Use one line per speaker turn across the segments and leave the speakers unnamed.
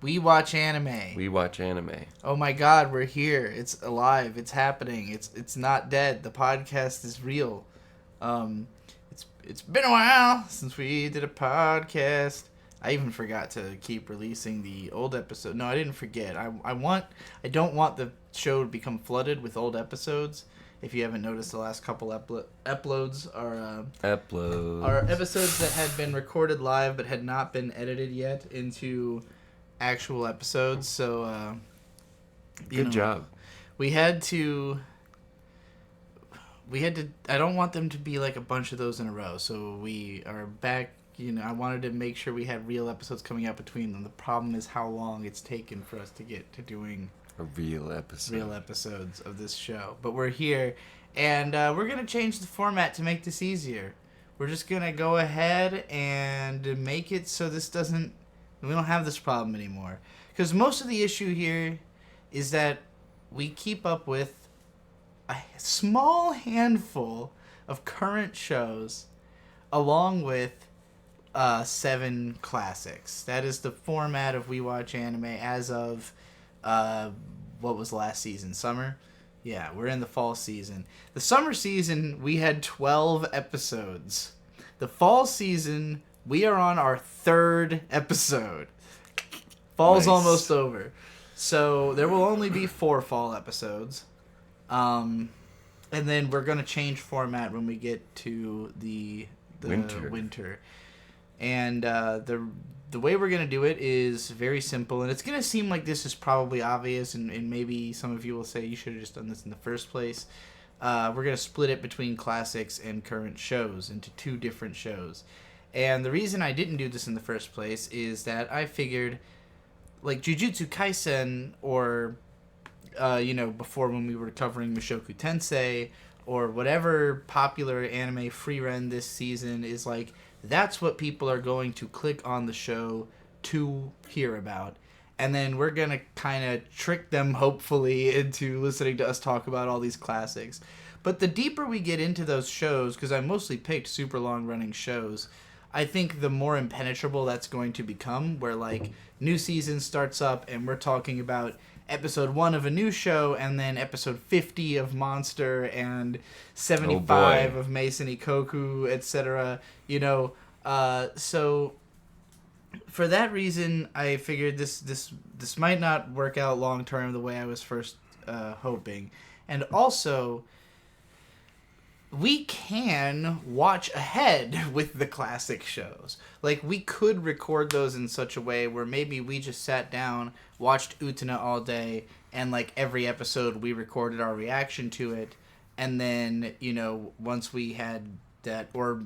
We watch anime.
We watch anime.
Oh my god, we're here. It's alive. It's happening. It's not dead. The podcast is real. It's been a while since we did a podcast. I even forgot to keep releasing the old episode. No, I didn't forget. I don't want the show to become flooded with old episodes. If you haven't noticed, the last couple uploads are episodes that had been recorded live but had not been edited yet into actual episodes. So
good job.
We had to I don't want them to be like a bunch of those in a row. So we are back. I wanted to make sure we had real episodes coming out between them. The problem is how long it's taken for us to get to doing
a real
episodes of this show. But we're here, and we're going to change the format to make this easier. We're just going to go ahead and make it so we don't have this problem anymore. Because most of the issue here is that we keep up with a small handful of current shows along with 7 classics. That is the format of We Watch Anime as of what was last season? Summer? Yeah, we're in the fall season. The summer season, we had 12 episodes. The fall season, we are on our 3rd episode. Fall's almost over. So there will only be 4 fall episodes. And then we're going to change format when we get to the winter. And the way we're going to do it is very simple. And it's going to seem like this is probably obvious. And maybe some of you will say you should have just done this in the first place. We're going to split it between classics and current shows into 2 different shows. And the reason I didn't do this in the first place is that I figured, like Jujutsu Kaisen, or before when we were covering Mushoku Tensei, or whatever popular anime Frieren this season is, like, that's what people are going to click on the show to hear about. And then we're going to kind of trick them, hopefully, into listening to us talk about all these classics. But the deeper we get into those shows, because I mostly picked super long-running shows, I think the more impenetrable that's going to become, where, like, new season starts up and we're talking about episode 1 of a new show, and then episode 50 of Monster, and 75 of Maison Ikkoku, etc. So for that reason, I figured this might not work out long term the way I was first hoping. And also, we can watch ahead with the classic shows. Like, we could record those in such a way where maybe we just sat down, watched Utena all day, and, like, every episode we recorded our reaction to it. And then, once we had that, or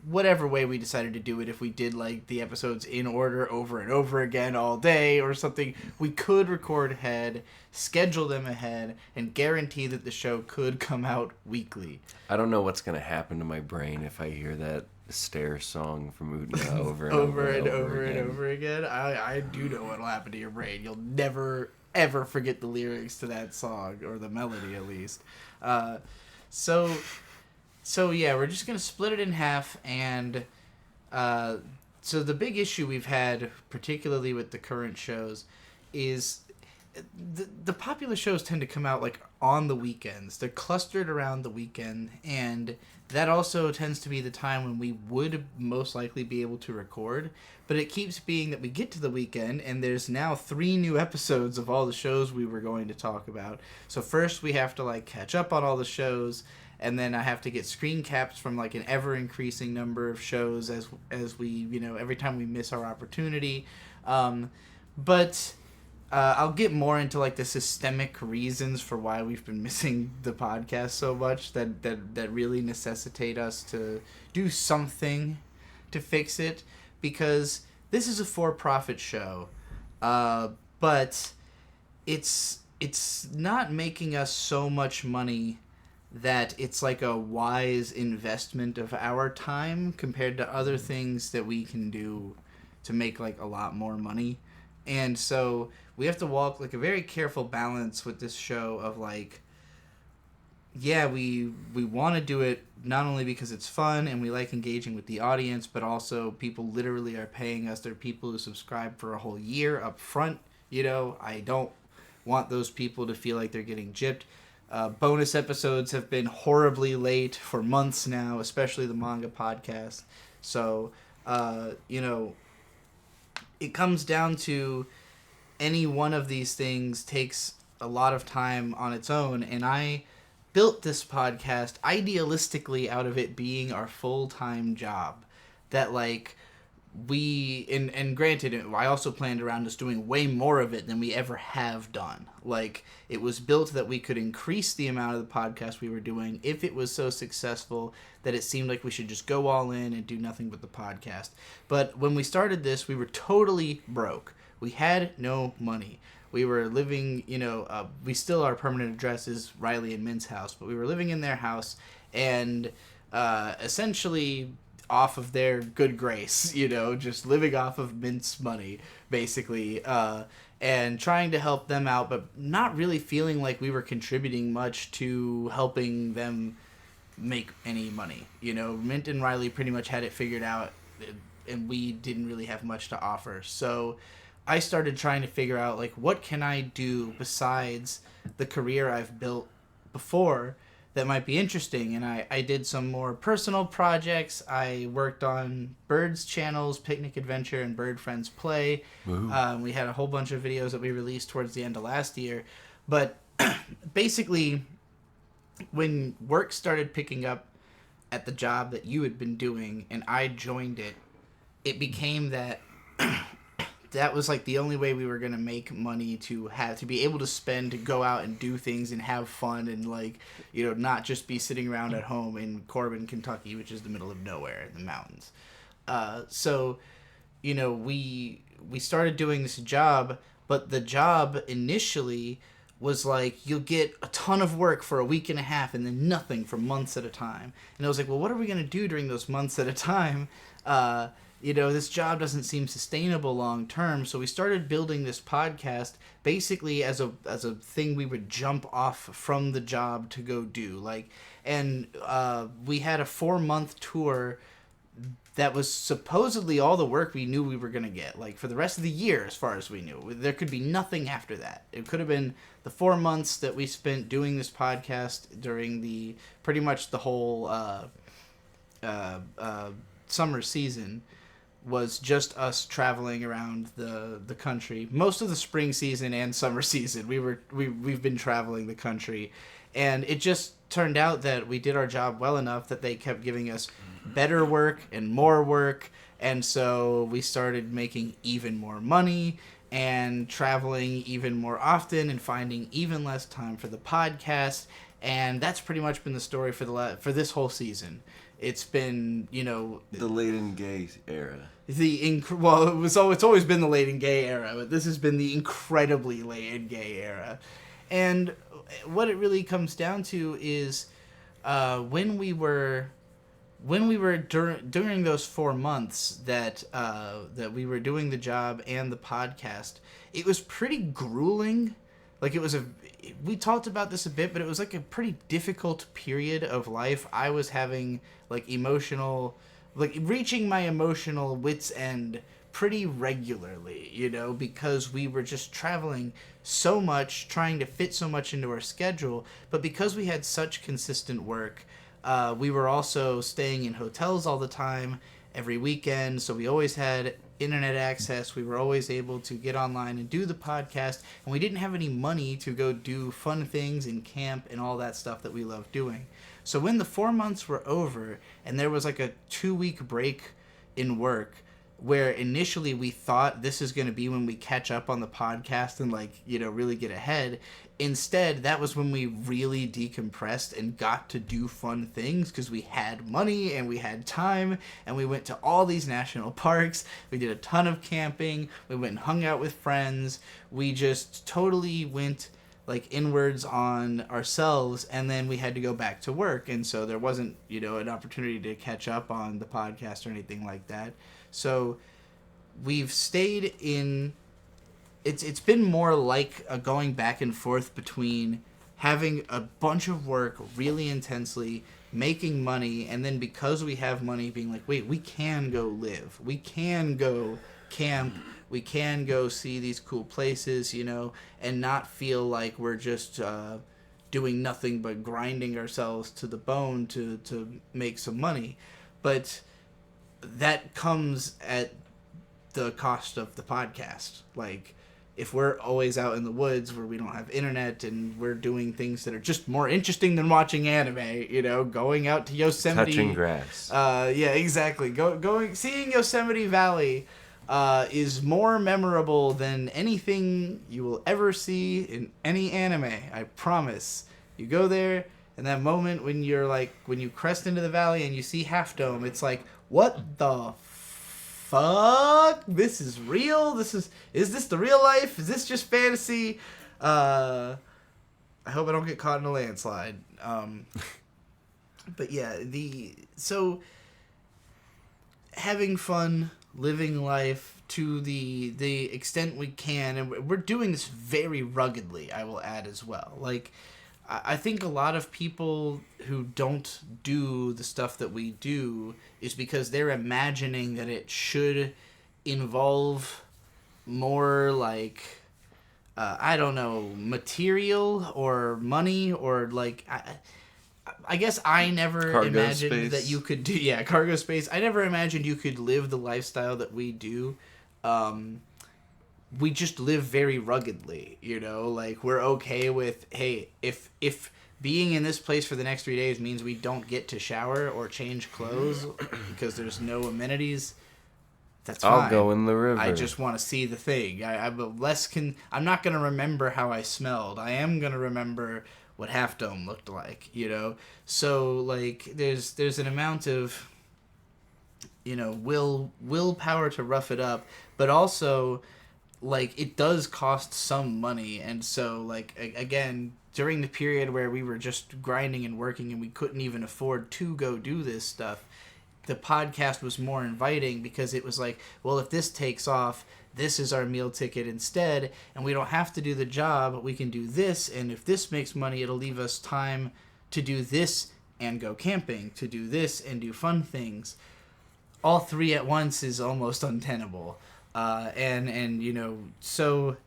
whatever way we decided to do it, if we did, like, the episodes in order over and over again all day or something, we could record ahead, schedule them ahead, and guarantee that the show could come out weekly.
I don't know what's going to happen to my brain if I hear that Stare song from Utena over and over again.
I do know what'll happen to your brain. You'll never, ever forget the lyrics to that song, or the melody at least. So yeah, we're just going to split it in half, and so the big issue we've had, particularly with the current shows, is the popular shows tend to come out, like, on the weekends. They're clustered around the weekend, and that also tends to be the time when we would most likely be able to record. But it keeps being that we get to the weekend, and there's now 3 new episodes of all the shows we were going to talk about. So first we have to, like, catch up on all the shows, and then I have to get screen caps from, like, an ever-increasing number of shows as we, every time we miss our opportunity. But I'll get more into, like, the systemic reasons for why we've been missing the podcast so much that really necessitate us to do something to fix it, because this is a for-profit show, but it's not making us so much money that it's like a wise investment of our time compared to other things that we can do to make, like, a lot more money. And so we have to walk, like, a very careful balance with this show of, like, yeah, we want to do it not only because it's fun and we like engaging with the audience, but also people literally are paying us. There are people who subscribe for a whole year up front. You know, I don't want those people to feel like they're getting gypped. Bonus episodes have been horribly late for months now, especially the manga podcast. So, you know, it comes down to any one of these things takes a lot of time on its own, and I built this podcast idealistically out of it being our full-time job. That, like, and granted, I also planned around us doing way more of it than we ever have done. Like, it was built that we could increase the amount of the podcast we were doing if it was so successful that it seemed like we should just go all in and do nothing but the podcast. But when we started this, we were totally broke. We had no money. We were living, you know, we still, our permanent address is Riley and Mint's house, but we were living in their house and essentially off of their good grace, you know, just living off of Mint's money, basically, and trying to help them out, but not really feeling like we were contributing much to helping them make any money. You know, Mint and Riley pretty much had it figured out, and we didn't really have much to offer. So I started trying to figure out, like, what can I do besides the career I've built before that might be interesting. And I did some more personal projects. I worked on Birds channels, Picnic Adventure and Bird Friends Play. We had a whole bunch of videos that we released towards the end of last year. But basically, when work started picking up at the job that you had been doing and I joined it, it became that that was like the only way we were going to make money to be able to spend, to go out and do things and have fun and, like, you know, not just be sitting around at home in Corbin, Kentucky, which is the middle of nowhere in the mountains. So, you know, we started doing this job, but the job initially was like, you'll get a ton of work for a week and a half and then nothing for months at a time. And I was like, well, what are we going to do during those months at a time? You know, this job doesn't seem sustainable long term. So we started building this podcast basically as a thing we would jump off from the job to go do. Like, and we had a 4-month tour that was supposedly all the work we knew we were going to get, like, for the rest of the year, as far as we knew. There could be nothing after that. It could have been the 4 months that we spent doing this podcast during the pretty much the whole summer season was just us traveling around the country. Most of the spring season and summer season, we've been traveling the country, and it just turned out that we did our job well enough that they kept giving us better work and more work, and so we started making even more money and traveling even more often and finding even less time for the podcast, and that's pretty much been the story for this whole season. It's been, you know,
the Laden Gay era.
It's always been the Laden Gay era, but this has been the incredibly Laden Gay era. And what it really comes down to is when we were during those 4 months that we were doing the job and the podcast, it was pretty grueling. Like, we talked about this a bit, but it was like a pretty difficult period of life. I was having, like, reaching my emotional wit's end pretty regularly, you know, because we were just traveling so much, trying to fit so much into our schedule. But because we had such consistent work, we were also staying in hotels all the time, every weekend, so we always had internet access. We were always able to get online and do the podcast, and we didn't have any money to go do fun things in camp and all that stuff that we love doing. So when the 4 months were over and there was like a 2-week break in work, where initially we thought this is going to be when we catch up on the podcast and, like, you know, really get ahead. Instead, that was when we really decompressed and got to do fun things because we had money and we had time, and we went to all these national parks. We did a ton of camping. We went and hung out with friends. We just totally went, like, inwards on ourselves, and then we had to go back to work. And so there wasn't, you know, an opportunity to catch up on the podcast or anything like that. So we've stayed in... It's been more like a going back and forth between having a bunch of work really intensely, making money, and then because we have money, being like, wait, we can go live, we can go camp, we can go see these cool places, you know, and not feel like we're just doing nothing but grinding ourselves to the bone to make some money. But that comes at the cost of the podcast. Like, if we're always out in the woods where we don't have internet and we're doing things that are just more interesting than watching anime, you know, going out to Yosemite,
touching grass.
Yeah, exactly. Seeing Yosemite Valley is more memorable than anything you will ever see in any anime. I promise. You go there, and that moment when you're like, when you crest into the valley and you see Half Dome, it's like, what the fuck? This is real? Is this the real life? Is this just fantasy? I hope I don't get caught in a landslide. But yeah, so having fun, living life to the extent we can, and we're doing this very ruggedly, I will add as well. Like, I think a lot of people who don't do the stuff that we do is because they're imagining that it should involve more, like, I don't know, material or money, or like, I guess I never
cargo
imagined
space.
that you could do, cargo space. I never imagined you could live the lifestyle that we do. We just live very ruggedly, you know, like, we're okay with, hey, if being in this place for the next 3 days means we don't get to shower or change clothes because there's no amenities, that's fine.
I'll go in the river.
I just want to see the thing. I'm not going to remember how I smelled. I am going to remember what Half Dome looked like, you know? So, like, there's an amount of, you know, willpower to rough it up, but also, like, it does cost some money. And so, like, again, during the period where we were just grinding and working and we couldn't even afford to go do this stuff, the podcast was more inviting because it was like, well, if this takes off, this is our meal ticket instead, and we don't have to do the job, we can do this, and if this makes money, it'll leave us time to do this and go camping, to do this and do fun things. All three at once is almost untenable. And you know, so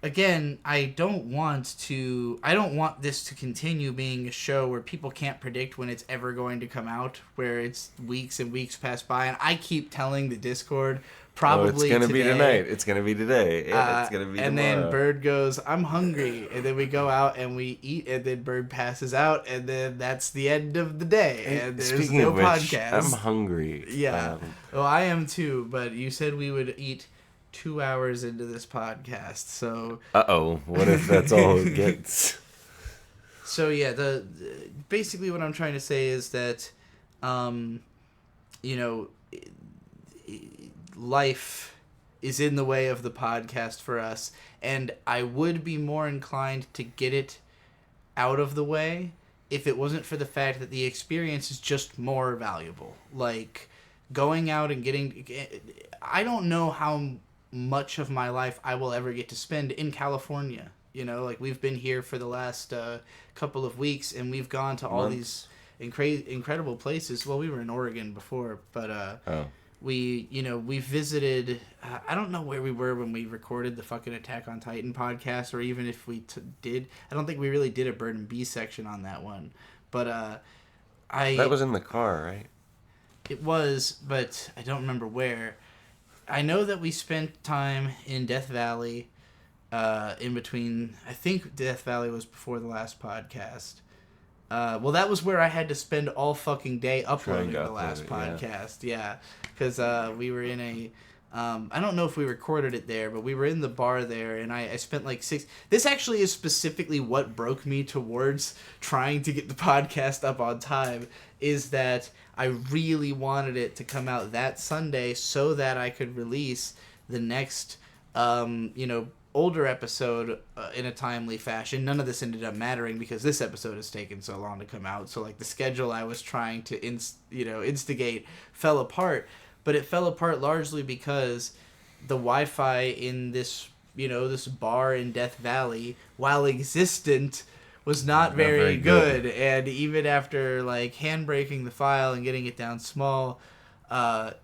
again, I don't want this to continue being a show where people can't predict when it's ever going to come out, where it's weeks and weeks pass by, and I keep telling the Discord, probably
it's gonna
today,
be tonight. It's gonna be today. Yeah, it's gonna be
and
tomorrow.
then Bird goes, I'm hungry, and then we go out and we eat, and then Bird passes out, and then that's the end of the day, and there's
Speaking
no
of which,
podcast.
I'm hungry.
Yeah. Well, I am too, but you said we would eat 2 hours into this podcast, so...
What if that's all it gets?
So, yeah, basically what I'm trying to say is that, you know, life is in the way of the podcast for us, and I would be more inclined to get it out of the way if it wasn't for the fact that the experience is just more valuable. Like, going out and getting... I don't know how much of my life I will ever get to spend in California. You know, like, we've been here for the last couple of weeks, and we've gone to all these incredible places. Well, we were in Oregon before, but we visited... I don't know where we were when we recorded the fucking Attack on Titan podcast, or even if we did. I don't think we really did a Bird and Bee section on that one. But
That was in the car, right?
It was, but I don't remember where. I know that we spent time in Death Valley, in between... I think Death Valley was before the last podcast. Well, that was where I had to spend all fucking day uploading the last podcast. Yeah, because we were in a... I don't know if we recorded it there, but we were in the bar there, and I spent like 6... This actually is specifically what broke me towards trying to get the podcast up on time, is that I really wanted it to come out that Sunday so that I could release the next, older episode in a timely fashion. None of this ended up mattering because this episode has taken so long to come out. So, like, the schedule I was trying to instigate fell apart. But it fell apart largely because the Wi-Fi in this this bar in Death Valley, while existent, was not very good. And even after like handbraking the file and getting it down small,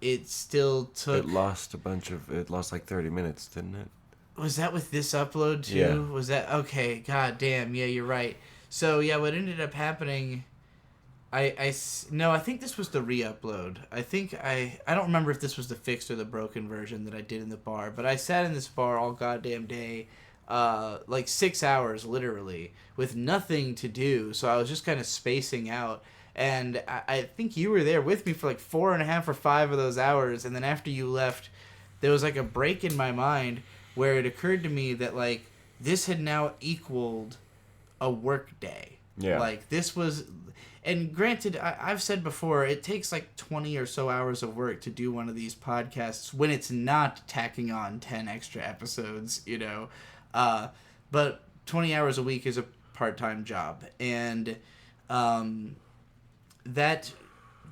it still took.
It lost like 30 minutes, didn't it?
Was that with this upload too?
Yeah.
Was that okay? God damn, yeah, you're right. So yeah, what ended up happening? No, I think this was the re-upload. I don't remember if this was the fixed or the broken version that I did in the bar, but I sat in this bar all goddamn day, like 6 hours literally, with nothing to do. So I was just kind of spacing out, and I think you were there with me for like 4.5 or 5 of those hours, and then after you left, there was like a break in my mind where it occurred to me that like this had now equaled a work day.
Yeah.
Like this was. And granted, I've said before, it takes like 20 or so hours of work to do one of these podcasts when it's not tacking on 10 extra episodes, but 20 hours a week is a part-time job. And that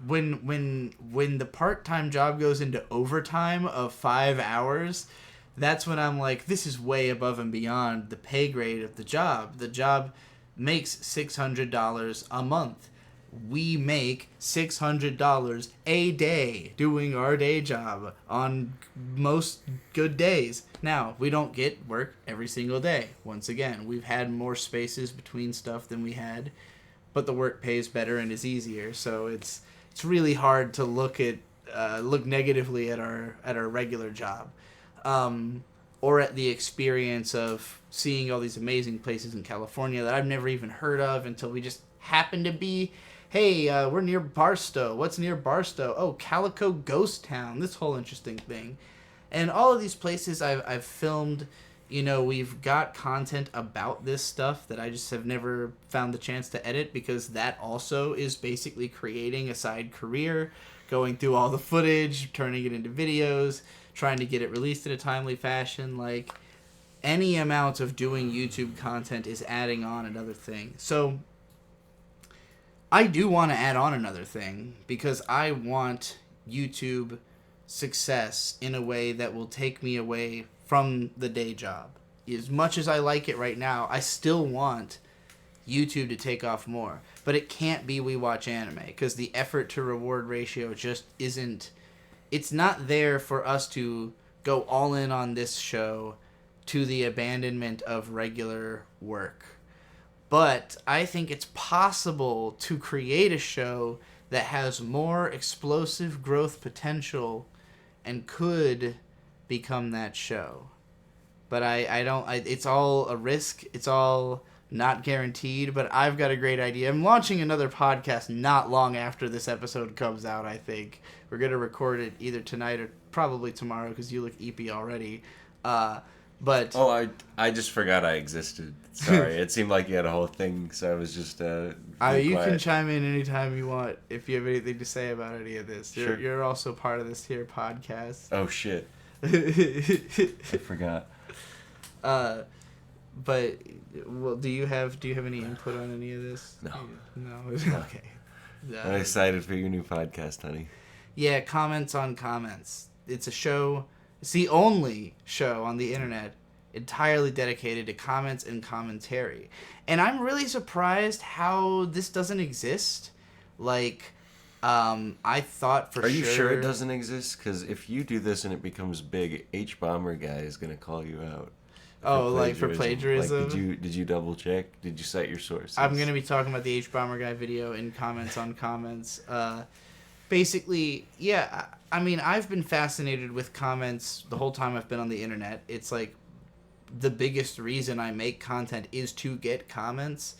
when the part-time job goes into overtime of 5 hours, that's when I'm like, this is way above and beyond the pay grade of the job. The job makes $600 a month. We make $600 a day doing our day job on most good days. Now, we don't get work every single day. Once again, we've had more spaces between stuff than we had, but the work pays better and is easier. So it's really hard to look negatively at our regular job, or at the experience of seeing all these amazing places in California that I've never even heard of until we just happen to be. Hey, we're near Barstow. What's near Barstow? Oh, Calico Ghost Town. This whole interesting thing. And all of these places I've filmed, we've got content about this stuff that I just have never found the chance to edit, because that also is basically creating a side career, going through all the footage, turning it into videos, trying to get it released in a timely fashion. Like, any amount of doing YouTube content is adding on another thing. So I do want to add on another thing, because I want YouTube success in a way that will take me away from the day job. As much as I like it right now, I still want YouTube to take off more. But it can't be We Watch Anime, because the effort to reward ratio just isn't... It's not there for us to go all in on this show to the abandonment of regular work. But I think it's possible to create a show that has more explosive growth potential and could become that show. But it's all a risk. It's all not guaranteed, but I've got a great idea. I'm launching another podcast not long after this episode comes out, I think. We're going to record it either tonight or probably tomorrow, because you look eepy already. But
I just forgot I existed. Sorry, it seemed like you had a whole thing, so I was just
you can chime in anytime you want if you have anything to say about any of this.
Sure.
You're also part of this here podcast.
Oh shit! I forgot.
But do you have any input on any of this? No. Okay.
I'm excited for your new podcast, honey.
Yeah, comments on comments. It's a show. It's the only show on the internet entirely dedicated to comments and commentary. And I'm really surprised how this doesn't exist. Like, I thought for sure...
Are you sure it doesn't exist? Because if you do this and it becomes big, H-Bomber guy is going to call you out.
For plagiarism?
Like, did you double check? Did you cite your sources?
I'm going to be talking about the H-Bomber guy video in comments on comments. Basically, yeah, I mean, I've been fascinated with comments the whole time I've been on the internet. It's like the biggest reason I make content is to get comments.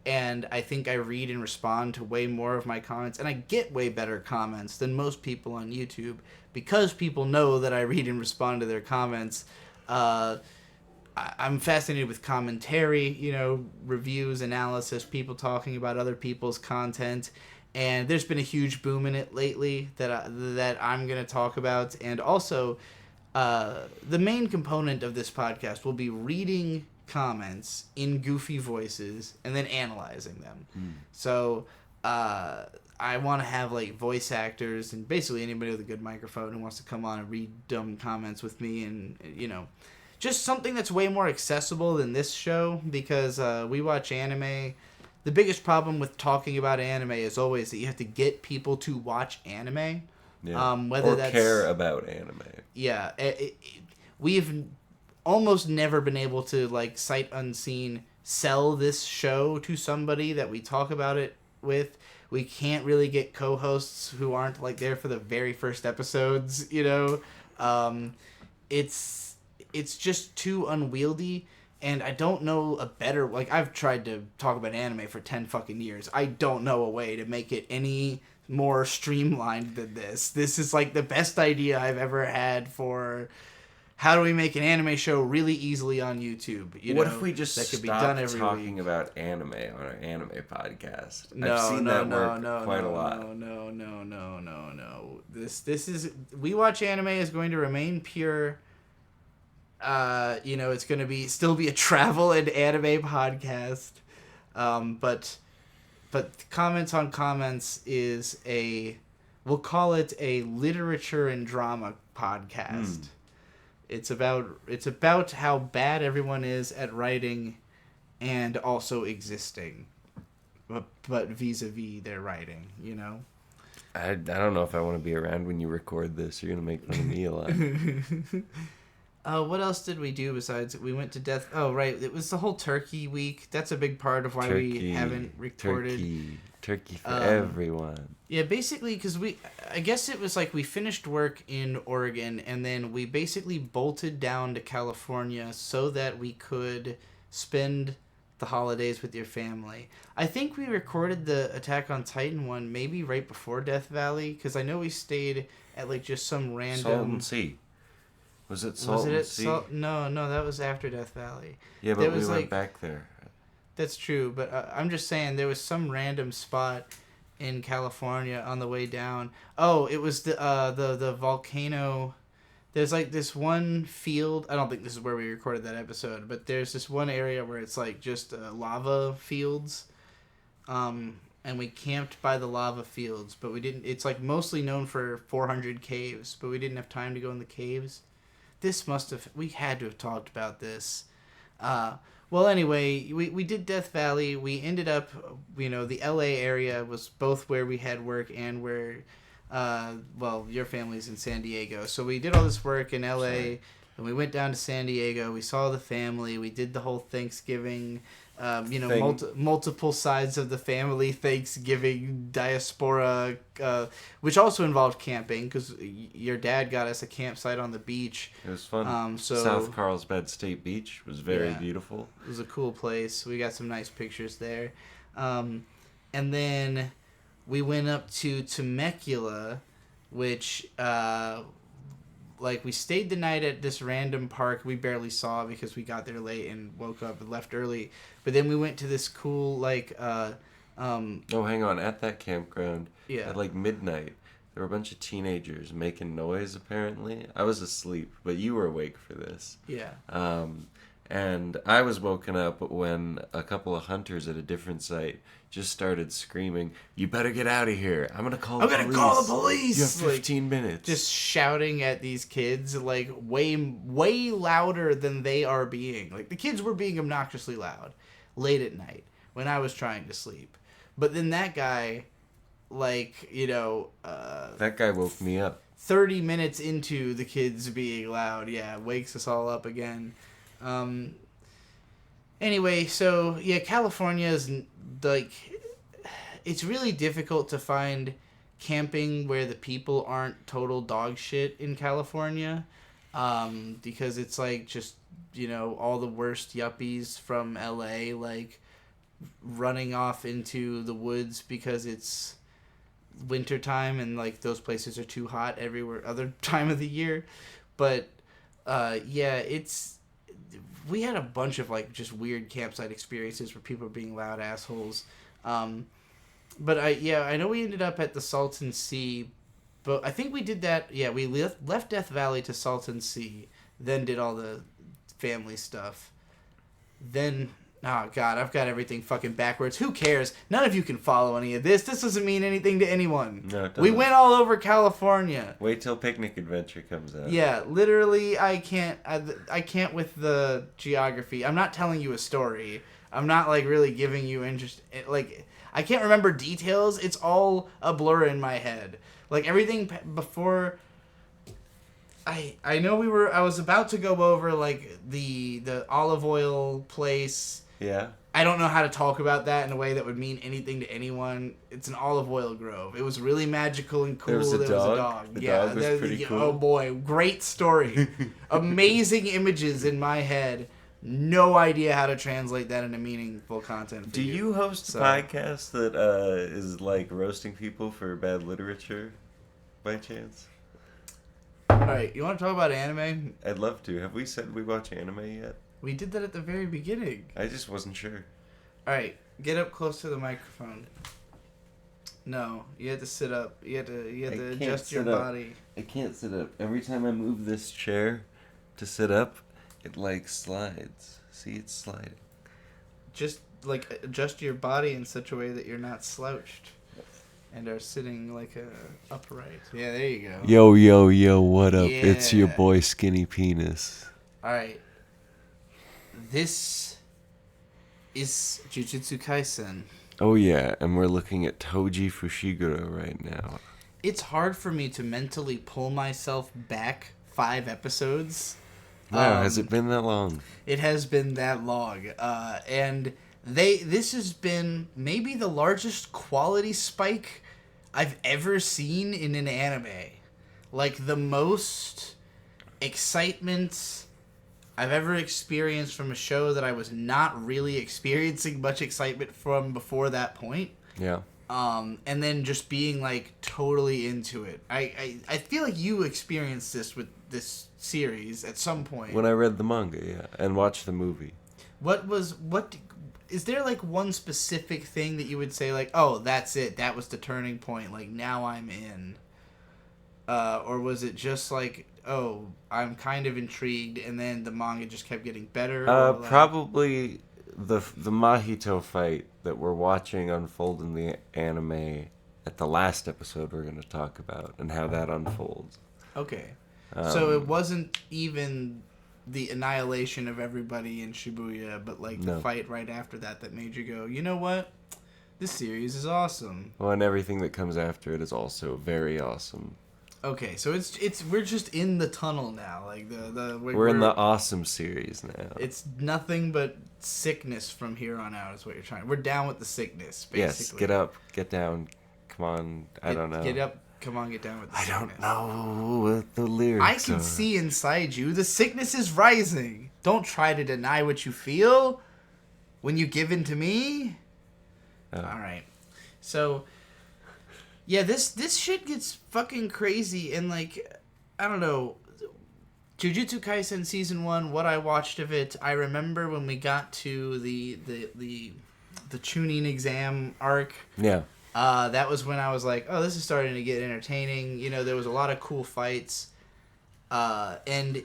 And I think I read and respond to way more of my comments. And I get way better comments than most people on YouTube, because people know that I read and respond to their comments. I'm fascinated with commentary, reviews, analysis, people talking about other people's content. And there's been a huge boom in it lately that I'm going to talk about. And also, the main component of this podcast will be reading comments in goofy voices and then analyzing them. So I want to have like voice actors and basically anybody with a good microphone who wants to come on and read dumb comments with me and, just something that's way more accessible than this show, because we watch anime. The biggest problem with talking about anime is always that you have to get people to watch anime.
Yeah.
Whether that's
care about anime.
Yeah, we've almost never been able to, like, sight unseen sell this show to somebody that we talk about it with. We can't really get co-hosts who aren't, like, there for the very first episodes, you know? It's just too unwieldy, and I don't know a better... Like, I've tried to talk about anime for 10 fucking years. I don't know a way to make it any more streamlined than this. This is, like, the best idea I've ever had for... How do we make an anime show really easily on YouTube?
What if we just stopped talking about anime on our anime podcast? I've seen that work quite a lot.
No. This is... We Watch Anime is going to remain pure. It's going to still be a travel and anime podcast. But Comments on Comments is we'll call it a literature and drama podcast. It's about how bad everyone is at writing and also existing, but vis-a-vis their writing, you know?
I don't know if I want to be around when you record this. You're going to make fun of me a lot.
What else did we do besides we went to Death? Oh, right. It was the whole Turkey week. That's a big part of why we haven't recorded.
Turkey for everyone.
Yeah, basically, because I guess it was like we finished work in Oregon, and then we basically bolted down to California so that we could spend the holidays with your family. I think we recorded the Attack on Titan one maybe right before Death Valley, because I know we stayed at like just some random...
Salton Sea. Was it Salton Sea?
No, that was after Death Valley.
Yeah, but we went back there.
That's true, but I'm just saying there was some random spot in California on the way down. Oh, it was the volcano. There's like this one field. I don't think this is where we recorded that episode, but there's this one area where it's like just lava fields. And we camped by the lava fields, but we didn't. It's like mostly known for 400 caves, but we didn't have time to go in the caves. We had to have talked about this. Well, anyway, we did Death Valley. We ended up, the LA area was both where we had work and where, your family's in San Diego. So we did all this work in LA, and we went down to San Diego. We saw the family. We did the whole Thanksgiving, multiple sides of the family Thanksgiving diaspora, which also involved camping, because your dad got us a campsite on the beach.
It was fun. South Carlsbad State Beach was very beautiful.
It was a cool place. We got some nice pictures there. And then we went up to Temecula, which... we stayed the night at this random park we barely saw because we got there late and woke up and left early. But then we went to this cool,
Oh, hang on. At that campground, at, midnight, there were a bunch of teenagers making noise, apparently. I was asleep, but you were awake for this.
Yeah.
And I was woken up when a couple of hunters at a different site just started screaming, "You better get out of here. I'm going to call the police.
I'm going to call the police."
You have 15 minutes.
Just shouting at these kids, way louder than they are being. Like, the kids were being obnoxiously loud late at night when I was trying to sleep. But then that guy,
that guy woke me up.
30 minutes into the kids being loud, wakes us all up again. Anyway, so California is it's really difficult to find camping where the people aren't total dog shit in California, because it's just all the worst yuppies from LA running off into the woods because it's wintertime and those places are too hot everywhere other time of the year. But we had a bunch of just weird campsite experiences where people are being loud assholes. But I know we ended up at the Salton Sea, but I think we did that. Yeah, we left Death Valley to Salton Sea, then did all the family stuff. Then Oh, God, I've got everything fucking backwards. Who cares? None of you can follow any of this. This doesn't mean anything to anyone.
No, it doesn't.
We went all over California.
Wait till Picnic Adventure comes out.
Yeah, literally, I can't with the geography. I'm not telling you a story. I'm not, like, really giving you interest. Like, I can't remember details. It's all a blur in my head. Like, everything before... I know I was about to go over, like, the olive oil place...
Yeah.
I don't know how to talk about that in a way that would mean anything to anyone. It's an olive oil grove. It was really magical and cool.
There was a dog. The dog was pretty cool.
Oh boy, great story. Amazing images in my head. No idea how to translate that into meaningful content.
Do you host a podcast that is like roasting people for bad literature, by chance?
All right, you want to talk about anime?
I'd love to. Have we said we watch anime yet?
We did that at the very beginning.
I just wasn't sure.
All right, get up close to the microphone. No, you had to sit up. You had to adjust your body.
I can't sit up. Every time I move this chair to sit up, it like slides. See, it's sliding.
Just like adjust your body in such a way that you're not slouched and are sitting like upright. Yeah, there you go.
Yo, what up? Yeah. It's your boy Skinny Penis.
All right. This is Jujutsu Kaisen.
Oh yeah, and we're looking at Toji Fushiguro right now.
It's hard for me to mentally pull myself back 5 episodes.
Wow, has it been that long?
It has been that long. And this has been maybe the largest quality spike I've ever seen in an anime. Like, the most excitement I've ever experienced from a show that I was not really experiencing much excitement from before that point.
Yeah.
And then just being, like, totally into it. I feel like you experienced this with this series at some point.
When I read the manga, yeah, and watched the movie.
Is there, like, one specific thing that you would say, like, oh, that's it, that was the turning point, like, now I'm in? Or was it just, like, oh, I'm kind of intrigued, and then the manga just kept getting better?
Probably the Mahito fight that we're watching unfold in the anime at the last episode we're going to talk about, and how that unfolds.
Okay. So it wasn't even the annihilation of everybody in Shibuya, but, like, the fight right after that made you go, you know what? This series is awesome.
Well, and everything that comes after it is also very awesome.
Okay, so it's we're just in the tunnel now, like
we're in the awesome series now.
It's nothing but sickness from here on out is what you're trying. We're down with the sickness, basically.
Yes, get up, get down, come on. I don't know.
Get up, come on, get down with the sickness.
I don't know what the lyrics
I can see inside you. The sickness is rising. Don't try to deny what you feel when you give in to me. Oh. All right, so. Yeah, this shit gets fucking crazy, and, like, I don't know, Jujutsu Kaisen Season 1, what I watched of it, I remember when we got to the tuning exam arc.
Yeah.
That was when I was like, oh, this is starting to get entertaining. You know, there was a lot of cool fights. And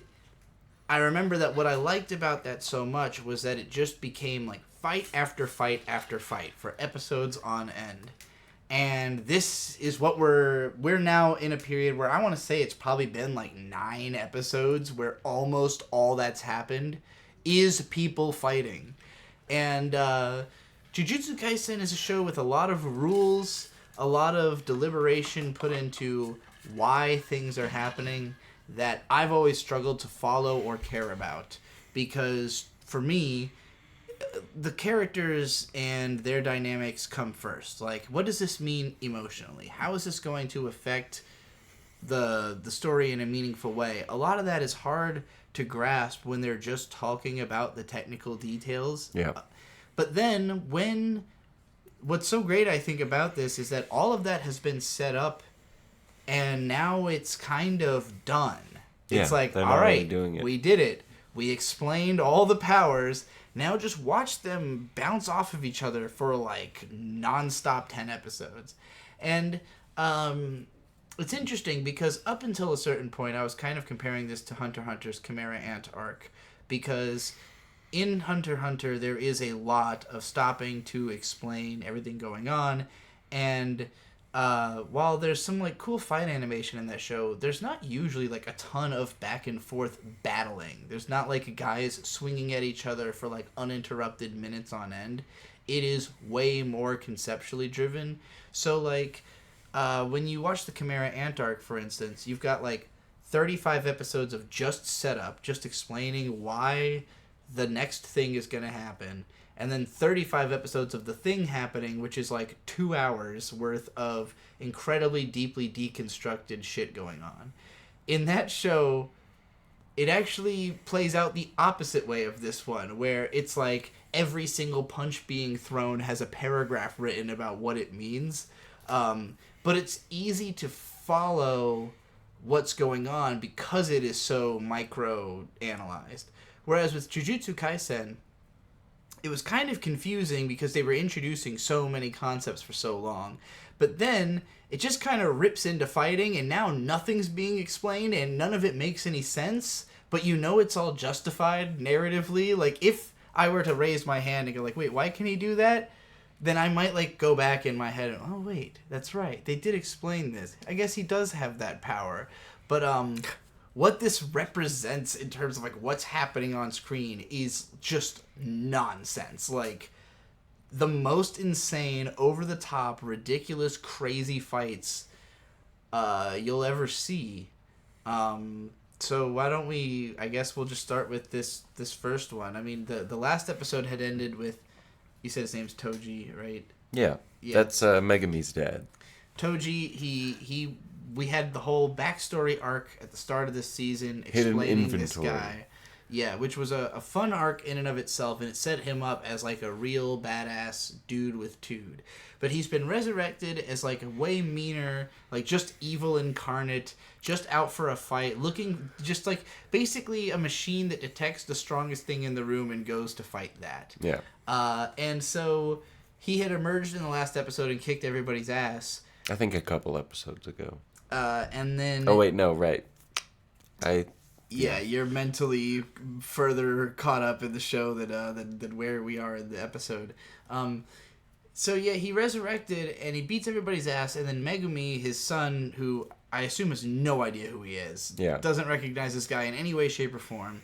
I remember that what I liked about that so much was that it just became, like, fight after fight after fight for episodes on end. And this is what we're now in a period where I want to say it's probably been like 9 episodes where almost all that's happened is people fighting. And Jujutsu Kaisen is a show with a lot of rules, a lot of deliberation put into why things are happening that I've always struggled to follow or care about. Because for me, the characters and their dynamics come first. Like, what does this mean emotionally? How is this going to affect the story in a meaningful way? A lot of that is hard to grasp when they're just talking about the technical details.
Yeah.
But then what's so great, I think, about this is that all of that has been set up and now it's kind of done.
Yeah,
it's like, all right,
doing it.
We did it. We explained all the powers. Now just watch them bounce off of each other for, like, nonstop 10 episodes. And it's interesting because up until a certain point, I was kind of comparing this to Hunter x Hunter's Chimera Ant arc. Because in Hunter x Hunter, there is a lot of stopping to explain everything going on, and while there's some like cool fight animation in that show, there's not usually like a ton of back and forth battling. There's not like guys swinging at each other for like uninterrupted minutes on end. It is way more conceptually driven. So like when you watch the Chimera Ant arc, for instance, you've got like 35 episodes of just setup, just explaining why the next thing is going to happen, and then 35 episodes of the thing happening, which is like 2 hours worth of incredibly deeply deconstructed shit going on. In that show, it actually plays out the opposite way of this one, where it's like every single punch being thrown has a paragraph written about what it means, but it's easy to follow what's going on because it is so micro-analyzed. Whereas with Jujutsu Kaisen, it was kind of confusing because they were introducing so many concepts for so long. But then it just kind of rips into fighting, and now nothing's being explained and none of it makes any sense. But you know it's all justified narratively. Like, if I were to raise my hand and go like, wait, why can he do that? Then I might like go back in my head and, oh wait, that's right, they did explain this. I guess he does have that power. But what this represents in terms of like what's happening on screen is just nonsense. Like, the most insane, over the top, ridiculous, crazy fights you'll ever see. So why don't we, I guess we'll just start with this first one. I mean, the last episode had ended with, you said his name's Toji, right?
Yeah. That's Megumi's dad.
Toji, we had the whole backstory arc at the start of this season explaining this guy. Yeah, which was a fun arc in and of itself, and it set him up as like a real badass dude with tude. But he's been resurrected as like a way meaner, like just evil incarnate, just out for a fight, looking just like basically a machine that detects the strongest thing in the room and goes to fight that.
Yeah.
And so he had emerged in the last episode and kicked everybody's ass.
I think a couple episodes ago.
And then...
Oh, wait, no, right.
Yeah, you're mentally further caught up in the show than where we are in the episode. So yeah, he resurrected and he beats everybody's ass, and then Megumi, his son, who I assume has no idea who he is, doesn't recognize this guy in any way, shape, or form,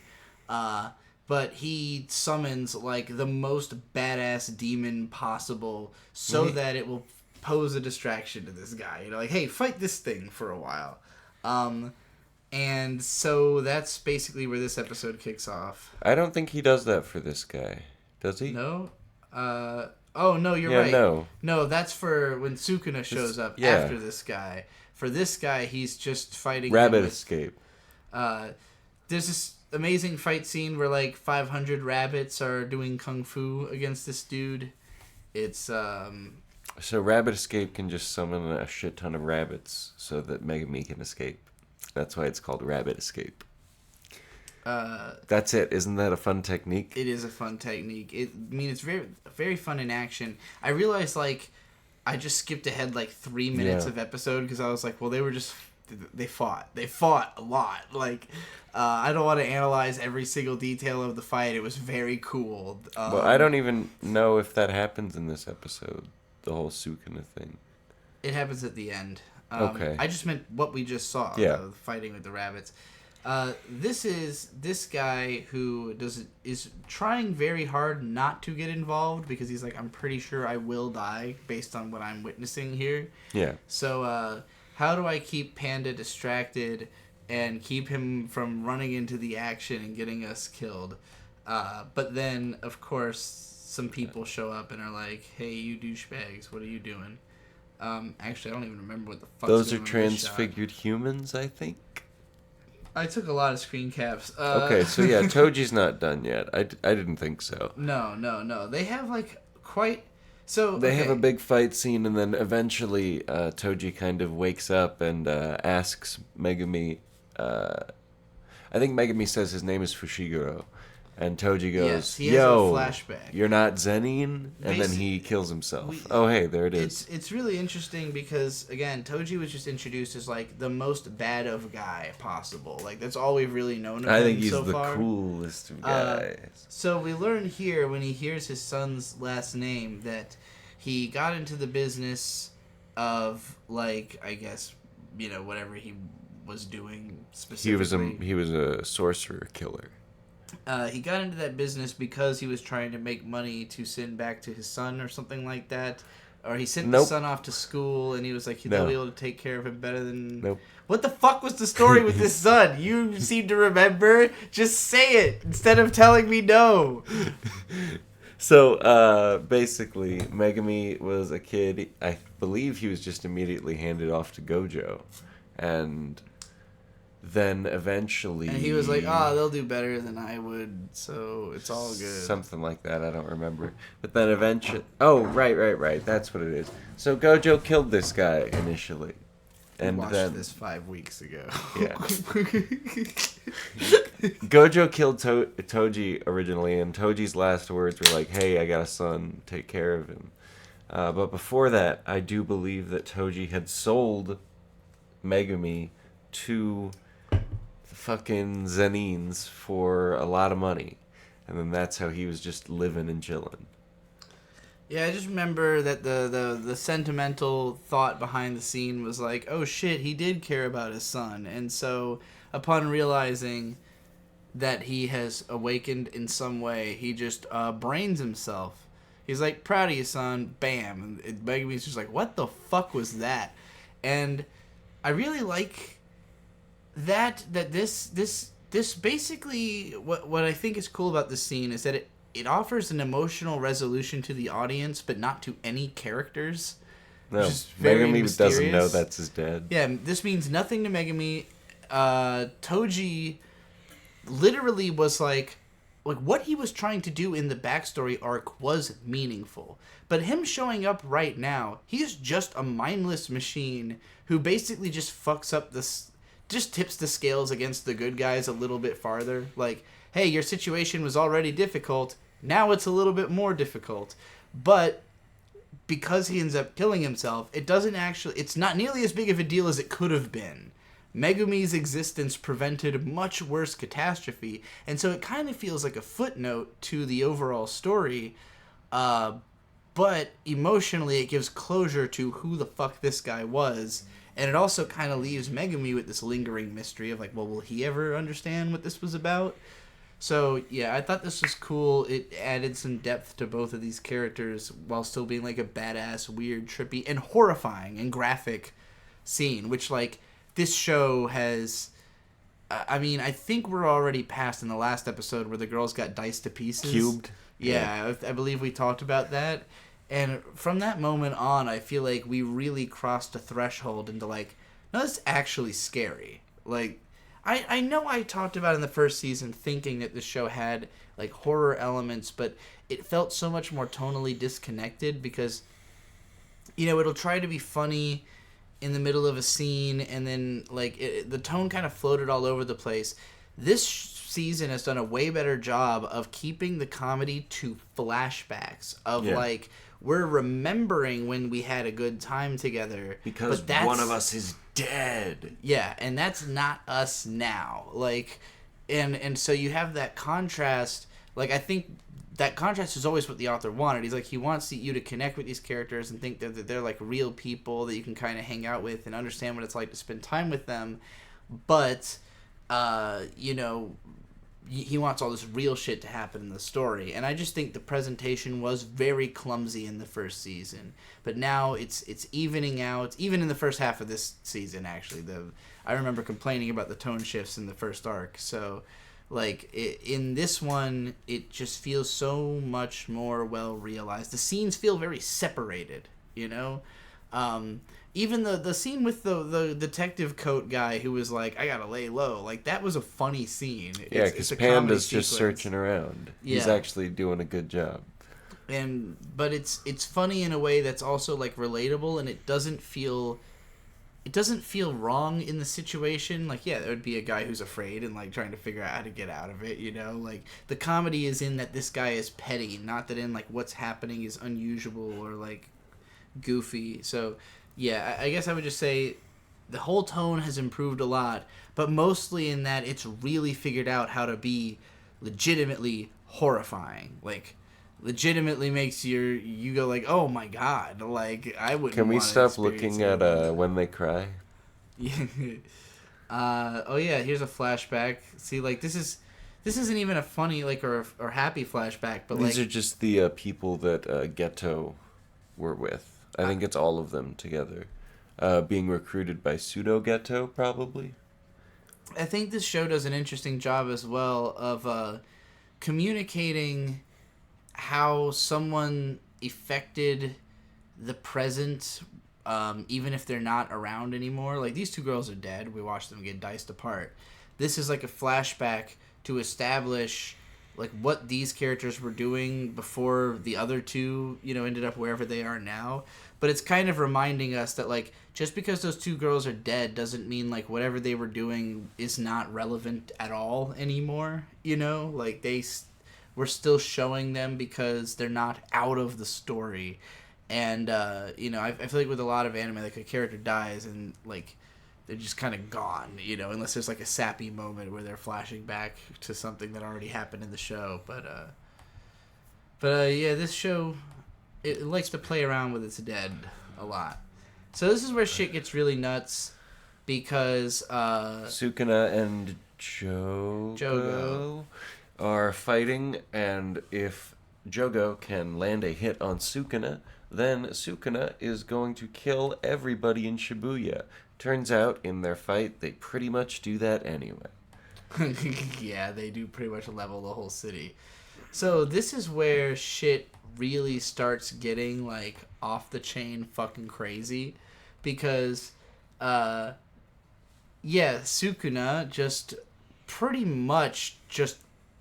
but he summons like the most badass demon possible so that it will pose a distraction to this guy. You know, like, hey, fight this thing for a while. And so that's basically where this episode kicks off.
I don't think he does that for this guy. Does he?
No? Oh, no, you're right. No, that's for when Sukuna shows up after this guy. For this guy, he's just fighting...
Rabbit escape.
There's this amazing fight scene where like 500 rabbits are doing kung fu against this dude. It's...
So Rabbit Escape can just summon a shit ton of rabbits so that Megumi can escape. That's why it's called Rabbit Escape. That's it. Isn't that a fun technique?
It is a fun technique. It's very, very fun in action. I realized, like, I just skipped ahead, like, 3 minutes of episode because I was like, well, they fought. They fought a lot. Like, I don't want to analyze every single detail of the fight. It was very cool.
Well, I don't even know if that happens in this episode, the whole Sukuna thing.
It happens at the end.
Okay.
I just meant what we just saw, the fighting with the rabbits. This is this guy who is trying very hard not to get involved because he's like, I'm pretty sure I will die based on what I'm witnessing here.
Yeah.
So how do I keep Panda distracted and keep him from running into the action and getting us killed? But then, of course, some people show up and are like, hey, you douchebags, what are you doing? Actually, I don't even remember what the fuck.
Those are transfigured humans, I think.
I took a lot of screen caps.
Okay, so yeah, Toji's not done yet. I didn't think so.
No. They have like quite... So
they have a big fight scene, and then eventually Toji kind of wakes up and asks Megumi... I think Megumi says his name is Fushiguro. And Toji goes,
yes, he has a flashback.
You're not Zenin? And then he kills himself. Hey, there it is.
It's really interesting because, again, Toji was just introduced as, like, the most bad of guy possible. Like, that's all we've really known of him so far.
I think he's the coolest of guys.
So we learn here, when he hears his son's last name, that he got into the business of, like, I guess, you know, whatever he was doing specifically.
He was a sorcerer killer.
He got into that business because he was trying to make money to send back to his son or something like that. Or he sent his son off to school and he was like, he'll be able to take care of him better than...
Nope.
What the fuck was the story with his son? You seem to remember. Just say it instead of telling me no.
So, basically, Megumi was a kid. I believe he was just immediately handed off to Gojo. And... then eventually...
And he was like, they'll do better than I would, so it's all good.
Something like that, I don't remember. But then eventually... Oh, right. That's what it is. So Gojo killed this guy initially. And
watched this 5 weeks ago.
Yeah. Gojo killed Toji originally, and Toji's last words were like, hey, I got a son, take care of him. But before that, I do believe that Toji had sold Megumi to... fucking Zenins for a lot of money, and then that's how he was just living and chilling.
Yeah, I just remember that the sentimental thought behind the scene was like, oh shit, he did care about his son, and so upon realizing that he has awakened in some way, he just brains himself. He's like, proud of you, son. Bam. And Megumi's just like, what the fuck was that? And I really like that this basically, what I think is cool about this scene is that it offers an emotional resolution to the audience, but not to any characters.
No, Megumi doesn't know that's his dad.
Yeah, this means nothing to Megumi. Toji literally was like what he was trying to do in the backstory arc was meaningful. But him showing up right now, he's just a mindless machine who basically just fucks up this... just tips the scales against the good guys a little bit farther. Like, hey, your situation was already difficult. Now it's a little bit more difficult. But because he ends up killing himself, it's not nearly as big of a deal as it could have been. Megumi's existence prevented much worse catastrophe, and so it kind of feels like a footnote to the overall story, but emotionally it gives closure to who the fuck this guy was. And it also kind of leaves Megumi with this lingering mystery of like, well, will he ever understand what this was about? So, yeah, I thought this was cool. It added some depth to both of these characters while still being like a badass, weird, trippy, and horrifying and graphic scene, which, like, this show has... I mean, I think we're already past in the last episode where the girls got diced to pieces.
Cubed.
Yeah, I believe we talked about that. And from that moment on, I feel like we really crossed a threshold into, like, no, this is actually scary. Like, I know I talked about in the first season thinking that the show had, like, horror elements, but it felt so much more tonally disconnected because, you know, it'll try to be funny in the middle of a scene, and then, like, the tone kind of floated all over the place. This season has done a way better job of keeping the comedy to flashbacks of, like... we're remembering when we had a good time together.
Because one of us is dead.
Yeah, and that's not us now. Like, and so you have that contrast. Like, I think that contrast is always what the author wanted. He's like, he wants you to connect with these characters and think that they're like real people that you can kind of hang out with and understand what it's like to spend time with them. But, you know... he wants all this real shit to happen in the story, and I just think the presentation was very clumsy in the first season. But now it's evening out, even in the first half of this season. Actually, I remember complaining about the tone shifts in the first arc. So, like in this one, it just feels so much more well realized. The scenes feel very separated, you know. Even the scene with the detective coat guy who was like, I gotta lay low, like, that was a funny scene.
Yeah, because Panda's just searching around. Yeah. He's actually doing a good job.
But it's funny in a way that's also, like, relatable, and it doesn't feel it doesn't feel wrong in the situation. Like, yeah, there would be a guy who's afraid and, like, trying to figure out how to get out of it, you know? Like, the comedy is in that this guy is petty, not that in, like, what's happening is unusual or, like, goofy. So, yeah, I guess I would just say the whole tone has improved a lot, but mostly in that it's really figured out how to be legitimately horrifying. Like, legitimately makes you go like, oh my god, like I wouldn't.
Can we
wanna
stop
experience
looking
it.
at When They Cry?
Yeah. Oh yeah, here's a flashback. See, like this isn't even a funny like or happy flashback, but
These
like
are just the people that Geto were with. I think it's all of them together. Being recruited by Pseudo Geto, probably.
I think this show does an interesting job as well of communicating how someone affected the present, even if they're not around anymore. Like, these two girls are dead. We watched them get diced apart. This is like a flashback to establish like what these characters were doing before the other two, you know, ended up wherever they are now. But it's kind of reminding us that like just because those two girls are dead doesn't mean like whatever they were doing is not relevant at all anymore, you know? Like we're still showing them because they're not out of the story. And you know, I feel like with a lot of anime, like a character dies and like they're just kind of gone, you know, unless there's like a sappy moment where they're flashing back to something that already happened in the show. But yeah, this show it likes to play around with its dead a lot. So this is where shit gets really nuts because
Sukuna and Jogo are fighting, and if Jogo can land a hit on Sukuna, then Sukuna is going to kill everybody in Shibuya. Turns out, in their fight, they pretty much do that anyway.
Yeah, they do pretty much level the whole city. So this is where shit really starts getting, like, off the chain fucking crazy. Because, yeah, Sukuna just pretty much just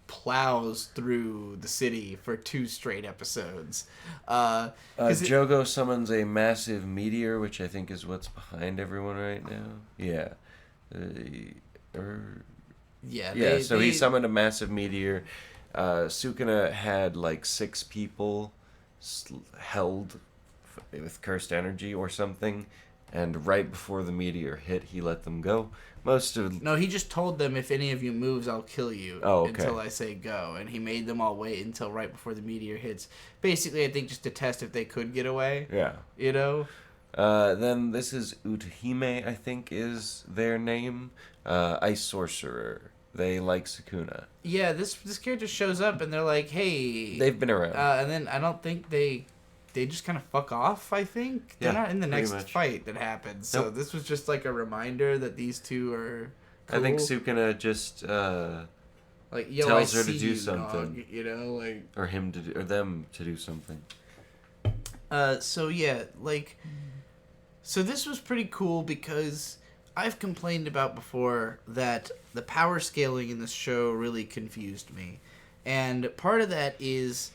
plows through the city for 2 straight episodes.
Jogo summons a massive meteor, which I think is what's behind everyone right now. Yeah. So he summoned a massive meteor. Sukuna had like 6 people held with cursed energy or something, and right before the meteor hit, he let them go.
No, he just told them, if any of you moves, I'll kill you until I say go. And he made them all wait until right before the meteor hits. Basically, I think just to test if they could get away.
Yeah.
You know?
Then this is Utahime, I think is their name. Ice Sorcerer. They like Sukuna.
Yeah, this character shows up and they're like, hey.
They've been around.
And then I don't think they just kind of fuck off, I think. They're not in the next fight that happens. So this was just like a reminder that these two are cool.
I think Sukuna just
like, yo,
tells her to do something.
Dog, you know, like,
or them to do something.
So yeah, like, so this was pretty cool because I've complained about before that the power scaling in this show really confused me. And part of that is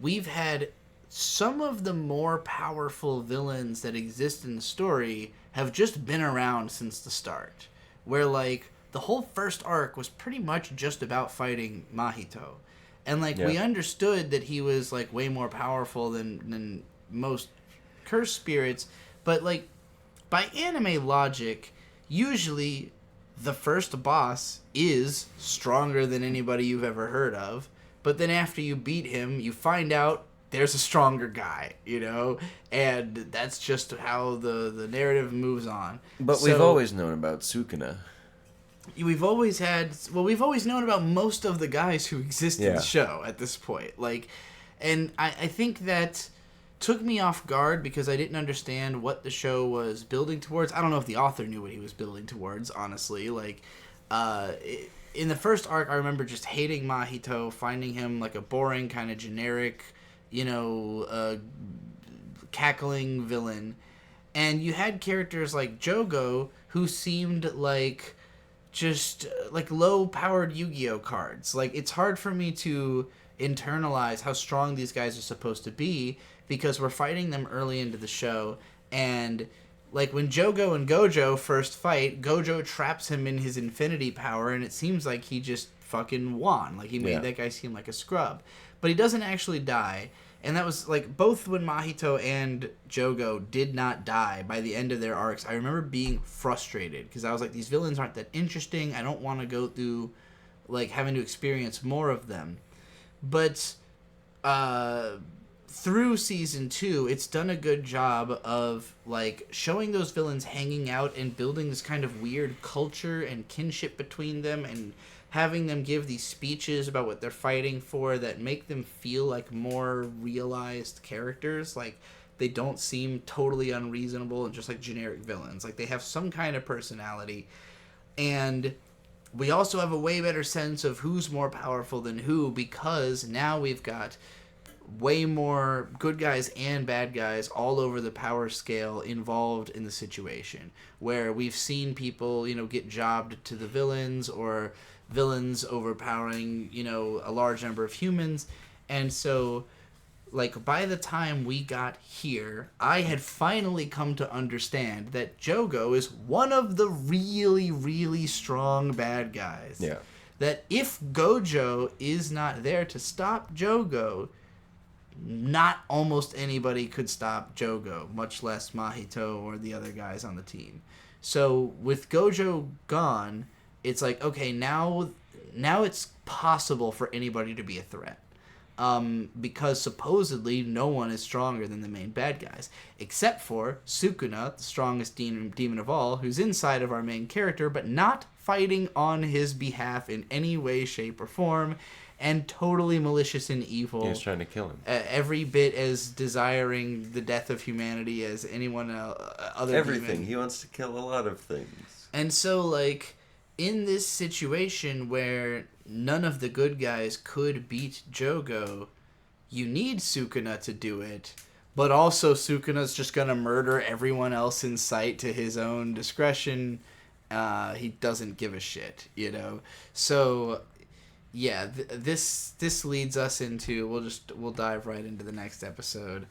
we've had some of the more powerful villains that exist in the story have just been around since the start. Where, like, the whole first arc was pretty much just about fighting Mahito. And, like, we understood that he was, like, way more powerful than most cursed spirits. But, like, by anime logic, usually the first boss is stronger than anybody you've ever heard of. But then after you beat him, you find out there's a stronger guy, you know? And that's just how the narrative moves on.
But we've always known about Sukuna.
We've always known about most of the guys who exist in the show at this point. Like, and I think that took me off guard because I didn't understand what the show was building towards. I don't know if the author knew what he was building towards, honestly. Like, in the first arc, I remember just hating Mahito, finding him like a boring, kind of generic, you know, cackling villain. And you had characters like Jogo who seemed like just like low-powered Yu-Gi-Oh cards. Like, it's hard for me to internalize how strong these guys are supposed to be because we're fighting them early into the show, and like when Jogo and Gojo first fight, Gojo traps him in his infinity power, and it seems like he just fucking won. Like he made that guy seem like a scrub, but he doesn't actually die. And that was like both when Mahito and Jogo did not die by the end of their arcs. I remember being frustrated because I was like, these villains aren't that interesting. I don't want to go through like having to experience more of them. But through season 2, it's done a good job of like showing those villains hanging out and building this kind of weird culture and kinship between them, and having them give these speeches about what they're fighting for that make them feel like more realized characters. Like they don't seem totally unreasonable and just like generic villains. Like they have some kind of personality. And we also have a way better sense of who's more powerful than who, because now we've got way more good guys and bad guys all over the power scale involved in the situation, where we've seen people, you know, get jobbed to the villains, or villains overpowering, you know, a large number of humans. And so like by the time we got here, I had finally come to understand that Jogo is one of the really, really strong bad guys.
Yeah.
That if Gojo is not there to stop Jogo, not almost anybody could stop Jogo, much less Mahito or the other guys on the team. So with Gojo gone, it's like, okay, now it's possible for anybody to be a threat. Because supposedly no one is stronger than the main bad guys, except for Sukuna, the strongest demon of all, who's inside of our main character, but not fighting on his behalf in any way, shape, or form, and totally malicious and evil.
He was trying to kill him.
Every bit as desiring the death of humanity as anyone other
Everything.
demon.
He wants to kill a lot of things.
And so, like, in this situation where none of the good guys could beat Jogo, you need Sukuna to do it, but also Sukuna's just gonna murder everyone else in sight to his own discretion. He doesn't give a shit, you know? So, yeah, this leads us into, we'll dive right into the next episode.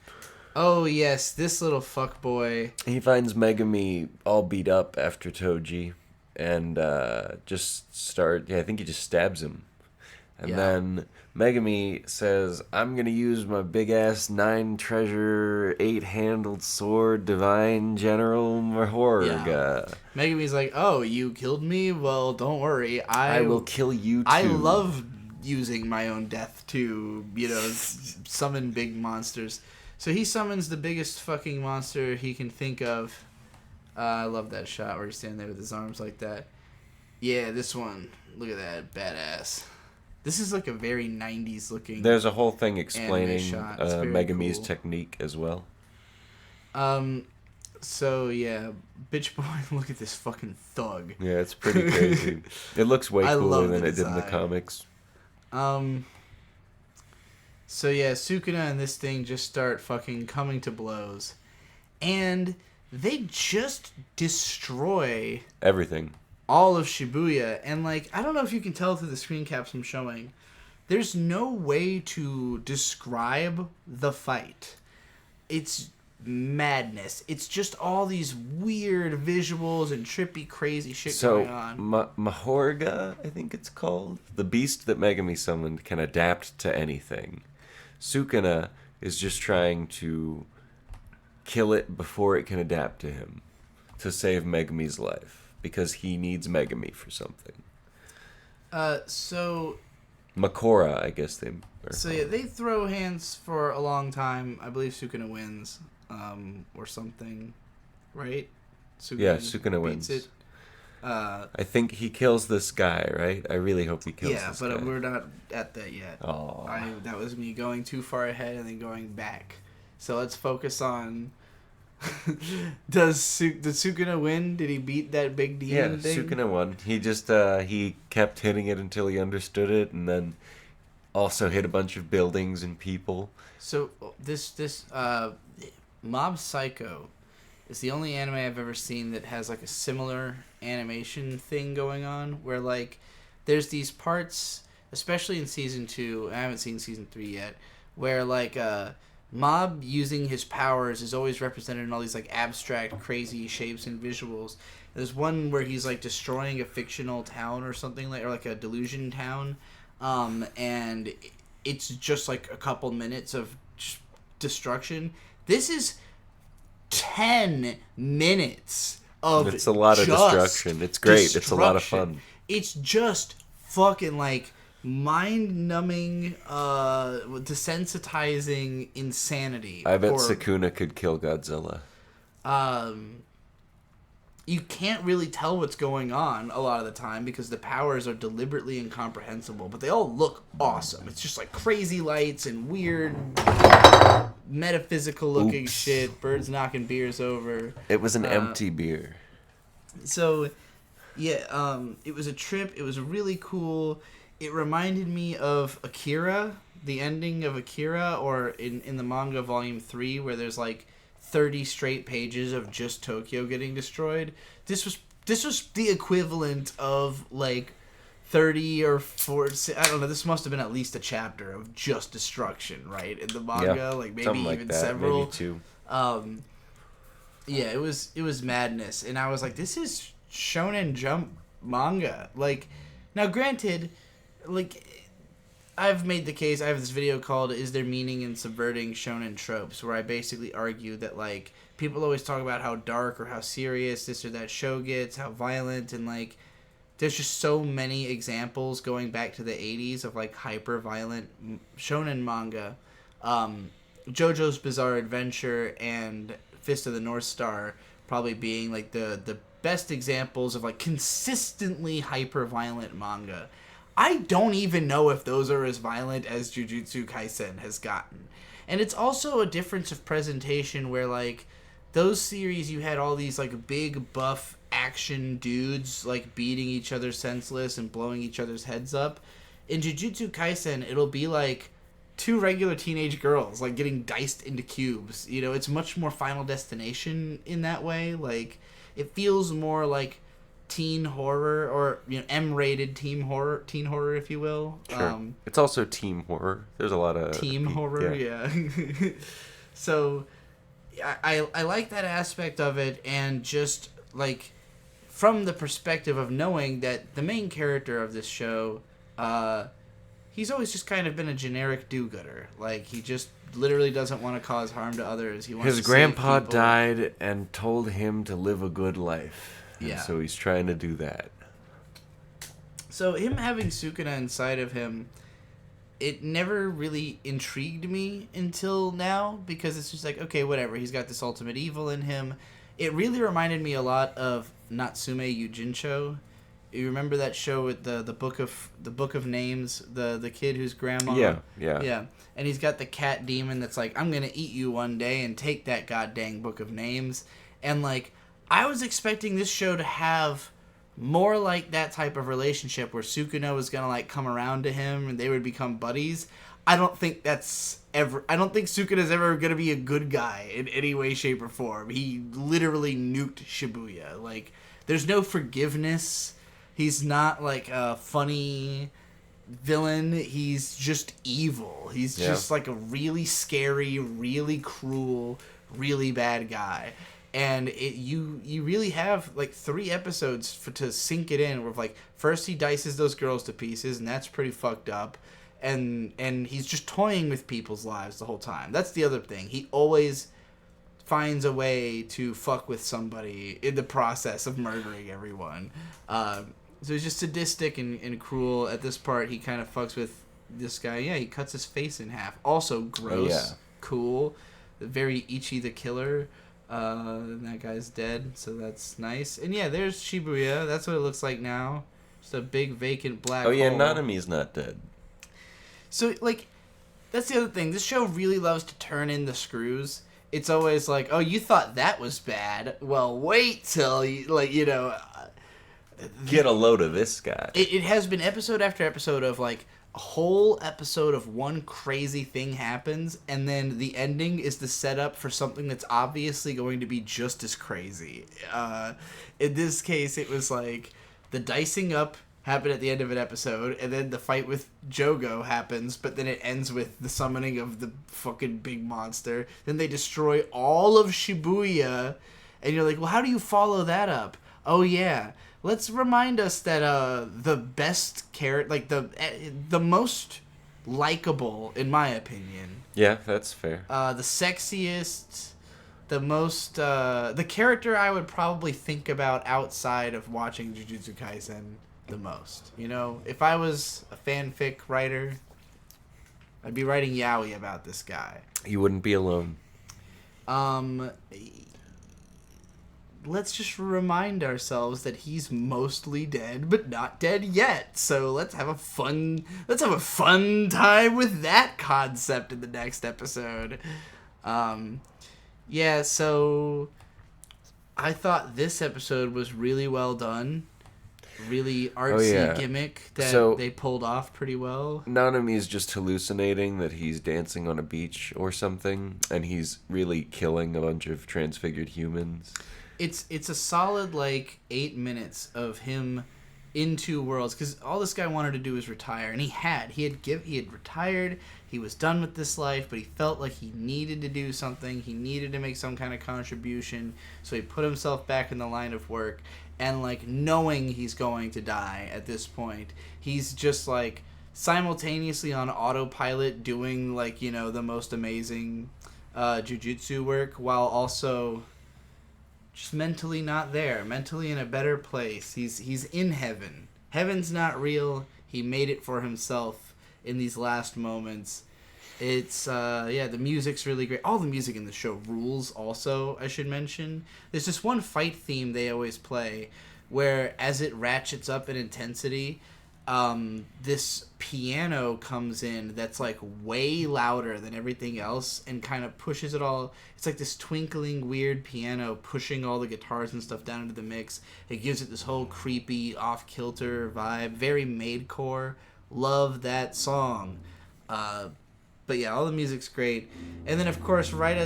Oh, yes, this little fuckboy.
He finds Megami all beat up after Toji. And I think he just stabs him. And then Megami says, I'm going to use my big-ass 9-treasure, 8-handled sword, Divine General Mahorga.
Yeah. Megami's like, oh, you killed me? Well, don't worry.
I will kill you, too.
I love using my own death to, you know, summon big monsters. So he summons the biggest fucking monster he can think of. I love that shot where he's standing there with his arms like that. Yeah, this one. Look at that. Badass. This is like a very 90s looking.
There's a whole thing explaining Megami's
cool
technique as well.
So, yeah. Bitch boy, look at this fucking thug.
Yeah, it's pretty crazy. It looks way cooler than it did in the comics.
So, yeah, Sukuna and this thing just start fucking coming to blows. And they just destroy
everything,
all of Shibuya. And like, I don't know if you can tell through the screen caps I'm showing, there's no way to describe the fight. It's madness. It's just all these weird visuals and trippy crazy shit going on.
Mahorga, I think it's called, the beast that Megami summoned, can adapt to anything. Sukuna is just trying to kill it before it can adapt to him, to save Megami's life, because he needs Megami for something.
So
Makora, I guess they are.
So yeah, they throw hands for a long time. I believe Sukuna wins, or something, right?
Sukuna wins. It. I think he kills this guy, right? I really hope he kills this guy.
Yeah, but we're not at that yet.
Oh.
That was me going too far ahead and then going back. So let's focus on... Did Sukuna win? Did he beat that big demon thing?
Yeah, Sukuna won. He just, he kept hitting it until he understood it, and then also hit a bunch of buildings and people.
So this Mob Psycho is the only anime I've ever seen that has like a similar animation thing going on, where like there's these parts, especially in season 2, I haven't seen season 3 yet, where like Mob using his powers is always represented in all these like abstract, crazy shapes and visuals. There's one where he's like destroying a fictional town or something like, or like a delusion town, and it's just like a couple minutes of destruction. This is 10 minutes of
It's a lot of destruction. It's great. It's a lot of fun.
It's just fucking like mind-numbing, desensitizing insanity.
I bet Sukuna could kill Godzilla.
You can't really tell what's going on a lot of the time because the powers are deliberately incomprehensible, but they all look awesome. It's just like crazy lights and weird metaphysical looking shit. Birds knocking beers over.
It was an empty beer.
So, yeah, it was a trip. It was really cool. It reminded me of Akira, the ending of Akira, or in the manga volume 3, where there's like 30 straight pages of just Tokyo getting destroyed. This was the equivalent of like 30 or 40, I don't know, this must have been at least a chapter of just destruction, right? In the manga, like maybe
like
even
that.
several.
Maybe 2.
Yeah, it was madness, and I was like, this is Shonen Jump manga. Like, now granted, like, I've made the case, I have this video called Is There Meaning in Subverting Shonen Tropes, where I basically argue that, like, people always talk about how dark or how serious this or that show gets, how violent, and, like, there's just so many examples going back to the 80s of, like, hyper-violent shonen manga. JoJo's Bizarre Adventure and Fist of the North Star probably being, like, the best examples of, like, consistently hyper-violent manga. I don't even know if those are as violent as Jujutsu Kaisen has gotten. And it's also a difference of presentation where, like, those series you had all these, like, big buff action dudes, like, beating each other senseless and blowing each other's heads up. In Jujutsu Kaisen, it'll be, like, 2 regular teenage girls, like, getting diced into cubes. You know, it's much more Final Destination in that way. Like, it feels more like teen horror, or, you know, M-rated teen horror, if you will.
Sure. It's also team horror. There's a lot of
team horror, yeah. So I like that aspect of it, and just like from the perspective of knowing that the main character of this show, he's always just kind of been a generic do-gooder. Like, he just literally doesn't want to cause harm to others. He wants
His
to
grandpa
save people.
died and told him to live a good life.
Yeah.
And so he's trying to do that.
So him having Sukuna inside of him, it never really intrigued me until now, because it's just like, okay, whatever. He's got this ultimate evil in him. It really reminded me a lot of Natsume Yujincho. You remember that show with the book of names, the kid whose grandma?
Yeah.
And he's got the cat demon that's like, I'm gonna eat you one day and take that goddamn book of names. And like, I was expecting this show to have more like that type of relationship where Sukuna was gonna like come around to him and they would become buddies. I don't think Sukuna's ever gonna be a good guy in any way, shape, or form. He literally nuked Shibuya. Like, there's no forgiveness. He's not like a funny villain. He's just evil. He's just like a really scary, really cruel, really bad guy. And you really have like 3 episodes to sink it in. Where like first he dices those girls to pieces, and that's pretty fucked up. And he's just toying with people's lives the whole time. That's the other thing. He always finds a way to fuck with somebody in the process of murdering everyone. So he's just sadistic and cruel. At this part, he kind of fucks with this guy. Yeah, he cuts his face in half. Also gross, cool, very Ichi the Killer. And that guy's dead, so that's nice. And yeah, there's Shibuya. That's what it looks like now. Just a big vacant black hole.
Oh yeah, Nanami's not dead.
So like, that's the other thing. This show really loves to turn in the screws. It's always like, oh, you thought that was bad? Well, wait till you, like, you know.
Get a load of this guy.
It has been episode after episode of like a whole episode of one crazy thing happens, and then the ending is the setup for something that's obviously going to be just as crazy. In this case, it was like the dicing up happen at the end of an episode, and then the fight with Jogo happens, but then it ends with the summoning of the fucking big monster. Then they destroy all of Shibuya, and you're like, well, how do you follow that up? Oh yeah, let's remind us that the best character, like the most likable, in my opinion.
Yeah, that's fair.
The sexiest, the most, the character I would probably think about outside of watching Jujutsu Kaisen the most. You know, if I was a fanfic writer, I'd be writing yaoi about this guy.
You wouldn't be alone.
Let's just remind ourselves that he's mostly dead, but not dead yet. So let's have a fun time with that concept in the next episode. Yeah, so I thought this episode was really well done. Really artsy gimmick that they pulled off pretty well.
Nanami is just hallucinating that he's dancing on a beach or something, and he's really killing a bunch of transfigured humans.
It's a solid, 8 minutes of him in two worlds, because all this guy wanted to do was retire, and he had retired, he was done with this life, but he felt like he needed to do something, he needed to make some kind of contribution, so he put himself back in the line of work, and, knowing he's going to die at this point, he's just, simultaneously on autopilot doing, the most amazing jujutsu work, while also just mentally not there, mentally in a better place. He's in heaven. Heaven's not real. He made it for himself in these last moments. It's, the music's really great. All the music in the show rules also, I should mention. There's just one fight theme they always play where as it ratchets up in intensity, this piano comes in that's way louder than everything else and kind of pushes it all. It's like this twinkling weird piano pushing all the guitars and stuff down into the mix. It gives it this whole creepy off-kilter vibe, very maidcore. Love that song. But yeah, all the music's great. And then, of course, right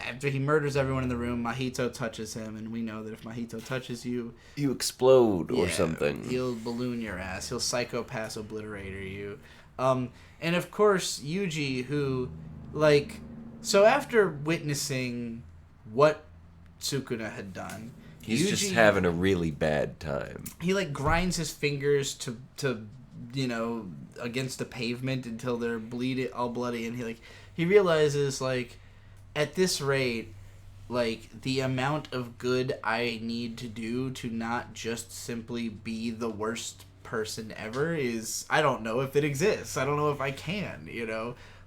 after he murders everyone in the room, Mahito touches him, and we know that if Mahito touches you...
You explode or something.
He'll balloon your ass. He'll psychopath obliterator you. And, of course, Yuji, who, So after witnessing what Sukuna had done...
He's just having a really bad time.
He, grinds his fingers to against the pavement until they're all bloody, and he realizes, at this rate, the amount of good I need to do to not just simply be the worst person ever is, I don't know if it exists. I don't know if I can,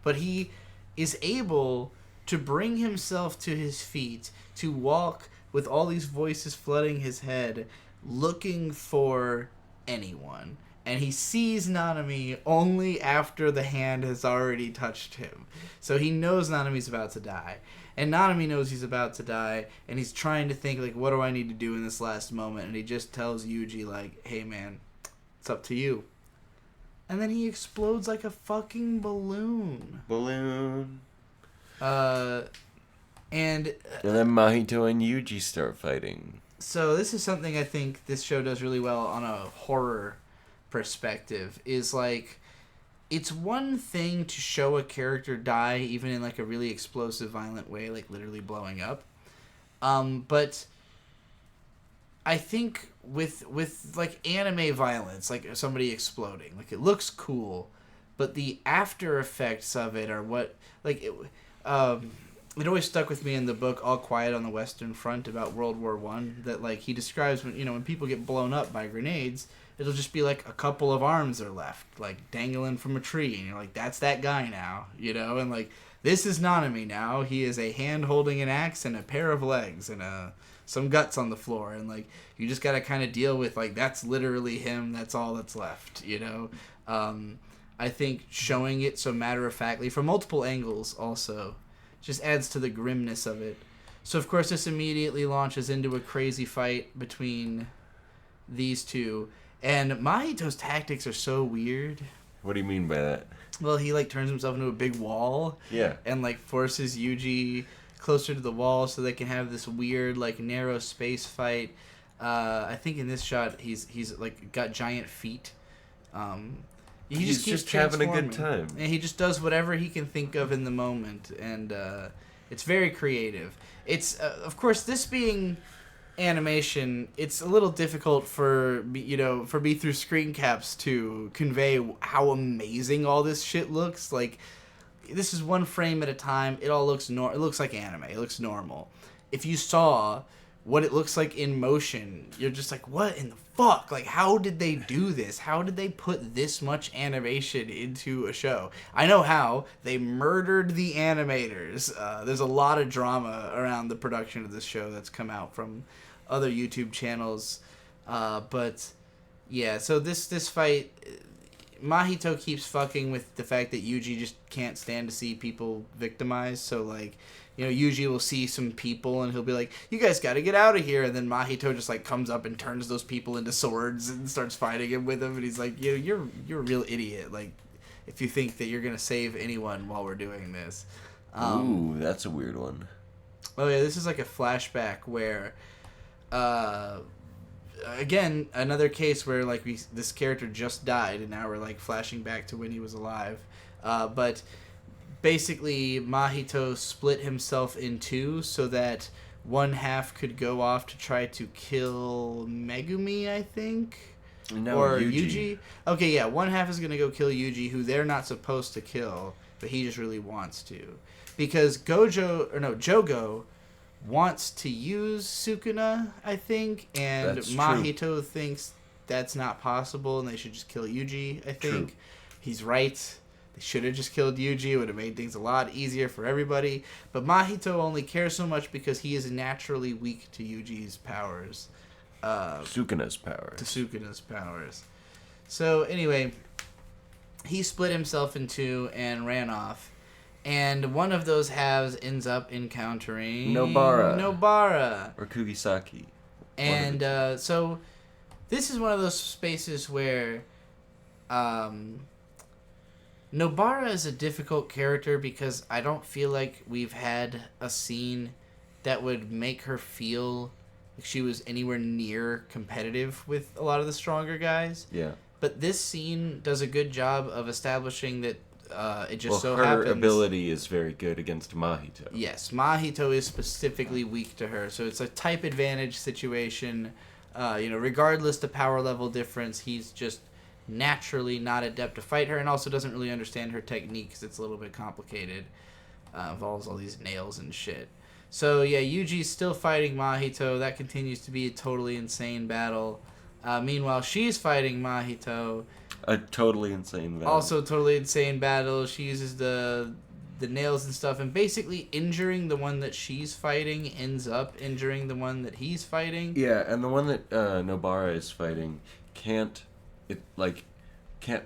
But he is able to bring himself to his feet, to walk with all these voices flooding his head, looking for anyone. And he sees Nanami only after the hand has already touched him. So he knows Nanami's about to die. And Nanami knows he's about to die. And he's trying to think, what do I need to do in this last moment? And he just tells Yuji, hey, man, it's up to you. And then he explodes like a fucking balloon. And
then Mahito and Yuji start fighting.
So this is something I think this show does really well on a horror perspective, is it's one thing to show a character die even in a really explosive violent way, literally blowing up, but I think with anime violence, somebody exploding, it looks cool, but the after effects of it are what it always stuck with me in the book All Quiet on the Western Front about World War I, that he describes when people get blown up by grenades, it'll just be a couple of arms are left, dangling from a tree, and you're that's that guy now, and this is Nanami now. He is a hand holding an axe and a pair of legs and some guts on the floor, and you just gotta kind of deal with that's literally him. That's all that's left, I think showing it so matter-of-factly from multiple angles also just adds to the grimness of it. So of course this immediately launches into a crazy fight between these two. And Mahito's tactics are so weird.
What do you mean by that?
Well, he turns himself into a big wall.
Yeah.
And forces Yuji closer to the wall so they can have this weird narrow space fight. I think in this shot he's like got giant feet. He
He's
keeps
just having a good
transforming.
time.
And he just does whatever he can think of in the moment, and it's very creative. It's of course, this being animation, it's a little difficult for me through screen caps to convey how amazing all this shit looks. Like, this is one frame at a time. It all looks it looks like anime. It looks normal. If you saw what it looks like in motion, you're just like, what in the fuck? Like, how did they do this? How did they put this much animation into a show? I know how. They murdered the animators. There's a lot of drama around the production of this show that's come out from other YouTube channels. But, yeah, so this fight, Mahito keeps fucking with the fact that Yuji just can't stand to see people victimized. So, like, Yuji will see some people and he'll be like, you guys got to get out of here. And then Mahito just like comes up and turns those people into swords and starts fighting him with them. And he's like, you're a real idiot. Like, if you think that you're going to save anyone while we're doing this.
Ooh, that's a weird one.
Oh yeah, this is like a flashback where, again, another case where like this character just died and now we're like flashing back to when he was alive. But basically, Mahito split himself in two so that one half could go off to try to kill Megumi, I think?
No,
or
Yuji.
Okay, yeah, one half is going to go kill Yuji, who they're not supposed to kill, but he just really wants to. Because Jogo wants to use Sukuna, I think, and
That's
Mahito thinks that's not possible and they should just kill Yuji, I think.
True.
He's right. They should have just killed Yuji. It would have made things a lot easier for everybody. But Mahito only cares so much because he is naturally weak to Yuji's powers.
Sukuna's powers.
To Sukuna's powers. So, anyway, he split himself in two and ran off. And one of those halves ends up encountering Nobara.
Or Kugisaki.
And so, this is one of those spaces where Nobara is a difficult character because I don't feel like we've had a scene that would make her feel like she was anywhere near competitive with a lot of the stronger guys.
Yeah.
But this scene does a good job of establishing that it just
her
happens.
Her ability is very good against Mahito.
Yes, Mahito is specifically weak to her, so it's a type advantage situation. Regardless the power level difference, he's just naturally not adept to fight her, and also doesn't really understand her technique because it's a little bit complicated. Involves all these nails and shit. So yeah, Yuji's still fighting Mahito. That continues to be a totally insane battle. Meanwhile, she's fighting Mahito.
A totally insane battle.
Also totally insane battle. She uses the nails and stuff, and basically injuring the one that she's fighting ends up injuring the one that he's fighting.
Yeah, and the one that Nobara is fighting can't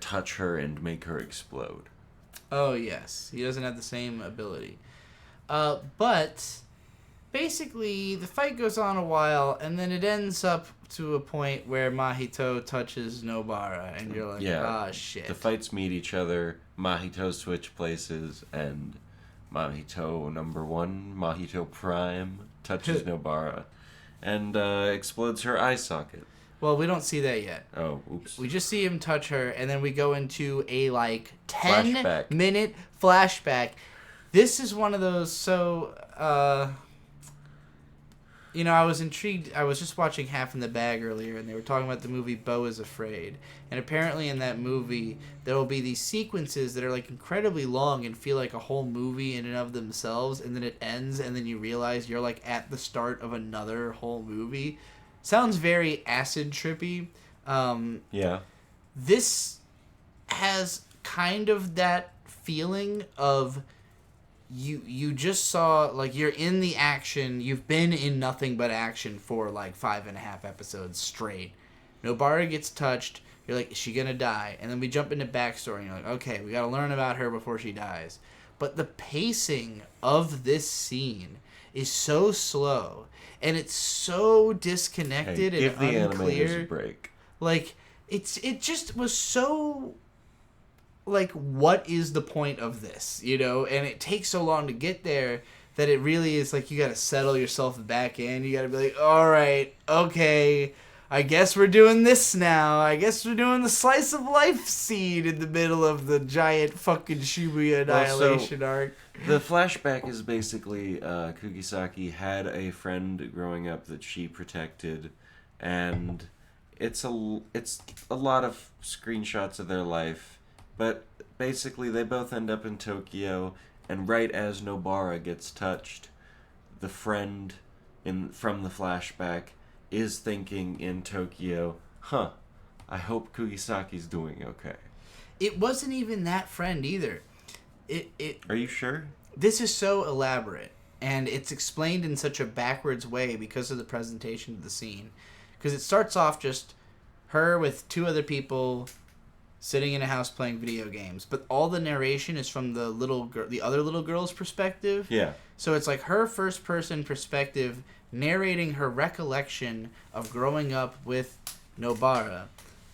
touch her and make her explode.
Oh, yes. He doesn't have the same ability. But basically, the fight goes on a while, and then it ends up to a point where Mahito touches Nobara, and you're like, shit.
The fights meet each other, Mahito switch places, and Mahito number 1, Mahito Prime, touches Nobara, and explodes her eye socket.
Well, we don't see that yet.
Oh, oops.
We just see him touch her, and then we go into a,
10
minute flashback. This is one of those, I was intrigued. I was just watching Half in the Bag earlier, and they were talking about the movie Beau is Afraid. And apparently in that movie, there will be these sequences that are, incredibly long and feel like a whole movie in and of themselves, and then it ends, and then you realize you're, at the start of another whole movie. Sounds very acid trippy.
Yeah.
This has kind of that feeling of you just saw, you're in the action. You've been in nothing but action for 5.5 episodes straight. Nobara gets touched. You're like, is she gonna die? And then we jump into backstory, and you're like, okay, we gotta learn about her before she dies. But the pacing of this scene is so slow, and it's so disconnected and
give the
unclear.
animators a break.
It just was so what is the point of this, and it takes so long to get there that it really is like you got to settle yourself back in. You got to be like, all right, okay, I guess we're doing this now. I guess we're doing the slice of life scene in the middle of the giant fucking Shibuya Annihilation arc.
The flashback is basically Kugisaki had a friend growing up that she protected, and it's a lot of screenshots of their life, but basically they both end up in Tokyo, and right as Nobara gets touched, the friend from the flashback is thinking in Tokyo, I hope Kugisaki's doing okay.
It wasn't even that friend either.
Are you sure?
This is so elaborate, and it's explained in such a backwards way because of the presentation of the scene. Because it starts off just her with two other people sitting in a house playing video games, but all the narration is from the other little girl's perspective.
Yeah.
So it's like her first person perspective narrating her recollection of growing up with Nobara.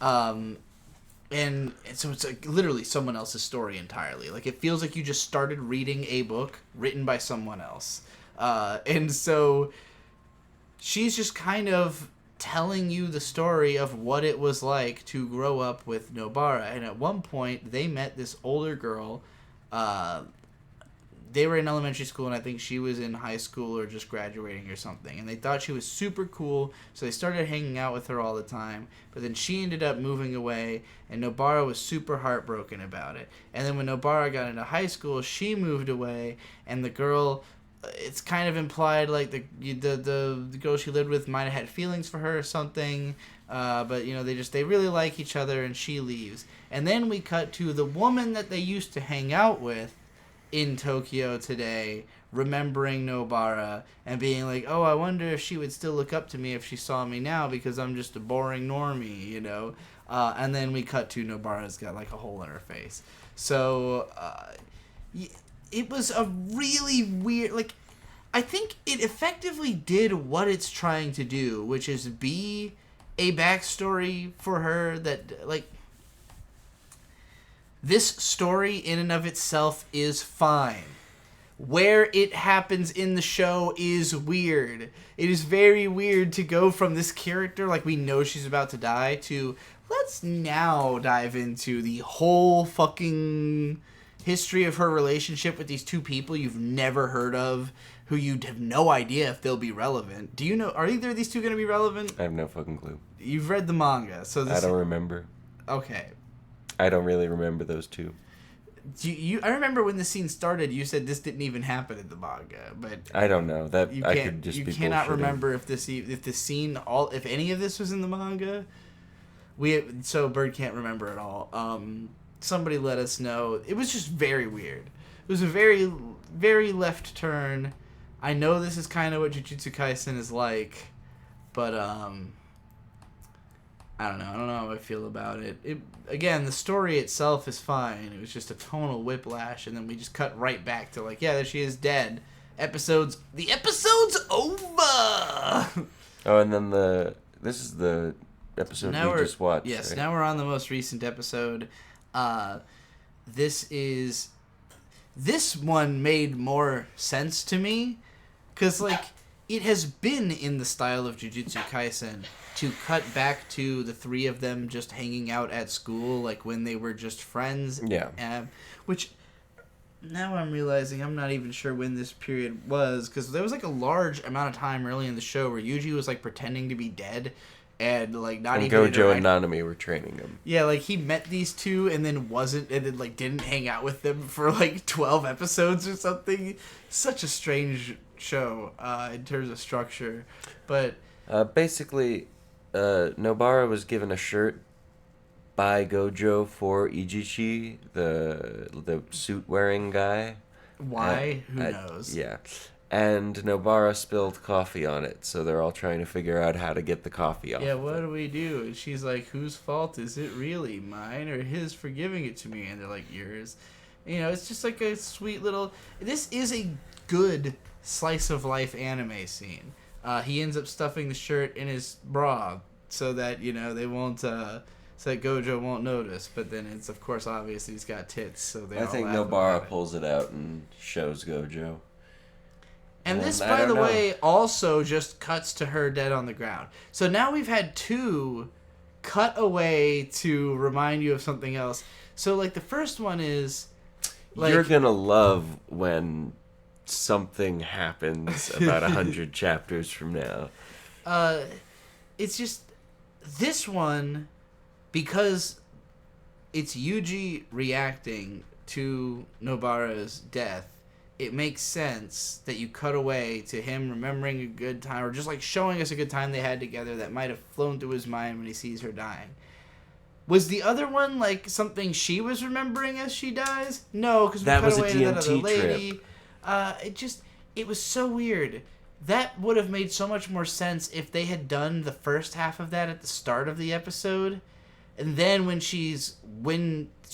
And so it's like literally someone else's story entirely. Like it feels like you just started reading a book written by someone else. And so she's just kind of telling you the story of what it was like to grow up with Nobara. And at one point, they met this older girl. They were in elementary school, and I think she was in high school or just graduating or something. And they thought she was super cool, so they started hanging out with her all the time. But then she ended up moving away, and Nobara was super heartbroken about it. And then when Nobara got into high school, she moved away, and the girl... It's kind of implied like the girl she lived with might have had feelings for her or something, but you know they really like each other, and she leaves. And then we cut to the woman that they used to hang out with in Tokyo today, remembering Nobara and being like, oh, I wonder if she would still look up to me if she saw me now because I'm just a boring normie, you know. And then we cut to Nobara's got like a hole in her face. So. It was a really weird, like, I think it effectively did what it's trying to do, which is be a backstory for her that, like, this story in and of itself is fine. Where it happens in the show is weird. It is very weird to go from this character, like, we know she's about to die, to let's now dive into the whole fucking... history of her relationship with these two people you've never heard of, who you'd have no idea if they'll be relevant. Do you know, are either of these two going to be relevant?
I have no fucking clue.
You've read the manga, so this...
I don't remember.
Okay.
I don't really remember those two.
I remember when the scene started, you said this didn't even happen in the manga, but...
I don't know. That I could just be bullshitting.
You cannot remember if the scene, if any of this was in the manga. So Bird can't remember at all. Somebody let us know. It was just very weird. It was a very, very left turn. I know this is kind of what Jujutsu Kaisen is like, but I don't know. I don't know how I feel about it. Again, the story itself is fine. It was just a tonal whiplash, and then we just cut right back to like, yeah, there she is dead. The episode's over.
Oh, and then this is the episode we just watched.
Yes,
right?
Now we're on the most recent episode. This one made more sense to me, because like it has been in the style of Jujutsu Kaisen to cut back to the three of them just hanging out at school, like when they were just friends.
Yeah.
Which now I'm realizing I'm not even sure when this period was, because there was like a large amount of time early in the show where Yuji was like pretending to be dead. And like not
and
even
Gojo and Nanami were training him.
Yeah, like he met these two and then like didn't hang out with them for like 12 episodes or something. Such a strange show in terms of structure, but
basically, Nobara was given a shirt by Gojo for Ijichi, the suit wearing guy.
Why? Who knows?
Yeah. And Nobara spilled coffee on it, so they're all trying to figure out how to get the coffee off.
Yeah, what do we do? And she's like, whose fault is it really? Mine or his for giving it to me? And they're like, yours. You know, it's just like a sweet little... This is a good slice of life anime scene. He ends up stuffing the shirt in his bra so that, you know, they won't... so that Gojo won't notice. But then it's, of course, obvious he's got tits, so they
I think Nobara pulls it out and shows Gojo.
And this,
I
by
don't
the
know.
way, also just cuts to her dead on the ground. So now we've had 2 cut away to remind you of something else. So, like, the first one is... like,
You're gonna love when something happens about 100 chapters from now.
it's just... this one, because it's Yuji reacting to Nobara's death, it makes sense that you cut away to him remembering a good time, or just like showing us a good time they had together that might have flown through his mind when he sees her dying. Was the other one like something she was remembering as she dies? No, because we
That
cut
was a
away to that
DMT
other lady.
trip.
It was so weird. That would have made so much more sense if they had done the first half of that at the start of the episode. And then when she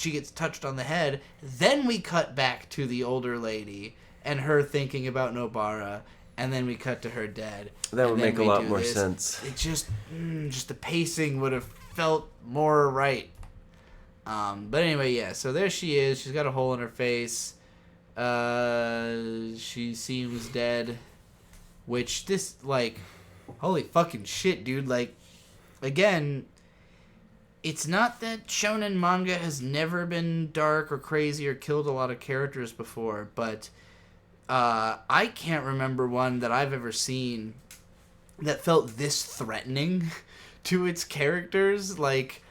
gets touched on the head, then we cut back to the older lady and her thinking about Nobara, and then we cut to her dead.
That would make a lot more sense.
It just the pacing would have felt more right. But anyway, yeah, so there she is. She's got a hole in her face. She seems dead. Which, this, like, holy fucking shit, dude. Like, again... it's not that shonen manga has never been dark or crazy or killed a lot of characters before, but I can't remember one that I've ever seen that felt this threatening to its characters. Like,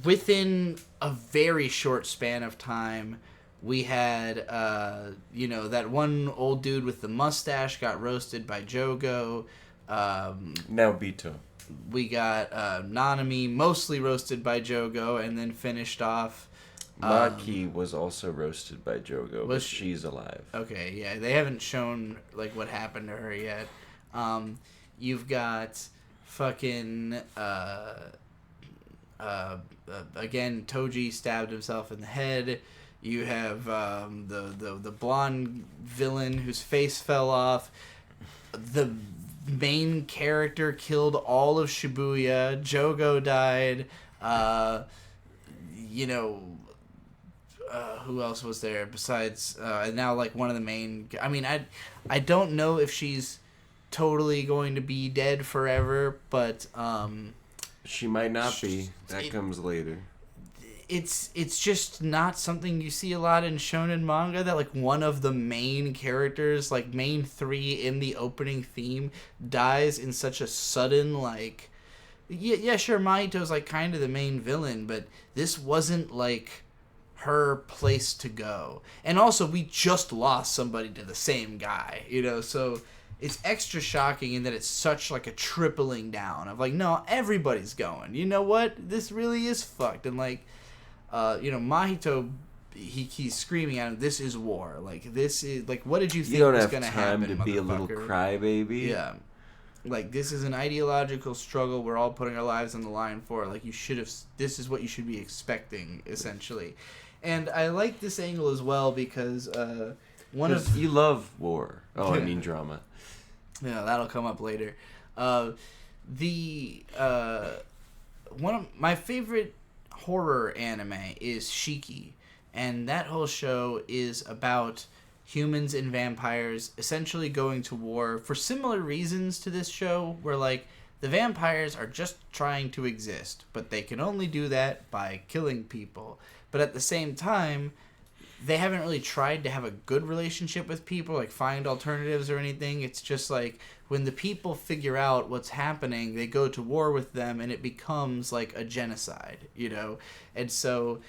within a very short span of time, we had, that one old dude with the mustache got roasted by Jogo.
Now Bito.
We got Nanami mostly roasted by Jogo and then finished off.
Maki was also roasted by Jogo, but she's alive.
Okay, yeah, they haven't shown like what happened to her yet. You've got fucking again, Toji stabbed himself in the head. You have the blonde villain whose face fell off. The main character killed all of Shibuya. Jogo died. Who else was there besides now like one of the main... I mean, I don't know if she's totally going to be dead forever, but
she might not be. That comes later.
It's just not something you see a lot in shonen manga, that like one of the main characters, like main 3 in the opening theme, dies in such a sudden, like... Yeah, sure, Mahito's like kind of the main villain, but this wasn't like her place to go. And also, we just lost somebody to the same guy, so it's extra shocking in that it's such like a tripling down of like, no, everybody's going. You know what? This really is fucked. And like... Mahito, he's screaming at him, this is war. Like, this is, like, what did you think was going to happen,
You don't have time to be a little crybaby.
Yeah. Like, this is an ideological struggle we're all putting our lives on the line for. Like, this is what you should be expecting, essentially. And I like this angle as well because,
you love war. Oh, I mean drama.
Yeah, that'll come up later. One of my favorite horror anime is Shiki, and that whole show is about humans and vampires essentially going to war for similar reasons to this show, where like the vampires are just trying to exist, but they can only do that by killing people. But at the same time, they haven't really tried to have a good relationship with people, like find alternatives or anything. It's just like when the people figure out what's happening, they go to war with them, and it becomes like a genocide, And so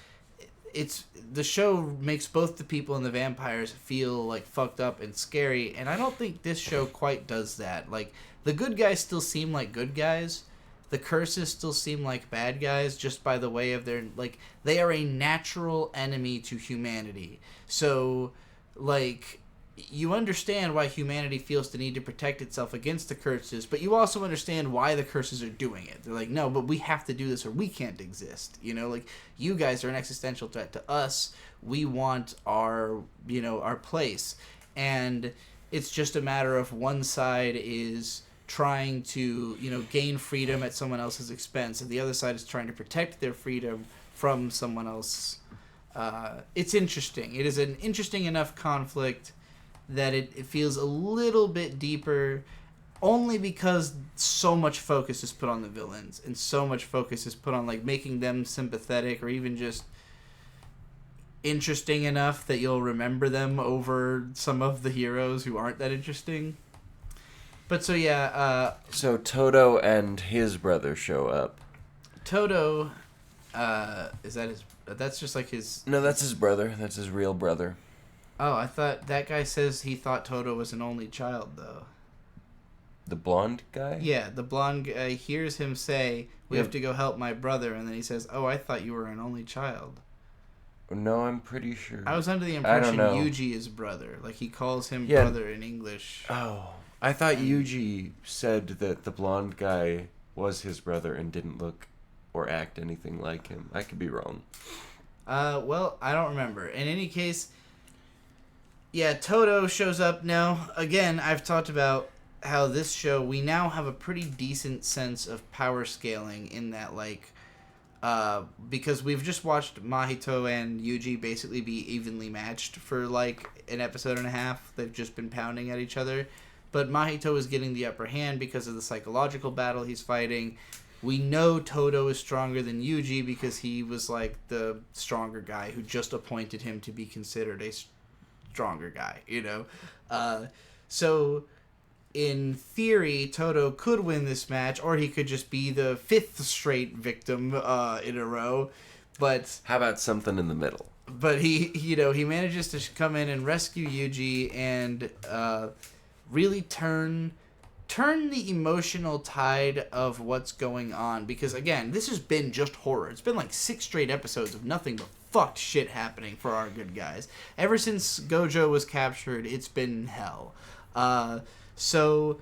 the show makes both the people and the vampires feel like fucked up and scary, and I don't think this show quite does that. Like, the good guys still seem like good guys. The curses still seem like bad guys just by the way of their... like, they are a natural enemy to humanity. So, like, you understand why humanity feels the need to protect itself against the curses, but you also understand why the curses are doing it. They're like, no, but we have to do this or we can't exist. Like, you guys are an existential threat to us. We want our place. And it's just a matter of one side is trying to, gain freedom at someone else's expense, and the other side is trying to protect their freedom from someone else. It's interesting. It is an interesting enough conflict that it feels a little bit deeper, only because so much focus is put on the villains and so much focus is put on like making them sympathetic or even just interesting enough that you'll remember them over some of the heroes who aren't that interesting. But so yeah,
so Toto and his brother show up.
Toto, is that his? That's just like his.
No, that's his brother. That's his real brother.
Oh, I thought that guy says he thought Toto was an only child though.
The blonde guy?
Yeah, the blonde guy hears him say, "We have to go help my brother," and then he says, "Oh, I thought you were an only child."
No, I'm pretty sure.
I was under the impression Yuji is brother. Like, he calls him brother in English.
Oh. I thought Yuji said that the blonde guy was his brother and didn't look or act anything like him. I could be wrong.
Well, I don't remember. In any case, yeah, Toto shows up now. Again, I've talked about how this show, we now have a pretty decent sense of power scaling in that, like, because we've just watched Mahito and Yuji basically be evenly matched for, like, an episode and a half. They've just been pounding at each other. But Mahito is getting the upper hand because of the psychological battle he's fighting. We know Toto is stronger than Yuji because he was, like, the stronger guy who just appointed him to be considered a stronger guy, you know? So, in theory, Toto could win this match, or he could just be the 5th straight victim in a row. But
how about something in the middle?
But he manages to come in and rescue Yuji and really turn the emotional tide of what's going on. Because, again, this has been just horror. It's been like 6 straight episodes of nothing but fucked shit happening for our good guys. Ever since Gojo was captured, it's been hell. So,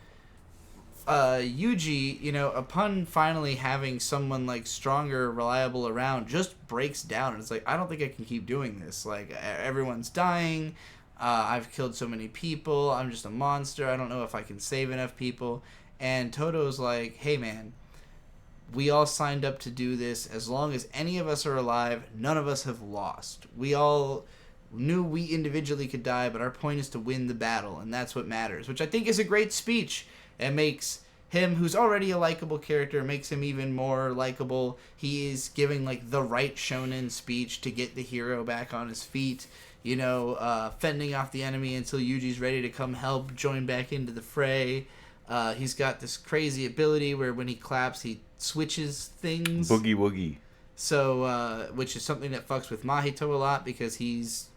Yuji, you know, upon finally having someone, like, stronger, reliable around, just breaks down. And it's like, I don't think I can keep doing this. Like, everyone's dying. I've killed so many people. I'm just a monster. I don't know if I can save enough people. And Toto's like, hey, man, we all signed up to do this. As long as any of us are alive, none of us have lost. We all knew we individually could die, but our point is to win the battle, and that's what matters, which I think is a great speech. It makes him, who's already a likable character, makes him even more likable. He is giving, like, the right shonen speech to get the hero back on his feet, you know, fending off the enemy until Yuji's ready to come help, join back into the fray. He's got this crazy ability where when he claps, he switches things.
Boogie woogie.
So, which is something that fucks with Mahito a lot because he's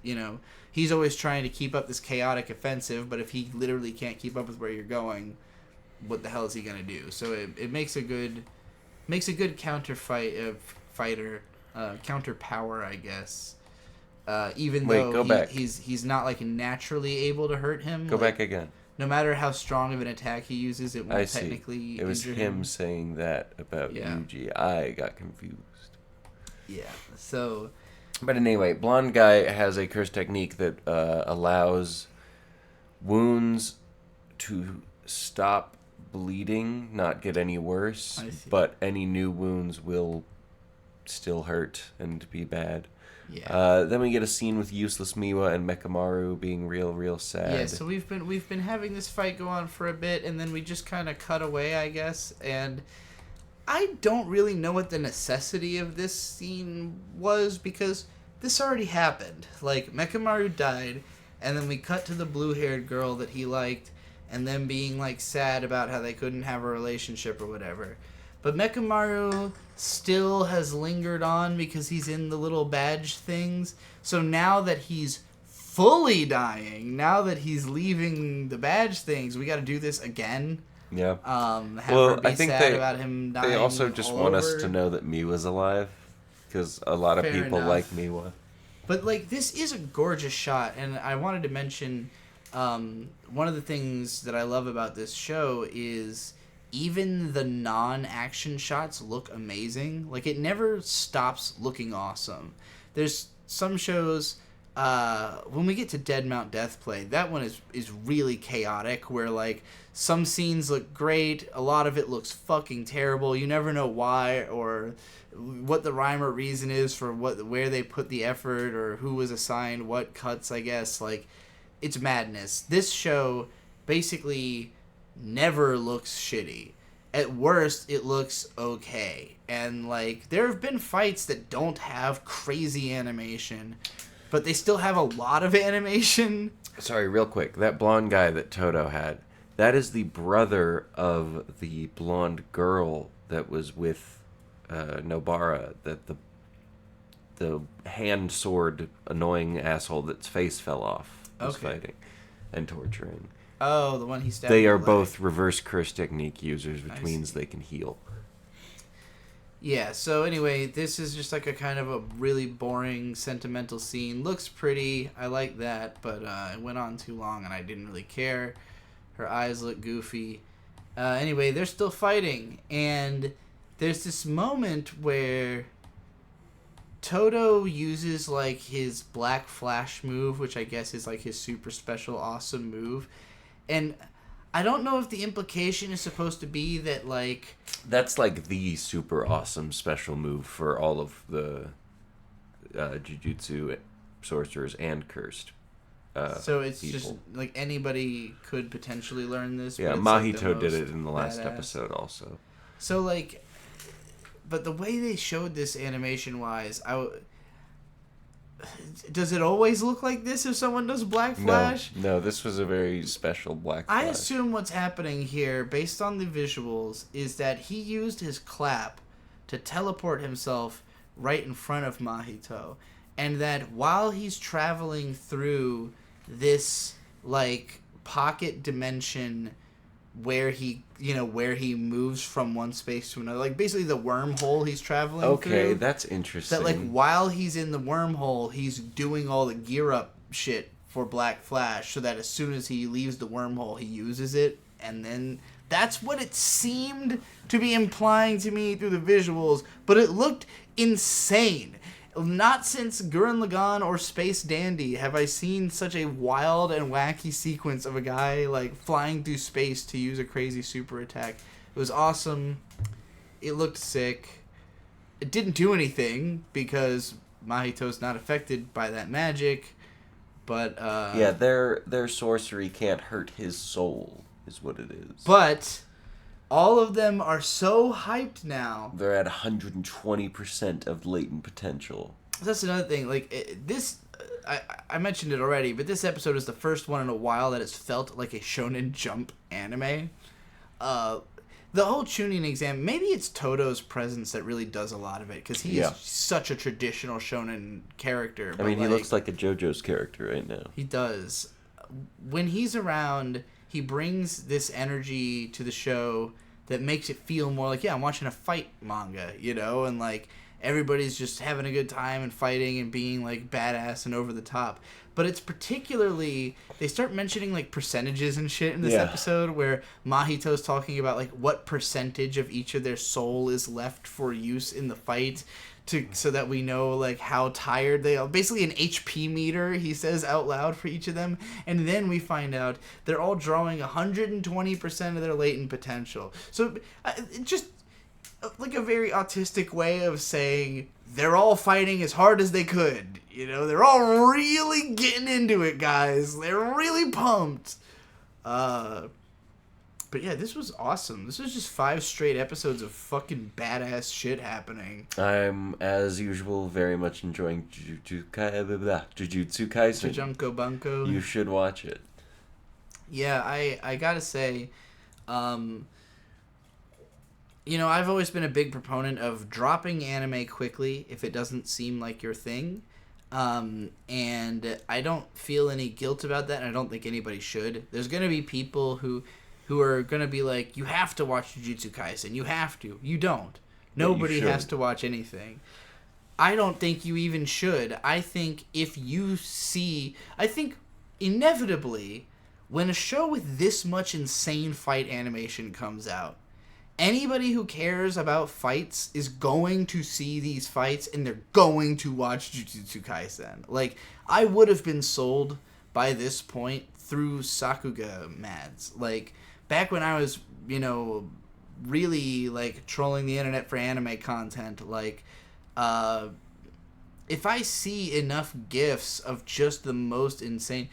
always trying to keep up this chaotic offensive, but if he literally can't keep up with where you're going, what the hell is he gonna do? So it makes a good counter power, I guess. Even though he's not like naturally able to hurt him.
Go back again.
No matter how strong of an attack he uses, it won't technically.
It was him saying that about Yuji. I got confused.
Yeah. So.
But anyway, blonde guy has a curse technique that allows wounds to stop bleeding, not get any worse, but any new wounds will still hurt and be bad. Yeah. Then we get a scene with Useless Miwa and Mekamaru being real sad.
Yeah, so we've been having this fight go on for a bit, and then we just kind of cut away, I guess, and I don't really know what the necessity of this scene was, because this already happened. Like, Mekamaru died, and then we cut to the blue-haired girl that he liked, and them being, like, sad about how they couldn't have a relationship or whatever. But Mekamaru still has lingered on because he's in the little badge things. So now that he's fully dying, now that he's leaving the badge things, we got to do this again.
Yeah.
I think sad about him dying.
They also just want us to know that Miwa's alive, because a lot of people like Miwa.
But, like, this is a gorgeous shot, and I wanted to mention one of the things that I love about this show is even the non-action shots look amazing. Like, it never stops looking awesome. There's some shows, when we get to Dead Mount Deathplay, that one is really chaotic, where, like, some scenes look great, a lot of it looks fucking terrible, you never know why, or what the rhyme or reason is for where they put the effort, or who was assigned what cuts, I guess. Like, it's madness. This show basically never looks shitty. At worst, it looks okay. And, like, there have been fights that don't have crazy animation, but they still have a lot of animation.
Sorry, real quick. That blonde guy that Toto had, that is the brother of the blonde girl that was with Nobara, that the hand sword annoying asshole that's face fell off was fighting and torturing.
Oh, the one he stabbed.
They are both reverse curse technique users, which means they can heal.
Yeah, so anyway, this is just like a kind of a really boring, sentimental scene. Looks pretty, I like that, but it went on too long and I didn't really care. Her eyes look goofy. Anyway, they're still fighting, and there's this moment where Toto uses like his Black Flash move, which I guess is like his super special awesome move. And I don't know if the implication is supposed to be that, like...
That's, like, the super awesome special move for all of the Jujutsu sorcerers and cursed
so it's
people.
just, like, anybody could potentially learn this.
Yeah, Mahito like did it in the last episode also.
So, like... But the way they showed this animation-wise, does it always look like this if someone does Black Flash?
No, this was a very special Black Flash.
I assume what's happening here, based on the visuals, is that he used his clap to teleport himself right in front of Mahito. And that while he's traveling through this, like, pocket dimension where he moves from one space to another, like basically the wormhole he's traveling through.
Okay, that's interesting.
That, like, while he's in the wormhole, he's doing all the gear up shit for Black Flash, so that as soon as he leaves the wormhole, he uses it, and then that's what it seemed to be implying to me through the visuals, but it looked insane. Not since Gurren Lagann or Space Dandy have I seen such a wild and wacky sequence of a guy, like, flying through space to use a crazy super attack. It was awesome. It looked sick. It didn't do anything because Mahito's not affected by that magic, but...
yeah, their sorcery can't hurt his soul, is what it is.
But... all of them are so hyped now.
They're at 120% of latent potential.
That's another thing. Like, I mentioned it already, but this episode is the first one in a while that has felt like a Shonen Jump anime. The whole Chunin exam, maybe it's Toto's presence that really does a lot of it, because he is such a traditional Shonen character.
I mean, he looks like a JoJo's character right now.
He does. When he's around, he brings this energy to the show that makes it feel more like, I'm watching a fight manga, and, like, everybody's just having a good time and fighting and being, like, badass and over the top. But it's particularly, they start mentioning, like, percentages and shit in this episode where Mahito's talking about, like, what percentage of each of their soul is left for use in the fight, so that we know, like, how tired they are. Basically an HP meter, he says out loud for each of them. And then we find out they're all drawing 120% of their latent potential. So just like a very autistic way of saying they're all fighting as hard as they could. They're all really getting into it, guys. They're really pumped. But yeah, this was awesome. This was just 5 straight episodes of fucking badass shit happening.
I'm, as usual, very much enjoying Jujutsu Kaisen.
Jujunko Bunko.
You should watch it.
Yeah, I gotta say, I've always been a big proponent of dropping anime quickly if it doesn't seem like your thing. And I don't feel any guilt about that, and I don't think anybody should. There's gonna be people who are going to be like, you have to watch Jujutsu Kaisen. You have to. You don't. Nobody has to watch anything. I don't think you even should. I think inevitably, when a show with this much insane fight animation comes out, anybody who cares about fights is going to see these fights, and they're going to watch Jujutsu Kaisen. Like, I would have been sold by this point through Sakuga Mads. Like, back when I was, really, like, trolling the internet for anime content, like, if I see enough GIFs of just the most insane...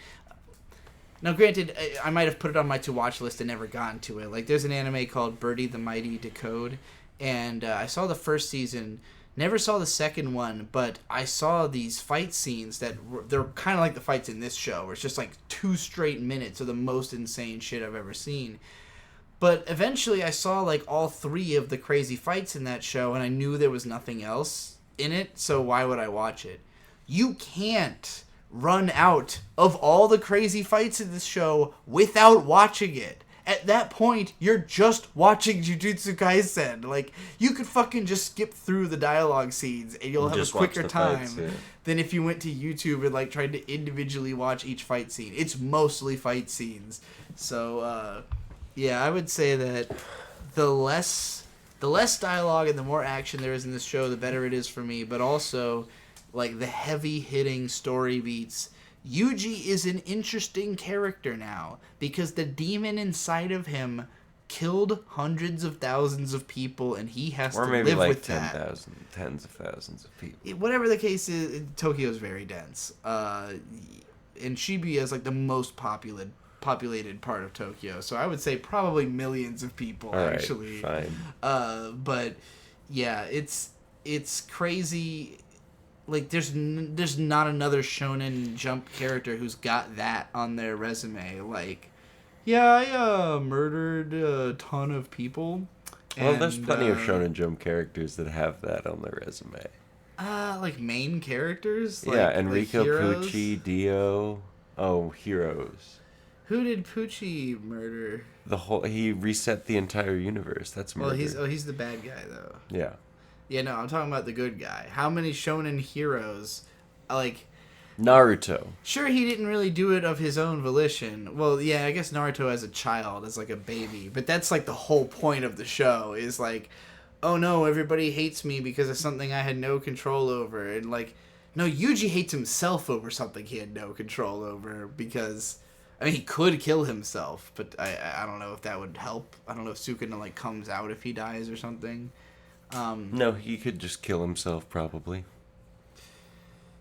Now, granted, I might have put it on my to-watch list and never gotten to it. Like, there's an anime called Birdie the Mighty Decode, and I saw the first season, never saw the second one, but I saw these fight scenes that they're kind of like the fights in this show, where it's just like 2 straight minutes of the most insane shit I've ever seen. But eventually I saw like all 3 of the crazy fights in that show, and I knew there was nothing else in it, so why would I watch it? You can't run out of all the crazy fights in this show without watching it. At that point, you're just watching Jujutsu Kaisen. Like, you could fucking just skip through the dialogue scenes and you'll have a quicker time than if you went to YouTube and like tried to individually watch each fight scene. It's mostly fight scenes. So, yeah, I would say that the less dialogue and the more action there is in this show, the better it is for me. But also, like, the heavy-hitting story beats. Yuji is an interesting character now because the demon inside of him killed hundreds of thousands of people, and he has to live with that. Or maybe like
tens of thousands of people.
Whatever the case is, Tokyo is very dense. And Shibuya is like the most populated part of Tokyo, so I would say probably millions of people. All actually.
Right, fine.
But yeah, it's crazy. Like, there's not another Shonen Jump character who's got that on their resume. Like, yeah, I murdered a ton of people.
Well, there's plenty of Shonen Jump characters that have that on their resume.
Like main characters?
Yeah,
like,
Enrico
like
Pucci, Dio. Oh, heroes.
Who did Pucci murder?
He reset the entire universe. That's murder.
Well, he's the bad guy, though.
Yeah.
Yeah, no, I'm talking about the good guy. How many shonen heroes, like...
Naruto.
Sure, he didn't really do it of his own volition. Well, yeah, I guess Naruto as a child, as like a baby. But that's like the whole point of the show, is like, oh no, everybody hates me because of something I had no control over. And like, no, Yuji hates himself over something he had no control over because... I mean, he could kill himself, but I don't know if that would help. I don't know if Sukuna, like, comes out if he dies or something.
No, he could just kill himself, probably.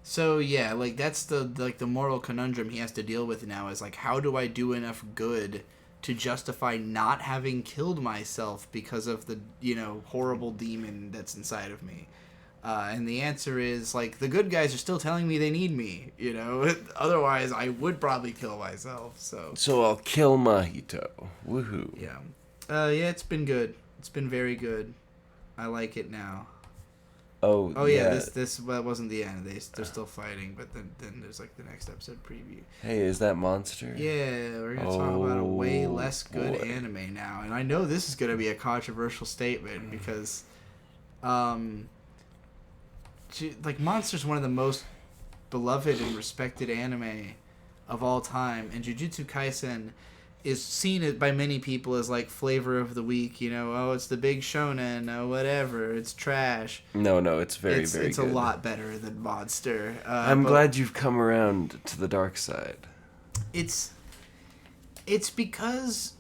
So yeah, like, that's the moral conundrum he has to deal with now, is like, how do I do enough good to justify not having killed myself because of the, horrible demon that's inside of me? And the answer is, like, the good guys are still telling me they need me, Otherwise, I would probably kill myself, so...
So I'll kill Mahito. Woohoo.
Yeah. Yeah, it's been good. It's been very good. I like it now.
Oh
yeah. This wasn't the end. They're still fighting, but then there's like the next episode preview.
Hey, is that Monster?
Yeah, we're gonna talk about a way less good anime now, and I know this is gonna be a controversial statement because, like, Monster's one of the most beloved and respected anime of all time, and Jujutsu Kaisen is seen by many people as like flavor of the week. Oh, it's the big shonen. Oh, whatever. It's trash.
No, it's very
it's
good.
A lot better than Monster.
I'm glad you've come around to the dark side.
It's because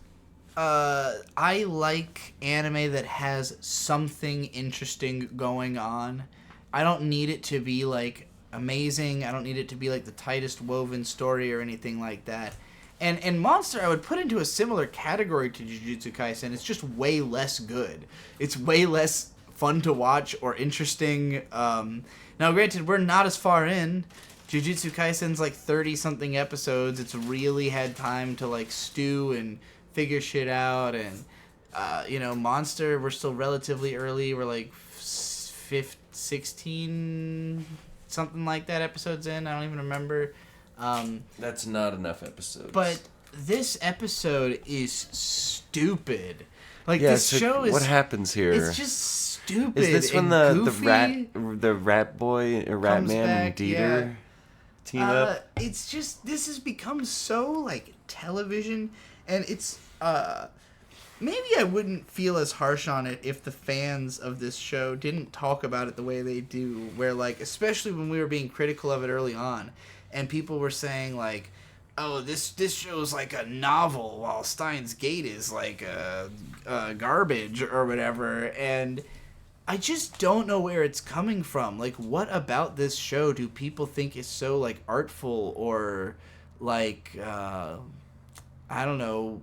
I like anime that has something interesting going on. I don't need it to be like amazing. I don't need it to be like the tightest woven story or anything like that. And Monster I would put into a similar category to Jujutsu Kaisen. It's just way less good. It's way less fun to watch or interesting. Now, granted, we're not as far in. Jujutsu Kaisen's like 30-something episodes. It's really had time to like stew and figure shit out. And, Monster, we're still relatively early. We're like 16, something like that episodes in. I don't even remember.
That's not enough episodes.
But this episode is stupid. Like, this show is...
What happens here?
It's just stupid.
Is this when the rat boy, Rat Man, and Dieter team up?
It's just... This has become so, like, television, and it's... Maybe I wouldn't feel as harsh on it if the fans of this show didn't talk about it the way they do, where, like, especially when we were being critical of it early on, and people were saying, like, oh, this show's like a novel, while Steins Gate is like a garbage or whatever, and I just don't know where it's coming from. Like, what about this show do people think is so, like, artful or, like, I don't know,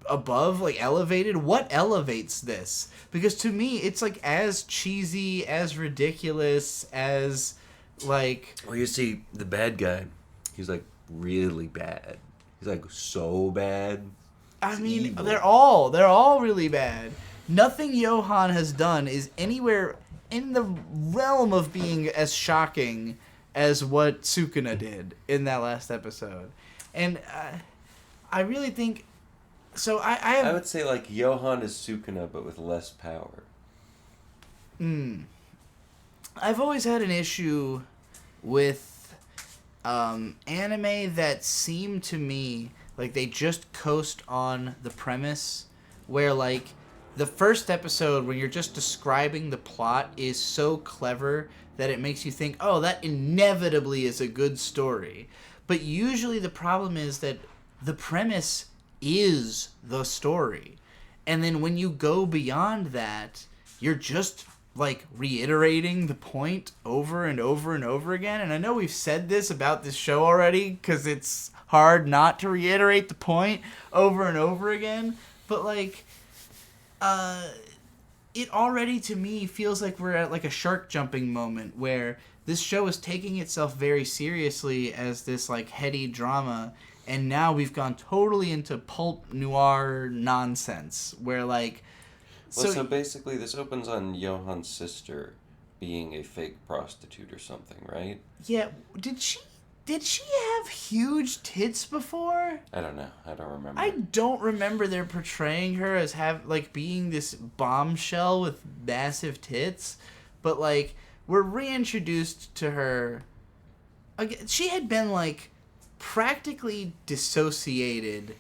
above, like elevated. What elevates this? Because to me, it's like as cheesy, as ridiculous, as like.
Well, you see, the bad guy, he's like really bad. He's like so bad.
I mean,
evil.
they're all really bad. Nothing Johan has done is anywhere in the realm of being as shocking as what Sukuna did in that last episode. And I really think... So
I would say like Johan is Sukuna, but with less power.
I've always had an issue with anime that seem to me like they just coast on the premise where, like, the first episode when you're just describing the plot is so clever that it makes you think, oh, that inevitably is a good story. But usually the problem is that the premise is the story. And then when you go beyond that, you're just, like, reiterating the point over and over and over again. And I know we've said this about this show already, because it's hard not to reiterate the point over and over again. But, like, it already, to me, feels like we're at, like, a shark jumping moment where this show is taking itself very seriously as this, like, heady drama. And now we've gone totally into pulp noir nonsense where, like...
Well, so basically this opens on Johan's sister being a fake prostitute or something, right?
Yeah, did she have huge tits before?
I don't know. I don't remember.
I don't remember they're portraying her as being this bombshell with massive tits, but, like, we're reintroduced to her. Again, she had been, like, practically dissociated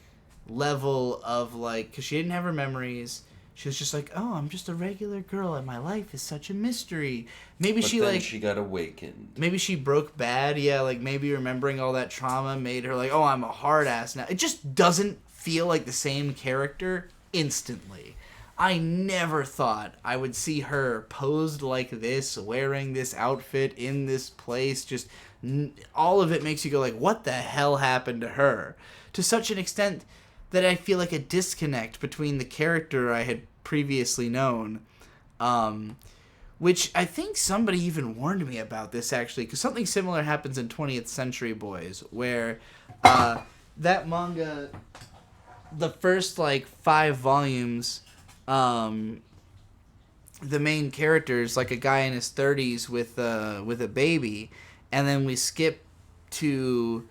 level of, like, because she didn't have her memories. She was just like, oh, I'm just a regular girl and my life is such a mystery. Maybe
but
she,
then
like...
she got awakened.
Maybe she broke bad, yeah, like, maybe remembering all that trauma made her like, oh, I'm a hard ass now. It just doesn't feel like the same character instantly. I never thought I would see her posed like this, wearing this outfit in this place, just... all of it makes you go like, what the hell happened to her? To such an extent that I feel like a disconnect between the character I had previously known, which I think somebody even warned me about this, actually, because something similar happens in 20th Century Boys, where that manga, the first, like, 5 volumes, the main character is like a guy in his 30s with a baby, and then we skip to,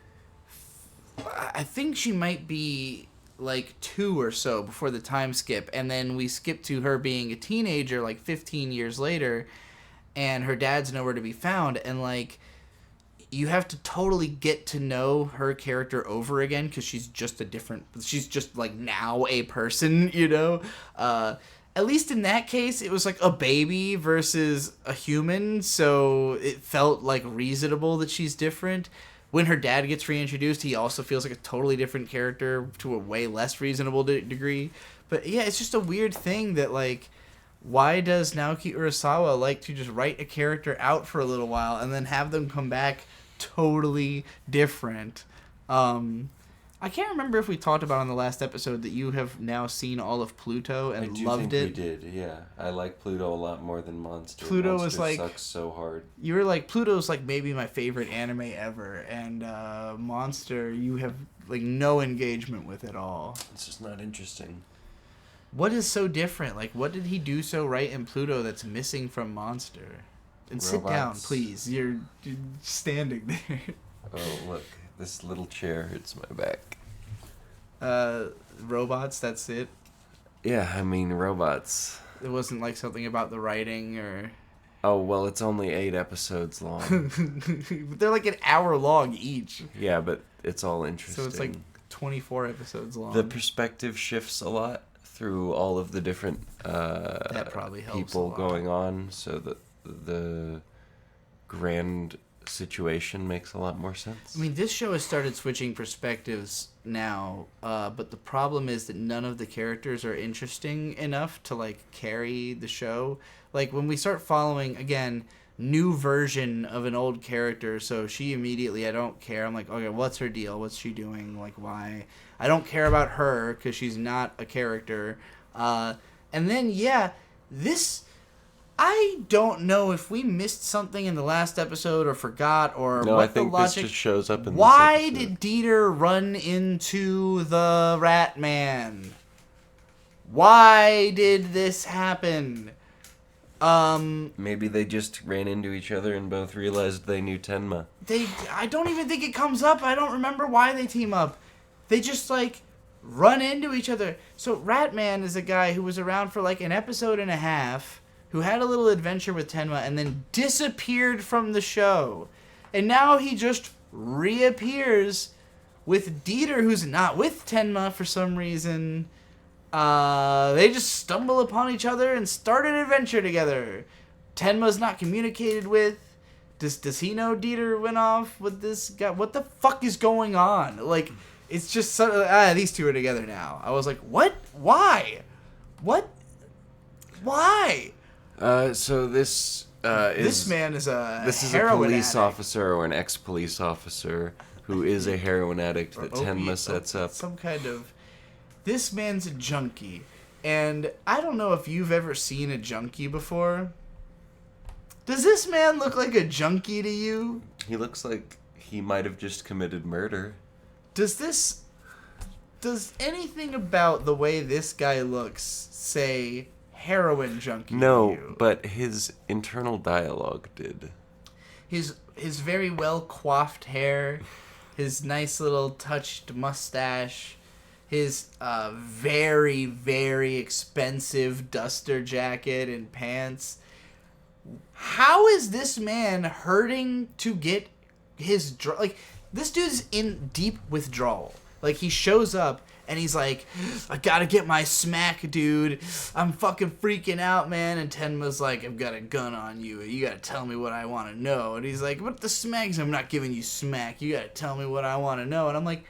I think she might be like 2 or so before the time skip, and then we skip to her being a teenager like 15 years later, and her dad's nowhere to be found, and, like, you have to totally get to know her character over again because she's just like now a person, you know. At least in that case, it was like a baby versus a human, so it felt like reasonable that she's different. When her dad gets reintroduced, he also feels like a totally different character to a way less reasonable degree. But yeah, it's just a weird thing that, like, why does Naoki Urasawa like to just write a character out for a little while and then have them come back totally different? I can't remember if we talked about on the last episode that you have now seen all of Pluto and loved it.
I do think we did, yeah. I like Pluto a lot more than Monster.
Pluto
Monster
was like...
sucks so hard.
You were like, Pluto's like maybe my favorite anime ever, and Monster, you have like no engagement with at all.
It's just not interesting.
What is so different? Like, what did he do so right in Pluto that's missing from Monster? And
Robots.
Sit down, please. You're standing there.
Oh, look. This little chair hurts my back.
Robots, that's it?
Yeah, I mean, robots.
It wasn't like something about the writing or...
Oh, well, it's only 8 episodes long.
They're like an hour long each.
Yeah, but it's all interesting.
So it's like 24 episodes long.
The perspective shifts a lot through all of the different
that probably helps
people going on, so that the grand situation makes a lot more sense.
I mean, this show has started switching perspectives now, but the problem is that none of the characters are interesting enough to, like, carry the show. Like, when we start following, again, new version of an old character, so she immediately, I don't care. I'm like, okay, what's her deal? What's she doing? Like, why? I don't care about her because she's not a character. And then, yeah, this... I don't know if we missed something in the last episode or forgot or
no,
what
I think
the logic...
this just shows up in
Why
this episode.
did Dieter run into the Rat Man? Why did this happen?
Maybe they just ran into each other and both realized they knew Tenma.
I don't even think it comes up. I don't remember why they team up. They just, like, run into each other. So Ratman is a guy who was around for, like, an episode and a half, who had a little adventure with Tenma and then disappeared from the show. And now he just reappears with Dieter, who's not with Tenma for some reason. They just stumble upon each other and start an adventure together. Tenma's not communicated with. Does he know Dieter went off with this guy? What the fuck is going on? Like, it's just these two are together now. I was like, what? Why? What? Why?
So this
this man is a
police
addict.
officer or an ex-police officer who is a heroin addict that Tenma sets up.
Some kind of... This man's a junkie. And I don't know if you've ever seen a junkie before. Does this man look like a junkie to you?
He looks like he might have just committed murder.
Does anything about the way this guy looks say heroin junkie to you?
But his internal dialogue did.
His very well coiffed hair, his nice little touched mustache, his very, very expensive duster jacket and pants. How is this man hurting to get his... Like, this dude's in deep withdrawal. Like, he shows up and he's like, I gotta get my smack, dude. I'm fucking freaking out, man. And Tenma's like, I've got a gun on you. You gotta tell me what I want to know. And he's like, what the smacks? I'm not giving you smack. You gotta tell me what I want to know. And I'm like,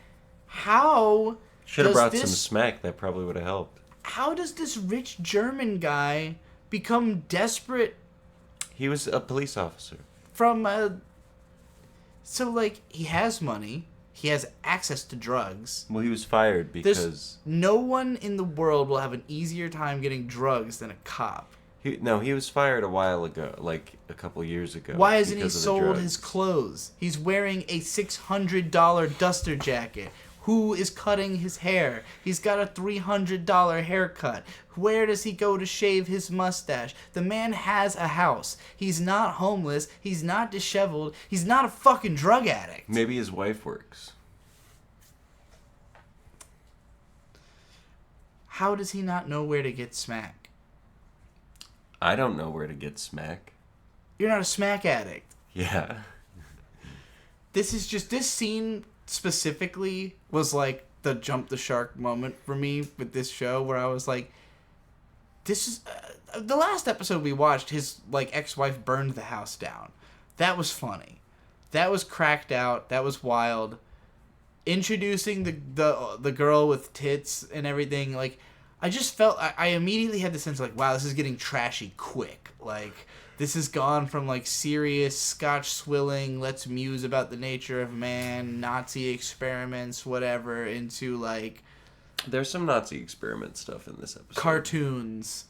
how...
Should have brought some smack. That probably would have helped.
How does this rich German guy become desperate?
He was a police officer.
So, like, he has money. He has access to drugs.
Well, he was fired because...
No one in the world will have an easier time getting drugs than a cop.
He was fired a while ago, like a couple years ago.
Why hasn't he sold his clothes? He's wearing a $600 duster jacket. Who is cutting his hair? He's got a $300 haircut. Where does he go to shave his mustache? The man has a house. He's not homeless. He's not disheveled. He's not a fucking drug addict.
Maybe his wife works.
How does he not know where to get smack?
I don't know where to get smack.
You're not a smack addict.
Yeah.
This scene specifically was like the jump the shark moment for me with this show, where I was like, this is the last episode we watched, his like ex-wife burned the house down. That was funny. That was cracked out. That was wild. Introducing the girl with tits and everything, like, I just felt I immediately had the sense like, wow, this is getting trashy quick. Like, this has gone from, like, serious scotch swilling, let's muse about the nature of man, Nazi experiments, whatever, into, like...
There's some Nazi experiment stuff in this episode.
Cartoons.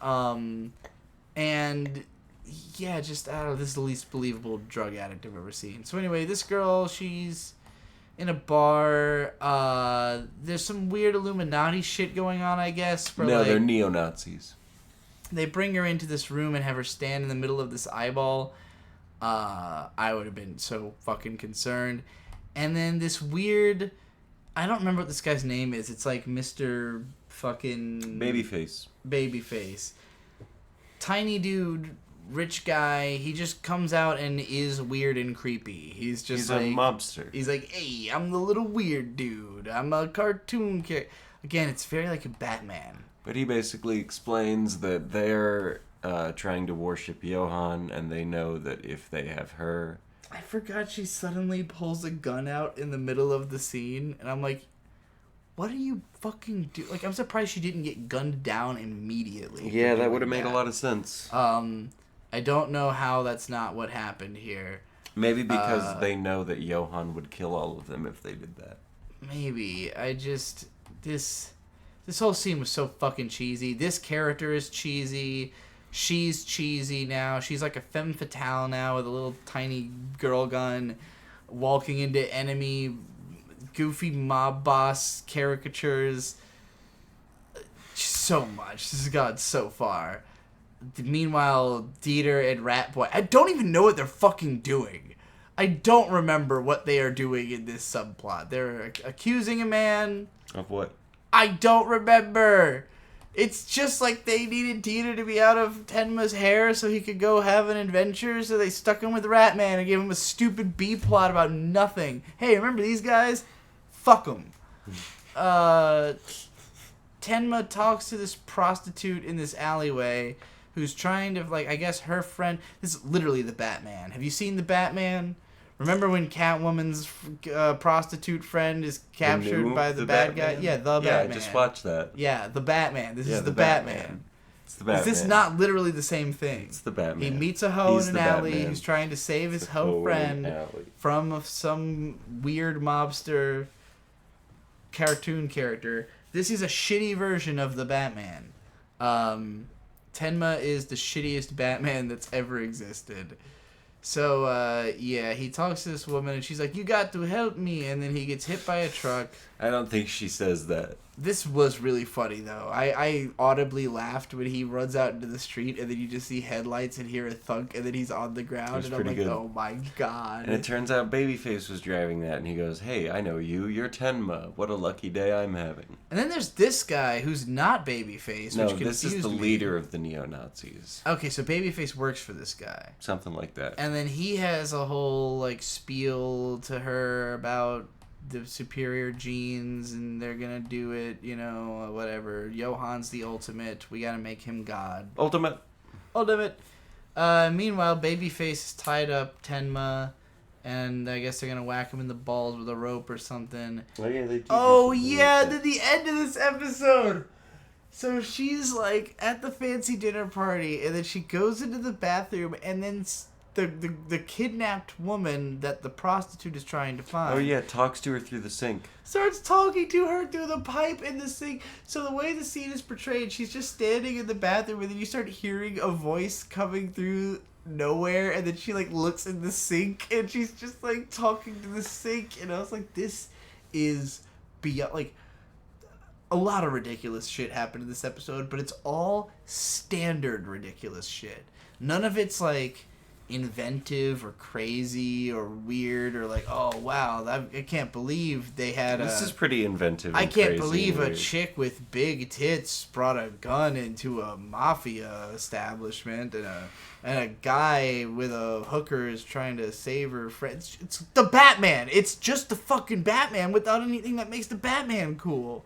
And, yeah, just, I don't know, this is the least believable drug addict I've ever seen. So anyway, this girl, she's in a bar. There's some weird Illuminati shit going on, I guess.
No, like, they're neo-Nazis.
They bring her into this room and have her stand in the middle of this eyeball. I would have been so fucking concerned. And then this weird... I don't remember what this guy's name is. It's like Mr. fucking... Babyface. Tiny dude, rich guy. He just comes out and is weird and creepy. He's
a mobster.
He's like, hey, I'm the little weird dude. I'm a cartoon character. Again, it's very like a Batman.
But he basically explains that they're trying to worship Johan, and they know that if they have her...
I forgot she suddenly pulls a gun out in the middle of the scene, and I'm like, what are you fucking do? Like, I'm surprised she didn't get gunned down immediately.
Yeah, that would have made a lot of sense.
I don't know how that's not what happened here.
Maybe because they know that Johan would kill all of them if they did that.
maybe. This whole scene was so fucking cheesy. This character is cheesy. She's cheesy now. She's like a femme fatale now with a little tiny girl gun walking into enemy goofy mob boss caricatures. So much. This has gone so far. Meanwhile, Dieter and Ratboy, I don't even know what they're fucking doing. I don't remember what they are doing in this subplot. They're accusing a man.
Of what?
I don't remember. It's just like they needed Dieter to be out of Tenma's hair so he could go have an adventure, so they stuck him with Ratman and gave him a stupid B-plot about nothing. Hey, remember these guys? Fuck them. Tenma talks to this prostitute in this alleyway who's trying to, like, I guess her friend... This is literally the Batman. Have you seen the Batman? Remember when Catwoman's prostitute friend is captured by the bad guy? Yeah, the Batman.
Yeah, I just watched that.
Yeah, the Batman. This is the Batman.
It's the Batman.
Is this not literally the same thing?
It's the Batman.
He meets a hoe in an alley
Batman.
who's trying to save his hoe friend from some weird mobster cartoon character. This is a shitty version of the Batman. Tenma is the shittiest Batman that's ever existed. So, yeah, he talks to this woman, and she's like, you got to help me, and then he gets hit by a truck.
I don't think she says that.
This was really funny, though. I audibly laughed when he runs out into the street, and then you just see headlights and hear a thunk, and then he's on the ground, and I'm like, oh my god.
And it turns out Babyface was driving that, and he goes, hey, I know you, you're Tenma. What a lucky day I'm having.
And then there's this guy who's not Babyface,
no,
which confused me.
This is the leader of the neo-Nazis.
Okay, so Babyface works for this guy.
Something like that.
And then he has a whole, like, spiel to her about the superior genes, and they're gonna do it, you know, whatever. Johan's the ultimate. We gotta make him God.
Ultimate.
Meanwhile, Babyface is tied up Tenma, and I guess they're gonna whack him in the balls with a rope or something.
Oh, yeah, they do.
Oh, yeah, to the end of this episode. So she's, like, at the fancy dinner party, and then she goes into the bathroom, and then the kidnapped woman that the prostitute is trying to find.
Oh, yeah, talks to her through the sink.
Starts talking to her through the pipe in the sink. So the way the scene is portrayed, she's just standing in the bathroom, and then you start hearing a voice coming through nowhere, and then she, like, looks in the sink, and she's just, like, talking to the sink, and I was like, this is beyond, like, a lot of ridiculous shit happened in this episode, but it's all standard ridiculous shit. None of it's, like, inventive or crazy or weird or like, oh wow, I can't believe they had
this is pretty inventive.
I can't believe a
weird.
chick with big tits brought a gun into a mafia establishment, and a guy with a hooker is trying to save her friend. It's the Batman. It's just the fucking Batman without anything that makes the Batman cool.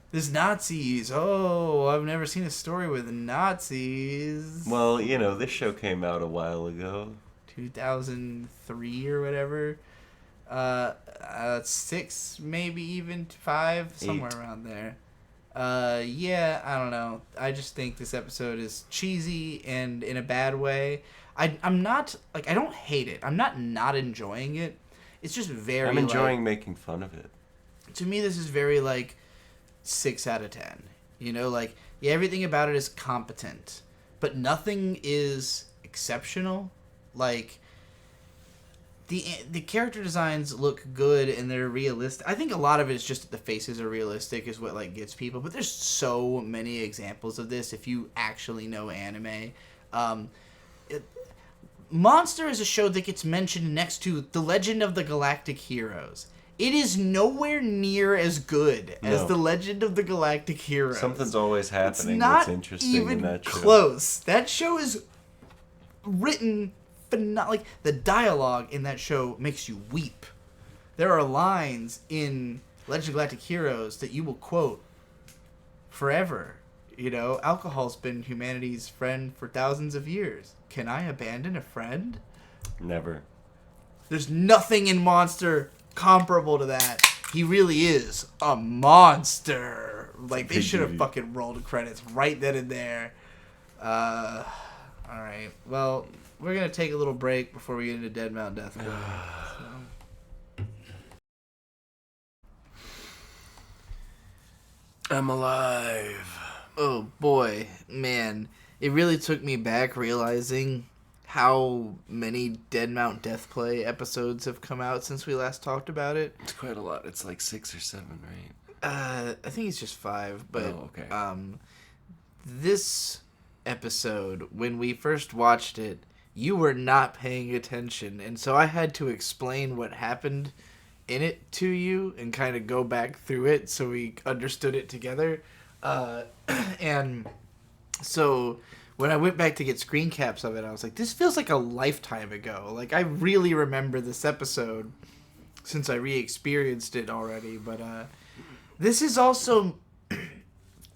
There's Nazis. Oh, I've never seen a story with Nazis.
Well, you know, this show came out a while ago.
2003 or whatever. 6, maybe even 5, somewhere
8.
around there. Yeah, I don't know. I just think this episode is cheesy and in a bad way. I'm not, like, I don't hate it. I'm not enjoying it. It's just very,
I'm enjoying
like,
making fun of it.
To me, this is very, like, 6 out of 10. You know, like, yeah, everything about it is competent, but nothing is exceptional. Like, the character designs look good and they're realistic. I think a lot of it is just that the faces are realistic is what, like, gets people, but there's so many examples of this if you actually know anime. Monster is a show that gets mentioned next to The Legend of the Galactic Heroes. It is nowhere near as good as The Legend of the Galactic Heroes.
Something's always happening that's interesting in that show.
Close. That show is written like, the dialogue in that show makes you weep. There are lines in Legend of Galactic Heroes that you will quote forever. You know, alcohol's been humanity's friend for thousands of years. Can I abandon a friend?
Never.
There's nothing in Monster comparable to that. He really is a monster. Like, they should have fucking rolled credits right then and there. Alright. Well, we're going to take a little break before we get into Dead Mount Deathcore.
I'm alive.
Oh boy, man. It really took me back realizing how many Dead Mount Deathplay episodes have come out since we last talked about it.
It's quite a lot. It's like 6 or 7, right?
I think it's just 5, but
Oh, okay.
This episode, when we first watched it, you were not paying attention, and so I had to explain what happened in it to you and kind of go back through it so we understood it together. And so when I went back to get screen caps of it, I was like, this feels like a lifetime ago. Like, I really remember this episode since I re-experienced it already. But this is also...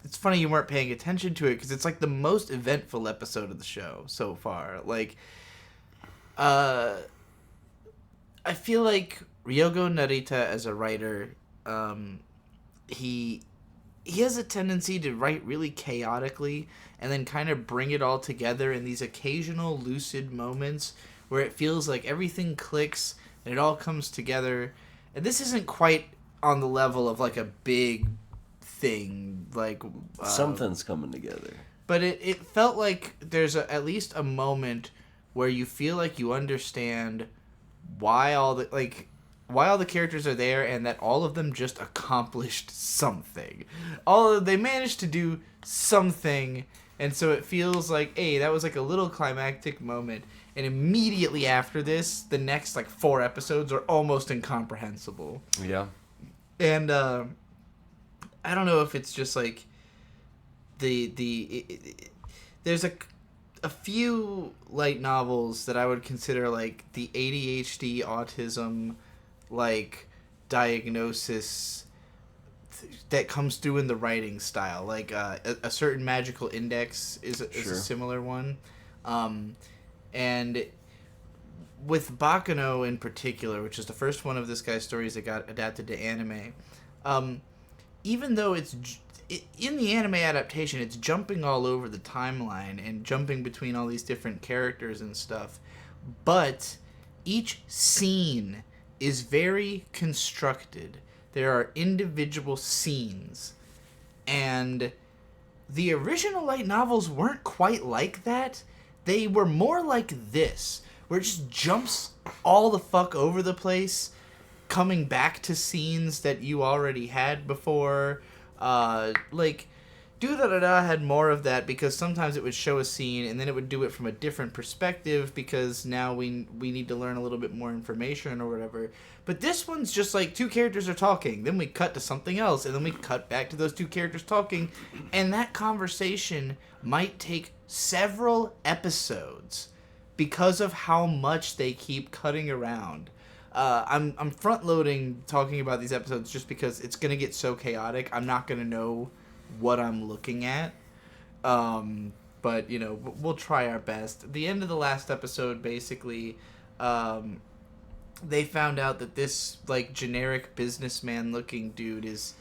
It's funny you weren't paying attention to it because it's like the most eventful episode of the show so far. Like, I feel like Ryogo Narita as a writer, he has a tendency to write really chaotically and then kind of bring it all together in these occasional lucid moments where it feels like everything clicks and it all comes together. And this isn't quite on the level of like a big thing, like
Something's coming together.
but it felt like there's at least a moment where you feel like you understand why all the characters are there and that all of them just accomplished something. They managed to do something, and so it feels like, hey, that was like a little climactic moment. And immediately after this, the next like 4 episodes are almost incomprehensible.
Yeah.
And I don't know if it's just like there's a few light novels that I would consider like the ADHD autism like diagnosis that comes through in the writing style. Like a certain magical index is a similar one. And with Baccano in particular, which is the first one of this guy's stories that got adapted to anime, even though in the anime adaptation, it's jumping all over the timeline and jumping between all these different characters and stuff, but each scene is very constructed. There are individual scenes, and the original light novels weren't quite like that. They were more like this, where it just jumps all the fuck over the place, coming back to scenes that you already had before. Like, Durarara had more of that because sometimes it would show a scene and then it would do it from a different perspective because now we need to learn a little bit more information or whatever. But this one's just like 2 characters are talking, then we cut to something else, and then we cut back to those 2 characters talking, and that conversation might take several episodes because of how much they keep cutting around. I'm front loading talking about these episodes just because it's gonna get so chaotic. I'm not gonna know what I'm looking at. But you know, we'll try our best. The end of the last episode, basically, they found out that this like generic businessman looking dude is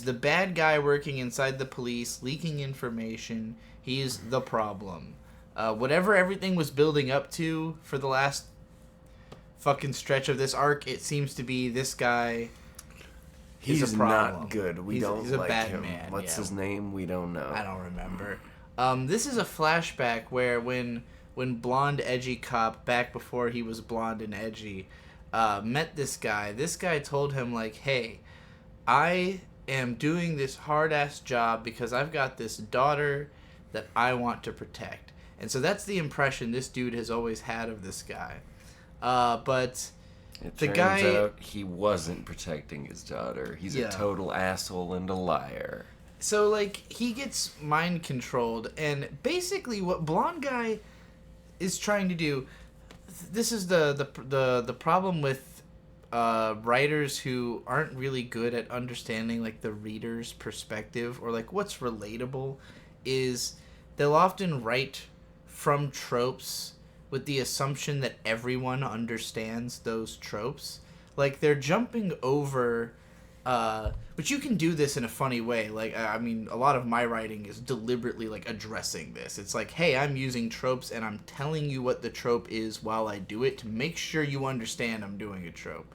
the bad guy working inside the police, leaking information. He's the problem. Whatever everything was building up to for the last fucking stretch of this arc, it seems to be this guy.
He's
a problem.
not good. He's
a
like
bad
him.
man.
What's his name? We don't know.
I don't remember. This is a flashback where when blonde edgy cop, back before he was blonde and edgy, met this guy told him like, hey, I am doing this hard ass job because I've got this daughter that I want to protect. And so that's the impression this dude has always had of this guy. But
it
the
turns
guy
out he wasn't protecting his daughter. He's a total asshole and a liar.
So like he gets mind controlled, and basically what blonde guy is trying to do. This is the problem with writers who aren't really good at understanding like the reader's perspective or like what's relatable, is they'll often write from tropes with the assumption that everyone understands those tropes. Like, they're jumping over... but you can do this in a funny way. Like, I mean, a lot of my writing is deliberately, like, addressing this. It's like, hey, I'm using tropes, and I'm telling you what the trope is while I do it to make sure you understand I'm doing a trope.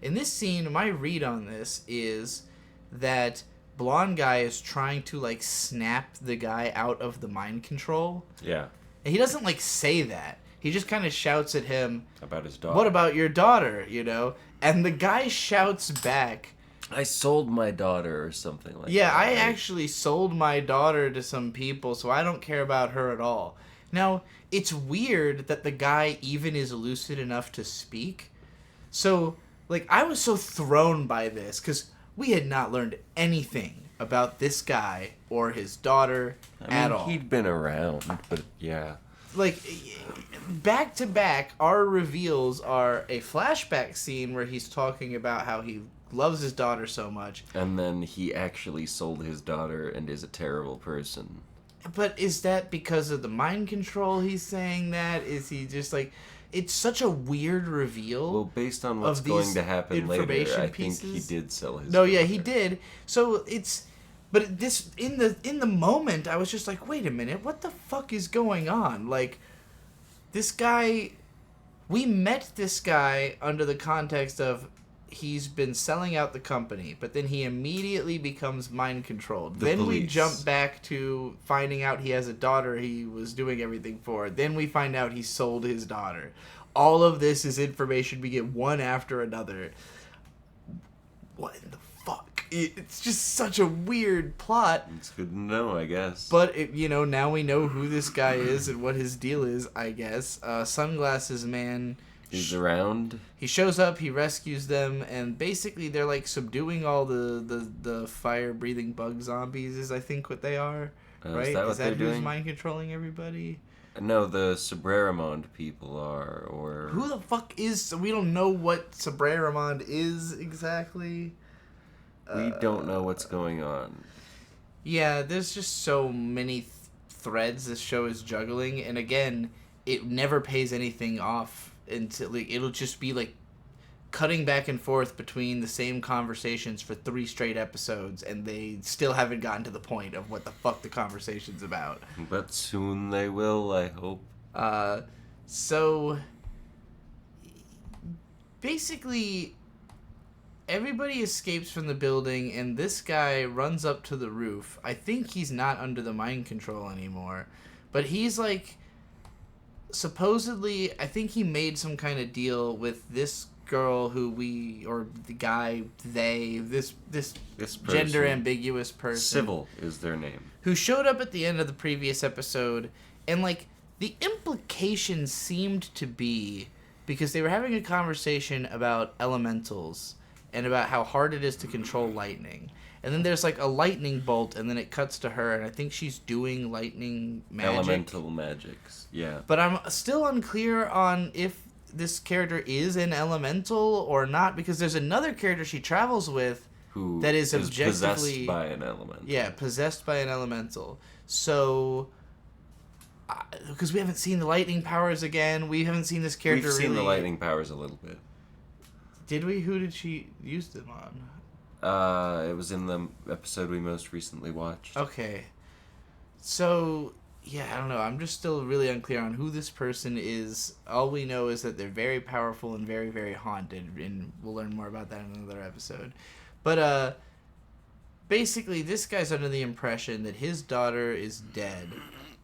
In this scene, my read on this is that blonde guy is trying to, like, snap the guy out of the mind control.
Yeah.
And he doesn't, like, say that. He just kind of shouts at him,
About his daughter.
"What about your daughter?" You know? And the guy shouts back,
I sold my daughter or something like that.
"Yeah, I actually sold my daughter to some people, so I don't care about her at all." Now, it's weird that the guy even is lucid enough to speak. So, like, I was so thrown by this, because we had not learned anything about this guy or his daughter at all.
He'd been around, but yeah.
Like, back to back, our reveals are a flashback scene where he's talking about how he loves his daughter so much.
And then he actually sold his daughter and is a terrible person.
But is that because of the mind control he's saying that? Is he just like... It's such a weird reveal.
Well, based on what's going to happen later, I think he did sell his daughter.
Yeah, he did. So it's... But this in the moment, I was just like, wait a minute, what the fuck is going on? Like, this guy... We met this guy under the context of he's been selling out the company, but then he immediately becomes mind controlled. Then
police.
We jump back to finding out he has a daughter he was doing everything for. Then we find out he sold his daughter. All of this is information we get one after another. What in the fuck? It's just such a weird plot.
It's good to know, I guess.
But, now we know who this guy is and what his deal is, I guess. Sunglasses Man...
He's around.
He shows up, he rescues them, and basically they're, like, subduing all the fire-breathing bug zombies is, I think, what they are. Right?
Is that what they're
who's
doing?
mind-controlling everybody?
No, the Sobreramond people are, or...
Who the fuck is... We don't know what Sobreramond is exactly.
We don't know what's going on.
Yeah, there's just so many threads this show is juggling, and again, it never pays anything off until, like, it'll just be, like, cutting back and forth between the same conversations for 3 straight episodes, and they still haven't gotten to the point of what the fuck the conversation's about.
But soon they will, I hope.
So, basically, everybody escapes from the building, and this guy runs up to the roof. I think he's not under the mind control anymore, but he's, like, supposedly, I think he made some kind of deal with this girl who or the guy, this gender ambiguous person.
Civil is their name.
Who showed up at the end of the previous episode, and, like, the implication seemed to be, because they were having a conversation about elementals, and about how hard it is to control lightning. And then there's, like, a lightning bolt, and then it cuts to her, and I think she's doing lightning magic.
Elemental magics, yeah.
But I'm still unclear on if this character is an elemental or not, because there's another character she travels with
who
that is objectively...
possessed by an elemental.
Yeah, possessed by an elemental. So... Because we haven't seen the lightning powers again, we haven't seen this character
We've seen
really...
the lightning powers a little bit.
Did we? Who did she use them on?
It was in the episode we most recently watched.
Okay. So, yeah, I don't know. I'm just still really unclear on who this person is. All we know is that they're very powerful and very, very haunted, and we'll learn more about that in another episode. But, basically, this guy's under the impression that his daughter is dead,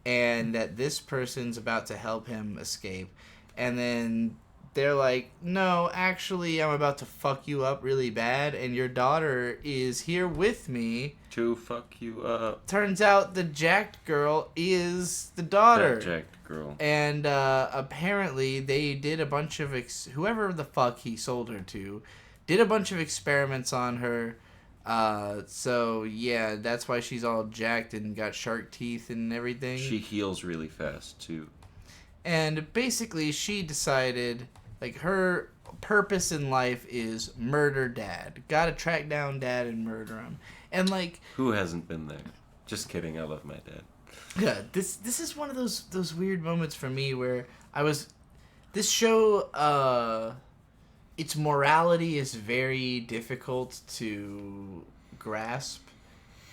and that this person's about to help him escape. And then... they're like, no, actually, I'm about to fuck you up really bad, and your daughter is here with me.
To fuck you up.
Turns out the jacked girl is the daughter.
That jacked girl.
And apparently they did a bunch of... whoever the fuck he sold her to did a bunch of experiments on her. So, yeah, that's why she's all jacked and got shark teeth and everything.
She heals really fast, too.
And basically she decided... like, her purpose in life is murder dad. Gotta track down dad and murder him. And, like...
who hasn't been there? Just kidding, I love my dad.
Yeah, this is one of those weird moments for me where I was... This show, its morality is very difficult to grasp.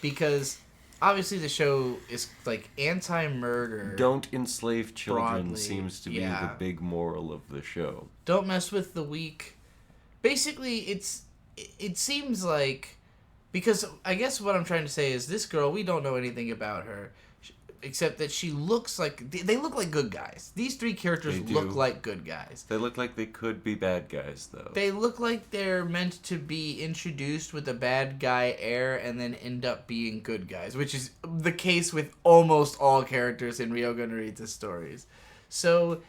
Because... obviously, the show is, like, anti-murder.
Don't enslave children
broadly,
seems to be the big moral of the show.
Don't mess with the weak. Basically, it seems like Because I guess what I'm trying to say is this girl, we don't know anything about her, except that she looks like they look like good guys. These three characters look like good guys.
They look like they could be bad guys, though.
They look like they're meant to be introduced with a bad guy air and then end up being good guys, which is the case with almost all characters in Ryoga Narita's stories. So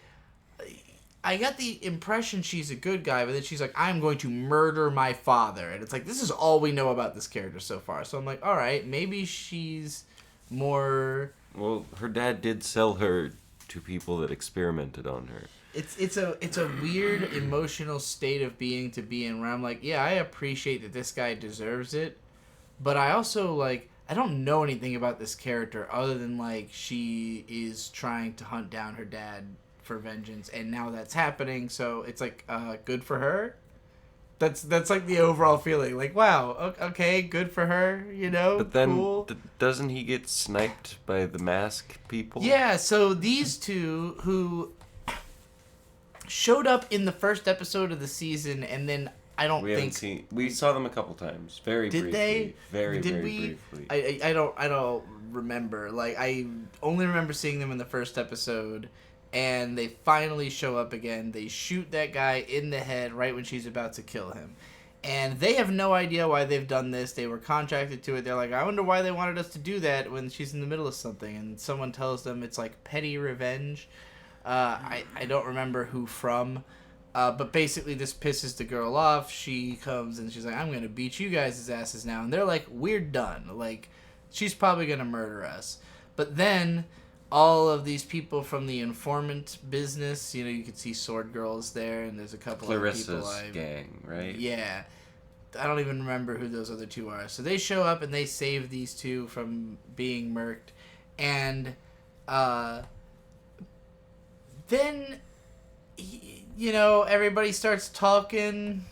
I got the impression she's a good guy, but then she's like, I'm going to murder my father. And it's like, this is all we know about this character so far. So I'm like, all right, maybe she's more...
Well, her dad did sell her to people that experimented on her.
It's a weird emotional state of being to be in where I'm like, yeah, I appreciate that this guy deserves it, but I also, like, I don't know anything about this character other than, like, she is trying to hunt down her dad for vengeance, and now that's happening, so it's like, good for her. That's like the overall feeling. Like, wow, okay, good for her, you know?
But then,
cool.
Doesn't he get sniped by the mask people?
Yeah, so these two who showed up in the first episode of the season, and then
we saw them a couple times, very briefly. Did they? Very briefly.
I don't remember. Like, I only remember seeing them in the first episode. And they finally show up again. They shoot that guy in the head right when she's about to kill him. And they have no idea why they've done this. They were contracted to it. They're like, I wonder why they wanted us to do that when she's in the middle of something. And someone tells them it's like petty revenge. I don't remember who from. But basically this pisses the girl off. She comes and she's like, I'm going to beat you guys' asses now. And they're like, we're done. Like, she's probably going to murder us. But then... all of these people from the informant business, you know, you could see Sword Girls there, and there's a couple of people.
Clarissa's gang, right?
Yeah. I don't even remember who those other two are. So they show up and they save these two from being murked. And then, you know, everybody starts talking.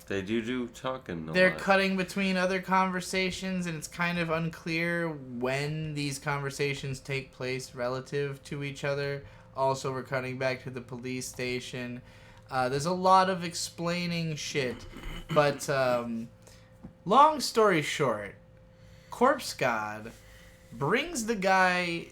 They do talking a
They're
lot.
cutting between other conversations, and it's kind of unclear when these conversations take place relative to each other. Also, we're cutting back to the police station. There's a lot of explaining shit, but long story short, Corpse God brings the guy,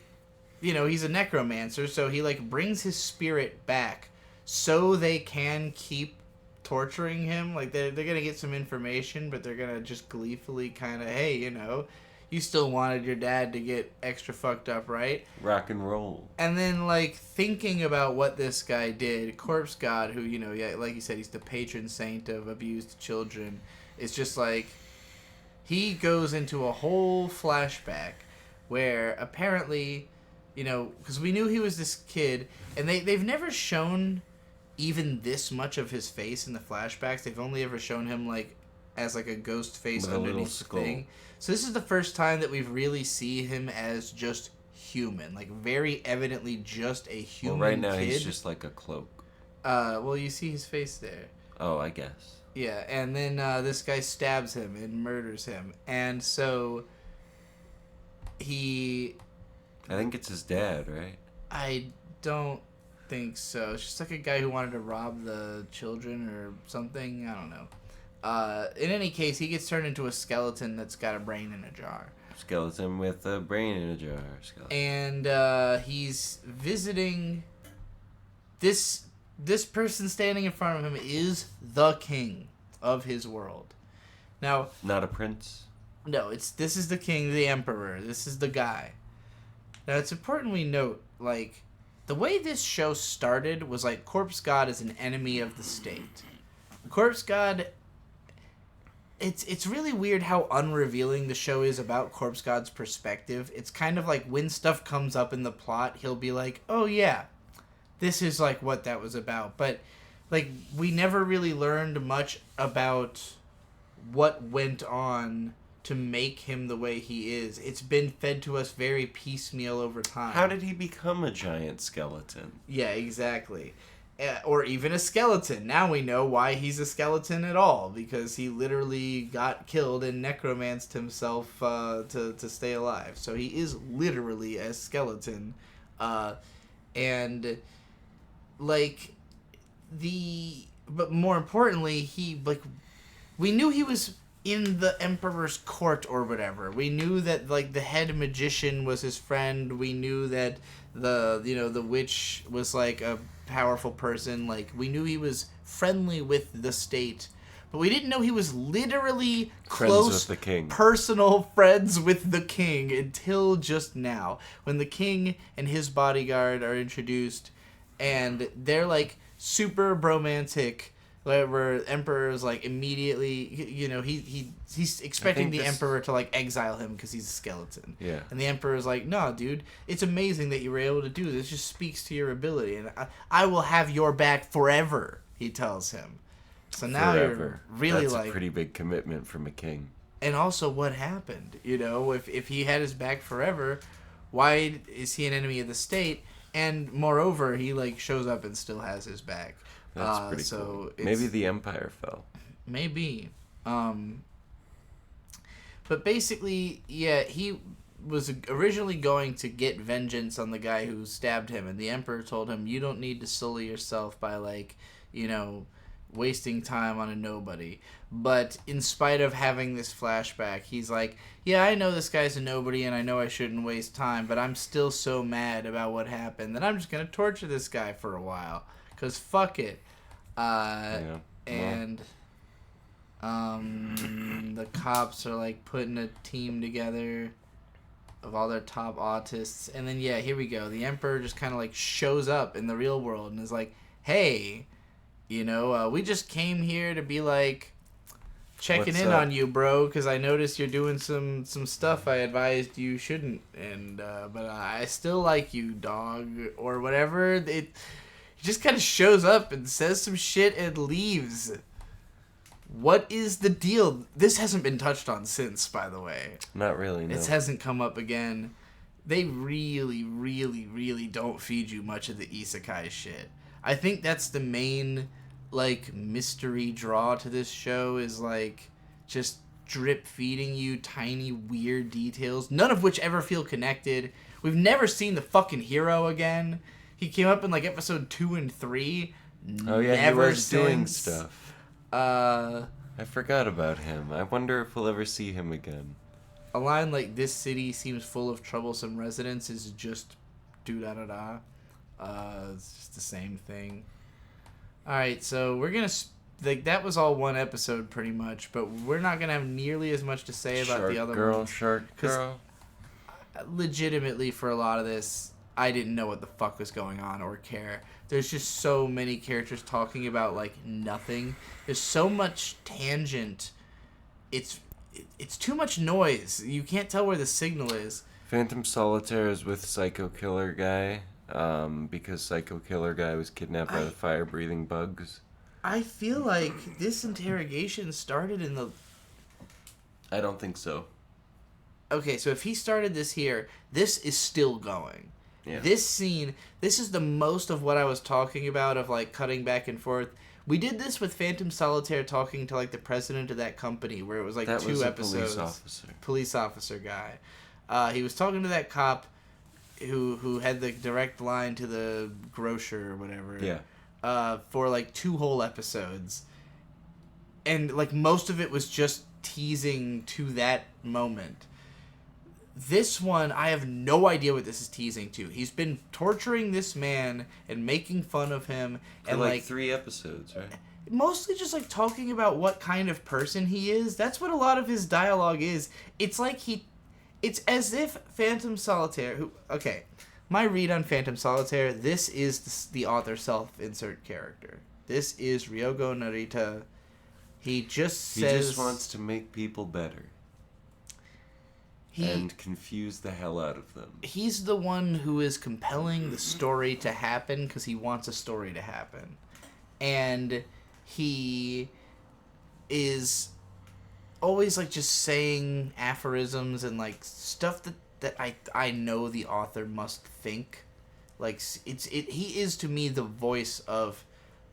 you know, he's a necromancer, so he, like, brings his spirit back so they can keep torturing him. Like, they're gonna get some information, but they're gonna just gleefully kind of, hey, you know, you still wanted your dad to get extra fucked up, right?
Rock and roll.
And then, like, thinking about what this guy did, Corpse God, who, you know, yeah, like you said, he's the patron saint of abused children, is just like, he goes into a whole flashback where apparently, you know, because we knew he was this kid, and they've never shown even this much of his face in the flashbacks. They've only ever shown him, like, as, like, a ghost face
with
underneath the thing. So this is the first time that we've really seen him as just human, like, very evidently just a human kid.
Well, right now he's just like a cloak.
Well, you see his face there.
Oh, I guess.
Yeah, and then this guy stabs him and murders him. And so he...
I think it's his dad, right?
I don't think so. It's just like a guy who wanted to rob the children or something. I don't know. In any case, he gets turned into a skeleton that's got a brain in a jar.
Skeleton with a brain in a jar. Skeleton.
And he's visiting... This person standing in front of him is the king of his world. Now... Not
a prince?
No, this is the king, the emperor. This is the guy. Now, it's important we note, like... The way this show started was like Corpse God is an enemy of the state. Corpse God, it's really weird how unrevealing the show is about Corpse God's perspective. It's kind of like when stuff comes up in the plot, he'll be like, oh yeah, this is like what that was about. But like we never really learned much about what went on to make him the way he is. It's been fed to us very piecemeal over time.
How did he become a giant skeleton?
Yeah, exactly. Or even a skeleton. Now we know why he's a skeleton at all, because he literally got killed and necromanced himself to stay alive. So he is literally a skeleton. And, like, but more importantly, we knew he was in the Emperor's court or whatever. We knew that like the head magician was his friend. We knew that the witch was like a powerful person. Like we knew he was friendly with the state, but we didn't know he was literally close,
with the king.
personal friends with the king until just now, when the king and his bodyguard are introduced, and they're like super bromantic. Where Emperor is like immediately, he's expecting the Emperor to like exile him because he's a skeleton.
Yeah.
And the Emperor is like, no, dude, it's amazing that you were able to do this. It just speaks to your ability, and I will have your back forever. He tells him. So now you're really
That's
like
a pretty big commitment from a king.
And also, what happened? If he had his back forever, why is he an enemy of the state? And moreover, he like shows up and still has his back.
That's pretty cool. Maybe the Empire fell.
Maybe. But basically, yeah, he was originally going to get vengeance on the guy who stabbed him, and the Emperor told him, you don't need to sully yourself by, like, wasting time on a nobody. But in spite of having this flashback, he's like, yeah, I know this guy's a nobody, and I know I shouldn't waste time, but I'm still so mad about what happened that I'm just going to torture this guy for a while. Because fuck it. And the cops are like putting a team together of all their top autists. And then, yeah, here we go. The Emperor just kind of like shows up in the real world and is like, hey, we just came here to be like checking in on you, bro, because I noticed you're doing some stuff I advised you shouldn't. And but I still like you, dog, or whatever. He just kind of shows up and says some shit and leaves. What is the deal? This hasn't been touched on since, by the way.
Not really, no.
It hasn't come up again. They really, really, really don't feed you much of the isekai shit. I think that's the main, like, mystery draw to this show is, like, just drip feeding you tiny, weird details, none of which ever feel connected. We've never seen the fucking hero again. He came up in, like, episode 2 and 3.
Oh, yeah, he was doing
since.
stuff. I forgot about him. I wonder if we'll ever see him again.
A line like, this city seems full of troublesome residents is just do-da-da-da. It's just the same thing. Alright, so we're gonna... that was all one episode, pretty much, but we're not gonna have nearly as much to say about the other ones.
Shark Girl.
Legitimately, for a lot of this, I didn't know what the fuck was going on or care. There's just so many characters talking about, like, nothing. There's so much tangent. It's too much noise. You can't tell where the signal is.
Phantom Solitaire is with Psycho Killer Guy, because Psycho Killer Guy was kidnapped by the fire-breathing bugs.
I feel like this interrogation started in the...
I don't think so.
Okay, so if he started this here, this is still going. Yeah. This scene, this is the most of what I was talking about of, like, cutting back and forth. We did this with Phantom Solitaire talking to, like, the president of that company, where it was, like,
that
2
was
episodes. Police officer guy. He was talking to that cop who had the direct line to the grocer or whatever.
Yeah.
For, like, 2 whole episodes. And, like, most of it was just teasing to that moment. This one, I have no idea what this is teasing to. He's been torturing this man and making fun of him.
For
and
like 3 episodes, right?
Mostly just, like, talking about what kind of person he is. That's what a lot of his dialogue is. It's like it's as if Phantom Solitaire... Okay, my read on Phantom Solitaire, this is the author self-insert character. This is Ryogo Narita. He just says...
He just wants to make people better. And confuse the hell out of them.
He's the one who is compelling the story to happen because he wants a story to happen. And he is always, like, just saying aphorisms and, like, stuff that I know the author must think. Like, he is, to me, the voice of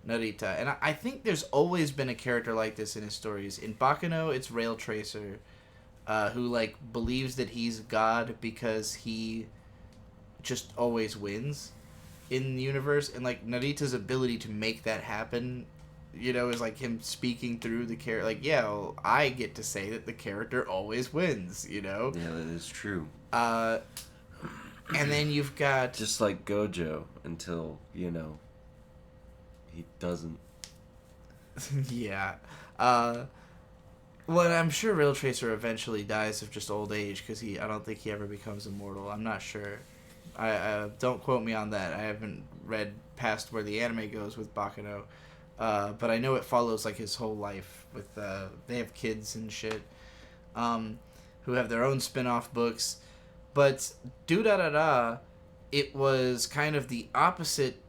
Narita. And I think there's always been a character like this in his stories. In Baccano, it's Rail Tracer. Who, like, believes that he's God because he just always wins in the universe. And, like, Narita's ability to make that happen, is like him speaking through the character. Like, yeah, well, I get to say that the character always wins,
Yeah, that is true.
And then you've got...
Just like Gojo, until, he doesn't.
Yeah. Well, I'm sure Rail Tracer eventually dies of just old age, because I don't think he ever becomes immortal. I'm not sure. I don't quote me on that. I haven't read past where the anime goes with Bakuno. But I know it follows like his whole life. With they have kids and shit, who have their own spin-off books. But Do-Da-Da-Da, it was kind of the opposite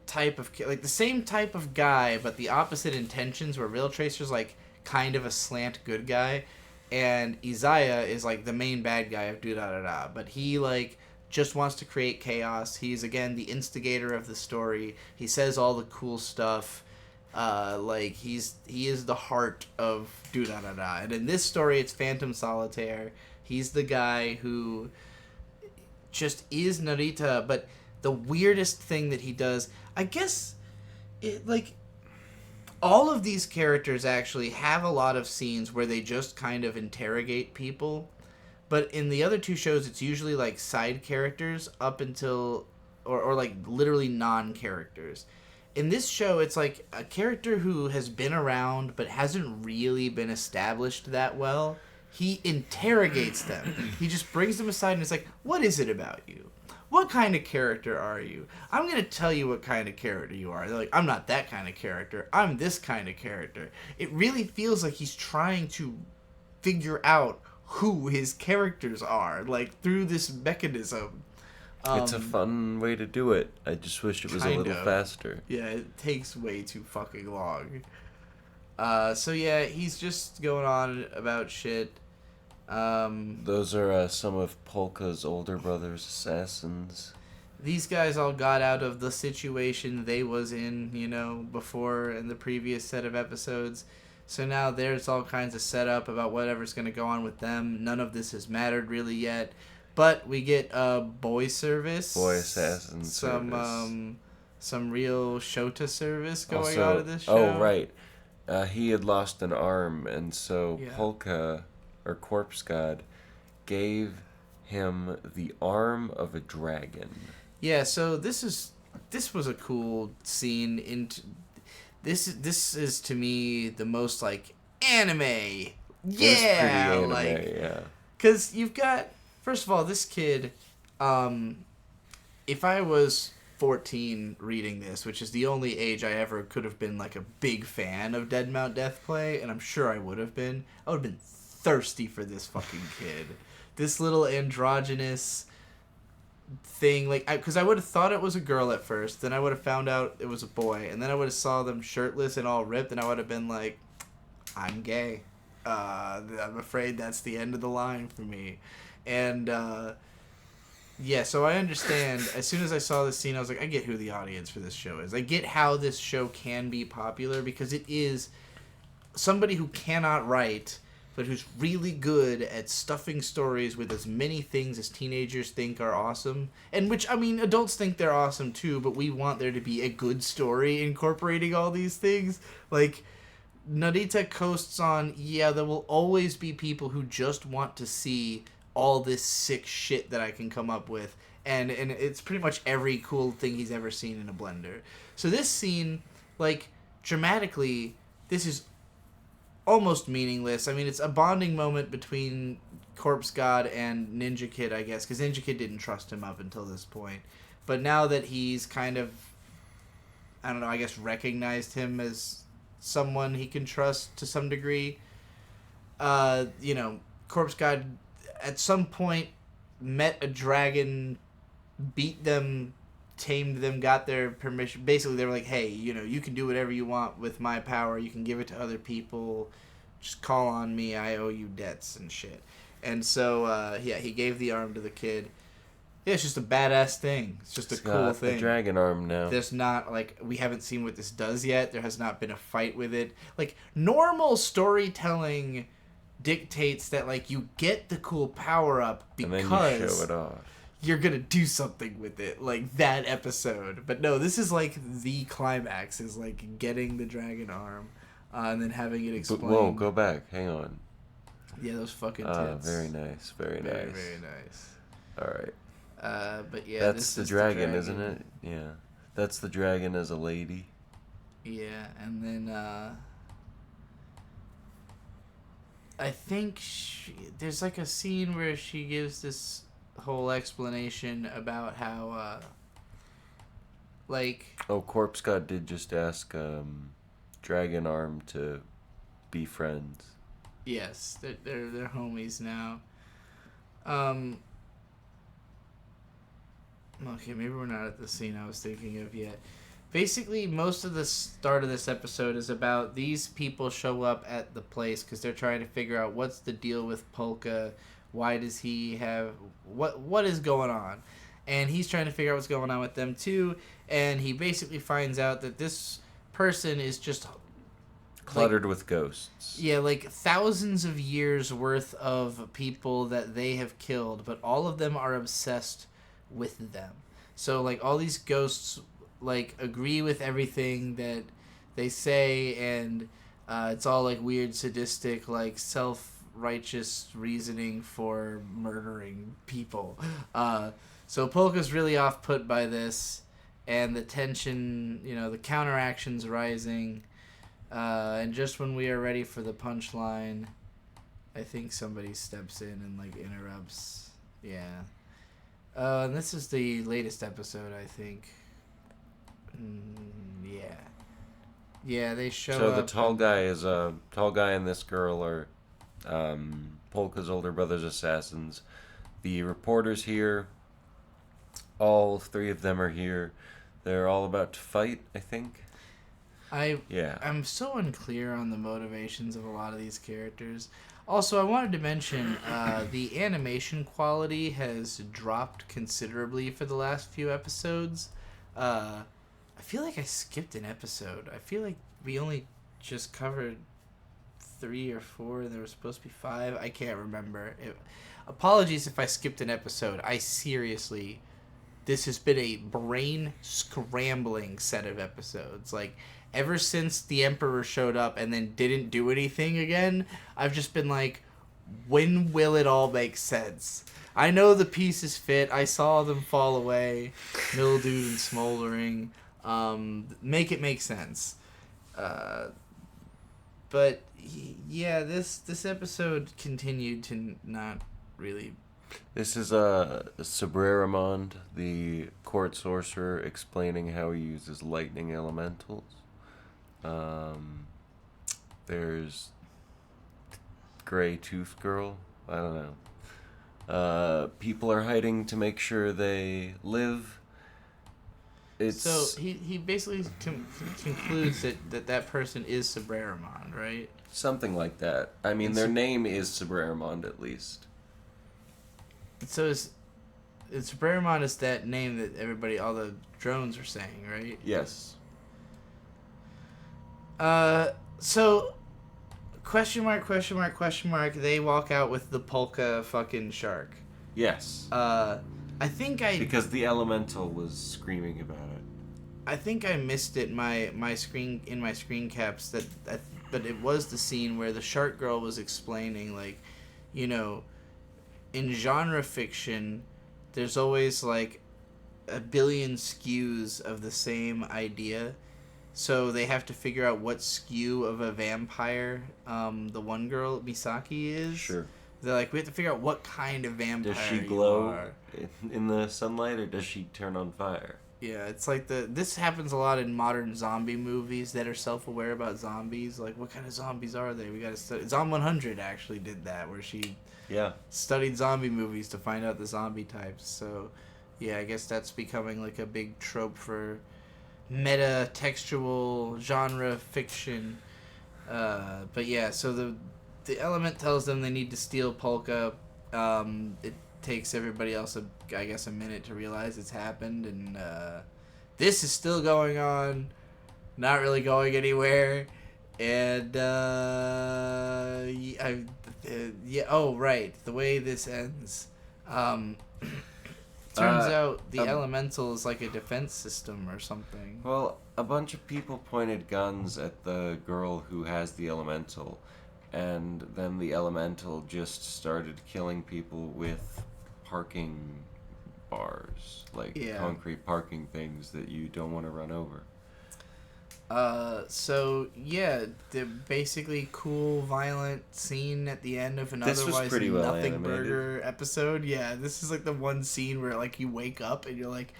type of... Like, the same type of guy, but the opposite intentions, where Rail Tracer's, like, kind of a slant good guy. And Izaya is, like, the main bad guy of Do-Da-Da-Da. But he, like, just wants to create chaos. He's, again, the instigator of the story. He says all the cool stuff. He is the heart of Do-Da-Da-Da. And in this story, it's Phantom Solitaire. He's the guy who just is Narita, but the weirdest thing that he does, I guess, all of these characters actually have a lot of scenes where they just kind of interrogate people, but in the other two shows, it's usually, like, side characters up until, or like, literally non-characters. In this show, it's like a character who has been around but hasn't really been established that well. He interrogates them. He just brings them aside and is like, what is it about you? What kind of character are you? I'm going to tell you what kind of character you are. They're like, I'm not that kind of character. I'm this kind of character. It really feels like he's trying to figure out who his characters are, like, through this mechanism.
It's a fun way to do it. I just wish it was a little faster.
Yeah, it takes way too fucking long. So yeah, he's just going on about shit.
Those are some of Polka's older brother's assassins.
These guys all got out of the situation they was in, before in the previous set of episodes. So now there's all kinds of setup about whatever's going to go on with them. None of this has mattered really yet. But we get boy service.
Boy assassin
service. Some real Shota service going on in this show.
Oh, right. He had lost an arm, and so Polka, or Corpse God, gave him the arm of a dragon.
Yeah, so this was a cool scene. This is to me the most, like, anime. Yeah,
pretty anime, yeah.
Because you've got, first of all, this kid. If I was 14 reading this, which is the only age I ever could have been, like, a big fan of Dead Mount Death Play, and I'm sure I would have been thirsty for this fucking kid. This little androgynous thing, like, because I would have thought it was a girl at first, then I would have found out it was a boy, and then I would have saw them shirtless and all ripped, and I would have been like, I'm gay. I'm afraid that's the end of the line for me. And yeah, so I understand. As soon as I saw this scene, I was like, I get who the audience for this show is. I get how this show can be popular, because it is somebody who cannot write, but who's really good at stuffing stories with as many things as teenagers think are awesome. And which, I mean, adults think they're awesome too, but we want there to be a good story incorporating all these things. Like, Narita coasts on, yeah, there will always be people who just want to see all this sick shit that I can come up with. And it's pretty much every cool thing he's ever seen in a blender. So this scene, like, dramatically, this is almost meaningless. I mean, it's a bonding moment between Corpse God and Ninja Kid, I guess, because Ninja Kid didn't trust him up until this point. But now that he's kind of, I don't know, I guess recognized him as someone he can trust to some degree, Corpse God at some point met a dragon, beat them, tamed them, got their permission. Basically, they were like, hey, you can do whatever you want with my power. You can give it to other people. Just call on me. I owe you debts and shit. And so, he gave the arm to the kid. Yeah, it's just a badass thing. It's just a cool thing.
A dragon arm now.
There's not, like, we haven't seen what this does yet. There has not been a fight with it. Like, normal storytelling dictates that, like, you get the cool power-up because...
And then you show it off.
you're gonna do something with it, like that episode. But no, this is like the climax, is like getting the dragon arm, and then having it explained.
But, whoa, go back. Hang on.
Yeah, those fucking tits.
Very nice. Very nice.
Very nice.
All right.
But yeah,
that's the dragon, isn't it? Yeah. That's the dragon as a lady.
Yeah, and then I think there's like a scene where she gives this whole explanation about how like...
Oh, Corpse God did just ask Dragon Arm to be friends.
Yes, they're homies now. Okay, maybe we're not at the scene I was thinking of yet. Basically, most of the start of this episode is about these people show up at the place because they're trying to figure out what's the deal with Polka. Why does he have... What is going on? And he's trying to figure out what's going on with them, too. And he basically finds out that this person is just...
cluttered with ghosts.
Yeah, like thousands of years worth of people that they have killed, but all of them are obsessed with them. So, like, all these ghosts, like, agree with everything that they say, and it's all, like, weird, sadistic, like, self-righteous reasoning for murdering people. So Polka's really off-put by this, and the tension, the counteraction's rising, and just when we are ready for the punchline, I think somebody steps in and, like, interrupts. Yeah. And this is the latest episode, I think. Yeah. Yeah, they show up.
So the tall guy and this girl are Polka's older brother's assassins. The reporter's here. All three of them are here. They're all about to fight, I think. I'm so unclear on the motivations of a lot of these characters. Also, I wanted to mention the animation quality has dropped considerably for the last few episodes. I feel like I skipped an episode. I feel like we only just covered 3 or 4, and there was supposed to be 5. I can't remember. Apologies if I skipped an episode. This has been a brain-scrambling set of episodes. Like, ever since the Emperor showed up and then didn't do anything again, I've just been like, when will it all make sense? I know the pieces fit. I saw them fall away, mildewed and smoldering. Make it make sense. But, yeah, this episode continued to not really... This is Sabreramond, the court sorcerer, explaining how he uses lightning elementals. There's Gray Tooth Girl. I don't know. People are hiding to make sure they live.
So he basically concludes that person is Sabreramond, right?
Something like that. I mean, their name is Sabreramond, at least.
So Sabreramond is that name that all the drones are saying, right?
Yes.
So, question mark, they walk out with the polka fucking shark.
Yes. Because the elemental was screaming about it.
I think I missed it in my screen caps but it was the scene where the shark girl was explaining, like, in genre fiction, there's always, like, a billion skews of the same idea. So they have to figure out what skew of a vampire the one girl, Misaki, is.
Sure.
They're like, we have to figure out what kind of vampire
does she glow in the sunlight, or does she turn on fire?
Yeah, it's like this happens a lot in modern zombie movies that are self-aware about zombies. Like, what kind of zombies are they? We gotta study. Zom 100 actually did that, where she studied zombie movies to find out the zombie types. So, yeah, I guess that's becoming like a big trope for meta-textual genre fiction. But yeah, so the element tells them they need to steal Polka. It takes everybody else a minute to realize it's happened, and this is still going on, not really going anywhere. And oh right, the way this ends. Turns out the elemental is like a defense system or something.
Well, a bunch of people pointed guns at the girl who has the elemental, and then the elemental just started killing people with parking bars, like concrete parking things that you don't want to run over.
So yeah, the basically cool, violent scene at the end of an otherwise nothing burger episode. Yeah, this is like the one scene where like you wake up and you're like,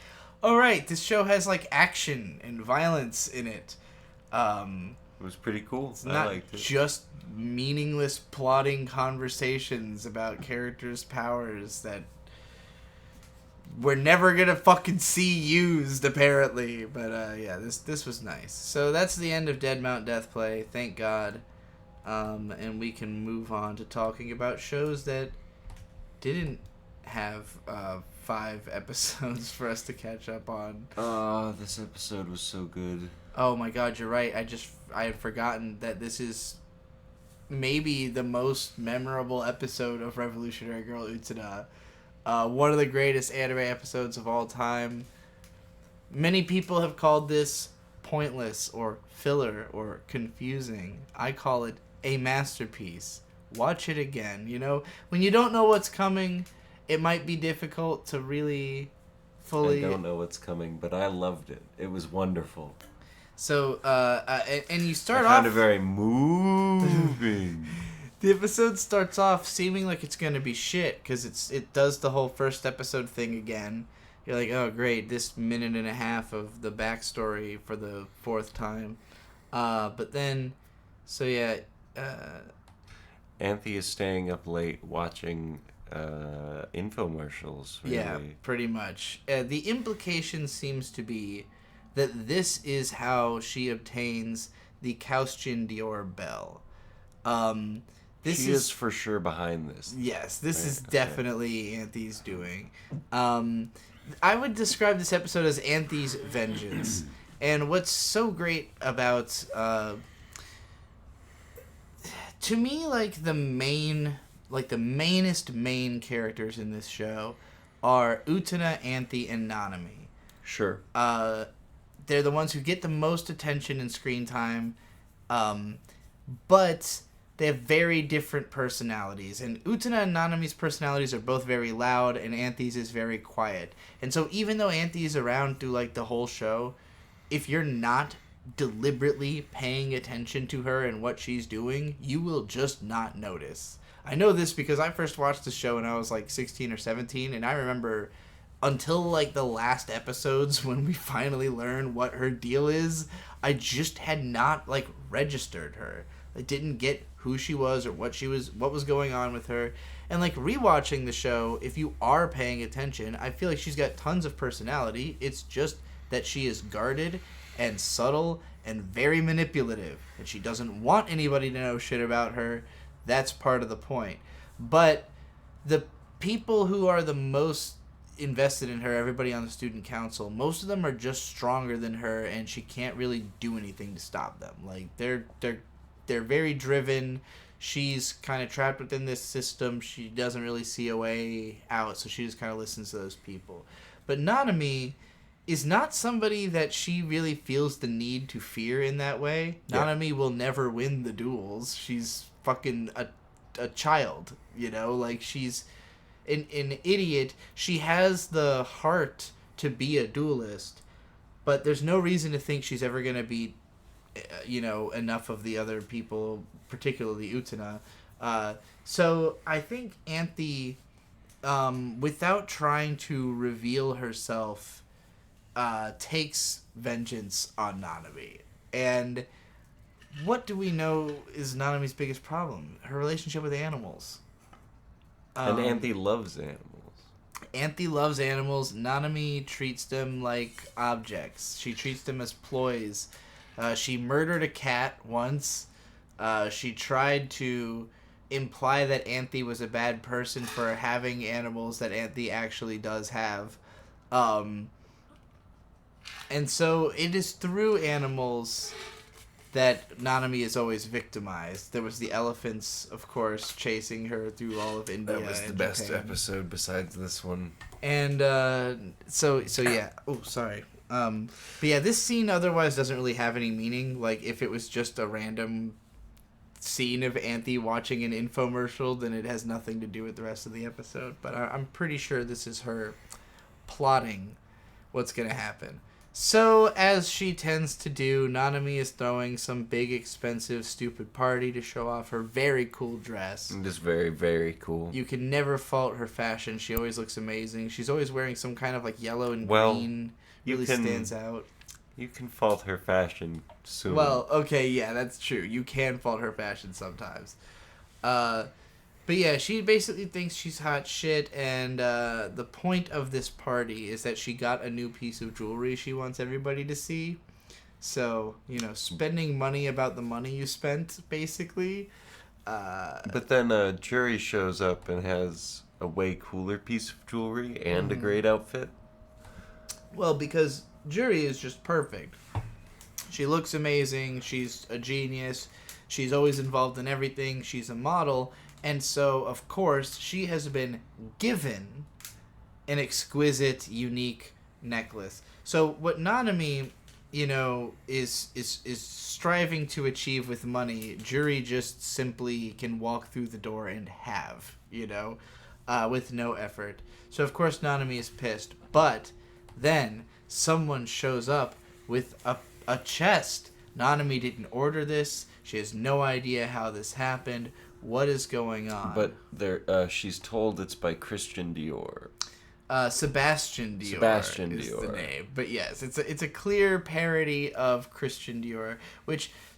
all right, this show has like action and violence in it.
It was pretty cool.
It's not just meaningless plotting conversations about characters' powers that we're never gonna fucking see used, apparently. But yeah, this was nice. So that's the end of Dead Mount Deathplay, thank God. And we can move on to talking about shows that didn't have 5 episodes for us to catch up on.
This episode was so good.
Oh my God, you're right. I had forgotten that this is maybe the most memorable episode of Revolutionary Girl Utena. One of the greatest anime episodes of all time. Many people have called this pointless or filler or confusing. I call it a masterpiece. Watch it again. You know, when you don't know what's coming, it might be difficult to really fully...
I don't know what's coming, but I loved it. It was wonderful.
So, and you start off...
I found it very moving.
The episode starts off seeming like it's going to be shit, because it does the whole first episode thing again. You're like, oh, great, this minute and a half of the backstory for the 4th time. But then, so yeah...
Anthe is staying up late watching infomercials, really.
Yeah, pretty much. The implication seems to be that this is how she obtains the Kaustin Dior bell.
She is for sure behind this.
Yes, this is definitely Anthe's doing. I would describe this episode as Anthe's vengeance. And what's so great about... to me, like, the mainest main characters in this show are Utena, Anthe, and Nanami.
Sure.
They're the ones who get the most attention and screen time, but they have very different personalities. And Utena and Nanami's personalities are both very loud, and Anthe's is very quiet. And so even though Anthe is around through, like, the whole show, if you're not deliberately paying attention to her and what she's doing, you will just not notice. I know this because I first watched the show when I was, like, 16 or 17, and I remember... until, like, the last episodes when we finally learn what her deal is, I just had not, like, registered her. I didn't get who she was or what was going on with her. And, like, rewatching the show, if you are paying attention, I feel like she's got tons of personality. It's just that she is guarded and subtle and very manipulative. And she doesn't want anybody to know shit about her. That's part of the point. But the people who are the most invested in her, everybody on the student council, most of them are just stronger than her, and she can't really do anything to stop them. Like, they're very driven. She's kind of trapped within this system. She doesn't really see a way out, so she just kind of listens to those people. But Nanami is not somebody that she really feels the need to fear in that way. Yeah. Nanami will never win the duels. She's fucking a child, you know? Like, she's an idiot. She has the heart to be a duelist, but there's no reason to think she's ever going to beat, enough of the other people, particularly Utena. So I think Anthe, without trying to reveal herself, takes vengeance on Nanami. And what do we know is Nanami's biggest problem? Her relationship with animals.
And Anthe loves animals.
Anthe loves animals. Nanami treats them like objects. She treats them as ploys. She murdered a cat once. She tried to imply that Anthe was a bad person for having animals that Anthe actually does have. And so it is through animals that Nanami is always victimized. There was the elephants, of course, chasing her through all of India.
That was the
and
best
Japan.
episode besides this one.
And so yeah. Oh, sorry. But yeah, this scene otherwise doesn't really have any meaning. Like, if it was just a random scene of Anthe watching an infomercial, then it has nothing to do with the rest of the episode. But I'm pretty sure this is her plotting what's going to happen. So, as she tends to do, Nanami is throwing some big, expensive, stupid party to show off her very cool dress.
Just very, very cool.
You can never fault her fashion. She always looks amazing. She's always wearing some kind of, like, yellow and green. Really stands out.
You can fault her fashion soon.
Well, okay, yeah, that's true. You can fault her fashion sometimes. But yeah, she basically thinks she's hot shit, and the point of this party is that she got a new piece of jewelry she wants everybody to see. So, spending money about the money you spent, basically.
But then Jury shows up and has a way cooler piece of jewelry and a great outfit.
Well, because Jury is just perfect. She looks amazing. She's a genius. She's always involved in everything. She's a model. And so, of course, she has been given an exquisite, unique necklace. So what Nanami, is striving to achieve with money, Jury just simply can walk through the door and have, with no effort. So, of course, Nanami is pissed. But then someone shows up with a chest. Nanami didn't order this. She has no idea how this happened. What is going on?
But she's told it's by Christian Dior.
Sebastian Dior is the name. But yes, it's a clear parody of Christian Dior.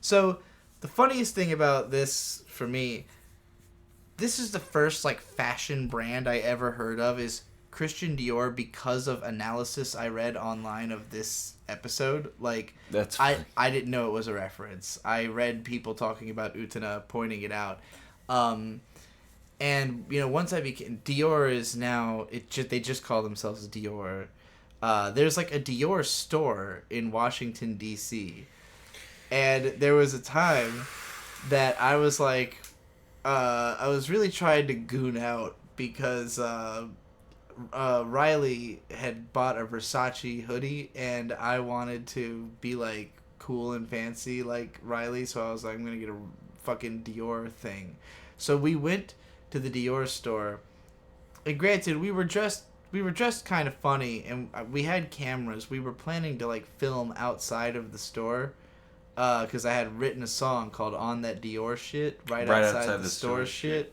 So the funniest thing about this for me, this is the first fashion brand I ever heard of is Christian Dior because of analysis I read online of this episode.
That's funny.
I didn't know it was a reference. I read people talking about Utena pointing it out. And once I became Dior is now they just call themselves Dior. There's a Dior store in Washington D.C. and there was a time that I was I was really trying to goon out because Riley had bought a Versace hoodie and I wanted to be cool and fancy like Riley, so I was I'm gonna get a fucking Dior thing. So we went to the Dior store, and granted we were dressed kind of funny, and we had cameras. We were planning to film outside of the store, because I had written a song called "On That Dior Shit" right outside the store shit.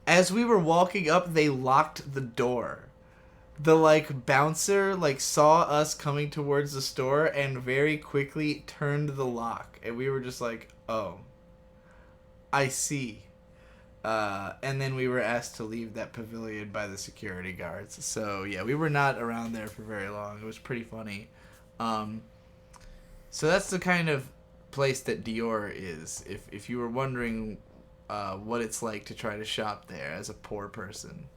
As we were walking up, they locked the door. The bouncer saw us coming towards the store and very quickly turned the lock, and we were just oh, I see. And then we were asked to leave that pavilion by the security guards. So yeah, we were not around there for very long. It was pretty funny. So that's the kind of place that Dior is. If you were wondering what it's like to try to shop there as a poor person.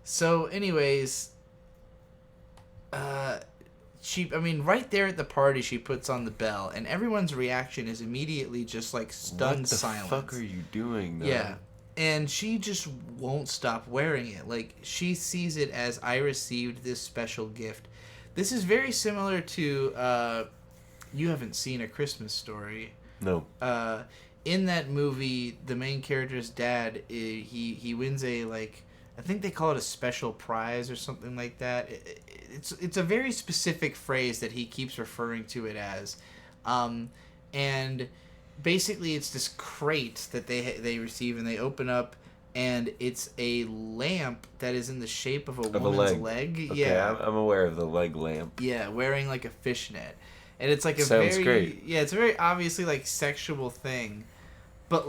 So anyways, right there at the party, she puts on the bell, and everyone's reaction is immediately just stunned silence.
What the fuck are you doing now?
Yeah, and she just won't stop wearing it. She sees it as, I received this special gift. This is very similar to, you haven't seen A Christmas Story.
No.
In that movie, the main character's dad, he wins a, I think they call it a special prize or something like that. It's a very specific phrase that he keeps referring to it as. And basically it's this crate that they receive, and they open up, and it's a lamp that is in the shape of a woman's leg.
Okay,
yeah,
I'm aware of the leg lamp.
Yeah, wearing a fishnet. And it's a
Sounds
very
great.
Yeah, it's a very obviously sexual thing. But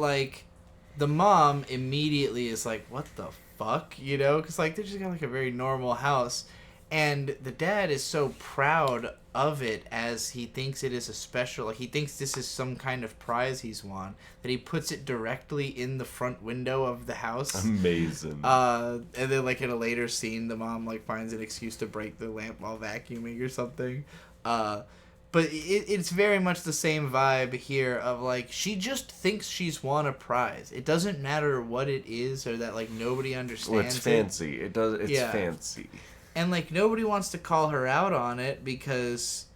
the mom immediately is what the fuck, because they just got a very normal house, and the dad is so proud of it, as he thinks it is a special, he thinks this is some kind of prize he's won, that he puts it directly in the front window of the house.
Amazing.
And then in a later scene, the mom finds an excuse to break the lamp while vacuuming or something. But it's very much the same vibe here of like she just thinks she's won a prize. It doesn't matter what it is or that like nobody understands.
Well, it's fancy. It does. It's fancy.
And like nobody wants to call her out on it because,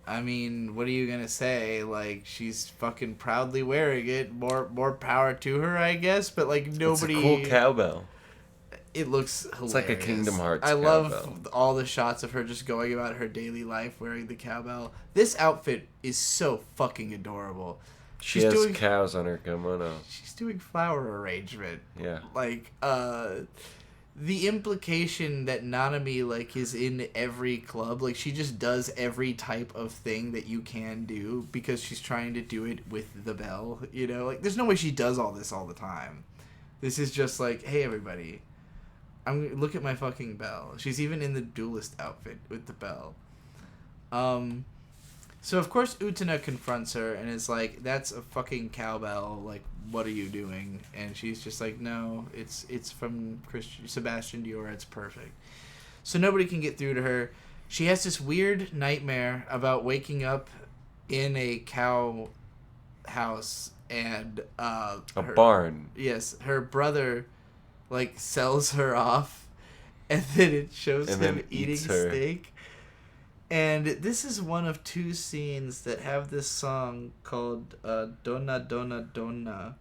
I mean, what are you gonna say? Like she's fucking proudly wearing it. More power to her, I guess. But like nobody.
It's a cool cowbell.
It looks hilarious.
It's like a Kingdom Hearts
I
cowbell.
love all the shots of her just going about her daily life wearing the cowbell. This outfit is so fucking adorable.
She has cows on her kimono.
She's doing flower arrangement.
Yeah.
Like, the implication that Nanami, like, is in every club, like, she just does every type of thing that you can do because she's trying to do it with the bell, you know? Like, there's no way she does all this all the time. This is just like, hey, everybody, look at my fucking bell. She's even in the duelist outfit with the bell. So of course Utena confronts her and is like, "That's a fucking cowbell. Like, what are you doing?" And she's just like, "No, it's from Sebastian Dior. It's perfect." So nobody can get through to her. She has this weird nightmare about waking up in a cow house and
a barn.
Yes, her brother like sells her off, and then it shows him eating steak. And this is one of 2 scenes that have this song called Donna Donna Donna.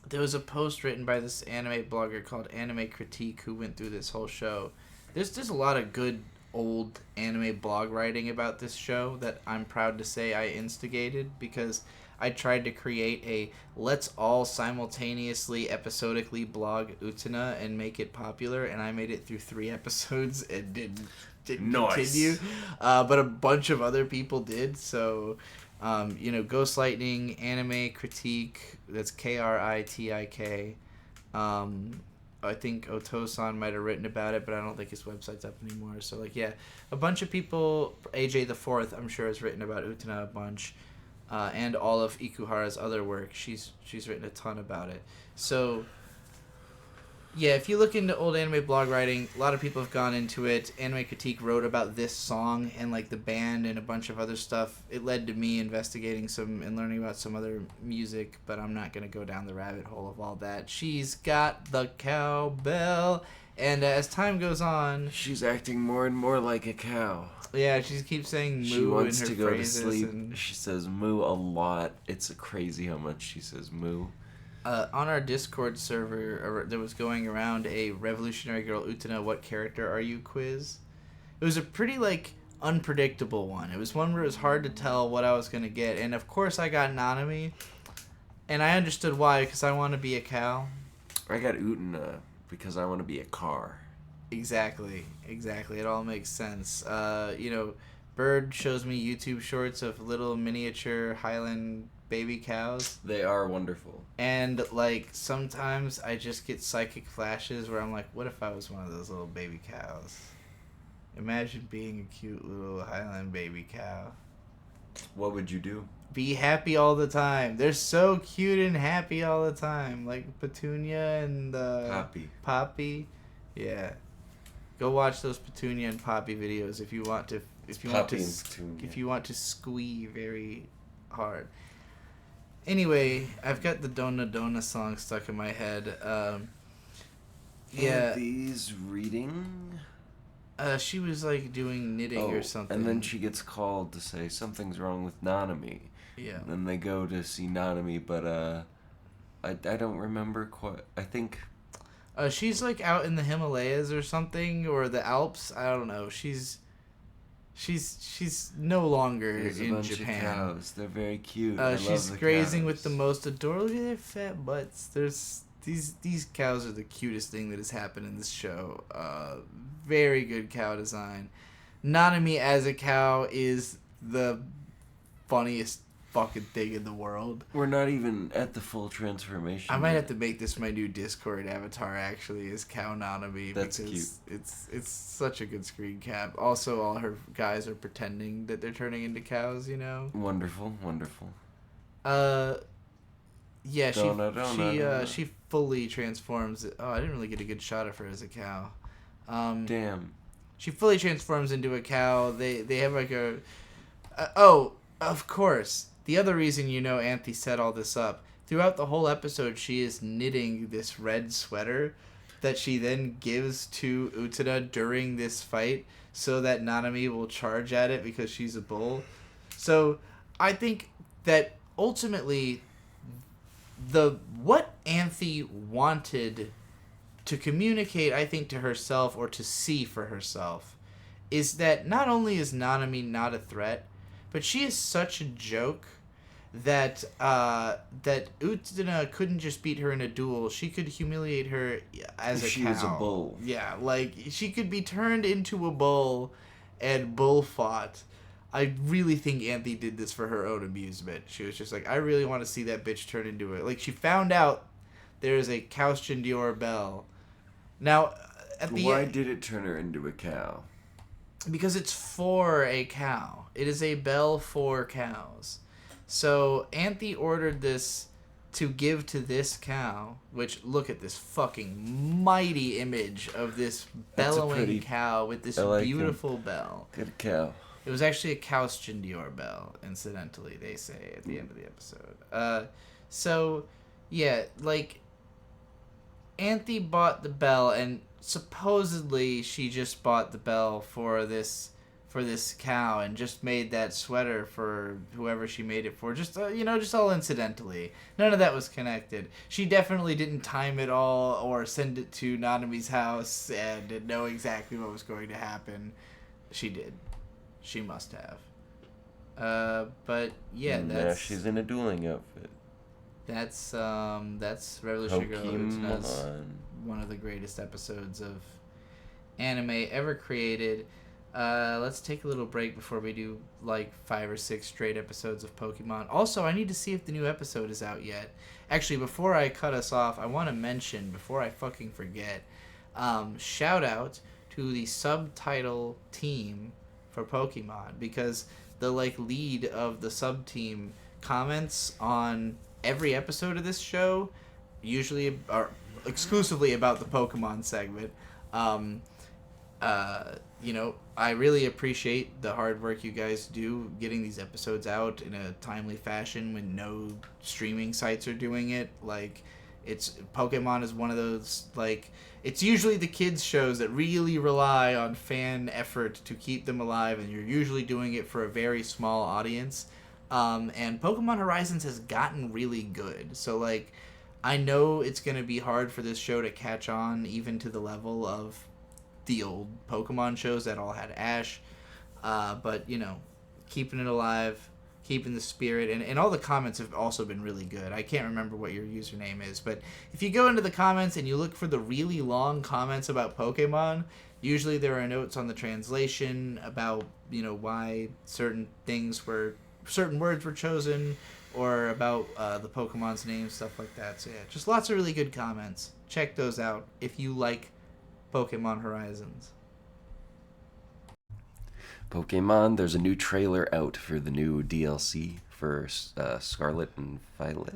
There was a post written by this anime blogger called Anime Critique who went through this whole show. There's a lot of good old anime blog writing about this show that I'm proud to say I instigated because I tried to create a let's all simultaneously episodically blog Utena and make it popular, and I made it through 3 episodes and didn't continue. But a bunch of other people did. So, Ghost Lightning, Anime Critique, that's Kritik. I think Otosan might have written about it, but I don't think his website's up anymore. So, like, yeah, a bunch of people. AJ the Fourth, I'm sure, has written about Utena a bunch. And all of Ikuhara's other work. She's written a ton about it. So, yeah, if you look into old anime blog writing, a lot of people have gone into it. Anime Critique wrote about this song and, like, the band and a bunch of other stuff. It led to me investigating some and learning about some other music, but I'm not going to go down the rabbit hole of all that. She's got the cowbell, and as time goes on...
She's acting more and more like a cow.
Yeah, she keeps saying moo in her phrases. She wants to go to sleep.
She says moo a lot. It's crazy how much she says moo.
On our Discord server, there was going around a Revolutionary Girl Utena What Character Are You quiz. It was a pretty, like, unpredictable one. It was one where it was hard to tell what I was going to get. And, of course, I got Nanami. And I understood why, because I want to be a cow.
I got Utena because I want to be a car.
Exactly. It all makes sense. Bird shows me YouTube shorts of little miniature Highland baby cows.
They are wonderful.
And, like, sometimes I just get psychic flashes where I'm like, what if I was one of those little baby cows? Imagine being a cute little Highland baby cow.
What would you do?
Be happy all the time. They're so cute and happy all the time. Like Petunia and Poppy. Yeah. Go watch those Petunia and Poppy videos if you want to. If you want to squee very hard. Anyway, I've got the Donna Donna song stuck in my head. Yeah.
Are these reading?
She was like doing knitting or something.
And then she gets called to say something's wrong with Nanami.
Yeah.
And then they go to see Nanami, but I don't remember quite. I think.
She's like out in the Himalayas or something, or the Alps. I don't know. She's no longer in Japan.
Of cows. They're very cute.
She's grazing with the most adorable. Look at their fat butts. There's these cows are the cutest thing that has happened in this show. Very good cow design. Nanami as a cow is the funniest fucking thing in the world.
We're not even at the full transformation.
I might have to make this my new Discord avatar. Actually, is Cow Nanami.
That's
because
cute.
It's such a good screen cap. Also, all her guys are pretending that they're turning into cows. You know.
Wonderful.
Yeah, she fully transforms. Oh, I didn't really get a good shot of her as a cow.
Damn.
She fully transforms into a cow. They have like a... oh, of course. The other reason Anthe set all this up, throughout the whole episode, she is knitting this red sweater that she then gives to Utena during this fight so that Nanami will charge at it because she's a bull. So I think that ultimately what Anthe wanted to communicate, I think, to herself or to see for herself is that not only is Nanami not a threat, but she is such a joke that Utena couldn't just beat her in a duel. She could humiliate her as a cow.
She was a bull.
Yeah, like, she could be turned into a bull and bull fought. I really think Anthe did this for her own amusement. She was just like, I really want to see that bitch turn into it. Like, she found out there is a Kaustion Dior bell. Now,
Why did it turn her into a cow?
Because it's for a cow. It is a bell for cows. So Anthe ordered this to give to this cow, which, look at this fucking mighty image of this bellowing cow with this beautiful bell.
Good cow.
It was actually a Kaustion Dior bell, incidentally, they say at the end of the episode. So, yeah, like, Anthe bought the bell, and supposedly she just bought the bell for this cow and just made that sweater for whoever she made it for, just just all incidentally. None of that was connected. She definitely didn't time it all or send it to Nanami's house and know exactly what was going to happen. She did. She must have. But yeah, that's...
she's in a dueling outfit.
That's Revolutionary Girl Utena's one of the greatest episodes of anime ever created. Let's take a little break before we do like 5 or 6 straight episodes of Pokemon. Also, I need to see if the new episode is out yet. Actually, before I cut us off, I want to mention, before I fucking forget, shout out to the subtitle team for Pokemon, because the lead of the sub team comments on every episode of this show, usually are exclusively about the Pokemon segment. I really appreciate the hard work you guys do getting these episodes out in a timely fashion when no streaming sites are doing it. Like, Pokemon is one of those, like, it's usually the kids shows that really rely on fan effort to keep them alive, and you're usually doing it for a very small audience. And Pokemon Horizons has gotten really good. So, like, I know it's going to be hard for this show to catch on even to the level of the old Pokemon shows that all had Ash. But, keeping it alive, keeping the spirit, and all the comments have also been really good. I can't remember what your username is, but if you go into the comments and you look for the really long comments about Pokemon, usually there are notes on the translation about, why certain words were chosen, or about the Pokemon's name, stuff like that. So yeah, just lots of really good comments. Check those out if you like Pokemon Horizons.
Pokemon, there's a new trailer out for the new DLC for Scarlet and Violet.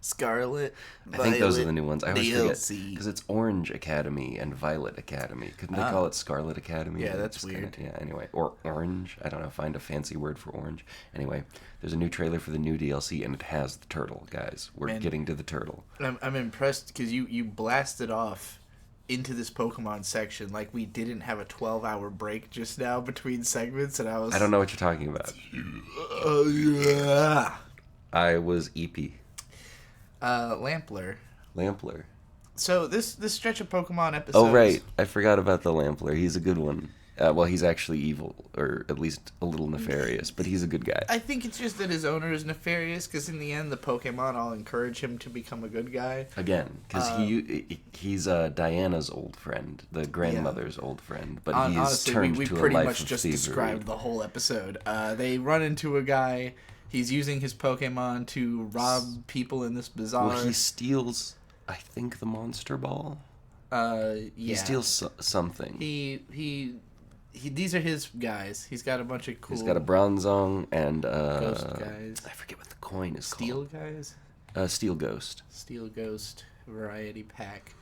Scarlet,
I think those are the new ones. I always
DLC.
forget, because it's Orange Academy and Violet Academy. Couldn't they call it Scarlet Academy?
Yeah, that's weird.
Anyway. Or Orange. I don't know. Find a fancy word for orange. Anyway, there's a new trailer for the new DLC, and it has the turtle, guys. We're getting to the turtle.
I'm impressed, because you blasted off into this Pokemon section like we didn't have a 12-hour break just now between segments, and I
don't know what you're talking about.
Yeah.
I was EP.
Lampler. So this stretch of Pokemon episodes...
Oh, right. I forgot about the Lampler. He's a good one. Well, he's actually evil, or at least a little nefarious, but he's a good guy.
I think it's just that his owner is nefarious, because in the end, the Pokemon all encourage him to become a good guy.
Again, because he's Diana's old friend, the grandmother's old friend, but he's
honestly,
turned
we
to a
pretty
life
much
of
just
thievery.
described the whole episode. They run into a guy. He's using his Pokemon to rob people in this bazaar.
Well, he steals, I think, the Monster Ball.
Yeah.
He steals something.
These are his guys. He's got a bunch of cool...
He's got a Bronzong and...
Ghost guys.
I forget what the coin is
Steel
called.
guys?
Steel Ghost.
Steel Ghost variety pack.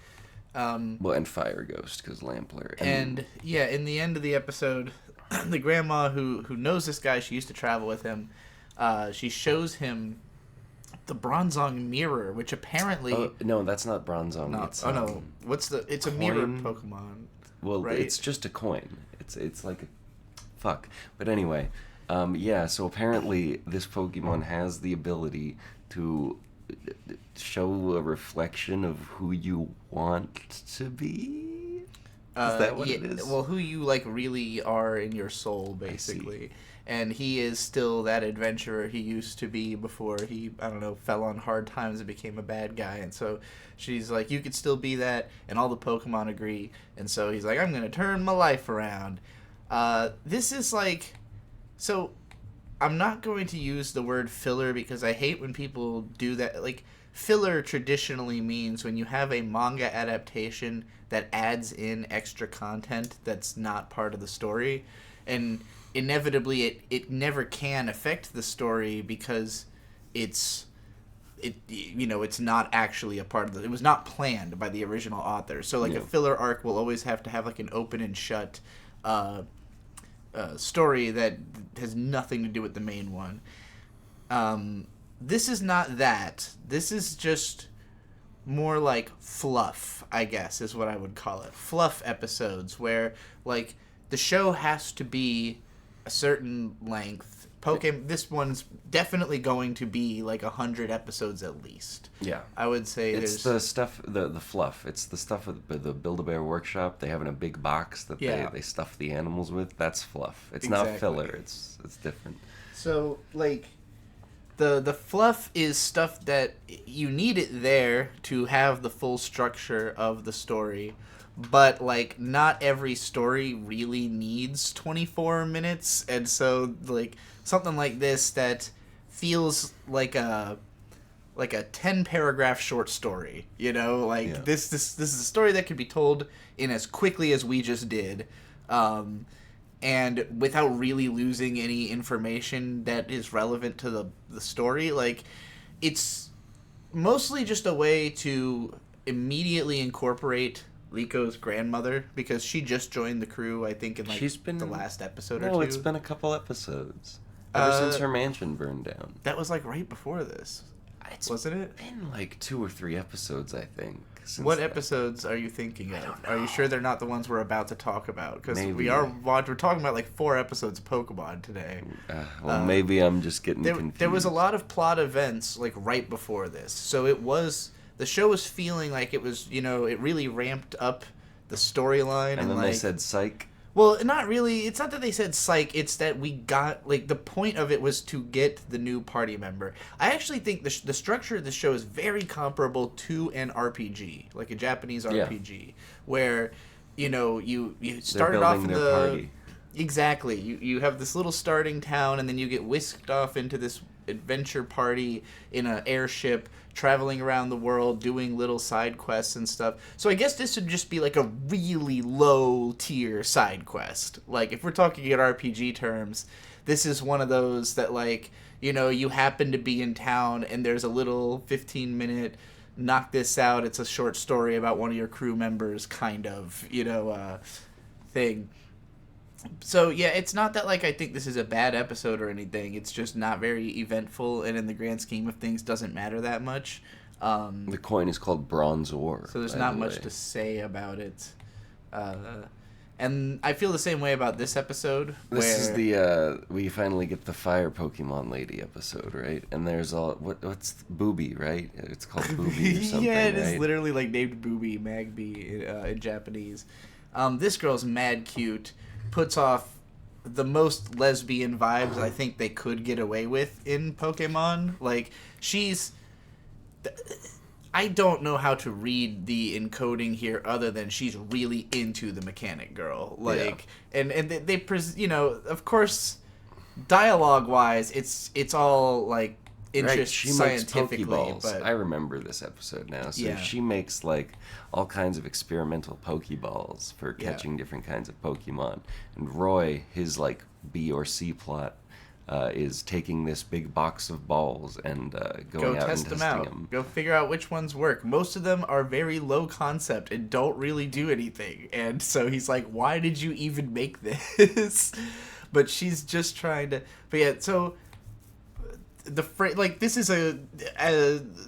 Well, and Fire Ghost, because Lampler.
And yeah, in the end of the episode, the grandma who knows this guy, she used to travel with him, she shows him the Bronzong mirror, which apparently...
Oh, no, that's not Bronzong.
No,
it's,
no. It's a mirror Pokemon.
Well,
right?
It's just a coin. It's like a... Fuck. But anyway, yeah, so apparently this Pokemon has the ability to show a reflection of who you want to be? Is that what it is?
Well, who you, like, really are in your soul, basically. And he is still that adventurer he used to be before he, I don't know, fell on hard times and became a bad guy. And so she's like, you could still be that, and all the Pokemon agree. And so he's like, I'm going to turn my life around. This is like... So, I'm not going to use the word filler because I hate when people do that. Like, filler traditionally means when you have a manga adaptation that adds in extra content that's not part of the story. And inevitably it never can affect the story because it's not actually a part of it was not planned by the original author. So like a filler arc will always have to have like an open and shut story that has nothing to do with the main one. This is not that. This is just more like fluff, I guess, is what I would call it. Fluff episodes where like the show has to be a certain length. This one's definitely going to be like 100 episodes at least.
Yeah.
I would say
it's the stuff, the fluff. It's the stuff with the Build-A-Bear workshop. They have in a big box that they stuff the animals with. That's fluff. It's not filler. It's different.
So, like, the fluff is stuff that you need it there to have the full structure of the story. But, like, not every story really needs 24 minutes. And so, like, something like this that feels like a 10-paragraph short story, you know? Like, this is a story that could be told in as quickly as we just did. And without really losing any information that is relevant to the story. Like, it's mostly just a way to immediately incorporate Liko's grandmother, because she just joined the crew, I think, in like the last episode or two.
No, it's been a couple episodes. Ever since her mansion burned down.
That was like right before this. Wasn't it?
Been like 2 or 3 episodes, I think.
What episodes are you thinking of? Are you sure they're not the ones we're about to talk about? Because we're talking about like 4 episodes of Pokemon today.
Maybe I'm just getting confused.
There was a lot of plot events like right before this, so the show was feeling like it was, it really ramped up the storyline.
And then they said psych.
Well, not really. It's not that they said psych. It's that we got, like, the point of it was to get the new party member. I actually think the structure of the show is very comparable to an RPG, like a Japanese RPG, where, you started off in the party. Exactly. You have this little starting town, and then you get whisked off into this adventure party in an airship, traveling around the world, doing little side quests and stuff. So I guess this would just be like a really low tier side quest. Like, if we're talking in RPG terms, this is one of those that, like, you happen to be in town and there's a little 15-minute knock this out, it's a short story about one of your crew members kind of, thing. So, yeah, it's not that, like, I think this is a bad episode or anything. It's just not very eventful, and in the grand scheme of things, doesn't matter that much.
The coin is called Bronze Ore.
So there's not much to say about it. And I feel the same way about this episode.
This is we finally get the Fire Pokemon Lady episode, right? And there's what's Booby, right? It's called Booby or something,
yeah, it
right?
is literally, like, named Booby, Magby in Japanese. This girl's mad cute. Puts off the most lesbian vibes I think they could get away with in Pokemon. Like, I don't know how to read the encoding here other than she's really into the mechanic girl. Like, and they of course, dialogue-wise, it's all, like, interest
she
scientifically.
Makes Pokeballs.
But
I remember this episode now. So she makes, like, all kinds of experimental Pokeballs for catching different kinds of Pokemon. And Roy, his, like, B or C plot, is taking this big box of balls and going out and testing them.
Go figure out which ones work. Most of them are very low concept and don't really do anything. And so he's like, why did you even make this? But she's just trying to... But yeah, so... this is a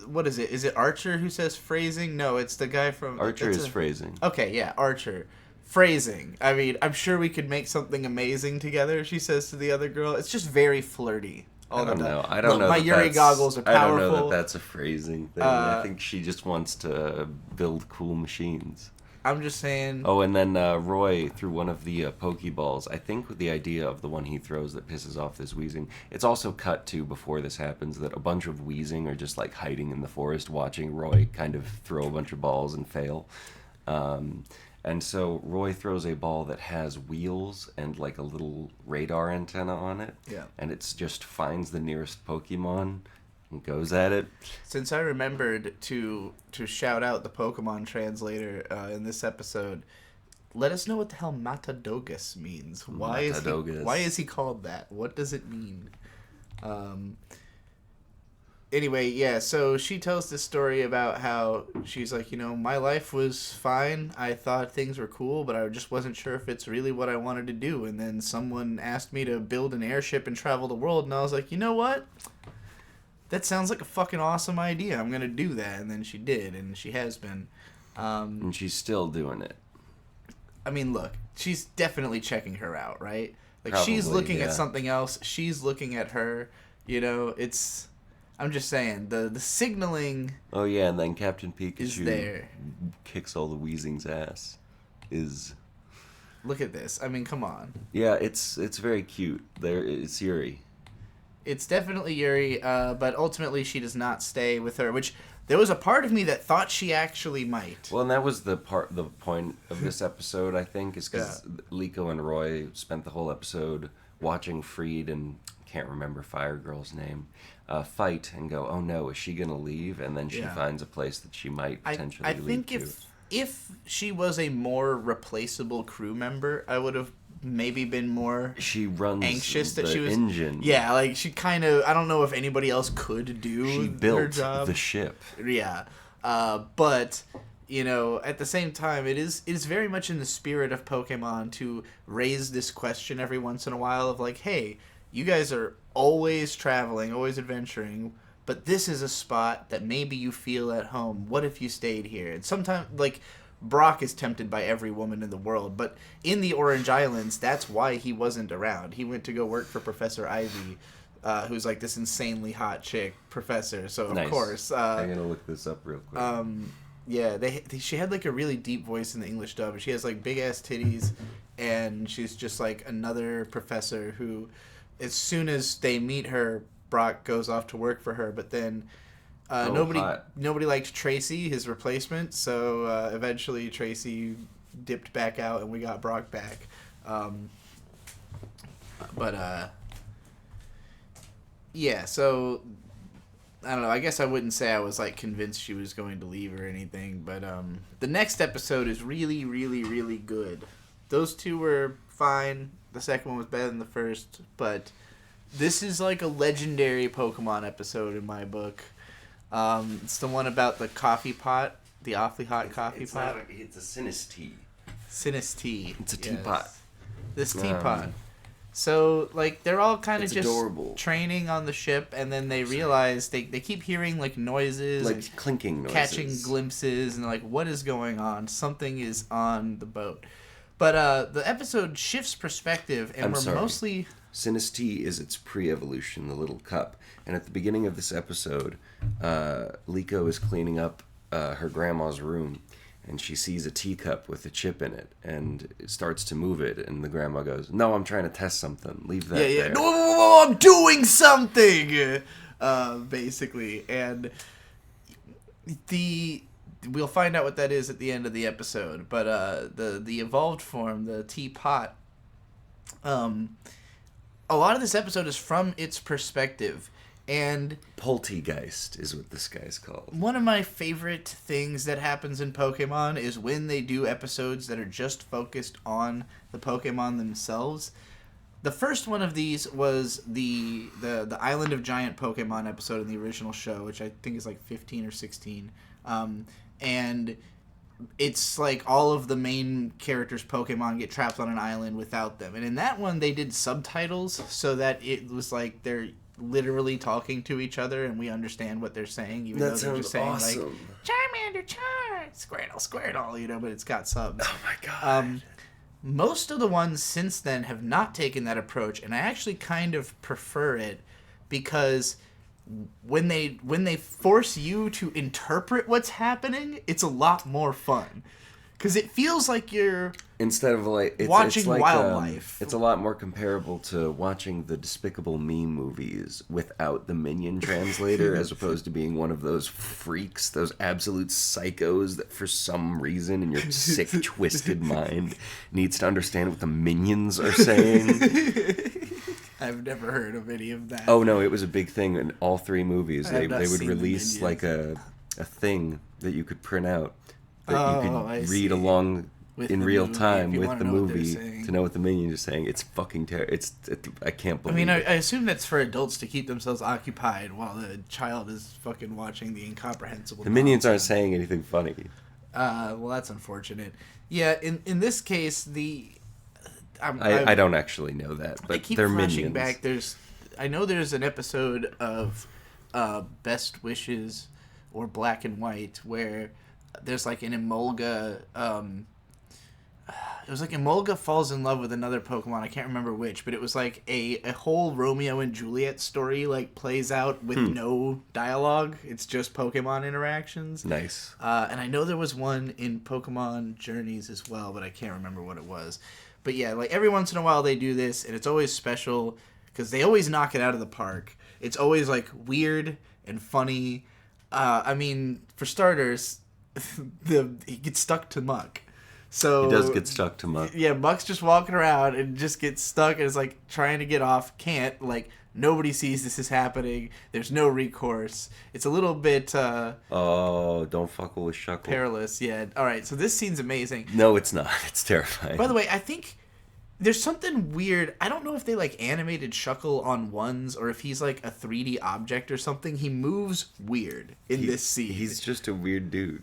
what is it? Is it Archer who says phrasing? No, it's the guy from...
Archer is phrasing.
Okay, yeah, Archer. Phrasing. I mean, I'm sure we could make something amazing together, she says to the other girl. It's just very flirty.
I don't know.
My Yuri goggles are powerful.
I don't know that that's a phrasing thing. I think she just wants to build cool machines.
I'm just saying...
Oh, and then Roy threw one of the Pokeballs. I think with the idea of the one he throws that pisses off this Weezing. It's also cut to, before this happens, that a bunch of Weezing are just like hiding in the forest watching Roy kind of throw a bunch of balls and fail. And so Roy throws a ball that has wheels and like a little radar antenna on it.
Yeah.
And it just finds the nearest Pokemon and goes at it.
Since I remembered to shout out the Pokemon translator in this episode, let us know what the hell Matadogus means. Why is he called that? What does it mean? Anyway, yeah, so she tells this story about how she's like, my life was fine. I thought things were cool, but I just wasn't sure if it's really what I wanted to do. And then someone asked me to build an airship and travel the world, and I was like, you know what? That sounds like a fucking awesome idea. I'm going to do that. And then she did, and she has been.
And she's still doing it.
I mean, look, she's definitely checking her out, right? Like,
Probably,
she's looking
yeah.
at something else. She's looking at her. It's... I'm just saying, the signaling...
Oh, yeah, and then Captain Pikachu
is there.
Kicks all the Weezing's ass.
Look at this. I mean, come on.
Yeah, it's very cute. It's Yuri.
It's definitely Yuri, but ultimately she does not stay with her, which there was a part of me that thought she actually might.
Well, and that was the point of this episode, I think, is because Liko and Roy spent the whole episode watching Freed and can't remember Fire Girl's name, fight and go, oh no, is she going to leave? And then she finds a place that she might potentially leave to. I think
if she was a more replaceable crew member, I would have maybe been more anxious that she was
engine.
Yeah, like she kind of, I don't know if anybody else could do
she
her
built
job.
The ship.
Yeah. But at the same time, it is very much in the spirit of Pokemon to raise this question every once in a while of like, hey, you guys are always traveling, always adventuring, but this is a spot that maybe you feel at home. What if you stayed here? And sometimes, like, Brock is tempted by every woman in the world, but in the Orange Islands, that's why he wasn't around. He went to go work for Professor Ivy, who's like this insanely hot chick professor. So, of course.
I'm going to look this up real quick.
Yeah, she had like a really deep voice in the English dub. She has like big ass titties, and she's just like another professor who, as soon as they meet her, Brock goes off to work for her. But then nobody liked Tracy, his replacement. So eventually Tracy dipped back out, and we got Brock back. Yeah. So I don't know. I guess I wouldn't say I was like convinced she was going to leave or anything. But the next episode is really, really, really good. Those two were fine. The second one was better than the first, but this is like a legendary Pokemon episode in my book. It's the one about the coffee pot, the awfully hot coffee pot.
It's a Sinistee.
Sinistee.
It's a teapot.
This teapot. So, like, they're all kind of just
adorable.
Training on the ship, and then they realize they keep hearing, like, noises.
Like clinking noises.
Catching glimpses, and like, what is going on? Something is on the boat. But the episode shifts perspective, and mostly...
Sinistee is its pre-evolution, the little cup. And at the beginning of this episode, Liko is cleaning up her grandma's room, and she sees a teacup with a chip in it, and it starts to move it, and the grandma goes, no, I'm trying to test something. Leave that there.
No, I'm doing something! Basically. And we'll find out what that is at the end of the episode. But the evolved form, the teapot, a lot of this episode is from its perspective. And
Poltergeist is what this guy's called.
One of my favorite things that happens in Pokemon is when they do episodes that are just focused on the Pokemon themselves. The first one of these was the Island of Giant Pokemon episode in the original show, which I think is like 15 or 16. And it's like all of the main characters' Pokemon get trapped on an island without them. And in that one, they did subtitles so that it was like they're literally talking to each other and we understand what they're saying, even though they're just saying
awesome.
like Charmander, Squirtle, but it's got subs.
Oh my god.
Most of the ones since then have not taken that approach, and I actually kind of prefer it because when they force you to interpret what's happening, it's a lot more fun. Because it feels like you're
instead of like
watching
it's like,
wildlife.
It's a lot more comparable to watching the Despicable Me movies without the Minion translator, as opposed to being one of those freaks, those absolute psychos that for some reason in your sick, twisted mind needs to understand what the Minions are saying.
I've never heard of any of that.
Oh no, it was a big thing in all three movies. They would
seen
release like a thing that you could print out that you could read
see.
along
With
in
the
real
movie,
time
if you
with
wanna
the
know what they're
movie
saying.
to know what the Minions are saying. It's fucking terrible. I can't
I
believe
mean, I
it.
assume that's for adults to keep themselves occupied while the child is fucking watching the incomprehensible.
The Minions aren't saying anything funny.
Well, that's unfortunate. Yeah, in this case,
I don't actually know that, but
I keep
they're
flashing
Minions.
back. I know there's an episode of Best Wishes or Black and White where there's like an Emolga. It was like Emolga falls in love with another Pokemon. I can't remember which, but it was like a whole Romeo and Juliet story like plays out with no dialogue. It's just Pokemon interactions.
Nice.
And I know there was one in Pokemon Journeys as well, but I can't remember what it was. But yeah, like every once in a while they do this, and it's always special because they always knock it out of the park. It's always like weird and funny. I mean, for starters, he gets stuck to Muck. So
He does get stuck to Muck.
Yeah, Muck's just walking around and just gets stuck and is like trying to get off, can't. Like nobody sees this is happening. There's no recourse. It's a little bit
Oh, don't fuckle with Shuckle.
perilous. Yeah. All right. So this scene's amazing.
No, it's not. It's terrifying.
By the way, I think there's something weird. I don't know if they like animated Shuckle on ones or if he's like a 3D object or something. He moves weird in this scene.
He's just a weird dude.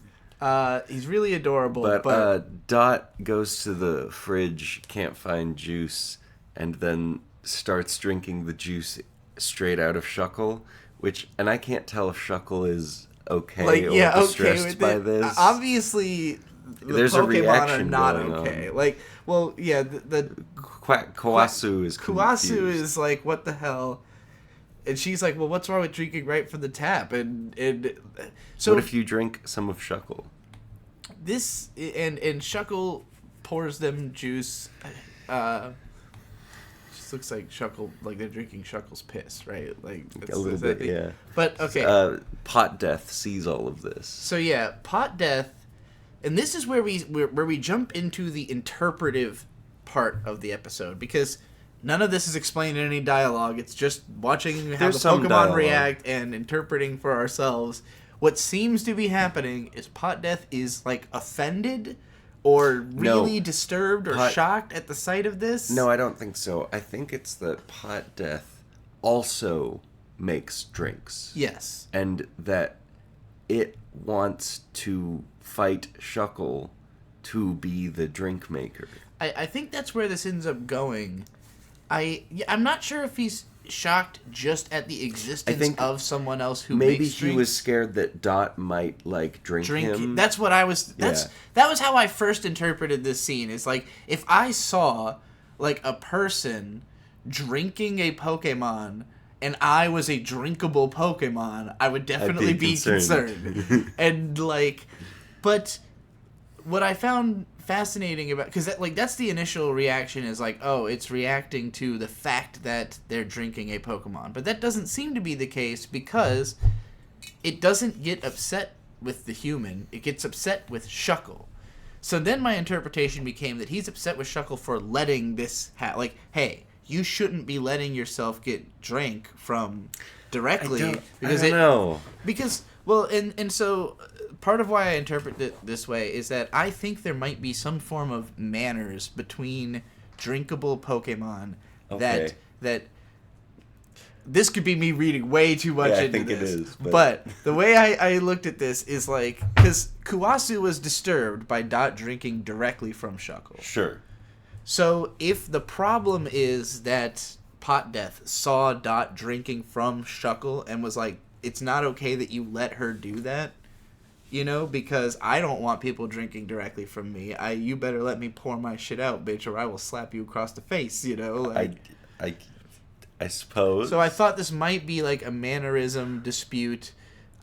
He's really adorable.
But Dot goes to the fridge, can't find juice, and then starts drinking the juice straight out of Shuckle, and I can't tell if Shuckle is okay or distressed
with
by
it.
this.
Obviously, the
There's a
Pokemon are
reaction
not
going
okay.
on.
Like, well, yeah, the
Kawasu is
Kawasu
confused.
is like, what the hell? And she's like, well, what's wrong with drinking right from the tap? And so
What if you drink some of Shuckle?
this and Shuckle pours them juice. Just looks like Shuckle, like they're drinking Shuckle's piss, right? Like
A little bit, yeah.
But okay,
Pot Death sees all of this.
so yeah, Pot Death, and this is where we jump into the interpretive part of the episode because none of this is explained in any dialogue. It's just watching how
There's
the
some
Pokemon
dialogue.
react and interpreting for ourselves. What seems to be happening is Pot Death is like offended or really disturbed or shocked at the sight of this.
No, I don't think so. I think it's that Pot Death also makes drinks.
Yes.
And that it wants to fight Shuckle to be the drink maker.
I think that's where this ends up going. I'm not sure if he's shocked just at the existence of someone else who
maybe
makes drinks.
he was scared that Dot might like drink him.
That's what I was. That was how I first interpreted this scene. It's like if I saw like a person drinking a Pokemon and I was a drinkable Pokemon, I would definitely be concerned. And like, but what I found fascinating about, because that's the initial reaction is like, oh, it's reacting to the fact that they're drinking a Pokemon, but that doesn't seem to be the case because it doesn't get upset with the human, it gets upset with Shuckle. So then my interpretation became that he's upset with Shuckle for letting this like, hey, you shouldn't be letting yourself get drank from directly.
I don't know.
Because, well, and so part of why I interpret it this way is that I think there might be some form of manners between drinkable Pokemon
Okay.
that this could be me reading way too much into
think
this.
it is.
But the way I looked at this is like, because Kuwasu was disturbed by Dot drinking directly from Shuckle.
Sure.
So if the problem is that Pot Death saw Dot drinking from Shuckle and was like, it's not okay that you let her do that, you know, because I don't want people drinking directly from me. You better let me pour my shit out, bitch, or I will slap you across the face, you know? Like,
I suppose.
so I thought this might be like a mannerism dispute,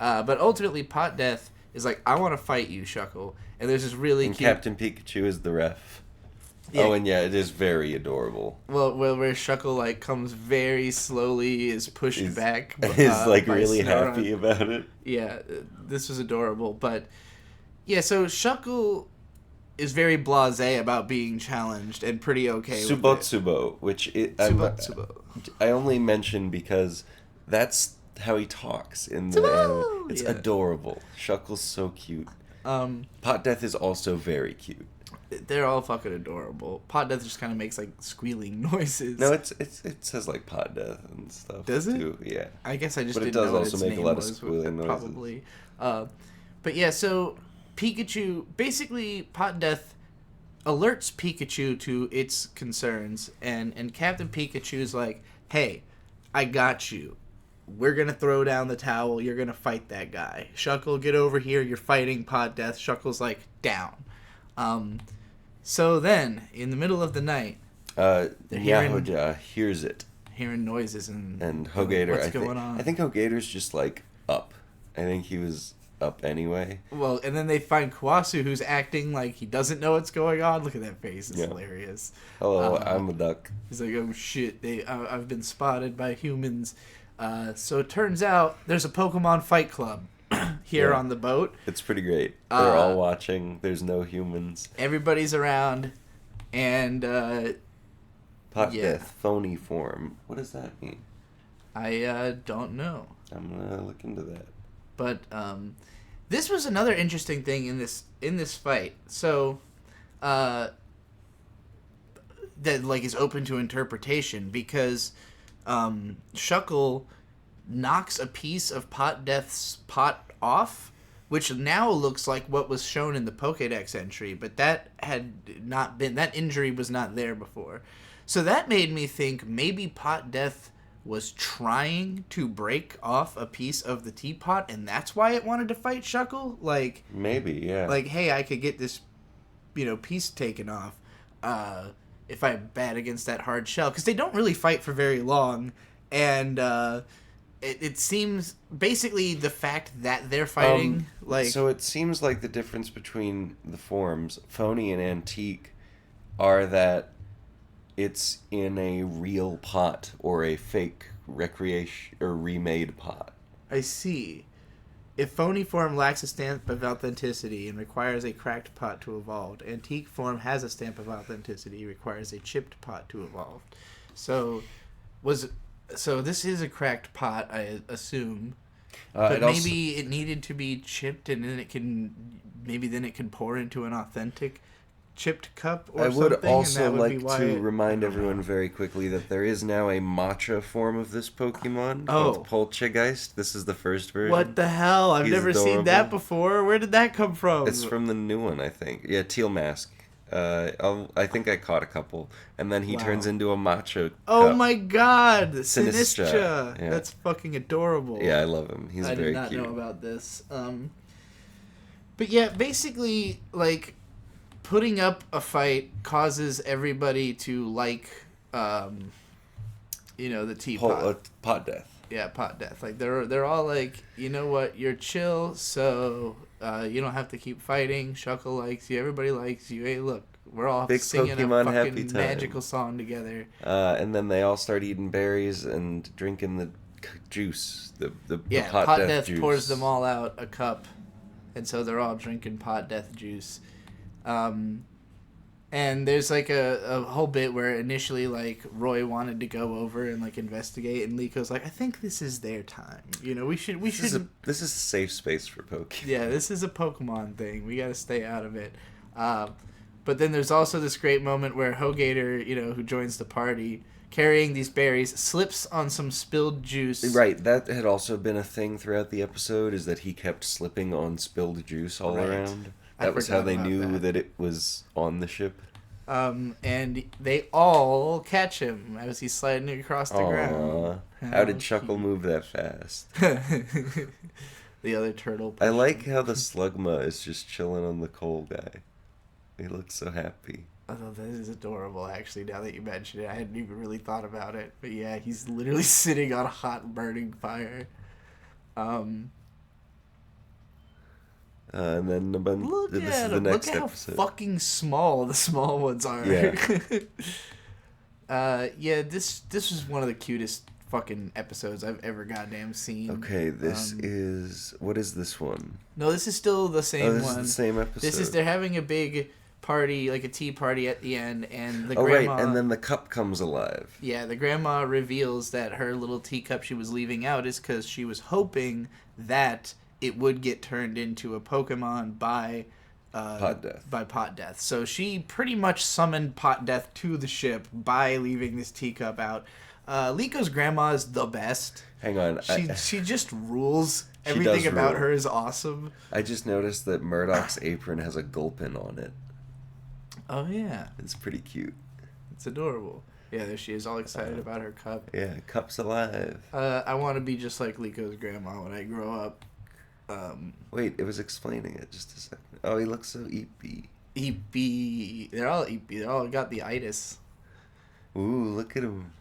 but ultimately Pot Death is like, I want to fight you, Shuckle. And there's this really
and
cute...
Captain Pikachu is the ref.
Yeah.
Oh, and yeah, it is very adorable.
Well, where Shuckle like comes very slowly, is pushed back.
He's like really
Snorunt.
happy about it.
Yeah, this was adorable. But yeah, so Shuckle is very blasé about being challenged and pretty okay with it.
Subotsubo, which I only mention because that's how he talks in the anime. It's adorable. Shuckle's so cute. Pot Death is also very cute.
They're all fucking adorable. Pot Death just kind of makes like squealing noises.
No, it says like Pot Death and stuff.
Does it?
Too. Yeah.
I guess I just
but
didn't
it does
know what
also
its
make a
name
lot of
was,
squealing noises.
probably. But yeah, so Pikachu, basically Pot Death alerts Pikachu to its concerns, and Captain Pikachu's like, hey, I got you. We're going to throw down the towel. You're going to fight that guy. Shuckle, get over here. You're fighting Pot Death. Shuckle's like, down. So then, in the middle of the night,
Nyahoja hears it.
Hearing noises and
Hogator,
what's going on?
I think Hogator's just like up. I think he was up anyway.
Well, and then they find Kawasu, who's acting like he doesn't know what's going on. Look at that face; it's hilarious.
Hello, I'm a duck.
He's like, "Oh shit! I've been spotted by humans." So it turns out there's a Pokemon Fight Club here on the boat.
It's pretty great. They're all watching. There's no humans.
Everybody's around, and
Pot Death phony form. What does that mean?
I don't know.
I'm gonna look into that.
But this was another interesting thing in this fight. So that like is open to interpretation, because Shuckle knocks a piece of Pot Death's pot off, which now looks like what was shown in the Pokédex entry, but that had not been, that injury was not there before. So that made me think maybe Pot Death was trying to break off a piece of the teapot, and that's why it wanted to fight Shuckle? Like,
maybe, yeah.
Like, hey, I could get this, piece taken off if I bat against that hard shell. Because they don't really fight for very long, and it seems basically the fact that they're fighting,
So it seems like the difference between the forms, phony and antique, are that it's in a real pot or a fake recreation or remade pot.
I see. If phony form lacks a stamp of authenticity and requires a cracked pot to evolve, antique form has a stamp of authenticity, requires a chipped pot to evolve. So this is a cracked pot, I assume. But maybe it needed to be chipped, and then it can pour into an authentic chipped cup or something.
I would also like to remind everyone very quickly that there is now a matcha form of this Pokemon called Poltergeist. This is the first version.
What the hell? I've never seen that before. Where did that come from?
It's from the new one, I think. Yeah, Teal Mask. I think I caught a couple. And then he turns into a matcha cup.
Oh my god!
Sinistra.
Yeah. That's fucking adorable.
Yeah, I love him. He's very cute.
I did not know about this. But yeah, basically, like, putting up a fight causes everybody to like, the teapot.
Pot Death.
Yeah, Pot Death. Like, they're all like, you know what, you're chill, so you don't have to keep fighting. Shuckle likes you. Everybody likes you. Hey, look, we're all
Big
singing
Pokemon
a
happy
fucking
time.
magical song together.
And then they all start eating berries and drinking the juice. The
Pot Death
juice.
pours them all out a cup, and so they're all drinking Pot Death juice. And there's like a whole bit where initially like Roy wanted to go over and like investigate, and Liko's like, I think this is their time. We should.
This is a safe space for Pokemon.
Yeah, this is a Pokemon thing. We got to stay out of it. But then there's also this great moment where Hogator, who joins the party, carrying these berries, slips on some spilled juice.
Right, that had also been a thing throughout the episode, is that he kept slipping on spilled juice all around. That was how they knew that it was on the ship.
And they all catch him as he's sliding across the ground.
How did Chuckle move that fast?
The other turtle.
I like how the Slugma is just chilling on the coal guy. He looks so happy.
Although that is adorable, actually, now that you mention it. I hadn't even really thought about it. But yeah, he's literally sitting on a hot, burning fire.
And then
Look at him.
Next
Look at
episode.
how fucking small the small ones are.
Yeah.
Yeah, this is one of the cutest fucking episodes I've ever goddamn seen.
Okay, this is... What is this one?
No, this is still the same
this
one.
is the same episode.
They're having a big party, like a tea party at the end, and the grandma...
right, and then the cup comes alive.
Yeah, the grandma reveals that her little teacup she was leaving out is because she was hoping that it would get turned into a Pokemon by
Pot Death.
By Pot Death. So she pretty much summoned Pot Death to the ship by leaving this teacup out. Liko's grandma is the best.
Hang on.
She just rules. Everything about her is awesome.
I just noticed that Murdoch's apron has a gulpin on it.
Oh, yeah.
It's pretty cute.
It's adorable. Yeah, there she is, all excited about her cup.
Yeah, cup's alive.
I want to be just like Liko's grandma when I grow up.
Wait, it was explaining it just a second. Oh, he looks so eepy.
Eepy. They're all eepy. They all got the itis.
Ooh, look at him.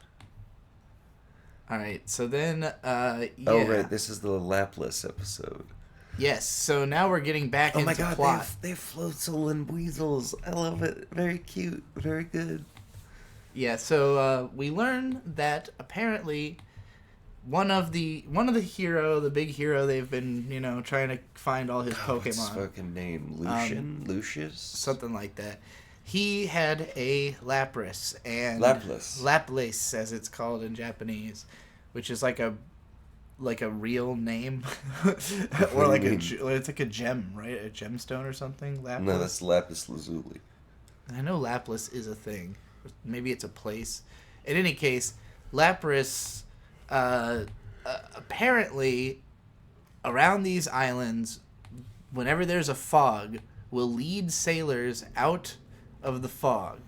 Alright, so then, yeah.
Oh, right, this is the Laplace episode.
Yes, so now we're getting back into plot. Oh my god,
they have Floatzel and Weasels. I love it. Very cute. Very good.
Yeah, so we learn that apparently one of the hero, the big hero, they've been, trying to find all his Pokemon.
What's his fucking name? Lucius?
Something like that. He had a Lapras and Laplace, as it's called in Japanese, which is like a real name, or like it's like a gem, right? A gemstone or something. Lapis?
No, that's lapis lazuli.
I know Lapis is a thing. Maybe it's a place. In any case, Lapras, apparently, around these islands, whenever there's a fog, will lead sailors out of the fog.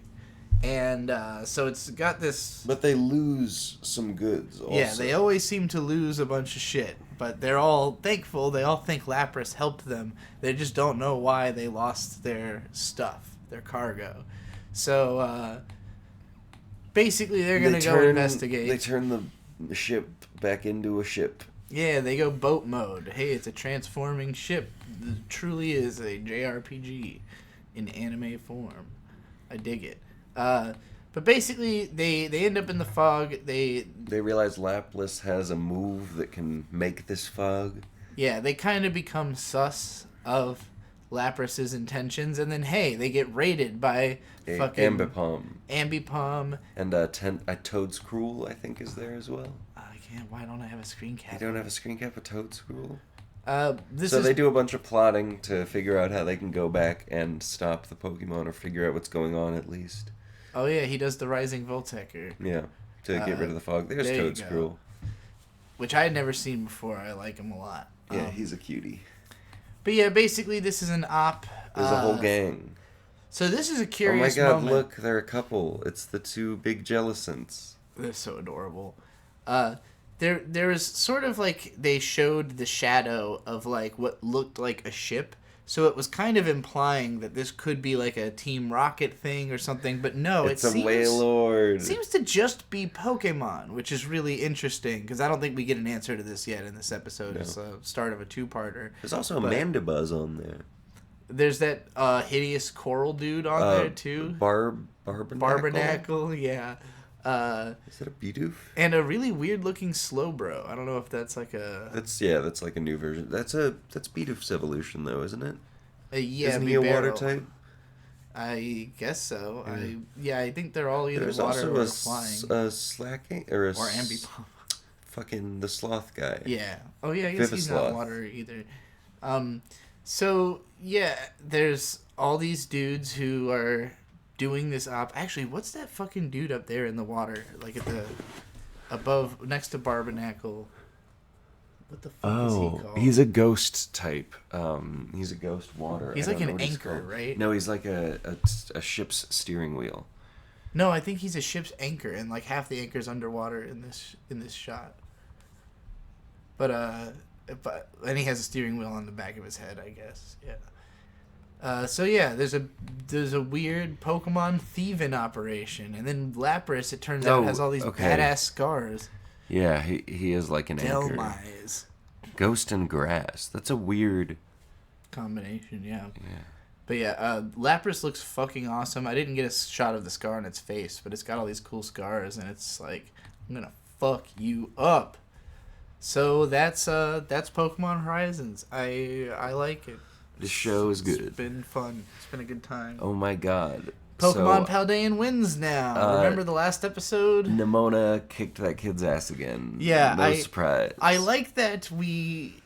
And so it's got this...
But they lose some goods also.
Yeah, they always seem to lose a bunch of shit. But they're all thankful. They all think Lapras helped them. They just don't know why they lost their stuff, their cargo. So basically they're going to go investigate.
They turn the ship back into a ship.
Yeah, they go boat mode. Hey, it's a transforming ship. It truly is a JRPG in anime form. I dig it. But basically, they end up in the fog. They
realize Laplace has a move that can make this fog.
Yeah, they kind of become sus of Lapras's intentions, and then hey, they get raided by fucking Ambipom.
And Toad's Cruel, I think, is there as well.
I can't. Why don't I have a screen cap?
You don't have a screen cap of Toad's Cruel?
So
they do a bunch of plotting to figure out how they can go back and stop the Pokemon, or figure out what's going on at least.
Oh yeah, he does the Rising Voltecker.
Yeah, to get rid of the fog. There's Toad's Cruel.
Which I had never seen before. I like him a lot.
Yeah, he's a cutie.
But yeah, basically this is an op.
There's a whole gang.
So this is a curious
moment. Oh my god,
moment.
look, they're a couple. It's the two big Jellicents.
They're so adorable. There was sort of like they showed the shadow of like what looked like a ship. So it was kind of implying that this could be like a Team Rocket thing or something, but no,
it's a Wailord.
It seems to just be Pokemon, which is really interesting because I don't think we get an answer to this yet in this episode. No. It's the start of a two-parter.
There's also a Mandibuzz on there.
There's that hideous coral dude on there too.
Barbernacle,
yeah.
Is that a Bidoof?
And a really weird looking Slowbro. I don't know if that's like a...
That's like a new version. That's Bidoof's evolution though, isn't it?
Yeah,
isn't he a water type?
I guess so. I think they're all either water or flying.
A Slacking or
Ambipom.
Fucking the sloth guy.
Yeah. Oh yeah, I guess he's not water either. So yeah, there's all these dudes who are doing this Actually, what's that fucking dude up there in the water? Like at the above next to Barbernacle. What the fuck is he called?
He's a ghost type. He's a ghost water.
He's like an anchor, right?
No, he's like a ship's steering wheel.
No, I think he's a ship's anchor, and like half the anchor's underwater in this shot. But and he has a steering wheel on the back of his head, I guess. Yeah. So yeah, there's a weird Pokemon thieving operation, and then Lapras, it turns out, has all these badass scars.
Yeah, he is like an anchor.
Delmise.
Ghost and grass. That's a weird
combination. Yeah.
Yeah.
But yeah, Lapras looks fucking awesome. I didn't get a shot of the scar on its face, but it's got all these cool scars, and it's like, I'm gonna fuck you up. So that's Pokemon Horizons. I like it.
The show is good.
It's been fun. It's been a good time.
Oh my god.
Pokemon Paldean wins now. Remember the last episode?
Nimona kicked that kid's ass again.
Yeah,
no surprise.
I like that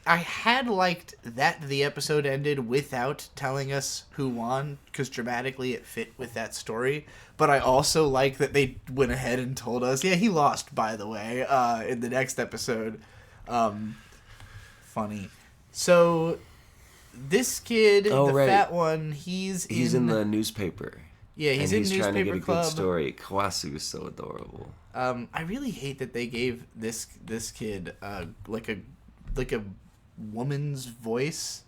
I had liked that the episode ended without telling us who won, because dramatically it fit with that story. But I also like that they went ahead and told us, yeah, he lost, by the way, in the next episode. Funny. So, this kid, fat one, he's
in the newspaper.
Yeah, he's in newspaper
trying to get a
club.
good story. Kawasu is so adorable.
I really hate that they gave this kid like a woman's voice,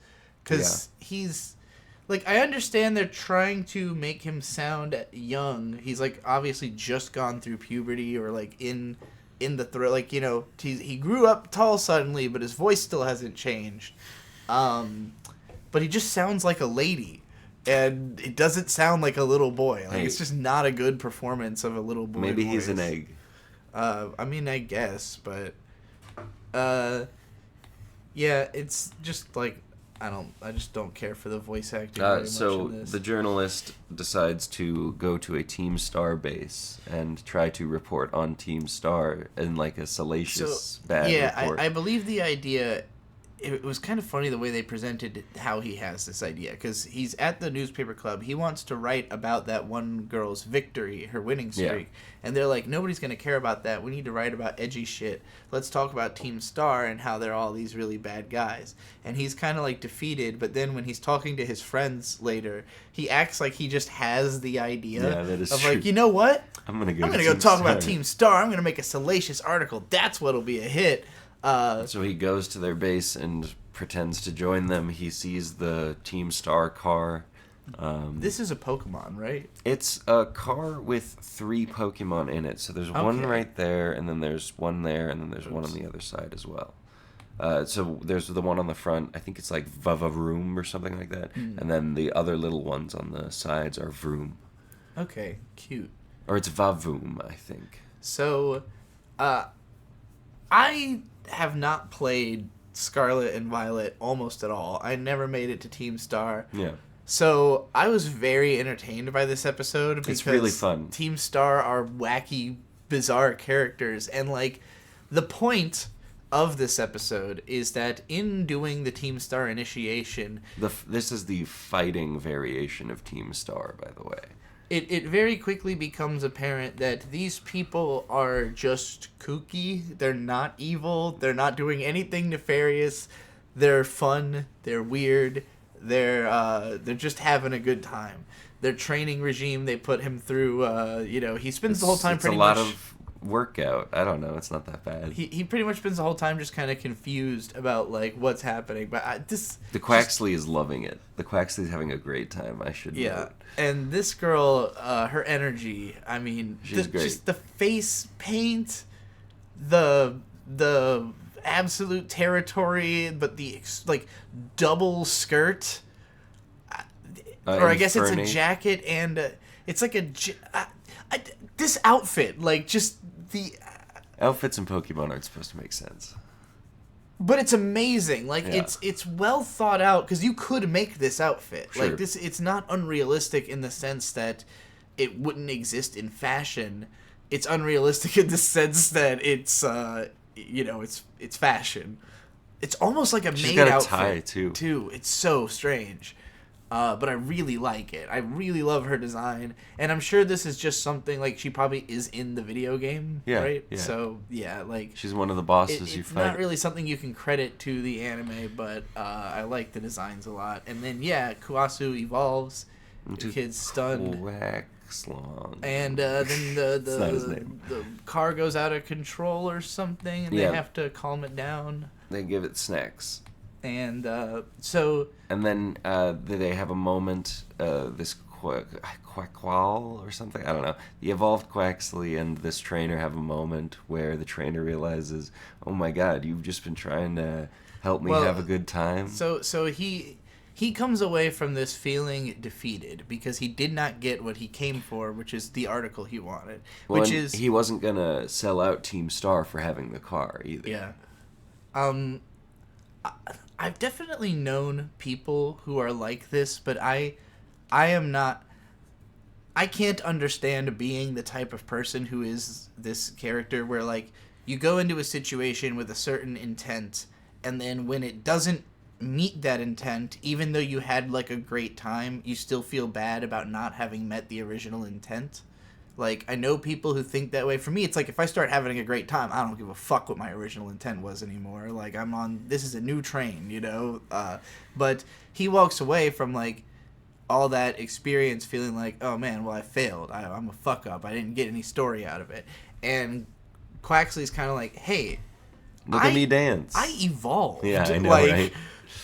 because he's like, I understand they're trying to make him sound young. He's like obviously just gone through puberty, or like in the throat, like, you know, he grew up tall suddenly, but his voice still hasn't changed. But he just sounds like a lady. And it doesn't sound like a little boy. Like, it's just not a good performance of a little boy.
Maybe
voice.
he's an egg.
I mean, I guess, but yeah, it's just like, I just don't care for the voice acting very much in this.
The journalist decides to go to a Team Star base and try to report on Team Star in like a salacious bad report.
I believe the idea. It was kind of funny the way they presented how he has this idea, because he's at the newspaper club. He wants to write about that one girl's victory, her winning streak. Yeah. And they're like, nobody's going to care about that. We need to write about edgy shit. Let's talk about Team Star and how they're all these really bad guys. And he's kind of like defeated, but then when he's talking to his friends later, he acts like he just has the idea of true. Like, you know what? I'm going to go talk about Team Star. I'm going to make a salacious article. That's what'll be a hit.
So he goes to their base and pretends to join them. He sees the Team Star car.
This is a Pokemon, right?
It's a car with 3 Pokemon in it. So there's one right there, and then there's one there, and then there's one on the other side as well. So there's the one on the front. I think it's like Vavavoom or something like that. And then the other little ones on the sides are Vroom.
Okay, cute.
Or it's Vavoom, I think.
So, I have not played Scarlet and Violet almost at all. I never made it to Team Star.
Yeah.
So I was very entertained by this episode because
it's really fun.
Team Star are wacky, bizarre characters, and like the point of this episode is that in doing the Team Star initiation,
this is the fighting variation of Team Star, by the way.
It very quickly becomes apparent that these people are just kooky. They're not evil. They're not doing anything nefarious. They're fun. They're weird. They're just having a good time. Their training regime they put him through, he spends the whole time pretty much...
It's a lot of workout. I don't know. It's not that bad.
He pretty much spends the whole time just kind of confused about like what's happening. But
the Quaxley is loving it. The Quaxley's having a great time. I should note.
And this girl, her energy. I mean,
she's great.
Just the face paint, the absolute territory, but the like double skirt, or I guess it's a jacket and it's like this outfit, like just the
outfits in Pokemon aren't supposed to make sense.
But it's amazing. Like it's well thought out because you could make this outfit.
Sure.
Like this, it's not unrealistic in the sense that it wouldn't exist in fashion. It's unrealistic in the sense that it's it's fashion. It's almost like a
She's
maid
got a
outfit
tie too.
It's so strange. But I really like it. I really love her design, and I'm sure this is just something like she probably is in the video game, right?
Yeah.
So yeah, like
she's one of the bosses you
it's
fight.
not really something you can credit to the anime, but I like the designs a lot. And then yeah, Kuasu evolves, the kid's stunned,
Waxlong.
and then the car goes out of control or something, and they have to calm it down.
They give it snacks.
And so...
And then they have a moment, this Quackqual or something, I don't know. The evolved Quaxley and this trainer have a moment where the trainer realizes, oh my god, you've just been trying to help me have a good time.
So he comes away from this feeling defeated because he did not get what he came for, which is the article he wanted.
Well, he wasn't going to sell out Team Star for having the car either.
Yeah. I've definitely known people who are like this, but I am not... I can't understand being the type of person who is this character where, like, you go into a situation with a certain intent, and then when it doesn't meet that intent, even though you had, like, a great time, you still feel bad about not having met the original intent. Like, I know people who think that way. For me, it's like, if I start having a great time, I don't give a fuck what my original intent was anymore. Like, this is a new train, you know? But he walks away from, like, all that experience feeling like, oh man, well, I failed. I'm a fuck up. I didn't get any story out of it. And Quaxley's kind of like, hey,
look at me dance.
I evolved.
Yeah, I know,
like,
right?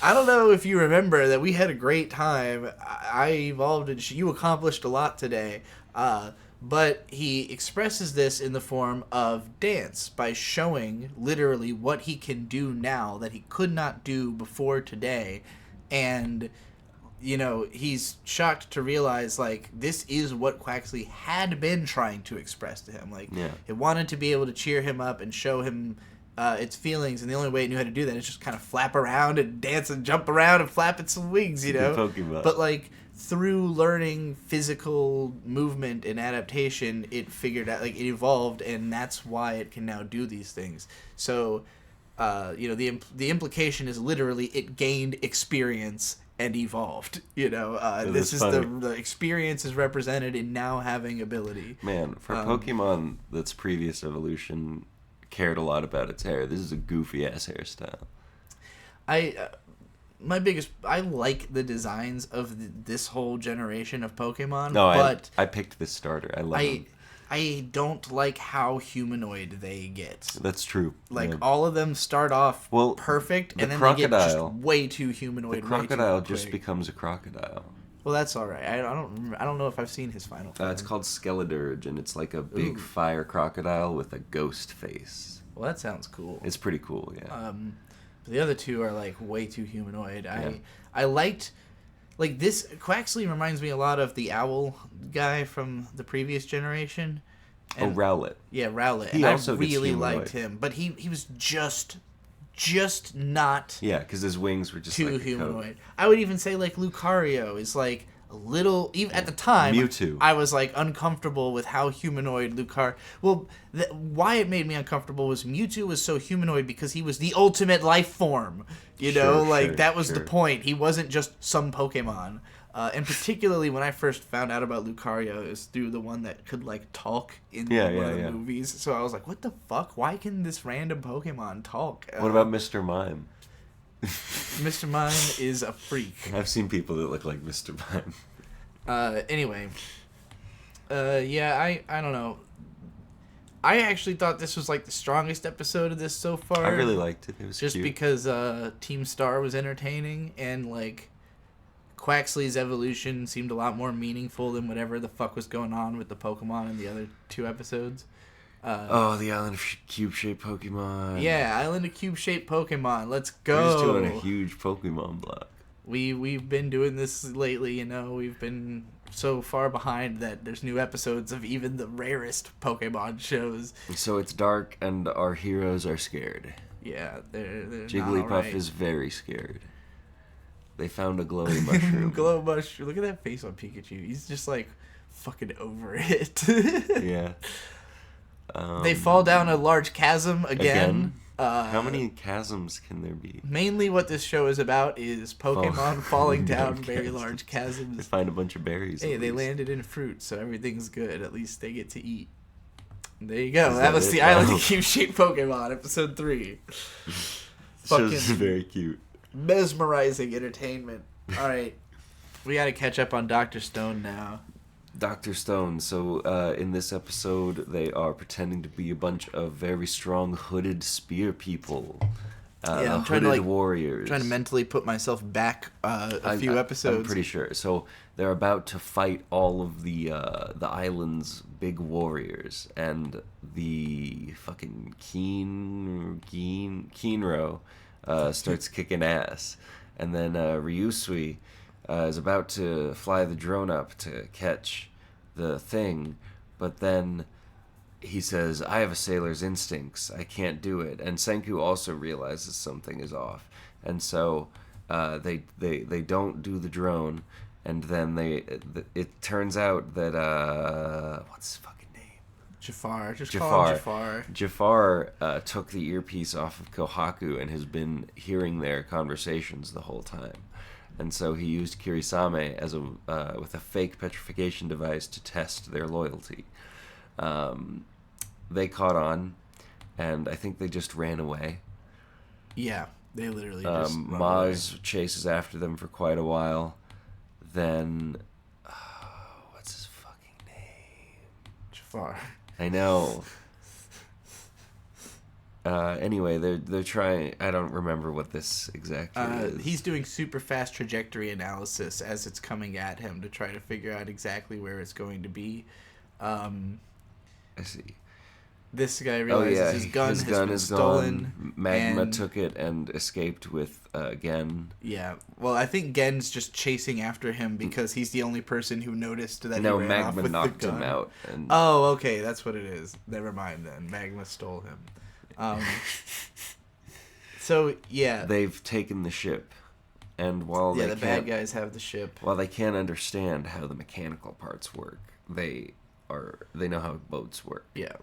I don't know if you remember that we had a great time. I evolved and you accomplished a lot today. But he expresses this in the form of dance by showing literally what he can do now that he could not do before today. And, you know, he's shocked to realize, like, this is what Quaxley had been trying to express to him. Like, it wanted to be able to cheer him up and show him its feelings, and the only way it knew how to do that is just kind of flap around and dance and jump around and flap its wings, you know?
Pokemon.
But, like, through learning physical movement and adaptation, it figured out, like, it evolved, and that's why it can now do these things. So, you know, the implication is literally it gained experience and evolved. You know, this is the experience is represented in now having ability.
Man, for Pokemon that's previous evolution cared a lot about its hair, this is a goofy ass hairstyle.
I like the designs of this whole generation of Pokemon.
No,
but
I picked this starter. I love them.
I don't like how humanoid they get.
That's true.
Like, all of them start off perfect, and then they get just way too humanoid.
The crocodile just becomes a crocodile.
Well, that's all right. I don't know if I've seen his final form.
It's called Skeledurge, and it's like a big fire crocodile with a ghost face.
Well, that sounds cool.
It's pretty cool, yeah.
The other two are, like, way too humanoid. I liked... Like, this... Quaxley reminds me a lot of the owl guy from the previous generation. And,
Rowlet.
Yeah, Rowlet.
He also
I really liked him. But he was just not...
Yeah, because his wings were just
too
like
humanoid. I would even say, like, Lucario is, like, a little... Even at the time,
Mewtwo.
I was, like, uncomfortable with how humanoid Lucario... Well, why it made me uncomfortable was Mewtwo was so humanoid because he was the ultimate life form. You know? Like, that was the point. He wasn't just some Pokemon. And particularly when I first found out about Lucario, it was through the one that could, like, talk in one of the movies. So I was like, what the fuck? Why can this random Pokemon talk?
What about Mr. Mime?
Mr. Mime is a freak.
I've seen people that look like Mr. Mime.
Anyway. Yeah, I don't know. I actually thought this was, like, the strongest episode of this so far.
I really liked it. It was
just
cute.
Because Team Star was entertaining, and, like, Quaxley's evolution seemed a lot more meaningful than whatever the fuck was going on with the Pokemon in the other two episodes.
The Island of Cube-shaped Pokemon.
Yeah, Island of Cube-shaped Pokemon. Let's go.
We're just doing a huge Pokemon block.
We've been doing this lately, you know. We've been so far behind that there's new episodes of even the rarest Pokemon shows.
So it's dark and our heroes are scared.
Yeah, they're
Jigglypuff
not right.
is very scared. They found a glowy mushroom.
Glow mushroom. Look at that face on Pikachu. He's just like fucking over it.
Yeah.
They fall down a large chasm again.
How many chasms can there be?
Mainly what this show is about is Pokemon falling down very
chasms.
large
They
chasms.
find a bunch of berries.
Hey,
at
they
least.
landed in fruit, so everything's good. At least they get to eat. There you go.
Is
That
that
was
it?
the Island
Oh.
of Cube-Shaped Pokemon, episode 3.
Show's
Fucking
very cute.
mesmerizing entertainment. All right, we got to catch up on Dr. Stone now.
Dr. Stone. So in this episode, they are pretending to be a bunch of very strong hooded spear people.
I'm trying to
hooded warriors.
trying to mentally put myself back a few episodes.
I'm pretty sure. So they're about to fight all of the island's big warriors, and the fucking Keenro starts kicking ass, and then Ryusui is about to fly the drone up to catch the thing, but then he says, I have a sailor's instincts, I can't do it. And Senku also realizes something is off. And so they don't do the drone, and then it turns out that, what's his fucking name?
Jafar. Just call him Jafar.
Jafar took the earpiece off of Kohaku and has been hearing their conversations the whole time. And so he used Kirisame as with a fake petrification device to test their loyalty. They caught on, and I think they just ran away.
Yeah, they literally just run
Maz
away.
chases after them for quite a while. Then, what's his fucking name?
Jafar.
I know. Anyway, they're trying. I don't remember what this exactly is.
He's doing super fast trajectory analysis as it's coming at him to try to figure out exactly where it's going to be.
I see.
This guy realizes his gun has been stolen.
Gone. Magma
and,
took it and escaped with Gen.
Yeah. Well, I think Gen's just chasing after him because he's the only person who noticed that
No,
he ran off
Magma
with
knocked
the gun.
him out. And
Oh, okay, that's what it is. Never mind then. Magma stole him. So yeah,
they've taken the ship, and while
the bad guys have the ship.
While they can't understand how the mechanical parts work, they know how boats work.
Yeah.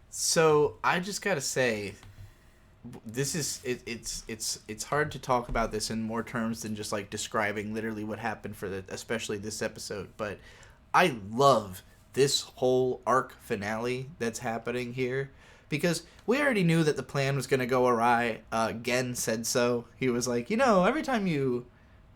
So I just gotta say, this is it's hard to talk about this in more terms than just like describing literally what happened especially this episode. But I love this whole arc finale that's happening here, because we already knew that the plan was gonna go awry. Gen said so. He was like, every time you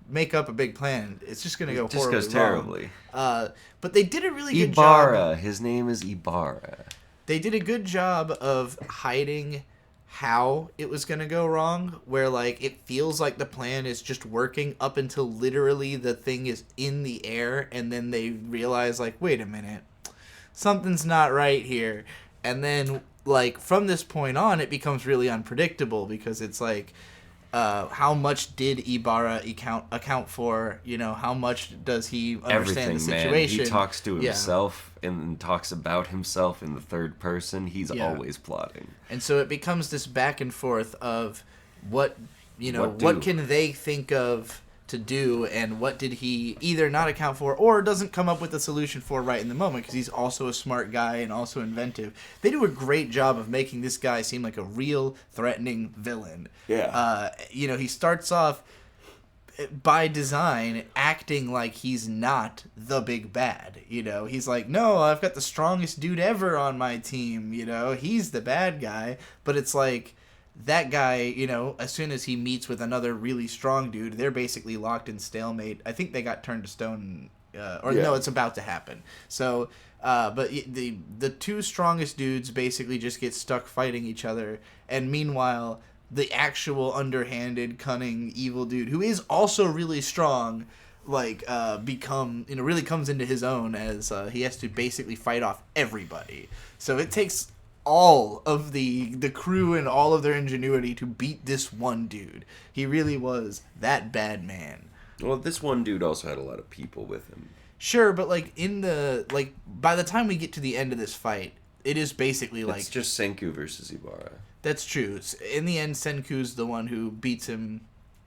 make up a big plan, it's just gonna go horribly
just goes terribly.
But they did a really good job.
Ibarra. His name is Ibarra.
They did a good job of hiding how it was going to go wrong, where like it feels like the plan is just working up until literally the thing is in the air, and then they realize like, wait a minute, something's not right here. And then like from this point on, it becomes really unpredictable, because it's like, how much did Ibarra account for? How much does he understand
Everything,
the situation?
Man. He talks to himself and talks about himself in the third person. He's always plotting.
And so it becomes this back and forth of what can they think of to do, and what did he either not account for or doesn't come up with a solution for right in the moment, because he's also a smart guy and also inventive. They do a great job of making this guy seem like a real threatening villain.
Yeah.
He starts off by design acting like he's not the big bad. He's like, no, I've got the strongest dude ever on my team. He's the bad guy. But it's like, that guy, as soon as he meets with another really strong dude, they're basically locked in stalemate. I think they got turned to stone, no, it's about to happen. So, but the two strongest dudes basically just get stuck fighting each other, and meanwhile, the actual underhanded, cunning, evil dude, who is also really strong, really comes into his own, as he has to basically fight off everybody. So it takes all of the crew and all of their ingenuity to beat this one dude. He really was that bad man.
Well, this one dude also had a lot of people with him.
Sure, but by the time we get to the end of this fight, it is basically
it's just Senku versus Ibarra.
That's true. In the end, Senku's the one who beats him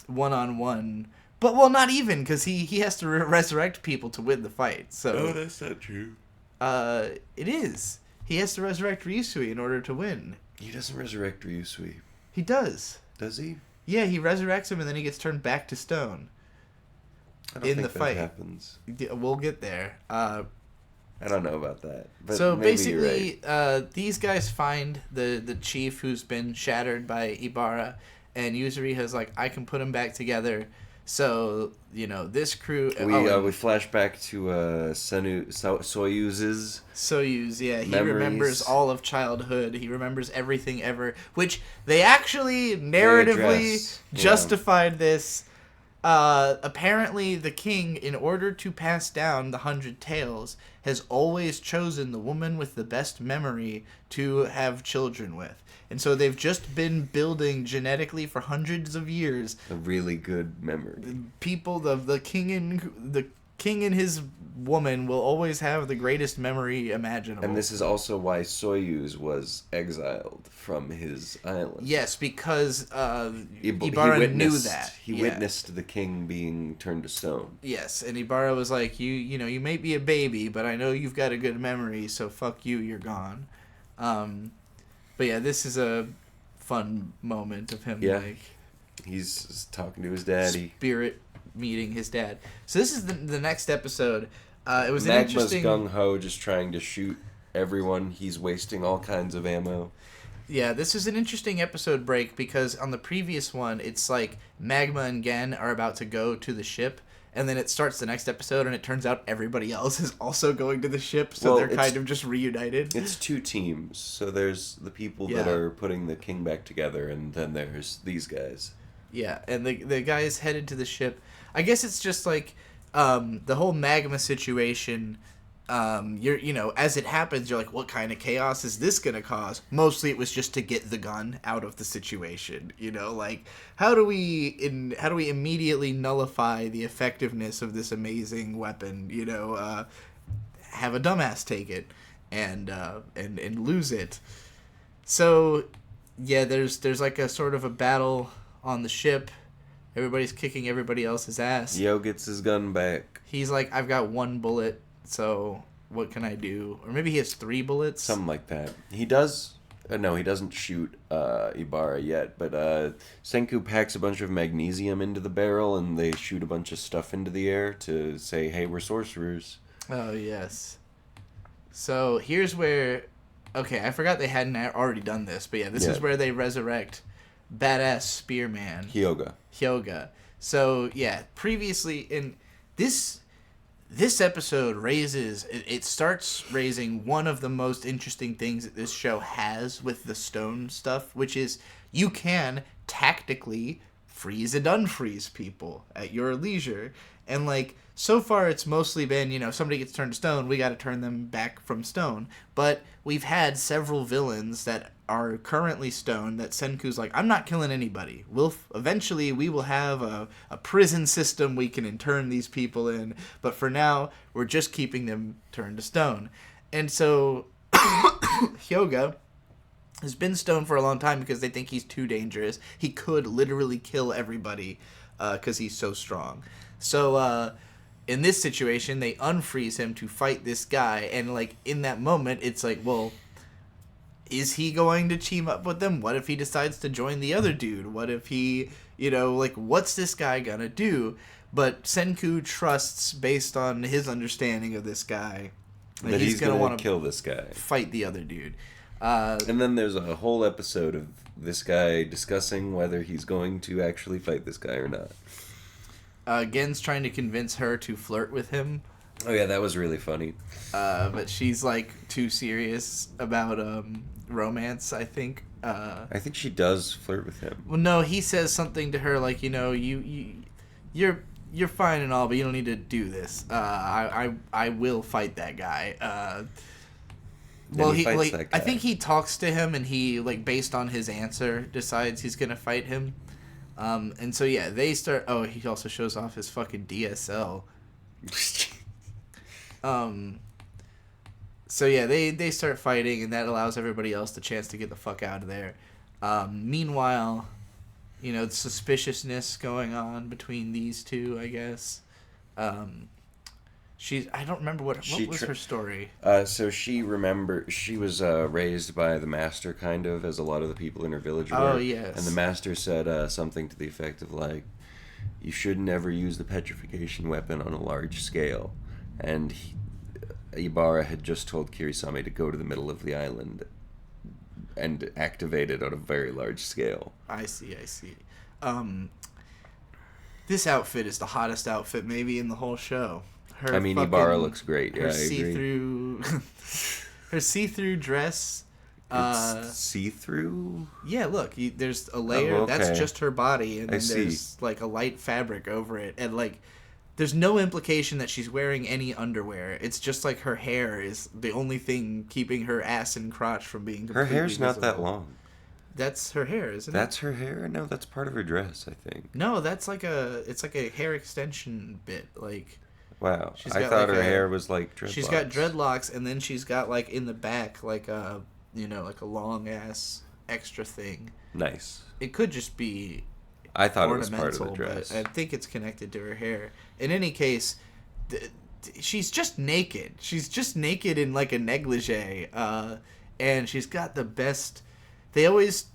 one-on-one. But, well, not even, because he has to resurrect people to win the fight. So
that's not true.
It is. He has to resurrect Ryusui in order to win.
He doesn't resurrect Ryusui.
He does.
Does he?
Yeah, he resurrects him and then he gets turned back to stone.
I don't think that happens.
We'll get there.
I don't know about that. But
so
maybe
basically,
you're right.
these guys find the chief who's been shattered by Ibara, and Yuzuriha's like, I can put him back together. So, this crew...
We flash back to Soyuz's...
Soyuz, yeah. He
memories.
Remembers all of childhood. He remembers everything ever. Which, they actually narratively justified this. Apparently, the king, in order to pass down the 100 Tales, has always chosen the woman with the best memory to have children with. And so they've just been building genetically for hundreds of years
a really good memory.
People, the king and his woman will always have the greatest memory imaginable.
And this is also why Soyuz was exiled from his island.
Yes, because Ibara knew that.
He witnessed the king being turned to stone.
Yes, and Ibara was like, you may be a baby, but I know you've got a good memory, so fuck you, you're gone. But yeah, this is a fun moment of him.
Yeah, he's talking to his daddy.
Spirit meeting his dad. So this is the next episode. It was
Magma's
interesting...
gung-ho, just trying to shoot everyone. He's wasting all kinds of ammo.
Yeah, this is an interesting episode break because on the previous one, it's like Magma and Gen are about to go to the ship, and then it starts the next episode, and it turns out everybody else is also going to the ship, so they're kind of just reunited.
It's two teams. So there's the people that are putting the king back together, and then there's these guys.
Yeah, and the guys headed to the ship. I guess it's just like the whole Magma situation. As it happens, you're like, what kind of chaos is this gonna cause? Mostly it was just to get the gun out of the situation. Like how do we immediately nullify the effectiveness of this amazing weapon? Have a dumbass take it and lose it. So yeah, there's like a sort of a battle on the ship. Everybody's kicking everybody else's ass.
Yo gets his gun back.
He's like, I've got one bullet. So, what can I do? Or maybe he has 3 bullets?
Something like that. He does... no, he doesn't shoot Ibara yet, but Senku packs a bunch of magnesium into the barrel, and they shoot a bunch of stuff into the air to say, hey, we're sorcerers.
Oh, yes. So, here's where... Okay, I forgot they hadn't already done this, but yeah, this is where they resurrect Badass Spearman. Hyoga. So, yeah, previously in this episode it starts raising one of the most interesting things that this show has with the stone stuff, which is you can tactically freeze and unfreeze people at your leisure. And like so far it's mostly been, somebody gets turned to stone, we got to turn them back from stone. But we've had several villains that are currently stone that Senku's like, I'm not killing anybody. Eventually we will have a prison system we can intern these people in, but for now we're just keeping them turned to stone. And so Hyoga has been stone for a long time because they think he's too dangerous. He could literally kill everybody because he's so strong. So in this situation, they unfreeze him to fight this guy, and like in that moment, it's like, well, is he going to team up with them? What if he decides to join the other dude? What if he, what's this guy gonna do? But Senku trusts, based on his understanding of this guy, that he's gonna want to
kill this guy,
fight the other dude.
And then there's a whole episode of this guy discussing whether he's going to actually fight this guy or not.
Gen's trying to convince her to flirt with him.
Oh yeah, that was really funny.
But she's like too serious about romance, I think.
I think she does flirt with him.
Well, no, he says something to her like, you're fine and all, but you don't need to do this. I will fight that guy. Well, that guy. I think he talks to him, and he based on his answer decides he's gonna fight him. And so yeah, they start. Oh, he also shows off his fucking DSL. So yeah, they start fighting, and that allows everybody else the chance to get the fuck out of there. Meanwhile, the suspiciousness going on between these two, I guess. I don't remember what was her story.
So she was raised by the master, kind of, as a lot of the people in her village were.
Oh, yes.
And the master said something to the effect of, like, you should never use the petrification weapon on a large scale. And Ibara had just told Kirisame to go to the middle of the island and activate it on a very large scale.
I see. This outfit is the hottest outfit maybe in the whole show.
Ibara looks great. Yeah, I
see-through, her see-through dress.
It's see-through?
Yeah, look, there's a layer.
Oh, okay.
That's just her body, and then there's like a light fabric over it, and like there's no implication that she's wearing any underwear. It's just like her hair is the only thing keeping her ass and crotch from being completely
Her hair's
visible.
not that long.
That's her hair, isn't it?
That's her hair? No, that's part of her dress, I think.
No, it's like a hair extension bit, like.
Wow, I thought her hair was like dreadlocks.
She's got dreadlocks, and then she's got like in the back like a like a long ass extra thing.
Nice.
It could just be.
I thought it was part of the dress.
But I think it's connected to her hair. In any case, she's just naked. She's just naked in like a negligee, and she's got the best. They always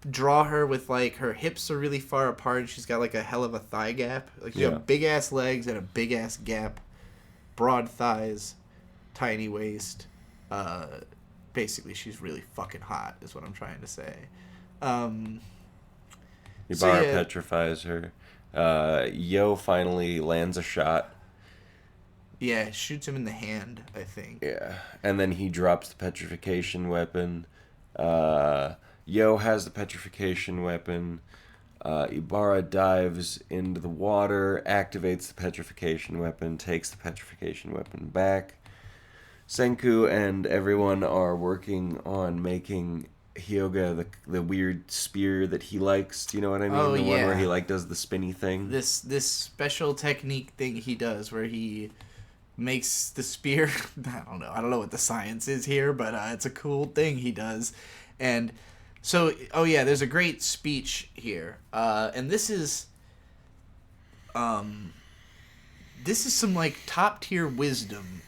draw her with like her hips are really far apart, and she's got like a hell of a thigh gap. Like she's got big ass legs and a big ass gap, broad thighs, tiny waist. Basically, she's really fucking hot, is what I'm trying to say.
Ibara petrifies her. Yo finally lands a shot.
Yeah, shoots him in the hand, I think.
Yeah, and then he drops the petrification weapon. Yo has the petrification weapon. Ibara dives into the water, activates the petrification weapon, takes the petrification weapon back. Senku and everyone are working on making Hyoga the weird spear that he likes. Do you know what I mean?
Oh,
the
yeah.
one where he like does the spinny thing.
This special technique thing he does where he makes the spear. I don't know what the science is here, but it's a cool thing he does. And so, there's a great speech here, and this is some like top tier wisdom,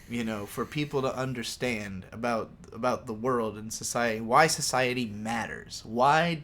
for people to understand about the world and society, why society matters, what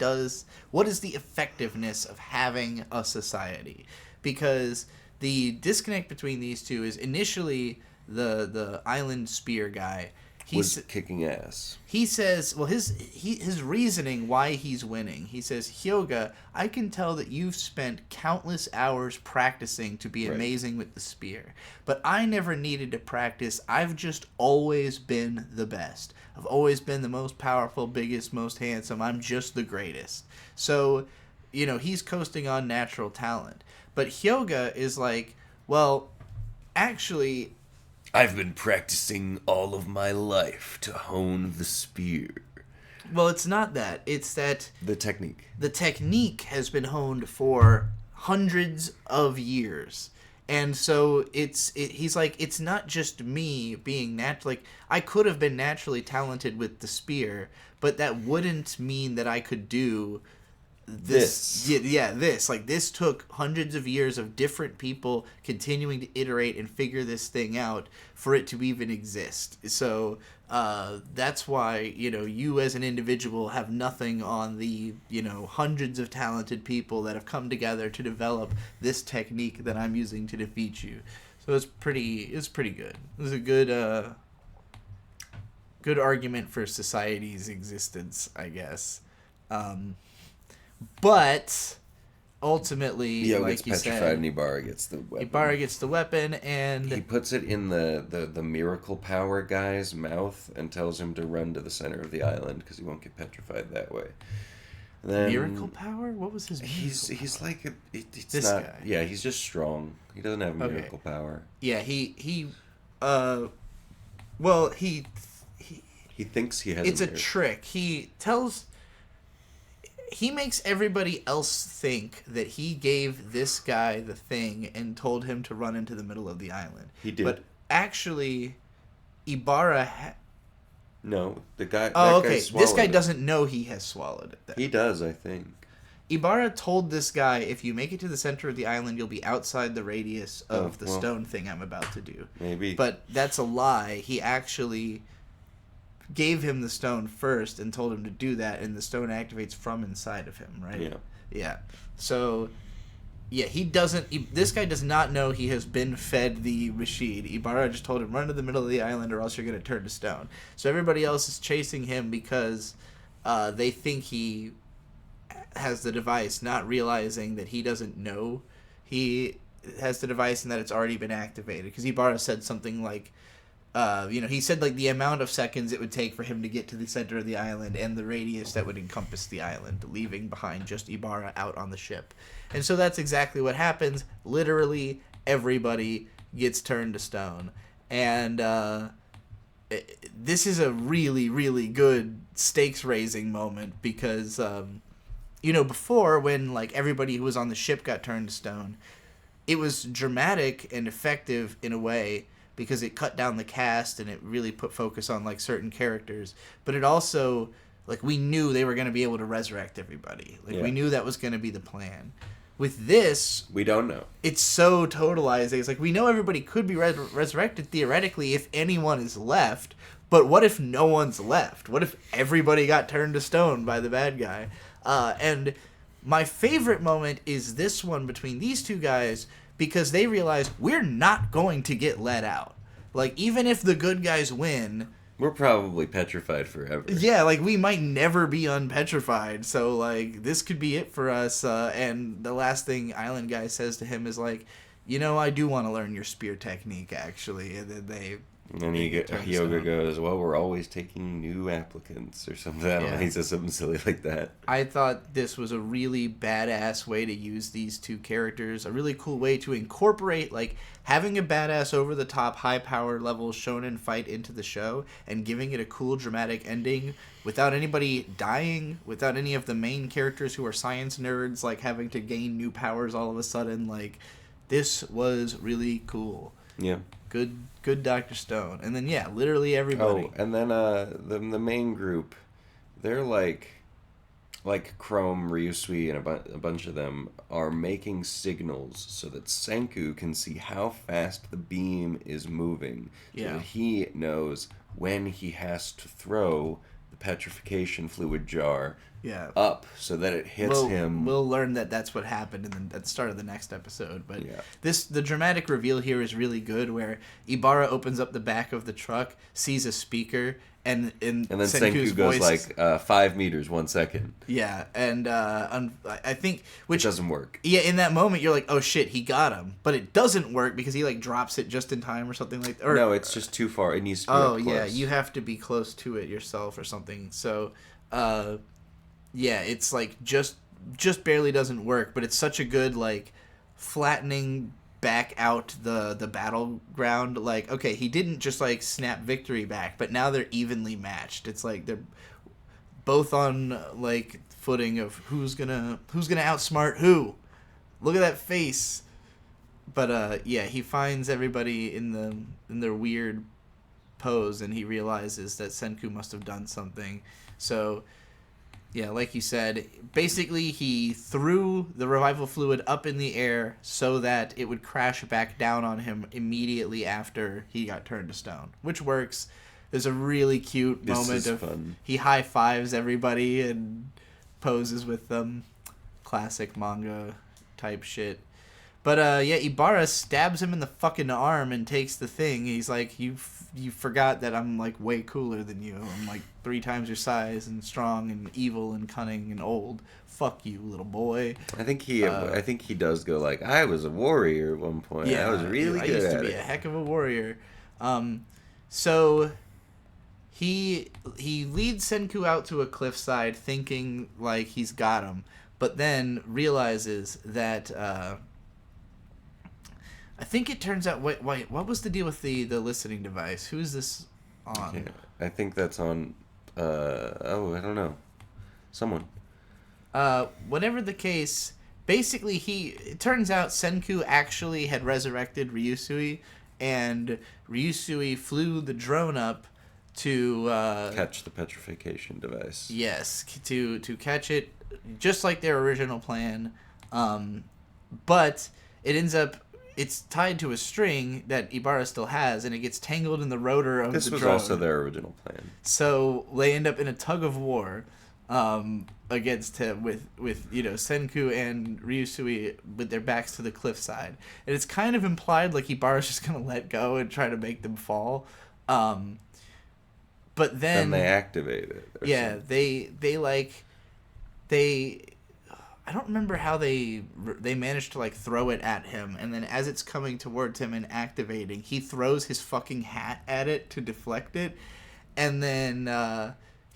is the effectiveness of having a society, because the disconnect between these two is initially the island spear guy.
Was kicking ass.
He says, well, his reasoning why he's winning. He says, Hyoga, I can tell that you've spent countless hours practicing to be amazing with the spear, but I never needed to practice. I've just always been the best. I've always been the most powerful, biggest, most handsome. I'm just the greatest. So, he's coasting on natural talent. But Hyoga is like, well, actually,
I've been practicing all of my life to hone the spear.
Well, it's not that. It's that
the technique. The
technique has been honed for hundreds of years. And so he's like, it's not just me being like, I could have been naturally talented with the spear, but that wouldn't mean that I could do this. This. Like, this took hundreds of years of different people continuing to iterate and figure this thing out for it to even exist. So that's why, you as an individual have nothing on the, hundreds of talented people that have come together to develop this technique that I'm using to defeat you. So it's pretty good. It was a good argument for society's existence, I guess. But ultimately, like you said,
and Ibara gets the weapon.
Ibara gets the weapon, and
he puts it in the miracle power guy's mouth and tells him to run to the center of the island because he won't get petrified that way. Then,
miracle power? What was his?
He's like
this guy.
Yeah, he's just strong. He doesn't have miracle power.
Yeah, he
thinks he has.
It's a trick. He makes everybody else think that he gave this guy the thing and told him to run into the middle of the island.
He did.
But actually, Ibara...
No, the guy...
Oh, okay. This guy doesn't know he has swallowed it then.
He does, I think.
Ibarra told this guy, if you make it to the center of the island, you'll be outside the radius of the stone thing I'm about to do.
Maybe.
But that's a lie. He actually gave him the stone first and told him to do that, and the stone activates from inside of him, right?
Yeah.
Yeah. So, yeah, this guy does not know he has been fed the Rashid. Ibarra just told him, run to the middle of the island or else you're going to turn to stone. So everybody else is chasing him because they think he has the device, not realizing that he doesn't know he has the device and that it's already been activated. Because Ibarra said something like, he said like the amount of seconds it would take for him to get to the center of the island and the radius that would encompass the island, leaving behind just Ibarra out on the ship. And so that's exactly what happens. Literally everybody gets turned to stone. And this is a really, really good stakes-raising moment because... before when like everybody who was on the ship got turned to stone, it was dramatic and effective in a way because it cut down the cast and it really put focus on like certain characters. But it also like we knew they were going to be able to resurrect everybody. Like we knew that was going to be the plan. With this,
we don't know.
It's so totalizing. It's like we know everybody could be resurrected theoretically if anyone is left. But what if no one's left? What if everybody got turned to stone by the bad guy? And my favorite moment is this one between these two guys because they realize we're not going to get let out. Like, even if the good guys win...
We're probably petrified forever.
Yeah, like, we might never be unpetrified. So, like, this could be it for us. And the last thing Island Guy says to him is, like, I do want to learn your spear technique, actually. And then they...
And then Hyoga goes, well, we're always taking new applicants or something. I don't know. He says something silly like that.
I thought this was a really badass way to use these two characters. A really cool way to incorporate, like, having a badass over-the-top, high-power level shonen fight into the show and giving it a cool, dramatic ending without anybody dying, without any of the main characters who are science nerds, like, having to gain new powers all of a sudden. Like, this was really cool.
Yeah.
Good Dr. Stone. And then, literally everybody.
Oh, and then the main group, they're like Chrome, Ryusui, and a bunch of them are making signals so that Senku can see how fast the beam is moving. So that he knows when he has to throw the petrification fluid jar up so that it hits him.
We'll learn that that's what happened at the start of the next episode. But the dramatic reveal here is really good where Ibarra opens up the back of the truck, sees a speaker, and then
Senku goes like 5 meters 1 second.
Yeah, and I think... Which
it doesn't work.
Yeah, in that moment you're like, oh shit, he got him. But it doesn't work because he like drops it just in time or something like that.
No, it's just too far. It needs to be up close.
Yeah, you have to be close to it yourself or something. So... it's like just barely doesn't work, but it's such a good like flattening back out the battleground. Like, okay, he didn't just like snap victory back, but now they're evenly matched. It's like they're both on like footing of who's gonna outsmart who. Look at that face. But he finds everybody in their weird pose, and he realizes that Senku must have done something. So. Yeah, like you said, basically he threw the revival fluid up in the air so that it would crash back down on him immediately after he got turned to stone, which works. There's a really cute moment of fun. He high-fives everybody and poses with them. Classic manga type shit. But Ibarra stabs him in the fucking arm and takes the thing. He's like, you forgot that I'm like way cooler than you. I'm like 3 times your size and strong and evil and cunning and old. Fuck you, little boy.
I think he does go like, I was a warrior at one point. I was really good at it. I used to be
a heck of a warrior. So he leads Senku out to a cliffside thinking like he's got him, but then realizes that I think it turns out... Wait, what was the deal with the listening device? Who is this on?
Yeah, I think that's on... I don't know. Someone.
Whatever the case, basically it turns out Senku actually had resurrected Ryusui, and Ryusui flew the drone up to...
catch the petrification device.
Yes, to catch it just like their original plan, but it ends up it's tied to a string that Ibarra still has, and it gets tangled in the rotor of the drone.
This was also their original plan.
So they end up in a tug of war against him with Senku and Ryusui with their backs to the cliffside. And it's kind of implied like Ibarra's just going to let go and try to make them fall. But then
they activate it.
Yeah, something. they I don't remember how they managed to like throw it at him, and then as it's coming towards him and activating, he throws his fucking hat at it to deflect it, and then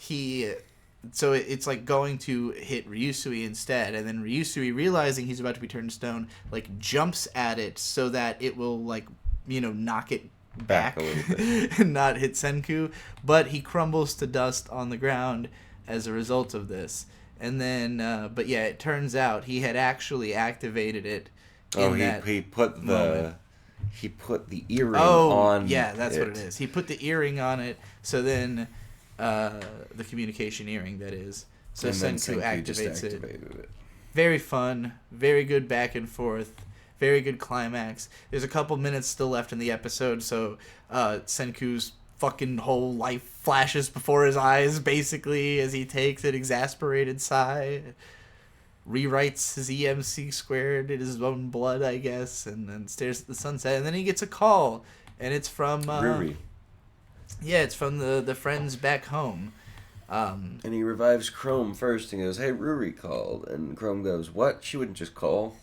it's like going to hit Ryusui instead, and then Ryusui, realizing he's about to be turned to stone, like jumps at it so that it will like knock it back
a little bit.
and not hit Senku, but he crumbles to dust on the ground as a result of this. And then, but yeah, it turns out he had actually activated it.
He put the earring on.
Yeah, that's what it is. He put the earring on it. So then, the communication earring, that is. So Senku activates it. Very fun, very good back and forth, very good climax. There's a couple minutes still left in the episode, so Senku's fucking whole life flashes before his eyes, basically, as he takes an exasperated sigh, rewrites his EMC squared in his own blood, I guess, and then stares at the sunset, and then he gets a call, and it's from
Ruri.
Yeah, it's from the friends back home.
And he revives Chrome first and goes, "Hey, Ruri called," and Chrome goes, "What? She wouldn't just call."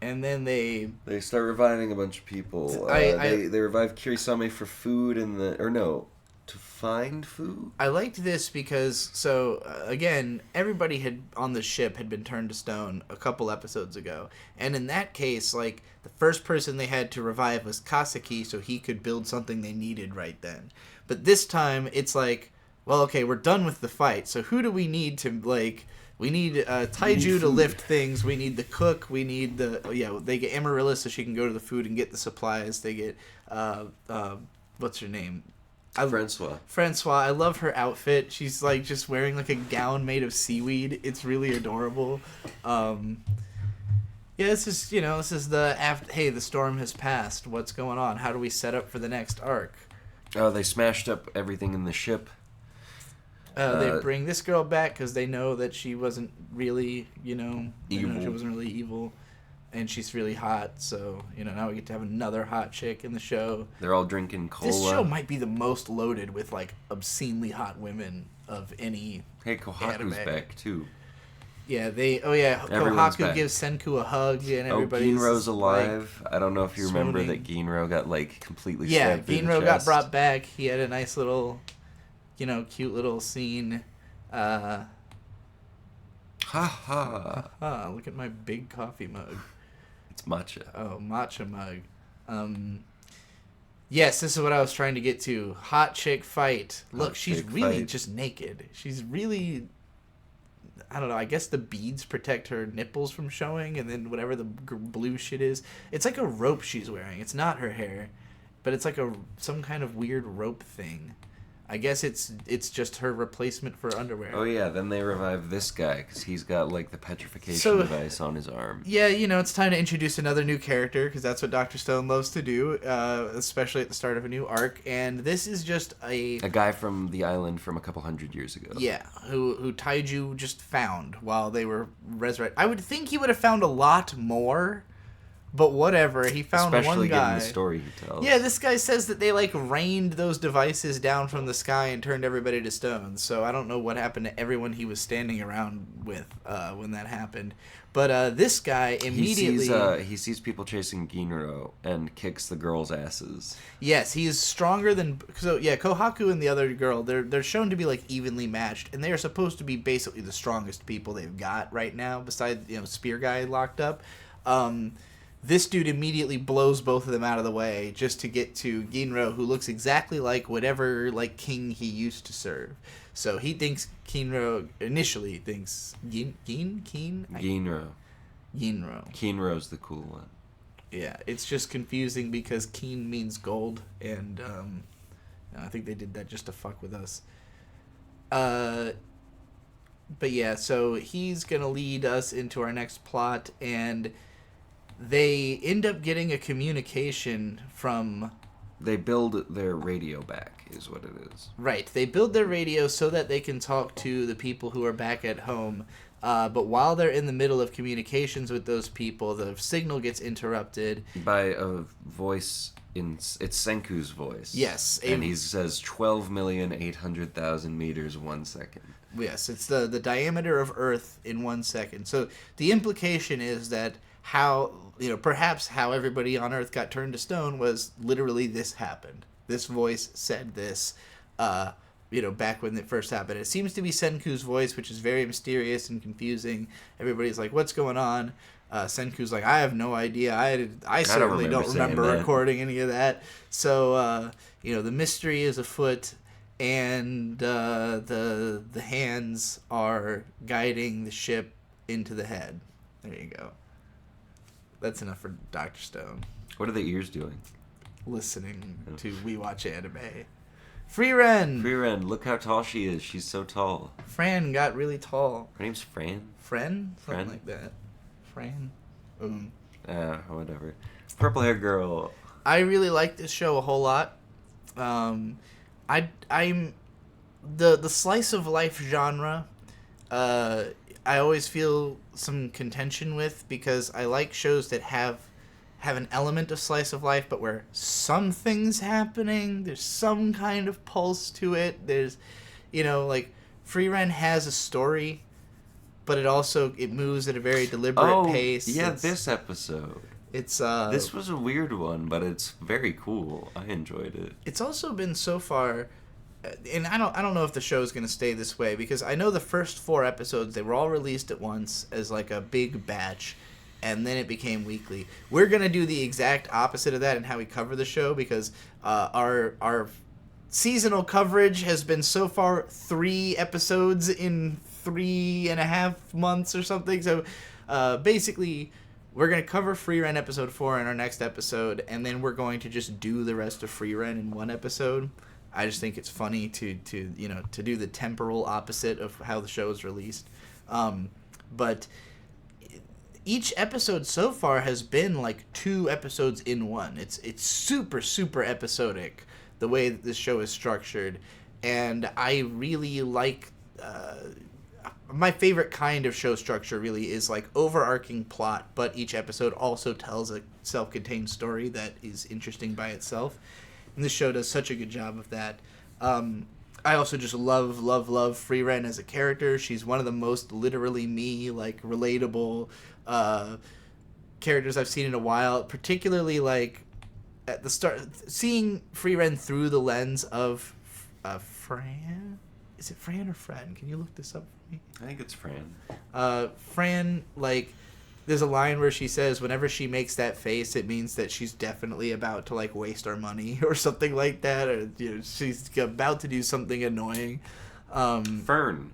And then they
start reviving a bunch of people. They revive Kirisame for food to find food.
I liked this because again, everybody on the ship had been turned to stone a couple episodes ago, and in that case, like the first person they had to revive was Kaseki, so he could build something they needed right then. But this time, it's like, well, okay, we're done with the fight, so who do we need to like? We need Taiju to lift things. We need the cook. We need they get Amaryllis so she can go to the food and get the supplies. They get, what's her name? Francois. I love her outfit. She's like just wearing like a gown made of seaweed. It's really adorable. This is the storm has passed. What's going on? How do we set up for the next arc?
Oh, they smashed up everything in the ship.
They bring this girl back because they know that she wasn't really, evil. She wasn't really evil, and she's really hot. So now we get to have another hot chick in the show.
They're all drinking cola.
This show might be the most loaded with like obscenely hot women of any.
Hey, Kohaku's back too.
Yeah, Kohaku gives Senku a hug, and everybody's
Ginro's alive. I don't know if you remember that Ginro got like completely stabbed through the chest.
Ginro got brought back. He had a nice little. Cute little scene.
Ha ha.
Look at my big coffee mug.
It's matcha.
Oh, matcha mug. Yes, this is what I was trying to get to. Hot chick fight. Look, she's really just naked. She's really... I don't know, I guess the beads protect her nipples from showing, and then whatever the blue shit is. It's like a rope she's wearing. It's not her hair, but it's like some kind of weird rope thing. I guess it's just her replacement for underwear.
Oh yeah, then they revive this guy because he's got like the petrification device on his arm.
Yeah, it's time to introduce another new character because that's what Dr. Stone loves to do, especially at the start of a new arc. And this is just a
guy from the island from a couple hundred years ago.
Yeah, who Taiju just found while they were resurrected. I would think he would have found a lot more. But whatever, he found
Especially
one guy.
Given the story he tells.
Yeah, this guy says that they like rained those devices down from the sky and turned everybody to stone. So I don't know what happened to everyone he was standing around with when that happened. But this guy immediately
he sees people chasing Ginro and kicks the girls' asses.
Yes, he is stronger than Kohaku and the other girl. They're shown to be like evenly matched, and they are supposed to be basically the strongest people they've got right now. Besides Spear Guy locked up. This dude immediately blows both of them out of the way just to get to Ginro, who looks exactly like whatever king he used to serve. So he thinks initially thinks
Ginro. Kinro's the cool one.
Yeah, it's just confusing because Keen means gold, and I think they did that just to fuck with us. But yeah, so he's gonna lead us into our next plot, and they end up getting a communication from.
They build their radio back, is what it is.
Right, they build their radio so that they can talk to the people who are back at home. But while they're in the middle of communications with those people, the signal gets interrupted
By a voice it's Senku's voice.
Yes,
and he says 12,800,000 meters 1 second.
Yes, it's the diameter of Earth in 1 second. So the implication is that perhaps how everybody on Earth got turned to stone was literally this happened. This voice said this, back when it first happened. It seems to be Senku's voice, which is very mysterious and confusing. Everybody's like, what's going on? Senku's like, I have no idea. I certainly don't remember recording any of that. So, the mystery is afoot, and the hands are guiding the ship into the head. There you go. That's enough for Dr. Stone.
What are the ears doing?
Listening to We Watch Anime. Frieren,
look how tall she is. She's so tall.
Fran got really tall.
Her name's Fran?
Something like that. Fran?
Whatever. Purple hair girl.
I really like this show a whole lot. I'm the slice of life genre. I always feel some contention with, because I like shows that have an element of slice of life, but where something's happening. There's some kind of pulse to it. There's, like Frieren has a story, but it moves at a very deliberate pace.
Yeah, this episode. This was a weird one, but it's very cool. I enjoyed it.
It's also been so far, and I don't know if the show's going to stay this way, because I know the first 4 episodes, they were all released at once as like a big batch, and then it became weekly. We're going to do the exact opposite of that in how we cover the show, because our seasonal coverage has been so far 3 episodes in 3.5 months or something. So basically, we're going to cover Frieren episode 4 in our next episode, and then we're going to just do the rest of Frieren in one episode. I just think it's funny to do the temporal opposite of how the show is released. But each episode so far has been like 2 episodes in one. It's super, super episodic, the way that this show is structured. And I really like... my favorite kind of show structure really is like overarching plot, but each episode also tells a self-contained story that is interesting by itself. And this show does such a good job of that. I also just love Frieren as a character. She's one of the most literally me, like, relatable characters I've seen in a while. Particularly, like, at the start, seeing Frieren through the lens of Fran? Is it Fran or Fred? Can you look this up for me?
I think it's Fran.
Fran, like... There's a line where she says whenever she makes that face, it means that she's definitely about to, like, waste our money or something like that. Or, she's about to do something annoying.
Fern.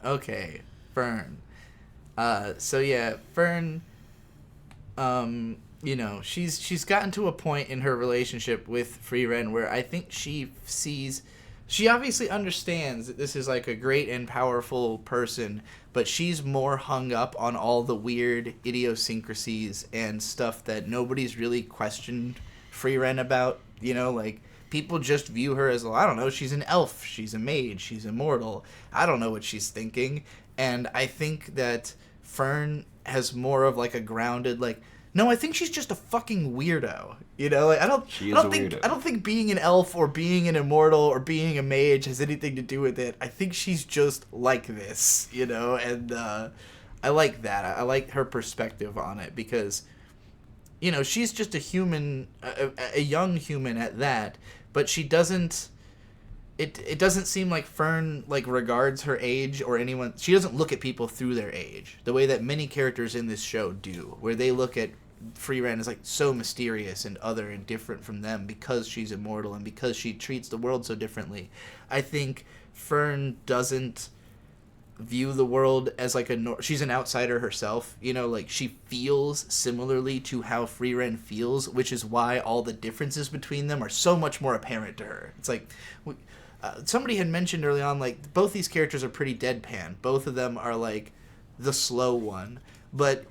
Okay. Fern. So, yeah, Fern, she's gotten to a point in her relationship with Frieren where I think she sees... She obviously understands that this is, like, a great and powerful person, but she's more hung up on all the weird idiosyncrasies and stuff that nobody's really questioned Frieren about. Like, people just view her as, I don't know, she's an elf, she's a mage, she's immortal. I don't know what she's thinking. And I think that Fern has more of, like, a grounded, like... No, I think she's just a fucking weirdo. Like, I don't think being an elf or being an immortal or being a mage has anything to do with it. I think she's just like this, and I like that. I like her perspective on it because, she's just a human, a young human at that, but she doesn't... It doesn't seem like Fern, like, regards her age or anyone... She doesn't look at people through their age, the way that many characters in this show do, where they look at Frieren as, like, so mysterious and other and different from them because she's immortal and because she treats the world so differently. I think Fern doesn't view the world as, like, she's an outsider herself, like, she feels similarly to how Frieren feels, which is why all the differences between them are so much more apparent to her. It's like... somebody had mentioned early on, like, both these characters are pretty deadpan. Both of them are, like, the slow one. But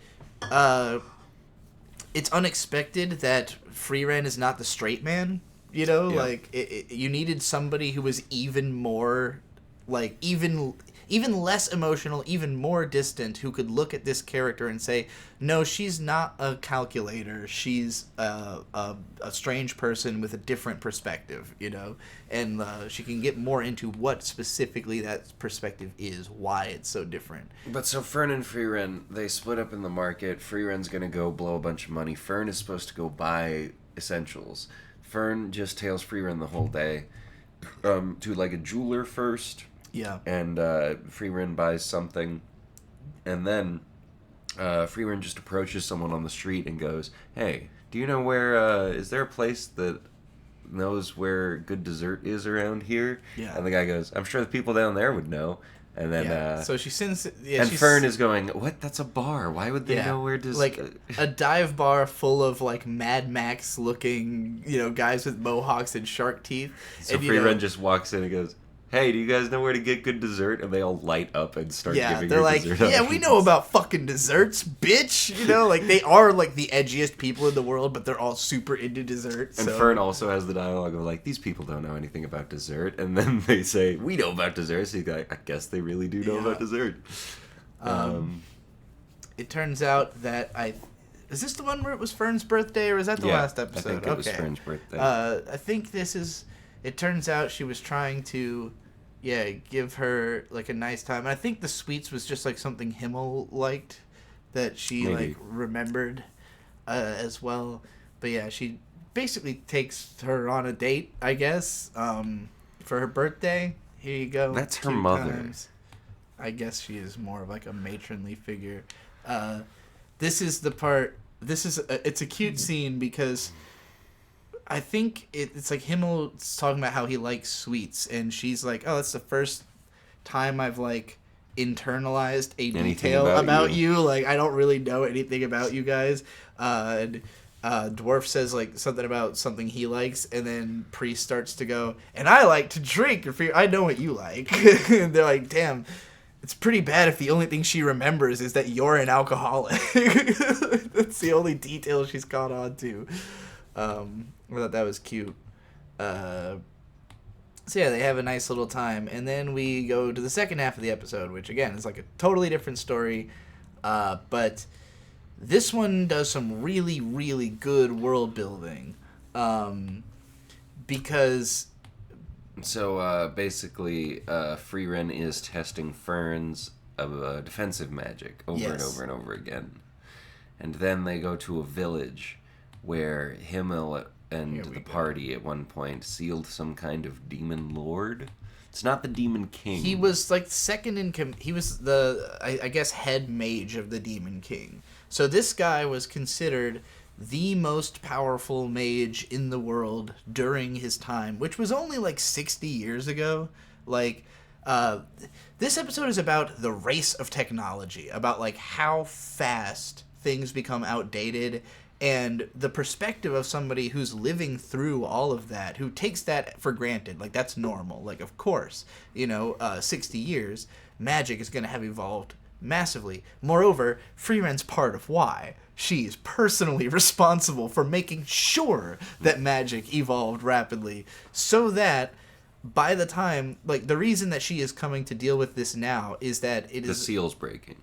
it's unexpected that Frieren is not the straight man. You know,
Yeah.
like, you needed somebody who was even more, like, even less emotional, even more distant, who could look at this character and say, no, she's not a calculator. She's a strange person with a different perspective, you know? And she can get more into what specifically that perspective is, why it's so different.
But so Fern and Frieren, they split up in the market. Frieren's going to go blow a bunch of money. Fern is supposed to go buy essentials. Fern just tails Frieren the whole day to, like, a jeweler first.
Yeah.
And Frieren buys something. And then Frieren just approaches someone on the street and goes, hey, do you know where, is there a place that knows where good dessert is around here?
Yeah.
And the guy goes, I'm sure the people down there would know. And then,
so she sends...
and Fern is going, what? That's a bar. Why would they know where dessert...
Like, a dive bar full of, like, Mad Max-looking, you know, guys with mohawks and shark teeth.
So
and,
Frieren just walks in and goes, hey, do you guys know where to get good dessert? And they all light up and start giving
they're
her
like,
dessert.
yeah, we know about fucking desserts, bitch. You know, like, they are, like, the edgiest people in the world, but they're all super into dessert.
And
so.
Fern also has the dialogue of, like, these people don't know anything about dessert. And then they say, we know about dessert. So he's like, I guess they really do know about dessert.
It turns out that Is this the one where it was Fern's birthday, or is that the last episode?
I think it was Fern's birthday.
I think this is... It turns out she was trying to, give her, like, a nice time. And I think the sweets was just, like, something Himmel liked that she,
Maybe.
like, remembered as well. But, yeah, she basically takes her on a date, I guess, for her birthday. Here you go.
That's her
2
mother.
times. I guess she is more of, like, a matronly figure. This is the part... It's a cute scene because... I think it's like Himmel's talking about how he likes sweets, and she's like, oh, that's the first time I've, like, internalized a detail about you. Like, I don't really know anything about you guys. Dwarf says, like, something about something he likes, and then Priest starts to go, and I like to drink. I know what you like. And they're like, damn, it's pretty bad if the only thing she remembers is that you're an alcoholic. That's the only detail she's caught on to. I thought that was cute. So yeah, they have a nice little time, and then we go to the second half of the episode, which again is like a totally different story, but this one does some really, really good world building, because...
So basically, Frieren is testing Fern's defensive magic over and over and over again, and then they go to a village where Himmel and the party at one point sealed some kind of demon lord. It's not the demon king.
He was like second in he was the I guess head mage of the demon king. So this guy was considered the most powerful mage in the world during his time, which was only like 60 years ago. Like this episode is about the race of technology, about like how fast things become outdated. And the perspective of somebody who's living through all of that, who takes that for granted, like that's normal. Like, of course, 60 years, magic is going to have evolved massively. Moreover, Frieren's part of why. She is personally responsible for making sure that magic evolved rapidly, so that by the time, like, the reason that she is coming to deal with this now is that the
seal's breaking.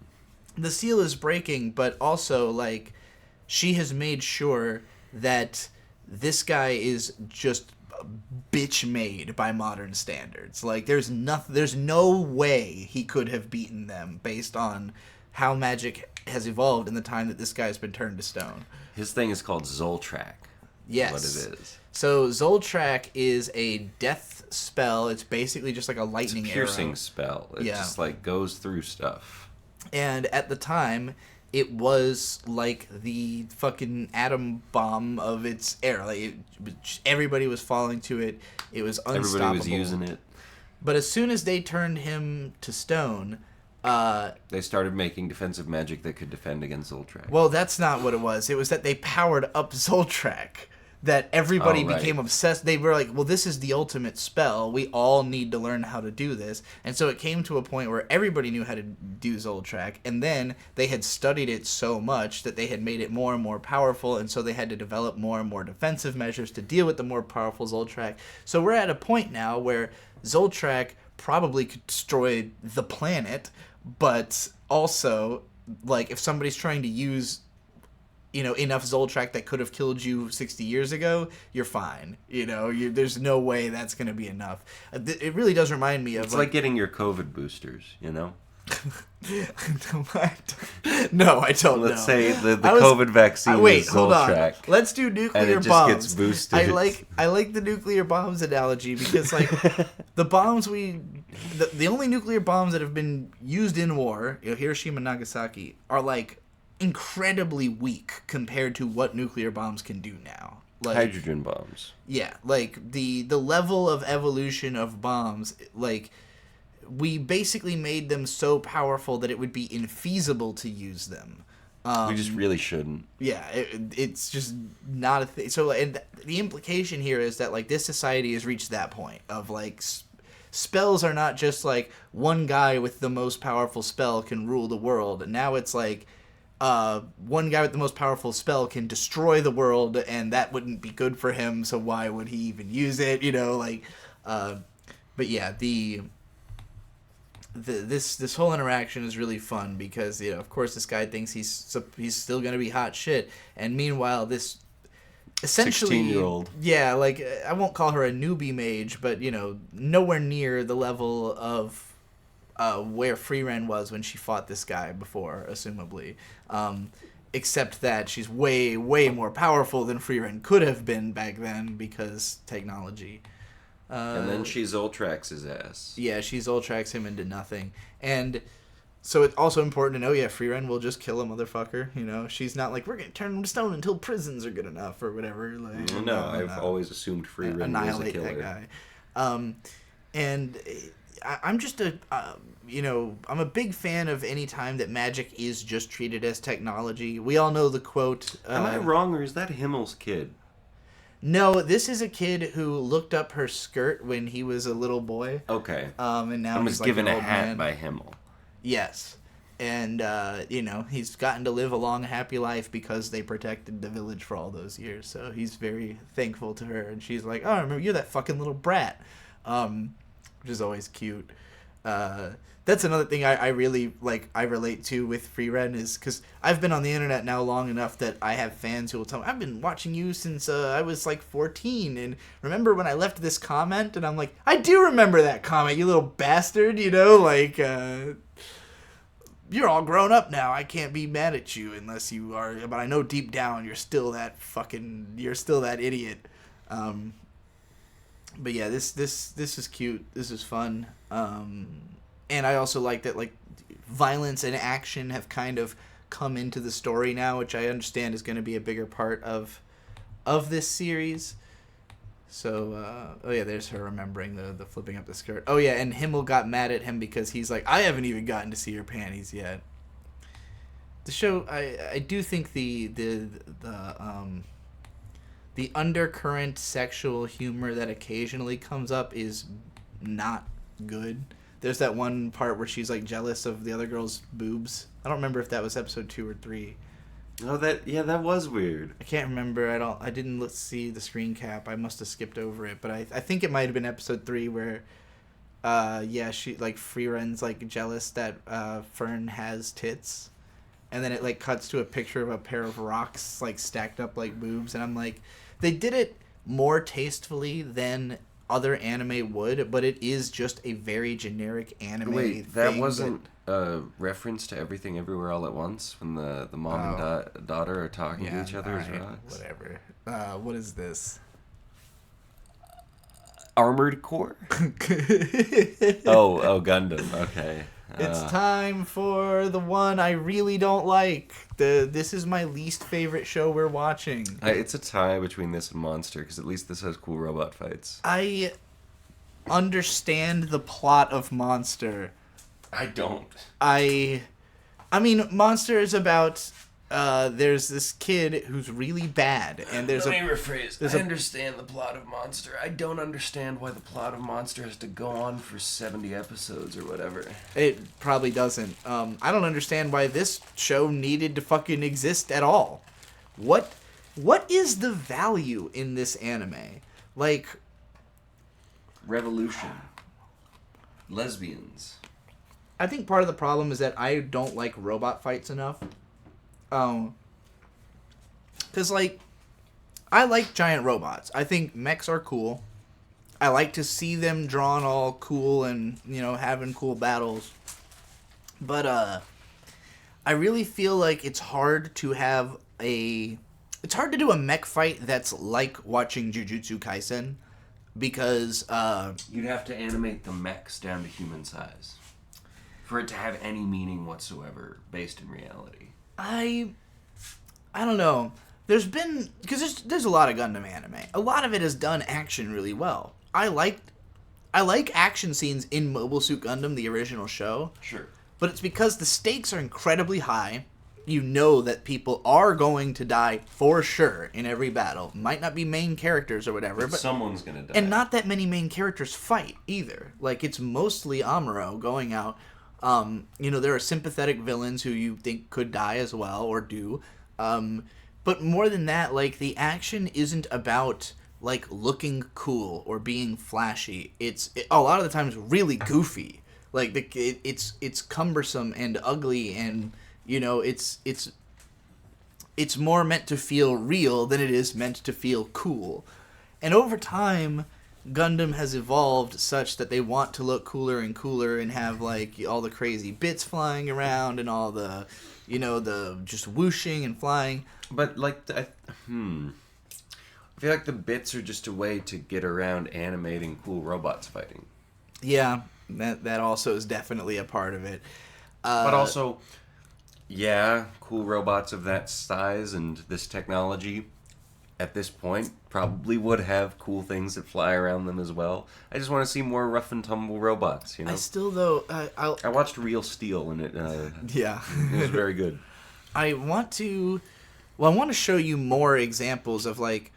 The seal is breaking, but also, like, she has made sure that this guy is just bitch made by modern standards. Like, there's no way he could have beaten them based on how magic has evolved in the time that this guy's been turned to stone.
His thing is called Zoltrak.
Yes.
What it is.
So Zoltrak is a death spell. It's basically just like a lightning arrow.
It's a piercing spell. It just like goes through stuff. And
at the time, it was like the fucking atom bomb of its era. Like everybody was falling to it. It was unstoppable.
Everybody was using it.
But as soon as they turned him to stone,
they started making defensive magic that could defend against Zoltrak.
Well, that's not what it was. It was that they powered up Zoltrak. that everybody
Oh, right.
became obsessed. They were like, well, this is the ultimate spell. We all need to learn how to do this. And so it came to a point where everybody knew how to do Zoltrak, and then they had studied it so much that they had made it more and more powerful, and so they had to develop more and more defensive measures to deal with the more powerful Zoltrak. So we're at a point now where Zoltrak probably could destroy the planet, but also, like, if somebody's trying to use enough Zoltrak that could have killed you 60 years ago, you're fine. There's no way that's going to be enough. It really does remind me of...
It's like getting your COVID boosters,
No, I don't know.
Let's say the COVID vaccine is
hold
Zoltrak.
on. Let's do nuclear
and it just
bombs.
Gets boosted.
I like the nuclear bombs analogy because, like, the bombs the only nuclear bombs that have been used in war, Hiroshima and Nagasaki, are, like, incredibly weak compared to what nuclear bombs can do now. Like,
hydrogen bombs.
Yeah, like the level of evolution of bombs, like, we basically made them so powerful that it would be infeasible to use them.
We just really shouldn't.
Yeah, it's just not a thing. So, and the implication here is that, like, this society has reached that point of, like, spells are not just like one guy with the most powerful spell can rule the world. Now it's like one guy with the most powerful spell can destroy the world, and that wouldn't be good for him, so why would he even use it? But yeah, this whole interaction is really fun because, of course, this guy thinks he's still gonna be hot shit, and meanwhile this essentially
16-year-old.
Yeah, like, I won't call her a newbie mage, but nowhere near the level of where Frieren was when she fought this guy before, assumably. Except that she's way, way more powerful than Frieren could have been back then because technology.
And then she Zoltrax his ass.
Yeah, she Zoltrax him into nothing. And so it's also important to know, Frieren will just kill a motherfucker. She's not like, we're going to turn him to stone until prisons are good enough or whatever. Like,
no, I've always assumed Frieren was a killer.
That guy. And I'm just I'm a big fan of any time that magic is just treated as technology. We all know the quote.
Am I wrong, or is that Himmel's kid?
No, this is a kid who looked up her skirt when he was a little boy.
Okay.
And now
was
he's like
given
an
a
old
hat
man.
by Himmel.
Yes. And, he's gotten to live a long, happy life because they protected the village for all those years. So he's very thankful to her. And she's like, oh, I remember you're that fucking little brat. Which is always cute. That's another thing I really, I relate to with Frieren is because I've been on the internet now long enough that I have fans who will tell me, I've been watching you since I was 14, and remember when I left this comment? And I'm like, I do remember that comment, you little bastard, you're all grown up now. I can't be mad at you unless you are, but I know deep down you're still that idiot. But yeah, this is cute. This is fun. And I also like that, violence and action have kind of come into the story now, which I understand is going to be a bigger part of this series. So, there's her remembering the flipping up the skirt. Oh yeah, and Himmel got mad at him because he's like, I haven't even gotten to see your panties yet. The show, I do think the undercurrent sexual humor that occasionally comes up is not good. There's that one part where she's jealous of the other girl's boobs. I don't remember if that was episode 2 or 3.
Oh, that was weird.
I can't remember. I didn't see the screen cap. I must have skipped over it, but I think it might have been episode 3 where she Frieren's jealous that Fern has tits. And then it cuts to a picture of a pair of rocks stacked up like boobs, and I'm like, they did it more tastefully than other anime would, but it is just a very generic anime.
Wait, that wasn't a reference to Everything Everywhere All at Once when the mom and daughter are talking to each other as rocks?
Whatever. What is this?
Armored Core? oh, Gundam. Okay.
It's time for the one I really don't like. This is my least favorite show we're watching.
It's a tie between this and Monster, because at least this has cool robot fights.
I understand the plot of Monster.
I don't.
I mean, Monster is about there's this kid who's really bad, and there's
Let me rephrase. I understand the plot of Monster. I don't understand why the plot of Monster has to go on for 70 episodes or whatever.
It probably doesn't. I don't understand why this show needed to fucking exist at all. What is the value in this anime? Like,
Revolution. Lesbians.
I think part of the problem is that I don't like robot fights enough. Because, like, I like giant robots. I think mechs are cool. I like to see them drawn all cool and, you know, having cool battles. But, I really feel like it's hard to have it's hard to do a mech fight that's like watching Jujutsu Kaisen. Because,
You'd have to animate the mechs down to human size for it to have any meaning whatsoever based in reality.
I don't know. There's been, because there's a lot of Gundam anime. A lot of it has done action really well. I like action scenes in Mobile Suit Gundam, the original show.
Sure.
But it's because the stakes are incredibly high. You know that people are going to die for sure in every battle. Might not be main characters or whatever, but
someone's gonna die.
And not that many main characters fight either. Like, it's mostly Amuro going out. You know, there are sympathetic villains who you think could die as well, or do. But more than that, like, the action isn't about, like, looking cool or being flashy. It's a lot of the times really goofy. Like, it's cumbersome and ugly, and, you know, it's more meant to feel real than it is meant to feel cool. And over time, Gundam has evolved such that they want to look cooler and cooler and have, like, all the crazy bits flying around and all the, you know, the just whooshing and flying.
But, like, I feel like the bits are just a way to get around animating cool robots fighting.
Yeah, that also is definitely a part of it.
But also, yeah, cool robots of that size and this technology at this point probably would have cool things that fly around them as well. I just want to see more rough and tumble robots, you know?
I still, though,
I watched Real Steel and it
yeah.
it was very good.
I want to show you more examples of, like,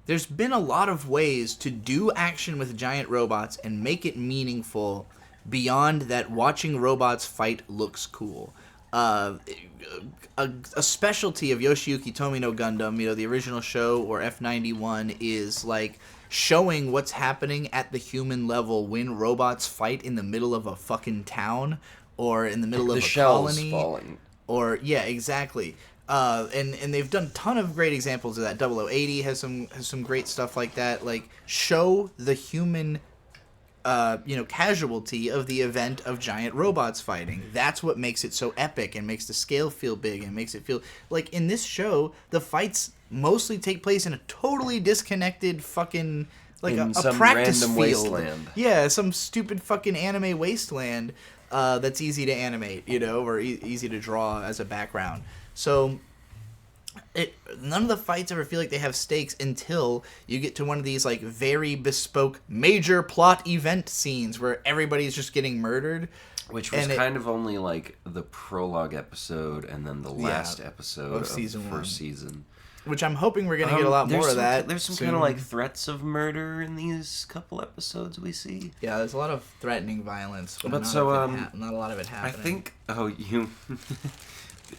there's been a lot of ways to do action with giant robots and make it meaningful beyond that watching robots fight looks cool. A specialty of Yoshiyuki Tomino Gundam, you know, the original show, or F91, is, like, showing what's happening at the human level when robots fight in the middle of a fucking town, or in the middle of a colony.
Falling.
Or, yeah, exactly. And they've done a ton of great examples of that. 0080 has some great stuff like that. Like, show the human casualty of the event of giant robots fighting. That's what makes it so epic and makes the scale feel big and makes it feel like, in this show, the fights mostly take place in a totally disconnected fucking, like,
in
a
some
practice
random
field.
wasteland.
Yeah, some stupid fucking anime wasteland that's easy to animate, you know, or easy to draw as a background. So none of the fights ever feel like they have stakes until you get to one of these, like, very bespoke major plot event scenes where everybody's just getting murdered.
Which was kind of only, like, the prologue episode and then the last episode of
season
the first
one.
season.
Which I'm hoping we're going to get a lot more of that.
There's some
soon.
kind of, like, threats of murder in these couple episodes we see.
Yeah, there's a lot of threatening violence, but not a lot of it happening.
I think...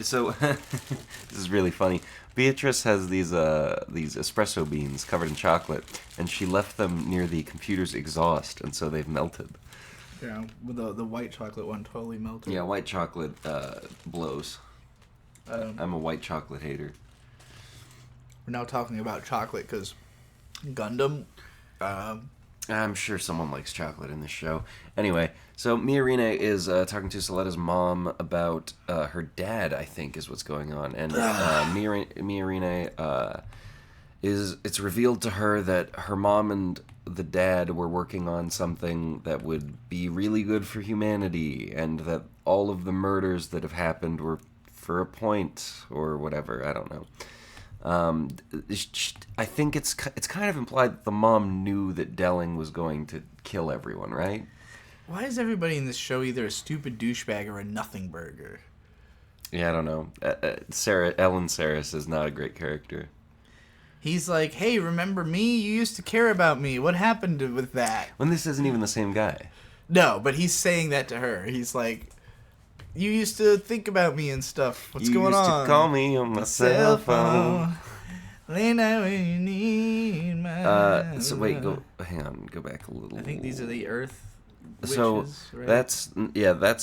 So, this is really funny. Beatrice has these espresso beans covered in chocolate, and she left them near the computer's exhaust, and so they've melted.
Yeah, the white chocolate one totally melted.
Yeah, white chocolate blows. I'm a white chocolate hater.
We're now talking about chocolate because Gundam.
I'm sure someone likes chocolate in this show. Anyway, so Miorine is talking to Soletta's mom about her dad, I think, is what's going on. And Miorine it's revealed to her that her mom and the dad were working on something that would be really good for humanity, and that all of the murders that have happened were for a point or whatever. I don't know. I think it's kind of implied that the mom knew that Delling was going to kill everyone, right?
Why is everybody in this show either a stupid douchebag or a nothing burger?
Yeah, I don't know. Ellen Saris is not a great character.
He's like, hey, remember me? You used to care about me. What happened with that?
When this isn't even the same guy.
No, but he's saying that to her. He's like, you used to think about me and stuff. What's going on?
You used to call me on my cell phone.
Late night when you need my
So wait, hang on, go back a little.
I think these are the Earth witches,
so
right?
that's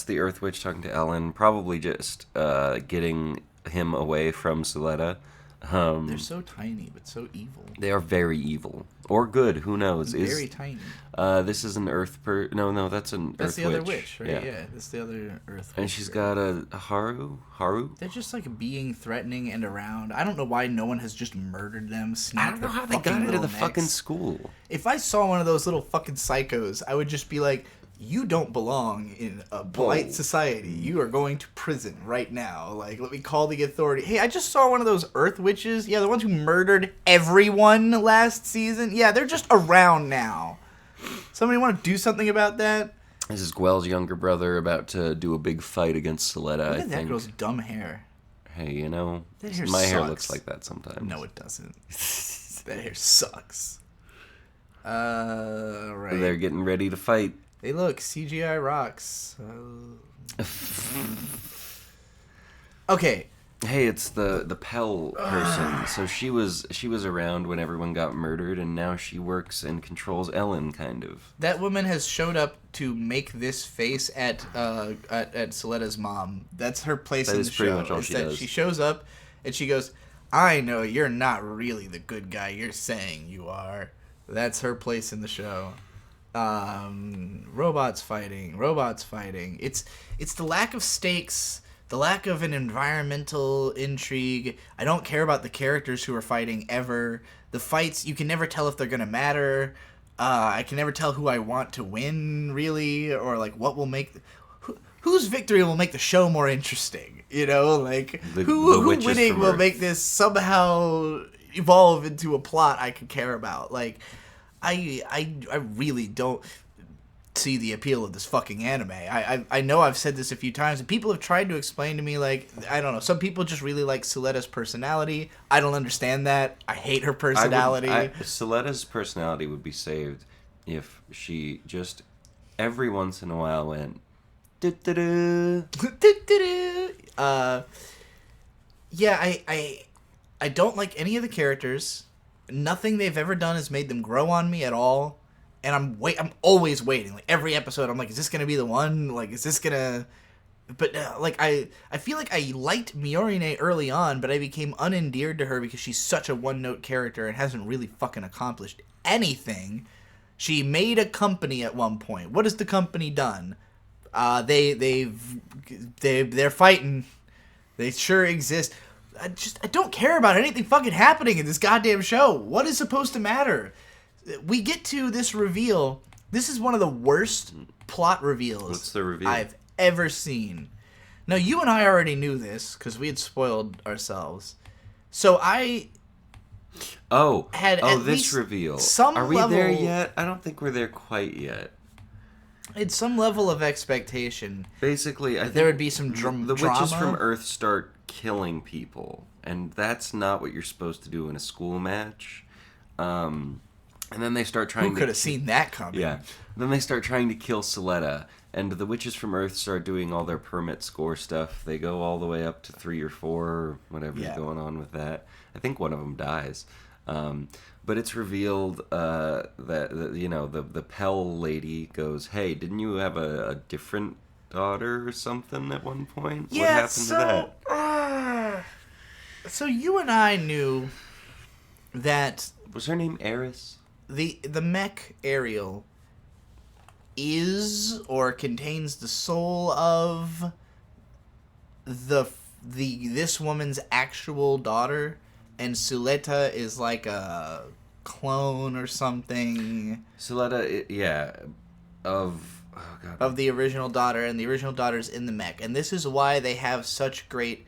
the Earth Witch talking to Ellen, probably just getting him away from Suletta.
They're so tiny, but so evil.
They are very evil. Or good, who knows?
Very tiny.
This is an Earth No, that's an
That's
Earth
the other
Witch.
witch, right? Yeah, that's the other Earth witch.
And she's got a Haru?
They're just like being threatening and around. I don't know why no one has just murdered them.
I don't know how they got into the fucking school.
If I saw one of those little fucking psychos, I would just be like, you don't belong in a polite society. You are going to prison right now. Like, let me call the authority. Hey, I just saw one of those Earth witches. Yeah, the ones who murdered everyone last season. Yeah, they're just around now. Somebody want to do something about that?
This is Gwell's younger brother about to do a big fight against Suletta,
Look at that girl's dumb hair.
Hey, you know,
that hair
my
sucks.
hair looks like that sometimes.
No, it doesn't. That hair sucks. Right.
They're getting ready to fight.
Hey, look, CGI rocks. Okay.
Hey, it's the Pell person. So she was around when everyone got murdered, and now she works and controls Ellen, kind of.
That woman has showed up to make this face at Suletta's mom. That's her place in the show. That is pretty much all she does. She shows up and she goes, "I know you're not really the good guy you're saying you are." That's her place in the show. Robots fighting. It's the lack of stakes, the lack of an environmental intrigue. I don't care about the characters who are fighting ever. The fights, you can never tell if they're gonna matter. I can never tell who I want to win, really, or like what will make whose victory will make the show more interesting. You know, like who winning will make this somehow evolve into a plot I could care about. Like, I really don't see the appeal of this fucking anime. I know I've said this a few times, and people have tried to explain to me, like, I don't know, some people just really like Suletta's personality. I don't understand that. I hate her personality.
Suletta's personality would be saved if she just every once in a while went do-do-do.
Yeah, I don't like any of the characters. Nothing they've ever done has made them grow on me at all. And I'm always waiting. Like, every episode, I'm like, is this going to be the one? Like, is this going to... But, like, I feel like I liked Miorine early on, but I became unendeared to her because she's such a one-note character and hasn't really fucking accomplished anything. She made a company at one point. What has the company done? They're fighting. They sure exist. I don't care about anything fucking happening in this goddamn show. What is supposed to matter? We get to this reveal. This is one of the worst plot reveals
What's the reveal?
I've ever seen. Now, you and I already knew this because we had spoiled ourselves. So I had at
this
least
reveal.
Some
Are we
level,
there yet? I don't think we're there quite yet.
It's some level of expectation.
Basically, I think
there would be some drama.
The witches from Earth start killing people, and that's not what you're supposed to do in a school match. And then they start trying.
Who could have seen that coming?
Yeah. Then they start trying to kill Suletta, and the witches from Earth start doing all their permit score stuff. They go all the way up to 3 or 4, or whatever's going on with that. I think one of them dies. But it's revealed that the Pell lady goes, "Hey, didn't you have a different daughter or something at one point?
Yeah,
what happened to that?"
So you and I knew that
Was her name Eris?
The mech Ariel is or contains the soul of this woman's actual daughter, and Suletta is like a clone or something.
Suletta,
of the original daughter, and the original daughter's in the mech, and this is why they have such great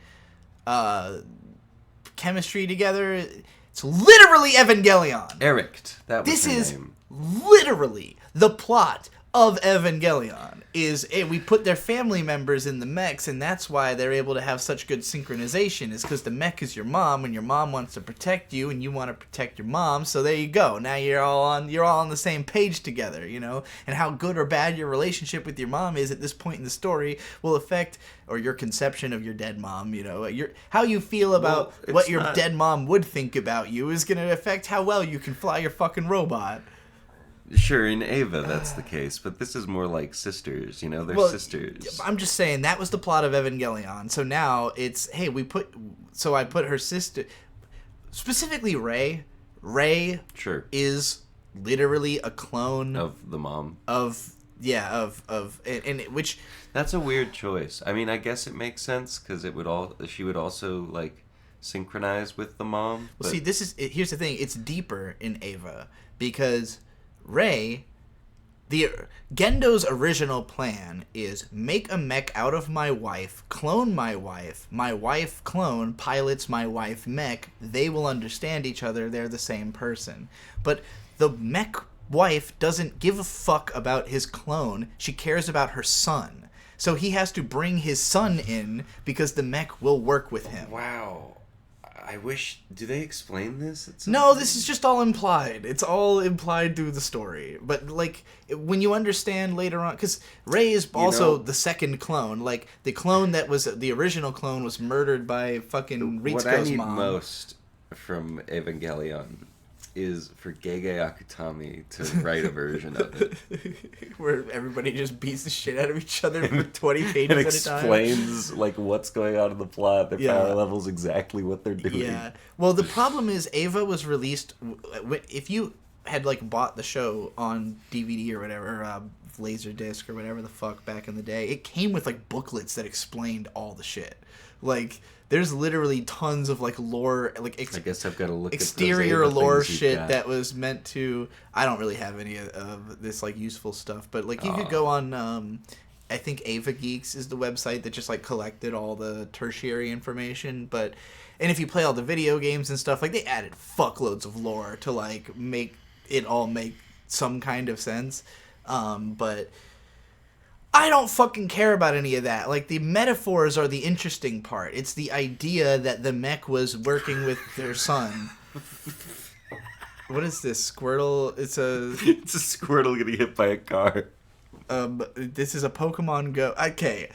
chemistry together. It's literally Evangelion.
Erict. That was
this
her
is
name.
literally the plot of Evangelion is we put their family members in the mechs, and that's why they're able to have such good synchronization, is because the mech is your mom, and your mom wants to protect you, and you want to protect your mom, so there you go. Now you're all on the same page together, you know? And how good or bad your relationship with your mom is at this point in the story will affect, or your conception of your dead mom, you know? How you feel about what your dead mom would think about you is going to affect how well you can fly your fucking robot.
Sure, in Eva that's the case, but this is more like sisters, you know, they're sisters.
I'm just saying, that was the plot of Evangelion. So now it's, hey, I put her sister, specifically Rei. Rei is literally a clone
of the mom.
Which...
That's a weird choice. I mean, I guess it makes sense, because she would also, like, synchronize with the mom.
Well, see, here's the thing, it's deeper in Eva, because... Rei, Gendo's original plan is make a mech out of my wife my wife clone pilots my wife mech, they will understand each other, they're the same person. But the mech wife doesn't give a fuck about his clone, she cares about her son. So he has to bring his son in because the mech will work with him.
Wow. I wish... Do they explain this?
No, this is just all implied. It's all implied through the story. But, like, when you understand later on... Because Rei is also the second clone. Like, the clone that was... The original clone was murdered by fucking Ritsuko's mom.
What I need most from Evangelion is for Gege Akutami to write a version of it.
Where everybody just beats the shit out of each other for 20 pages
and
at a time.
Explains, like, what's going on in the plot, their power levels, exactly what they're doing.
Yeah. Well, the problem is Eva was released... If you had, like, bought the show on DVD or whatever, Laserdisc or whatever the fuck back in the day, it came with, like, booklets that explained all the shit. Like... There's literally tons of, like, lore, like,
I guess I've got to look
exterior
at those
lore shit that was meant to... I don't really have any of this, like, useful stuff, but, like, you could go on, I think Ava Geeks is the website that just, like, collected all the tertiary information, but... And if you play all the video games and stuff, like, they added fuckloads of lore to, like, make it all make some kind of sense, but... I don't fucking care about any of that. Like, the metaphors are the interesting part. It's the idea that the mech was working with their son. What is this? Squirtle? It's a
Squirtle getting hit by a car.
This is a Pokemon Go. Okay.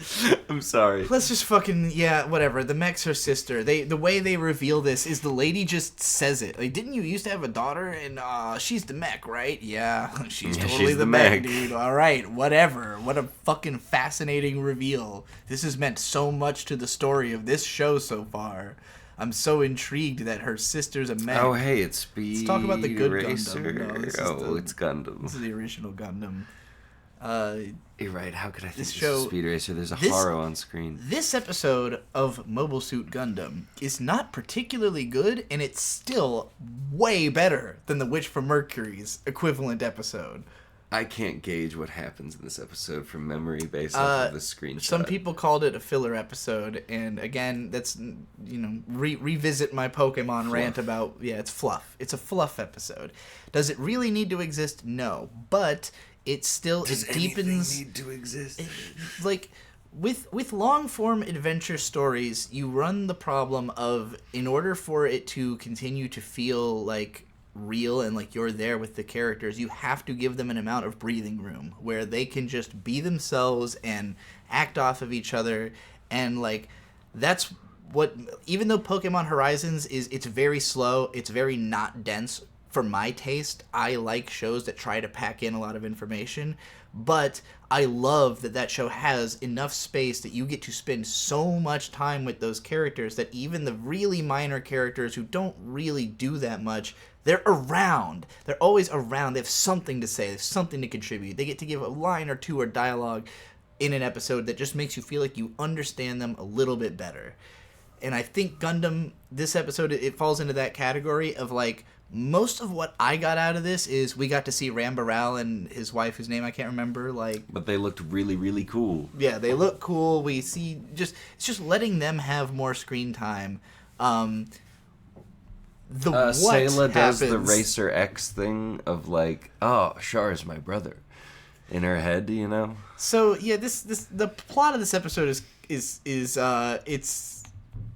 I'm sorry.
Let's just fucking, whatever. The mech's her sister. The way they reveal this is the lady just says it. Like, didn't you used to have a daughter? And, she's the mech, right? Yeah, she's totally the mech, dude. Alright, whatever. What a fucking fascinating reveal. This has meant so much to the story of this show so far. I'm so intrigued that her sister's a mech.
Oh, hey, it's Speed
Let's talk about the good
Racer.
Gundam. No,
it's Gundam.
This is the original Gundam.
You're right. How could I think this
show,
is Speed Racer? There's a Haro on screen.
This episode of Mobile Suit Gundam is not particularly good, and it's still way better than the Witch from Mercury's equivalent episode.
I can't gauge what happens in this episode from memory based off of the screenshot.
Some people called it a filler episode, and again, that's, revisit my Pokemon rant about, it's fluff. It's a fluff episode. Does it really need to exist? No. But... It deepens.
Need to exist?
Like, with long form adventure stories, you run the problem of, in order for it to continue to feel like real and like you're there with the characters, you have to give them an amount of breathing room where they can just be themselves and act off of each other, and like that's what. Even though Pokemon Horizons it's very slow, it's very not dense. For my taste, I like shows that try to pack in a lot of information, but I love that show has enough space that you get to spend so much time with those characters that even the really minor characters who don't really do that much, they're around. They're always around. They have something to say. They have something to contribute. They get to give a line or two or dialogue in an episode that just makes you feel like you understand them a little bit better. And I think Gundam, this episode, it falls into that category of like, most of what I got out of this is we got to see Ram Baral and his wife, whose name I can't remember.
But they looked really, really cool.
Yeah, they look cool. We see it's just letting them have more screen time.
Sayla does the Racer X thing of like, oh, Char is my brother. in her head, you know.
So yeah, this the plot of this episode is it's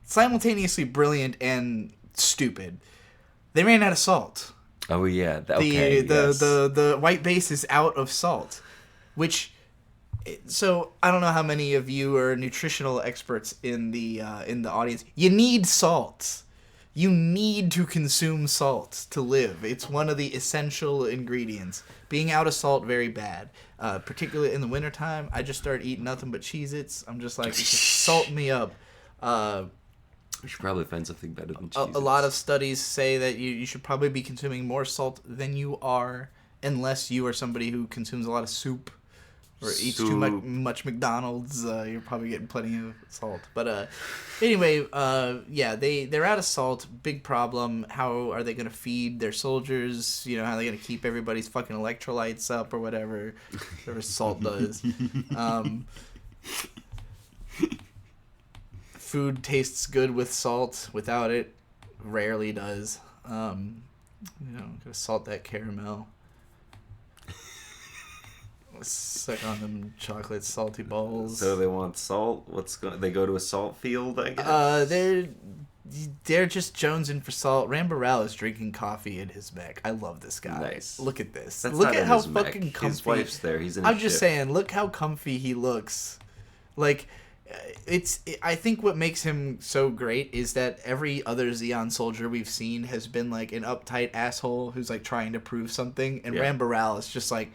simultaneously brilliant and stupid. They ran out of salt.
Oh yeah, okay.
The white base is out of salt, which. So I don't know how many of you are nutritional experts in the audience. You need salt. You need to consume salt to live. It's one of the essential ingredients. Being out of salt, very bad. Particularly in the wintertime, I just start eating nothing but Cheez-Its. I'm just like, just salt me up.
We should probably find something better than Cheez-Its.
A lot of studies say that you should probably be consuming more salt than you are, unless you are somebody who consumes a lot of soup. Or eats too much McDonald's, you're probably getting plenty of salt. But anyway, yeah, they're out of salt. Big problem. How are they going to feed their soldiers? You know, how are they going to keep everybody's fucking electrolytes up or whatever salt does? Food tastes good with salt. Without it, rarely does. You know, gotta salt that caramel. Suck on them chocolate salty balls.
So they want salt. They go to a salt field, I guess.
They're just jonesing for salt. Rambarel is drinking coffee in his mech. I love this guy.
Nice.
Look at this.
That's
look
not
at
in
how
his mech.
fucking comfy.
His wife's there. He's in.
I'm
his
just
ship.
saying. Look how comfy he looks. Like, I think what makes him so great is that every other Zeon soldier we've seen has been like an uptight asshole who's like trying to prove something, and Rambarel is just like,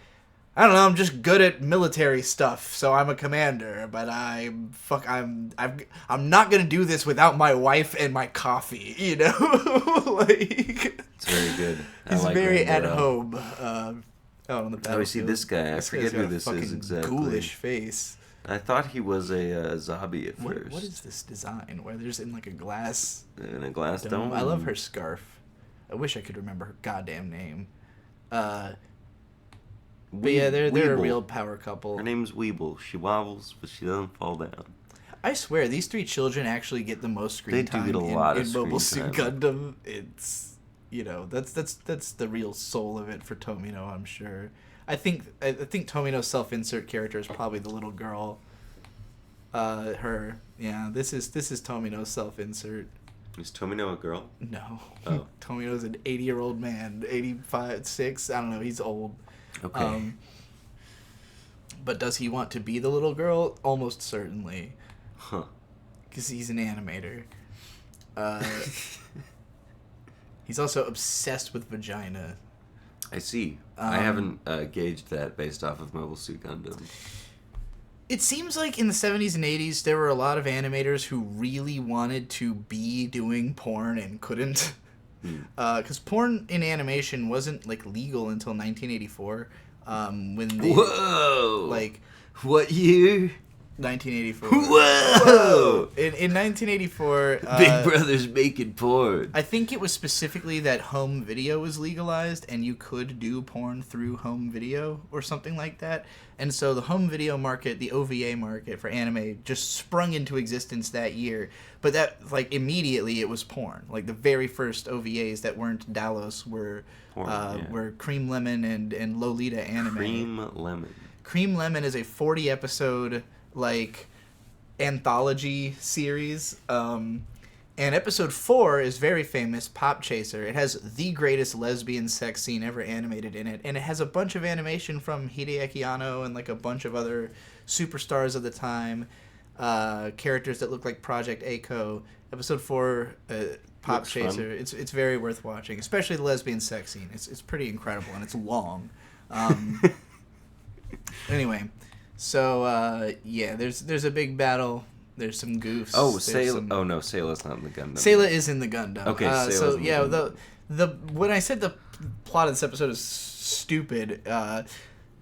I don't know, I'm just good at military stuff, so I'm a commander, but I'm not gonna do this without my wife and my coffee, you know? Like,
it's very good.
He's
like
very
Rambo
at
Rel.
home. Out on the battlefield.
Oh, we see this guy. I forget who this is exactly.
Ghoulish face.
I thought he was a zombie at first.
What is this design? Where there's in like a glass
in a glass dome?
I love her scarf. I wish I could remember her goddamn name. But yeah, they're a real power couple.
Her name's Weeble. She wobbles, but she doesn't fall down.
I swear, these three children actually get the most screen time
get a lot of
in Mobile
screen
Suit
time.
Gundam. It's, you know, that's the real soul of it for Tomino, I'm sure. I think Tomino's self-insert character is probably the little girl. Her. Yeah, this is Tomino's self-insert.
Is Tomino a girl?
No.
Oh.
Tomino's an 80-year-old man. 85, 6, I don't know, he's old.
Okay.
But does he want to be the little girl? Almost certainly.
Huh.
Because he's an animator. He's also obsessed with vagina.
I see. I haven't gauged that based off of Mobile Suit Gundam.
It seems like in the 70s and 80s, there were a lot of animators who really wanted to be doing porn and couldn't. Because porn in animation wasn't like legal until 1984. When they,
Whoa!
Like,
what year?
1984.
Whoa!
In 1984,
Big Brother's making porn.
I think it was specifically that home video was legalized and you could do porn through home video or something like that. And so the home video market, the OVA market for anime, just sprung into existence that year. But that, like, immediately it was porn. Like, the very first OVAs that weren't Dallos were Cream Lemon and Lolita Anime.
Cream Lemon.
Cream Lemon is a 40-episode, like, anthology series. And episode 4 is very famous, Pop Chaser. It has the greatest lesbian sex scene ever animated in it. And it has a bunch of animation from Hideaki Anno and, like, a bunch of other superstars of the time. Characters that look like Project A-ko. Episode 4, Pop
Looks
Chaser.
fun.
It's very worth watching, especially the lesbian sex scene. It's pretty incredible, and it's long. Anyway, so yeah, there's a big battle. There's some goofs.
Oh, Sayla. Oh no, Sayla's not in the Gundam.
Sayla is in the Gundam.
Okay, Sayla's
so
in the
yeah,
Gundam.
the when I said the plot of this episode is stupid,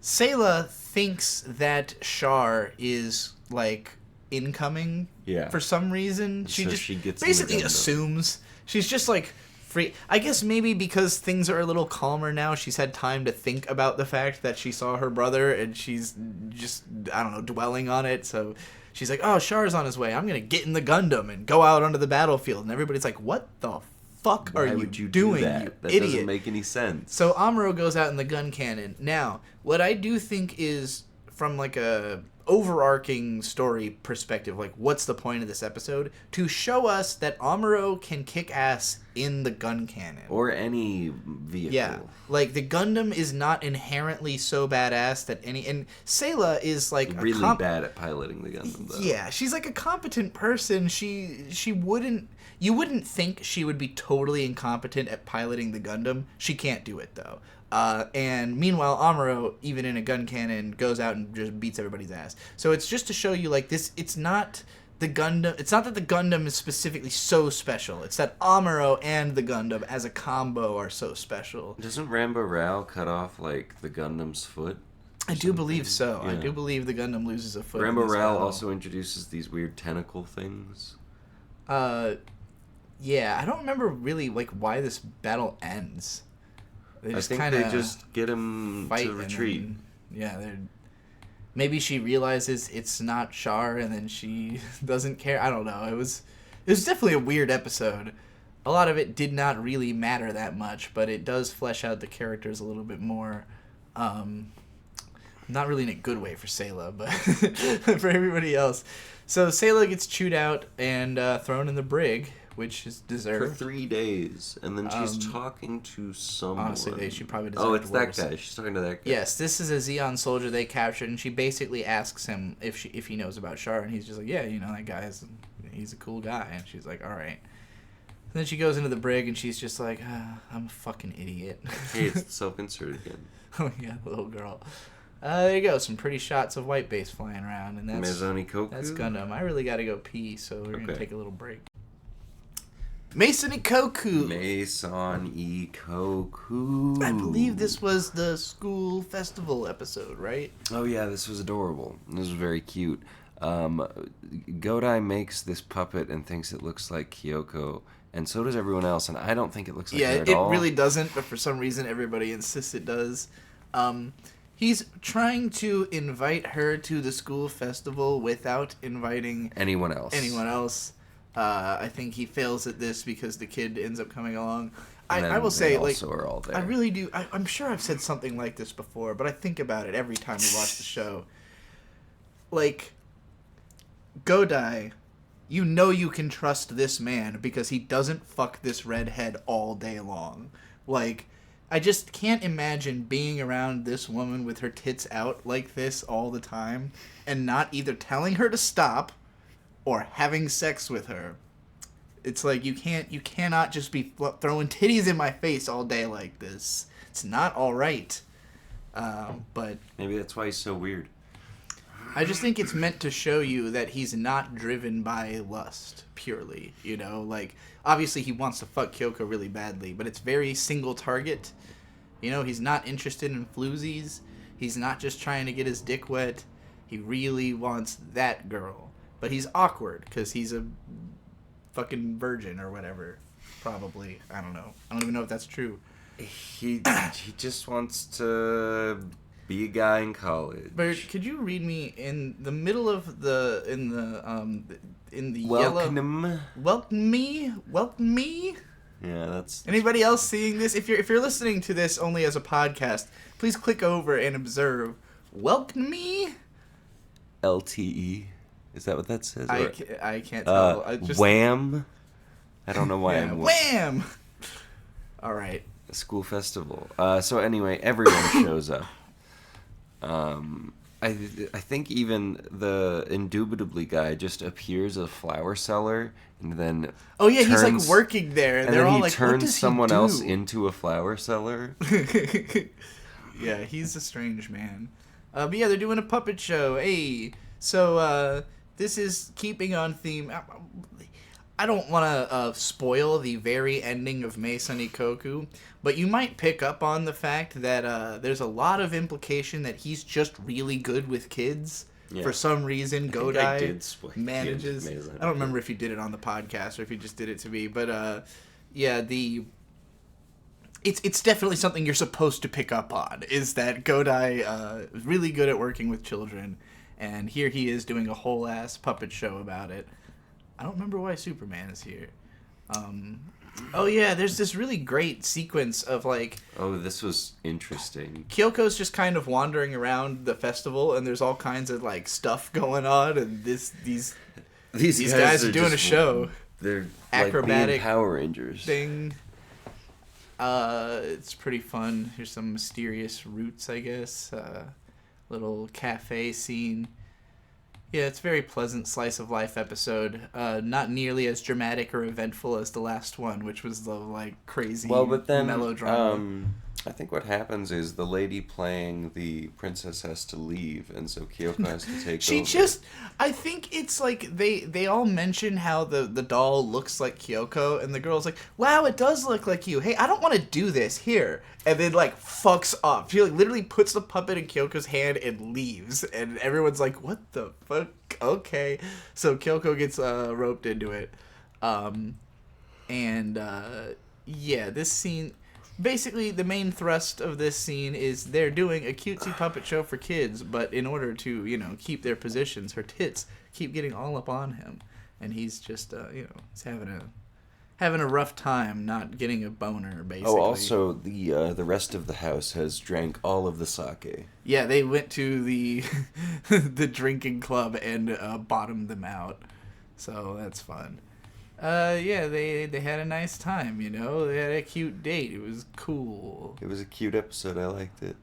Sayla thinks that Char is like incoming.
Yeah.
For some reason,
So she gets in the
basically
Gundam.
assumes she's just like free. I guess maybe because things are a little calmer now, she's had time to think about the fact that she saw her brother, and she's just, I don't know, dwelling on it. So she's like, oh, Char's on his way. I'm going to get in the Gundam and go out onto the battlefield. And everybody's like, what the fuck are
Why
you
would you
doing,
do that?
you
That
idiot?
doesn't make any sense.
So Amuro goes out in the gun cannon. Now, what I do think is, from like a overarching story perspective, like what's the point of this episode? To show us that Amuro can kick ass in the gun cannon.
Or any vehicle.
Yeah, like the Gundam is not inherently so badass that any, and Sayla is like
Really bad at piloting the Gundam, though.
Yeah, she's like a competent person. She wouldn't, you wouldn't think she would be totally incompetent at piloting the Gundam. She can't do it though. And meanwhile, Amuro, even in a gun cannon, goes out and just beats everybody's ass. So it's just to show you, like, this, it's not the Gundam, it's not that the Gundam is specifically so special. It's that Amuro and the Gundam as a combo are so special.
Doesn't Rambo Rao cut off, like, the Gundam's foot?
I do believe so.
Yeah.
I do believe the Gundam loses a foot.
Rambo
in this
Rao
battle.
also introduces these weird tentacle things.
Yeah, I don't remember really, like, why this battle ends. They just
I think
kinda
they just get him
fight
to retreat.
and then, yeah, maybe she realizes it's not Char, and then she doesn't care. I don't know. It was definitely a weird episode. A lot of it did not really matter that much, but it does flesh out the characters a little bit more. Not really in a good way for Sayla, but for everybody else. So Sayla gets chewed out and thrown in the brig, which is
For
deserved.
3 days, and then she's talking to someone.
Honestly, she probably deserved
Oh, it's
worse.
that guy. She's talking to that guy.
Yes, this is a Zeon soldier they captured, and she basically asks him if he knows about Char, and he's just like, yeah, you know, that guy's, he's a cool guy, and she's like, all right. And then she goes into the brig, and she's just like, I'm a fucking idiot.
Hey, it's self-insert again.
Oh yeah, little girl. There you go, some pretty shots of white base flying around, and that's
Maison Ikkoku?
that's Gundam. I really got to go pee, so we're gonna
Okay.
take a little break. Maison Ikkoku.
Maison Ikkoku.
I believe this was the school festival episode, right?
Oh yeah, this was adorable. This was very cute. Godai makes this puppet and thinks it looks like Kyoko, and so does everyone else, and I don't think it looks like
Yeah,
her at
it
all.
really doesn't, but for some reason everybody insists it does. He's trying to invite her to the school festival without inviting
anyone else.
I think he fails at this because the kid ends up coming along.
And
I will
they
say, like,
also are all there.
I really do. I'm sure I've said something like this before, but I think about it every time we watch the show. Like, Godai, you know you can trust this man because he doesn't fuck this redhead all day long. Like, I just can't imagine being around this woman with her tits out like this all the time and not either telling her to stop or having sex with her. It's like you cannot just be throwing titties in my face all day like this. It's not all right. But
Maybe that's why he's so weird.
I just think it's meant to show you that he's not driven by lust purely, you know? Like, obviously he wants to fuck Kyoko really badly, but it's very single target. You know, he's not interested in floozies. He's not just trying to get his dick wet. He really wants that girl. But he's awkward because he's a fucking virgin or whatever. Probably. I don't know. I don't even know if that's true.
He just wants to be a guy in college.
But could you read me in the middle of the
Welcome.
yellow? Welcome me.
Yeah, that's
Anybody else seeing this? If you're listening to this only as a podcast, please click over and observe. Welcome me.
LTE. Is that what that says?
I can't tell. I just
Wham. I don't know why
yeah,
I'm
wham. All right.
a school festival. So anyway, everyone shows up. I think even the indubitably guy just appears a flower seller and then
Oh yeah, he's
turns-
like working there, and
and
they're
then
all
he
like,
turns
"What does
someone
he do?"
else into a flower seller.
Yeah, he's a strange man. But yeah, they're doing a puppet show. Hey, so this is keeping on theme. I don't want to spoil the very ending of Maison Ikkoku, but you might pick up on the fact that there's a lot of implication that he's just really good with kids.
Yeah.
For some reason,
I think I
Godai
did spoil
manages.
Maison
I don't remember if you did it on the podcast or if you just did it to me, but yeah, it's definitely something you're supposed to pick up on. Is that Godai is really good at working with children, and here he is doing a whole ass puppet show about it. I don't remember why Superman is here. Oh yeah, there's this really great sequence of like
Oh, this was interesting.
Kyoko's just kind of wandering around the festival, and there's all kinds of like stuff going on, and these guys are doing a show.
They're
Acrobatic
like being Power Rangers.
Thing. It's pretty fun. Here's some mysterious roots, I guess. Little cafe scene. Yeah, it's a very pleasant slice of life episode. Not nearly as dramatic or eventful as the last one, which was the like crazy melodrama.
I think what happens is the lady playing the princess has to leave, and so Kyoko has to take over.
I think it's like they all mention how the doll looks like Kyoko, and the girl's like, wow, it does look like you. Hey, I don't want to do this here. And then like fucks up. She like literally puts the puppet in Kyoko's hand and leaves, and everyone's like, what the fuck? Okay. So Kyoko gets roped into it. Yeah, this scene... Basically, the main thrust of this scene is they're doing a cutesy puppet show for kids, but in order to, keep their positions, her tits keep getting all up on him. And he's just, he's having a rough time not getting a boner, basically.
Oh, also, the rest of the house has drank all of the sake.
Yeah, they went to the the drinking club and bottomed them out. So that's fun. Yeah, they had a nice time, They had a cute date. It was cool.
It was a cute episode. I liked it.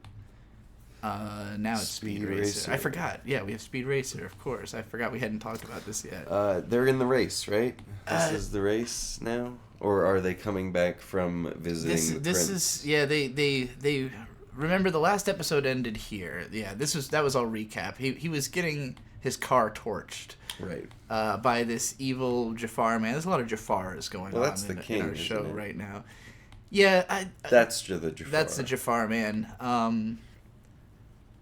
Now it's Speed Racer. I forgot. Yeah, we have Speed Racer, of course. I forgot we hadn't talked about this yet.
They're in the race, right? This is the race now? Or are they coming back from visiting the
This
prince?
is... Yeah, they... Remember, the last episode ended here. Yeah, that was all recap. He was getting his car torched.
Right.
By this evil Jafar man. There's a lot of Jafars going on
that's the king,
in our show
isn't it?
right now. Yeah,
That's the Jafar.
That's the Jafar man.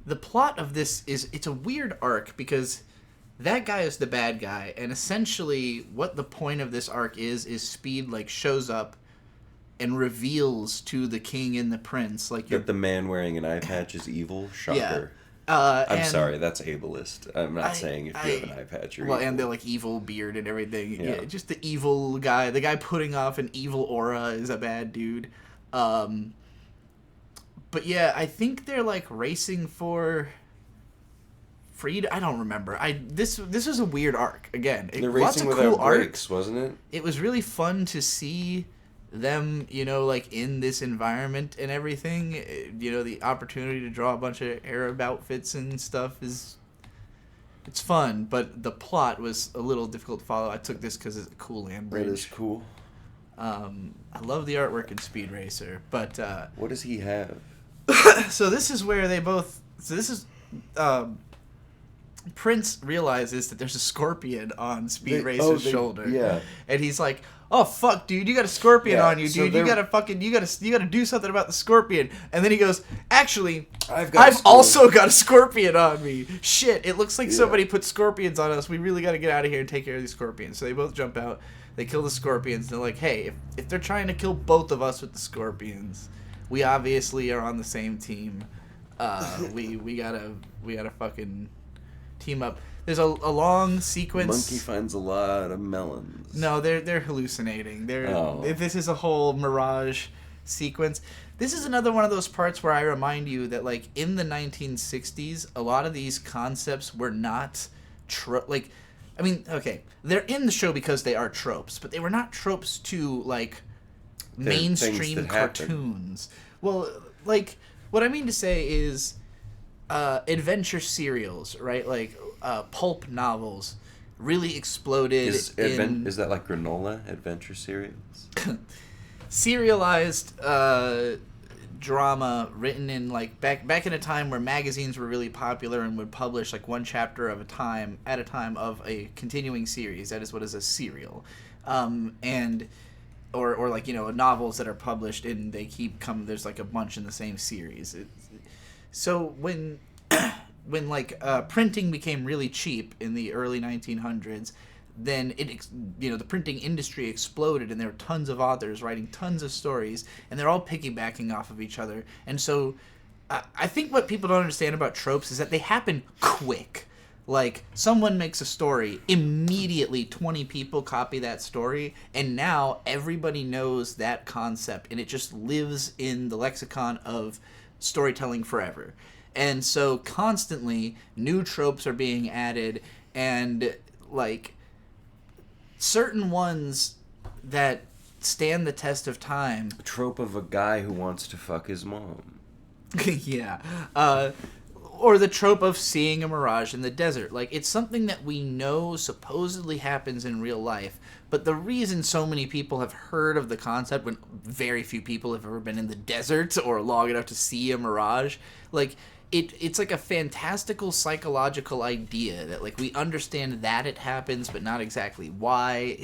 The plot of this it's a weird arc because that guy is the bad guy, and essentially what the point of this arc is Speed like shows up and reveals to the king and the prince like
that the man wearing an eye patch is evil. Shocker.
Yeah.
I'm sorry, that's ableist. I'm not saying if you have an eye patch, you're evil.
And the like evil beard and everything.
Yeah.
Just the evil guy. The guy putting off an evil aura is a bad dude. But yeah, I think they're like racing for freedom. I don't remember. This was a weird arc. Again,
they're
lots
racing
of
without
cool
brakes,
arcs.
wasn't it?
It was really fun to see them, like in this environment and everything. The opportunity to draw a bunch of Arab outfits and stuff it's fun, but the plot was a little difficult to follow. I took this because it's a cool land bridge.
That is cool.
I love the artwork in Speed Racer, but
what does he have?
so this is where Prince realizes that there's a scorpion on Speed Racer's shoulder.
Yeah.
And he's like, oh fuck, dude, you got a scorpion on you, dude. You gotta do something about the scorpion. And then he goes, actually, I've also got a scorpion on me. Shit, it looks like somebody put scorpions on us. We really gotta get out of here and take care of these scorpions. So they both jump out. They kill the scorpions. They're like, hey, if they're trying to kill both of us with the scorpions, we obviously are on the same team. We gotta fucking team up. There's a long sequence.
Monkey finds a lot of melons.
No, they're hallucinating. This is a whole mirage sequence. This is another one of those parts where I remind you that like in the 1960s, a lot of these concepts were not they're in the show because they are tropes, but they were not tropes to like mainstream cartoons. Well, like what I mean to say is adventure serials, right? Like pulp novels really exploded.
Is that like granola adventure cereals?
Serialized drama written in like back in a time where magazines were really popular and would publish like one chapter at a time of a continuing series. That is what is a serial. Or like novels that are published and they keep coming. There's like a bunch in the same series. So when like printing became really cheap in the early 1900s, then the printing industry exploded and there were tons of authors writing tons of stories and they're all piggybacking off of each other. And so I think what people don't understand about tropes is that they happen quick. Like, someone makes a story, immediately 20 people copy that story, and now everybody knows that concept, and it just lives in the lexicon of storytelling forever. And so constantly, new tropes are being added, and, like, certain ones that stand the test of time.
A trope of a guy who wants to fuck his mom.
Yeah. Or the trope of seeing a mirage in the desert. Like, it's something that we know supposedly happens in real life, but the reason so many people have heard of the concept when very few people have ever been in the desert or long enough to see a mirage, like, it's like a fantastical psychological idea that, like, we understand that it happens, but not exactly why.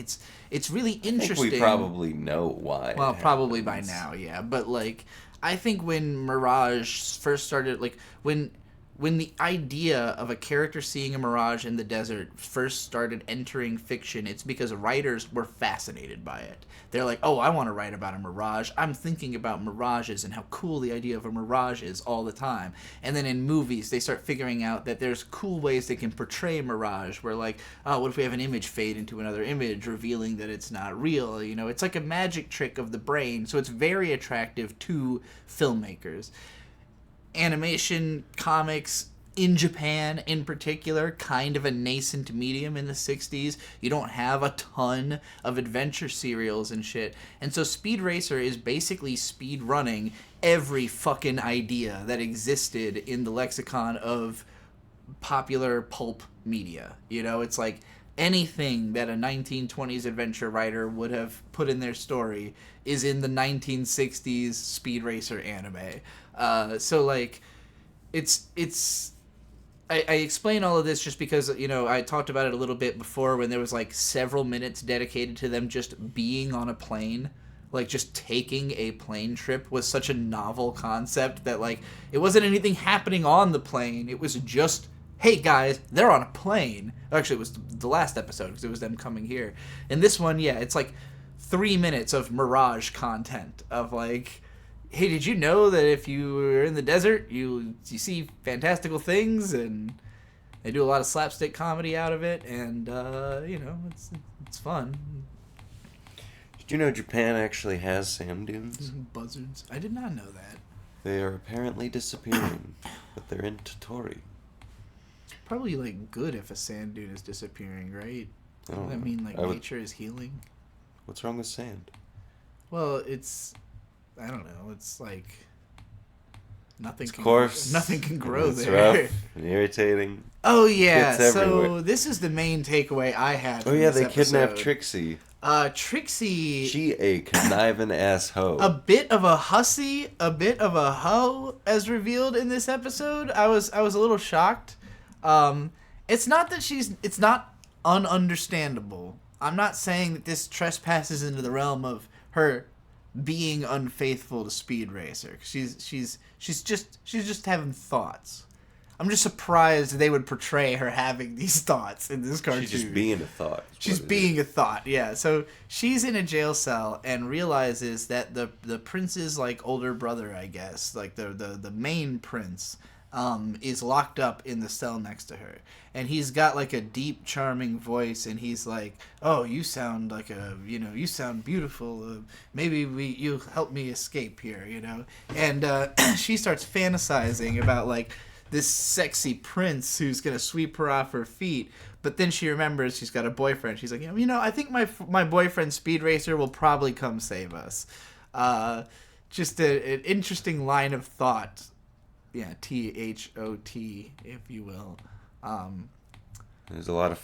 It's really interesting.
I think we probably know why.
Well, probably by now, yeah. But, like, I think when Mirage first started, like, when the idea of a character seeing a mirage in the desert first started entering fiction, it's because writers were fascinated by it. They're like, oh, I want to write about a mirage. I'm thinking about mirages and how cool the idea of a mirage is all the time. And then in movies, they start figuring out that there's cool ways they can portray mirage, where, like, oh, what if we have an image fade into another image, revealing that it's not real? You know, it's like a magic trick of the brain, so it's very attractive to filmmakers. Animation, comics, in Japan in particular, kind of a nascent medium in the 60s. You don't have a ton of adventure serials and shit. And so Speed Racer is basically speed running every fucking idea that existed in the lexicon of popular pulp media. You know, it's like anything that a 1920s adventure writer would have put in their story is in the 1960s Speed Racer anime. So, like, I explain all of this just because, you know, I talked about it a little bit before when there was, like, several minutes dedicated to them just being on a plane. Like, just taking a plane trip was such a novel concept that, like, it wasn't anything happening on the plane. It was just, hey, guys, they're on a plane. Actually, it was the last episode because it was them coming here. And this one, yeah, it's, like, 3 minutes of Mirage content of, like, hey, did you know that if you were in the desert, you see fantastical things, and they do a lot of slapstick comedy out of it, and, you know, it's fun.
Did you know Japan actually has sand dunes?
Buzzards. I did not know that.
They are apparently disappearing, but they're in Totori.
Probably, like, good if a sand dune is disappearing, right? Doesn't that mean, like, nature is healing?
What's wrong with sand?
Well, it's... I don't know. It's like nothing can grow
it's
there.
Rough and irritating.
Oh yeah.
It's
So
everywhere.
this is the main takeaway I had.
Oh
from
yeah,
this
they
episode.
kidnapped Trixie.
Trixie.
She a conniving ass hoe.
A bit of a hussy, a bit of a hoe, as revealed in this episode. I was a little shocked. It's not that it's not ununderstandable. I'm not saying that this trespasses into the realm of her being unfaithful to Speed Racer. She's just having thoughts. I'm just surprised they would portray her having these thoughts in this cartoon.
She's just being a thought.
She's being a thought, yeah. So she's in a jail cell and realizes that the prince's, like, older brother, I guess, like the main prince, is locked up in the cell next to her. And he's got, like, a deep, charming voice, and he's like, oh, you sound like you sound beautiful. Maybe you help me escape here, you know? And she starts fantasizing about, like, this sexy prince who's going to sweep her off her feet. But then she remembers she's got a boyfriend. She's like, you know, I think my boyfriend, Speed Racer, will probably come save us. Just an interesting line of thought. Yeah, THOT, if you will.
There's a lot of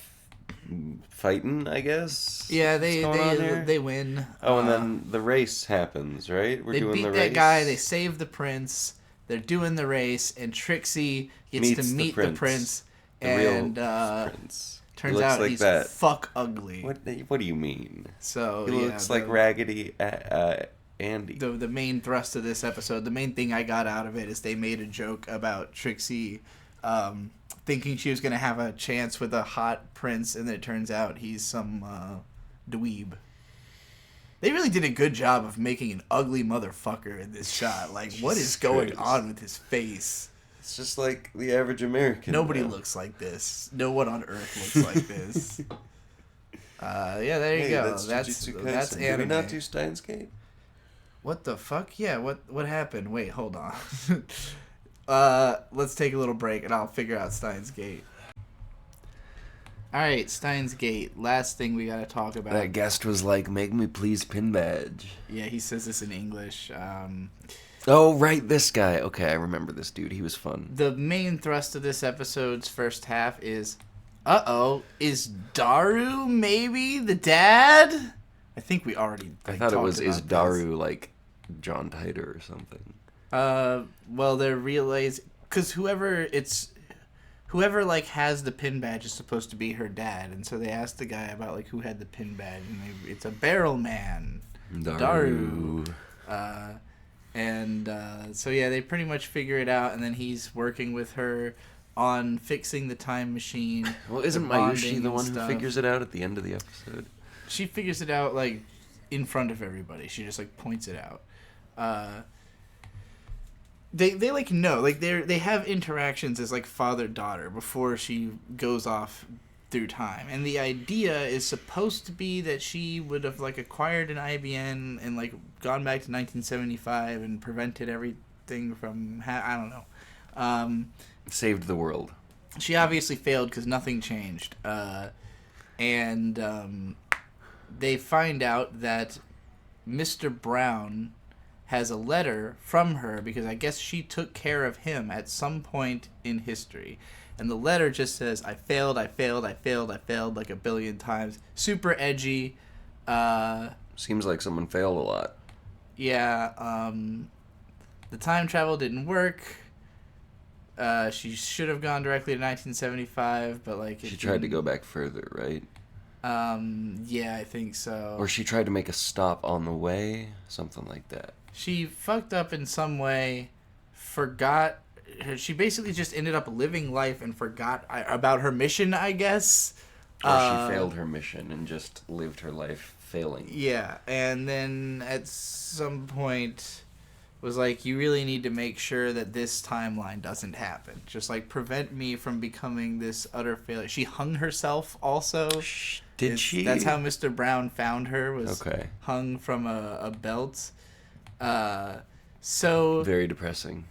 fighting, I guess.
Yeah, they win.
Oh, and then the race happens, right?
They beat that guy. They save the prince. They're doing the race, and Trixie gets to meet the prince. And
prince.
Turns out
like
he's
that.
fuck ugly.
What do you mean?
So
he looks like Raggedy Andy.
The main thrust of this episode, the main thing I got out of it is they made a joke about Trixie thinking she was going to have a chance with a hot prince, and then it turns out he's some dweeb. They really did a good job of making an ugly motherfucker in this shot. Like, what is going on with his face?
It's just like the average American.
Nobody
now.
looks like this. No one on Earth looks like this. Yeah, there you go. That's
Jujutsu Kaisen.
anime.
Did we not do Steins Gate?
What the fuck? Yeah, what happened? Wait, hold on. Let's take a little break and I'll figure out Steins Gate. Alright, Steins Gate. Last thing we gotta talk about.
That guest was like, "Make me please pin badge."
Yeah, he says this in English.
Oh, right, this guy. Okay, I remember this dude. He was fun.
The main thrust of this episode's first half is, is Daru maybe the dad? I think we already.
I thought it was is
about
Daru like John Titor or something.
Well, they're realizing because whoever like has the pin badge is supposed to be her dad, and so they asked the guy about like who had the pin badge, and it's a barrel man, Daru. So yeah, they pretty much figure it out, and then he's working with her on fixing the time machine.
Well, isn't Mayushi the one who figures it out at the end of the episode?
She figures it out like in front of everybody. She just like points it out. They like know, like they have interactions as like father-daughter before she goes off through time, and the idea is supposed to be that she would have like acquired an IBN and like gone back to 1975 and prevented everything from I don't know.
Saved the world.
She obviously failed because nothing changed, and they find out that Mr. Brown has a letter from her because I guess she took care of him at some point in history. And the letter just says, I failed like a billion times. Super edgy.
Seems like someone failed a lot.
Yeah. The time travel didn't work. She should have gone directly to 1975, but like...
She tried to go back further, right?
Yeah, I think so.
Or she tried to make a stop on the way, something like that.
She fucked up in some way, forgot. She basically just ended up living life and forgot about her mission, I guess.
Or she failed her mission and just lived her life failing.
Yeah, and then at some point was like, you really need to make sure that this timeline doesn't happen. Just like prevent me from becoming this utter failure. She hung herself also.
Did she?
That's how Mr. Brown found her, was
okay.
Hung from a belt. So
very depressing.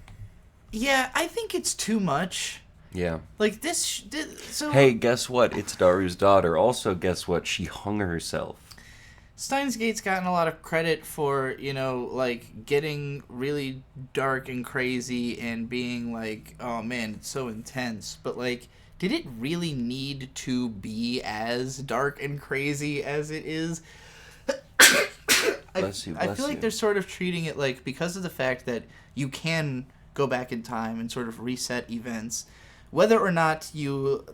Yeah, I think it's too much.
Yeah.
Like so.
Hey, guess what? It's Daru's daughter. Also, guess what? She hung herself.
Steins Gate's gotten a lot of credit for, like getting really dark and crazy and being like, oh man, it's so intense. But like, did it really need to be as dark and crazy as it is? I feel like they're sort of treating it like, because of the fact that you can go back in time and sort of reset events, whether or not you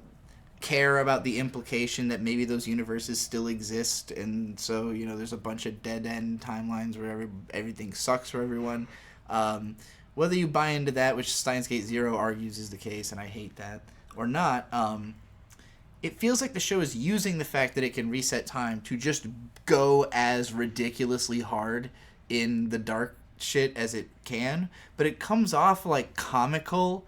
care about the implication that maybe those universes still exist, and so there's a bunch of dead end timelines where everything sucks for everyone. Whether you buy into that, which Steins Gate Zero argues is the case, and I hate that, or not, it feels like the show is using the fact that it can reset time to just go as ridiculously hard in the dark shit as it can, but it comes off like comical.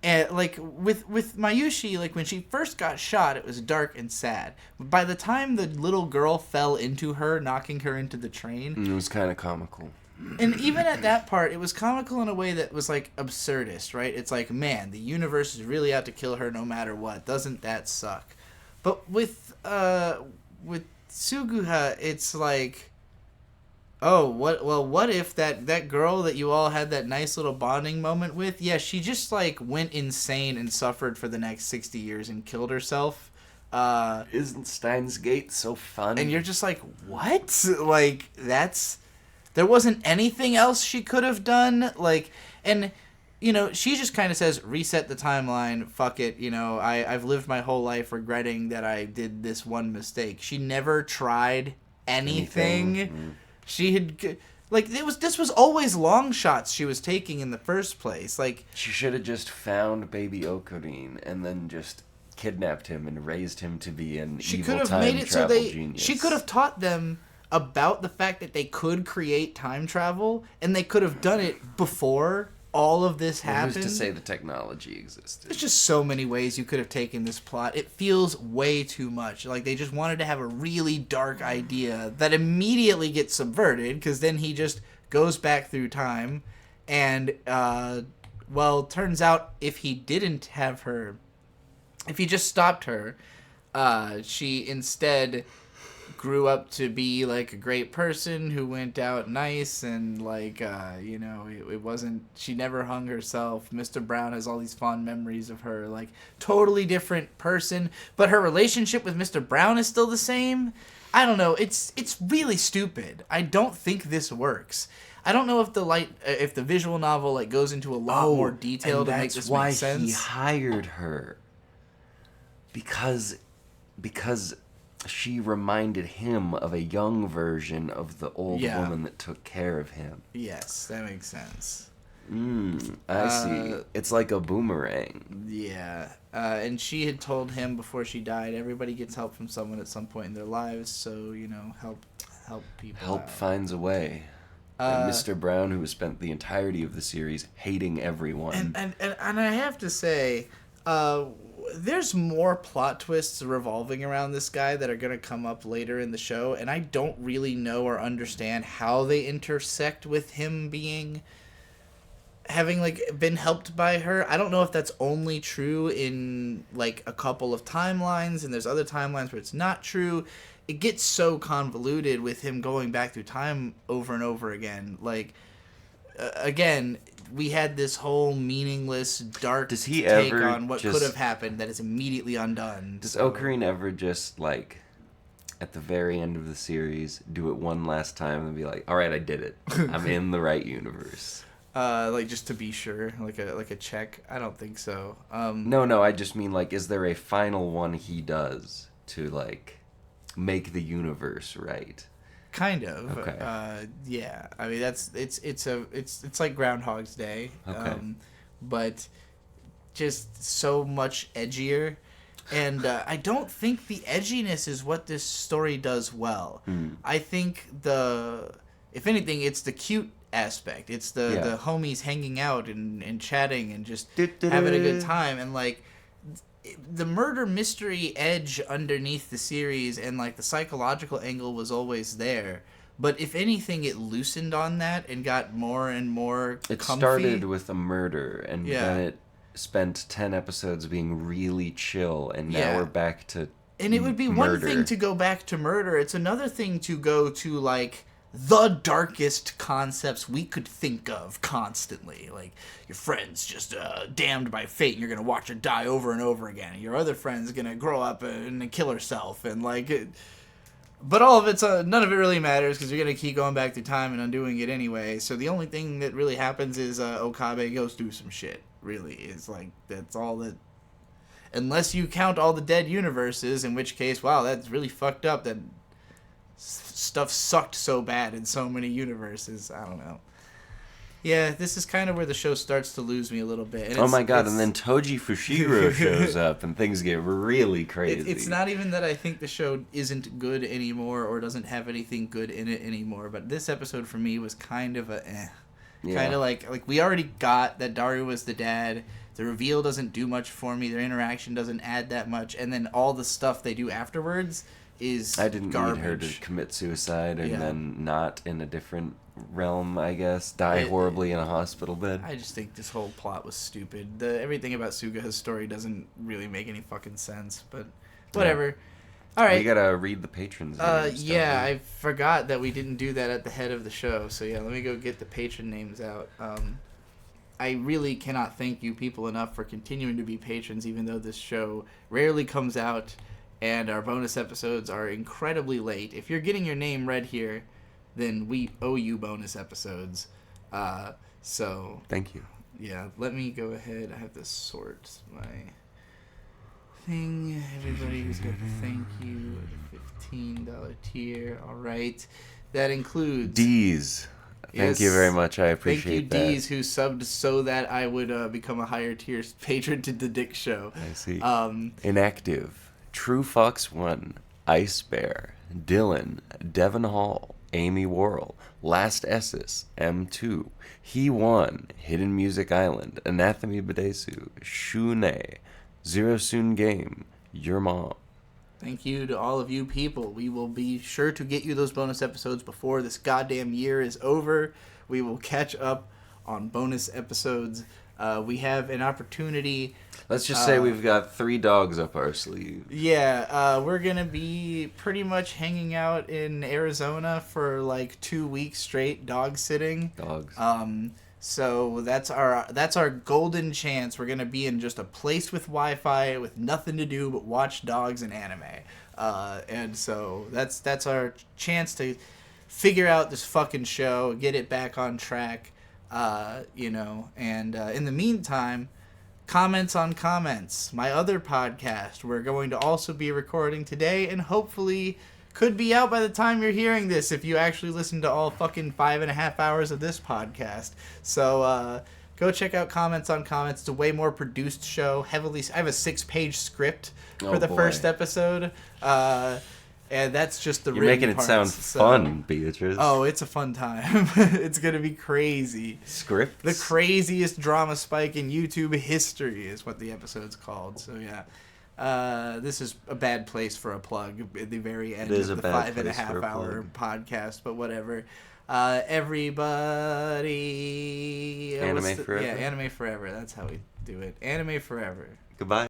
And like with Mayushi, like when she first got shot, it was dark and sad. By the time the little girl fell into her, knocking her into the train,
it was kind of comical.
And even at that part, it was comical in a way that was like absurdist, right? It's like, man, the universe is really out to kill her no matter what. Doesn't that suck? But with Suguha, it's like, oh, what if that girl that you all had that nice little bonding moment with, yeah, she just like went insane and suffered for the next 60 years and killed herself.
Isn't Steins Gate so fun?
And you're just like, what? Like, there wasn't anything else she could have done? Like, and, she just kind of says, reset the timeline, fuck it, I've lived my whole life regretting that I did this one mistake. She never tried anything. Mm. She had, like, this was always long shots she was taking in the first place. Like,
she should have just found baby Okarine and then just kidnapped him and raised him to be an evil time travel genius.
She could have taught them about the fact that they could create time travel, and they could have done it before all of this
Well,
happened.
who's to say the technology existed?
There's just so many ways you could have taken this plot. It feels way too much. Like they just wanted to have a really dark idea that immediately gets subverted because then he just goes back through time and, turns out if he didn't have her, if he just stopped her, she instead grew up to be like a great person who went out nice and like it wasn't, she never hung herself. Mr. Brown has all these fond memories of her, like totally different person, but her relationship with Mr. Brown is still the same. I don't know, it's really stupid. I don't think this works. I don't know if the visual novel like goes into a lot more detail to make this make sense.
That's why he hired her. Because she reminded him of a young version of the old woman that took care of him.
Yes, that makes sense.
I see. It's like a boomerang.
Yeah. And she had told him before she died, everybody gets help from someone at some point in their lives, so, help people
Help
out.
finds a way. And Mr. Brown, who has spent the entirety of the series hating everyone.
And I have to say, there's more plot twists revolving around this guy that are going to come up later in the show, and I don't really know or understand how they intersect with him having like been helped by her. I don't know if that's only true in like a couple of timelines, and there's other timelines where it's not true. It gets so convoluted with him going back through time over and over again. Like, again, we had this whole meaningless, dark take on what could have happened that is immediately undone.
Does Ocarina ever just, like, at the very end of the series, do it one last time and be like, all right, I did it. I'm in the right universe.
Like, just to be sure, like a check? I don't think so.
No, I just mean, like, is there a final one he does to, like, make the universe right?
Kind of.
Okay.
Yeah. I mean, it's like Groundhog's Day.
Okay.
But just so much edgier. And I don't think the edginess is what this story does well. I think if anything, it's the cute aspect. It's the homies hanging out and chatting and just having a good time. And like the murder mystery edge underneath the series and like the psychological angle was always there, but if anything it loosened on that and got more and more comfy. It
started with a murder and then it spent 10 episodes being really chill, and now we're back to
and it would be
murder.
One thing to go back to murder, it's another thing to go to like the darkest concepts we could think of constantly. Like, your friend's just damned by fate, and you're going to watch her die over and over again. And your other friend's going to grow up and kill herself. And, like, but all of it's, none of it really matters, because you're going to keep going back through time and undoing it anyway. So the only thing that really happens is Okabe goes through some shit, really. It's like, that's all that... Unless you count all the dead universes, in which case, wow, that's really fucked up that... stuff sucked so bad in so many universes. I don't know. Yeah, this is kind of where the show starts to lose me a little bit.
And my god, and then Toji Fushiro shows up and things get really crazy.
It's not even that I think the show isn't good anymore or doesn't have anything good in it anymore, but this episode for me was kind of a kind of like we already got that Daru was the dad. The reveal doesn't do much for me. Their interaction doesn't add that much, and then all the stuff they do afterwards is
I didn't
garbage.
need her to commit suicide and then not in a different realm, I guess, die horribly in a hospital bed.
I just think this whole plot was stupid. Everything about Suga's story doesn't really make any fucking sense, but whatever. Yeah. All right.
We gotta read the patrons' names.
I forgot that we didn't do that at the head of the show, so yeah, let me go get the patron names out. I really cannot thank you people enough for continuing to be patrons, even though this show rarely comes out and our bonus episodes are incredibly late. If you're getting your name read here, then we owe you bonus episodes. So
thank you.
Yeah, let me go ahead. I have to sort my thing. Everybody who's got the thank you, the $15 tier. All right. That includes...
D's. Thank you very much. I appreciate that.
Thank you, D's, who subbed so that I would become a higher tier patron to the Dick Show.
I see. Inactive. True Fox 1, Ice Bear, Dylan, Devon Hall, Amy Worrell, Last Esses, M2, He Won, Hidden Music Island, Anathemy Badesu, Shune, Zero Soon Game, Your Mom.
Thank you to all of you people. We will be sure to get you those bonus episodes before this goddamn year is over. We will catch up on bonus episodes. We have an opportunity.
Let's just say we've got 3 dogs up our sleeve.
Yeah, we're going to be pretty much hanging out in Arizona for like 2 weeks straight dog sitting.
Dogs.
So that's our golden chance. We're gonna be in just a place with Wi-Fi with nothing to do but watch dogs and anime, and so that's our chance to figure out this fucking show, get it back on track, And in the meantime, Comments on Comments, my other podcast, we're going to also be recording today, and hopefully could be out by the time you're hearing this if you actually listen to all fucking 5.5 hours of this podcast. So go check out Comments on Comments. It's a way more produced show. I have a 6-page script for the first episode. And that's just the
You're
written
making it
parts,
sound fun, Beatrice.
Oh, it's a fun time. It's going to be crazy.
Scripts?
The craziest drama spike in YouTube history is what the episode's called. So, yeah. This is a bad place for a plug at the very end of the 5.5 hour podcast, but whatever. Everybody.
Anime Forever.
Yeah, Anime Forever. That's how we do it. Anime Forever.
Goodbye.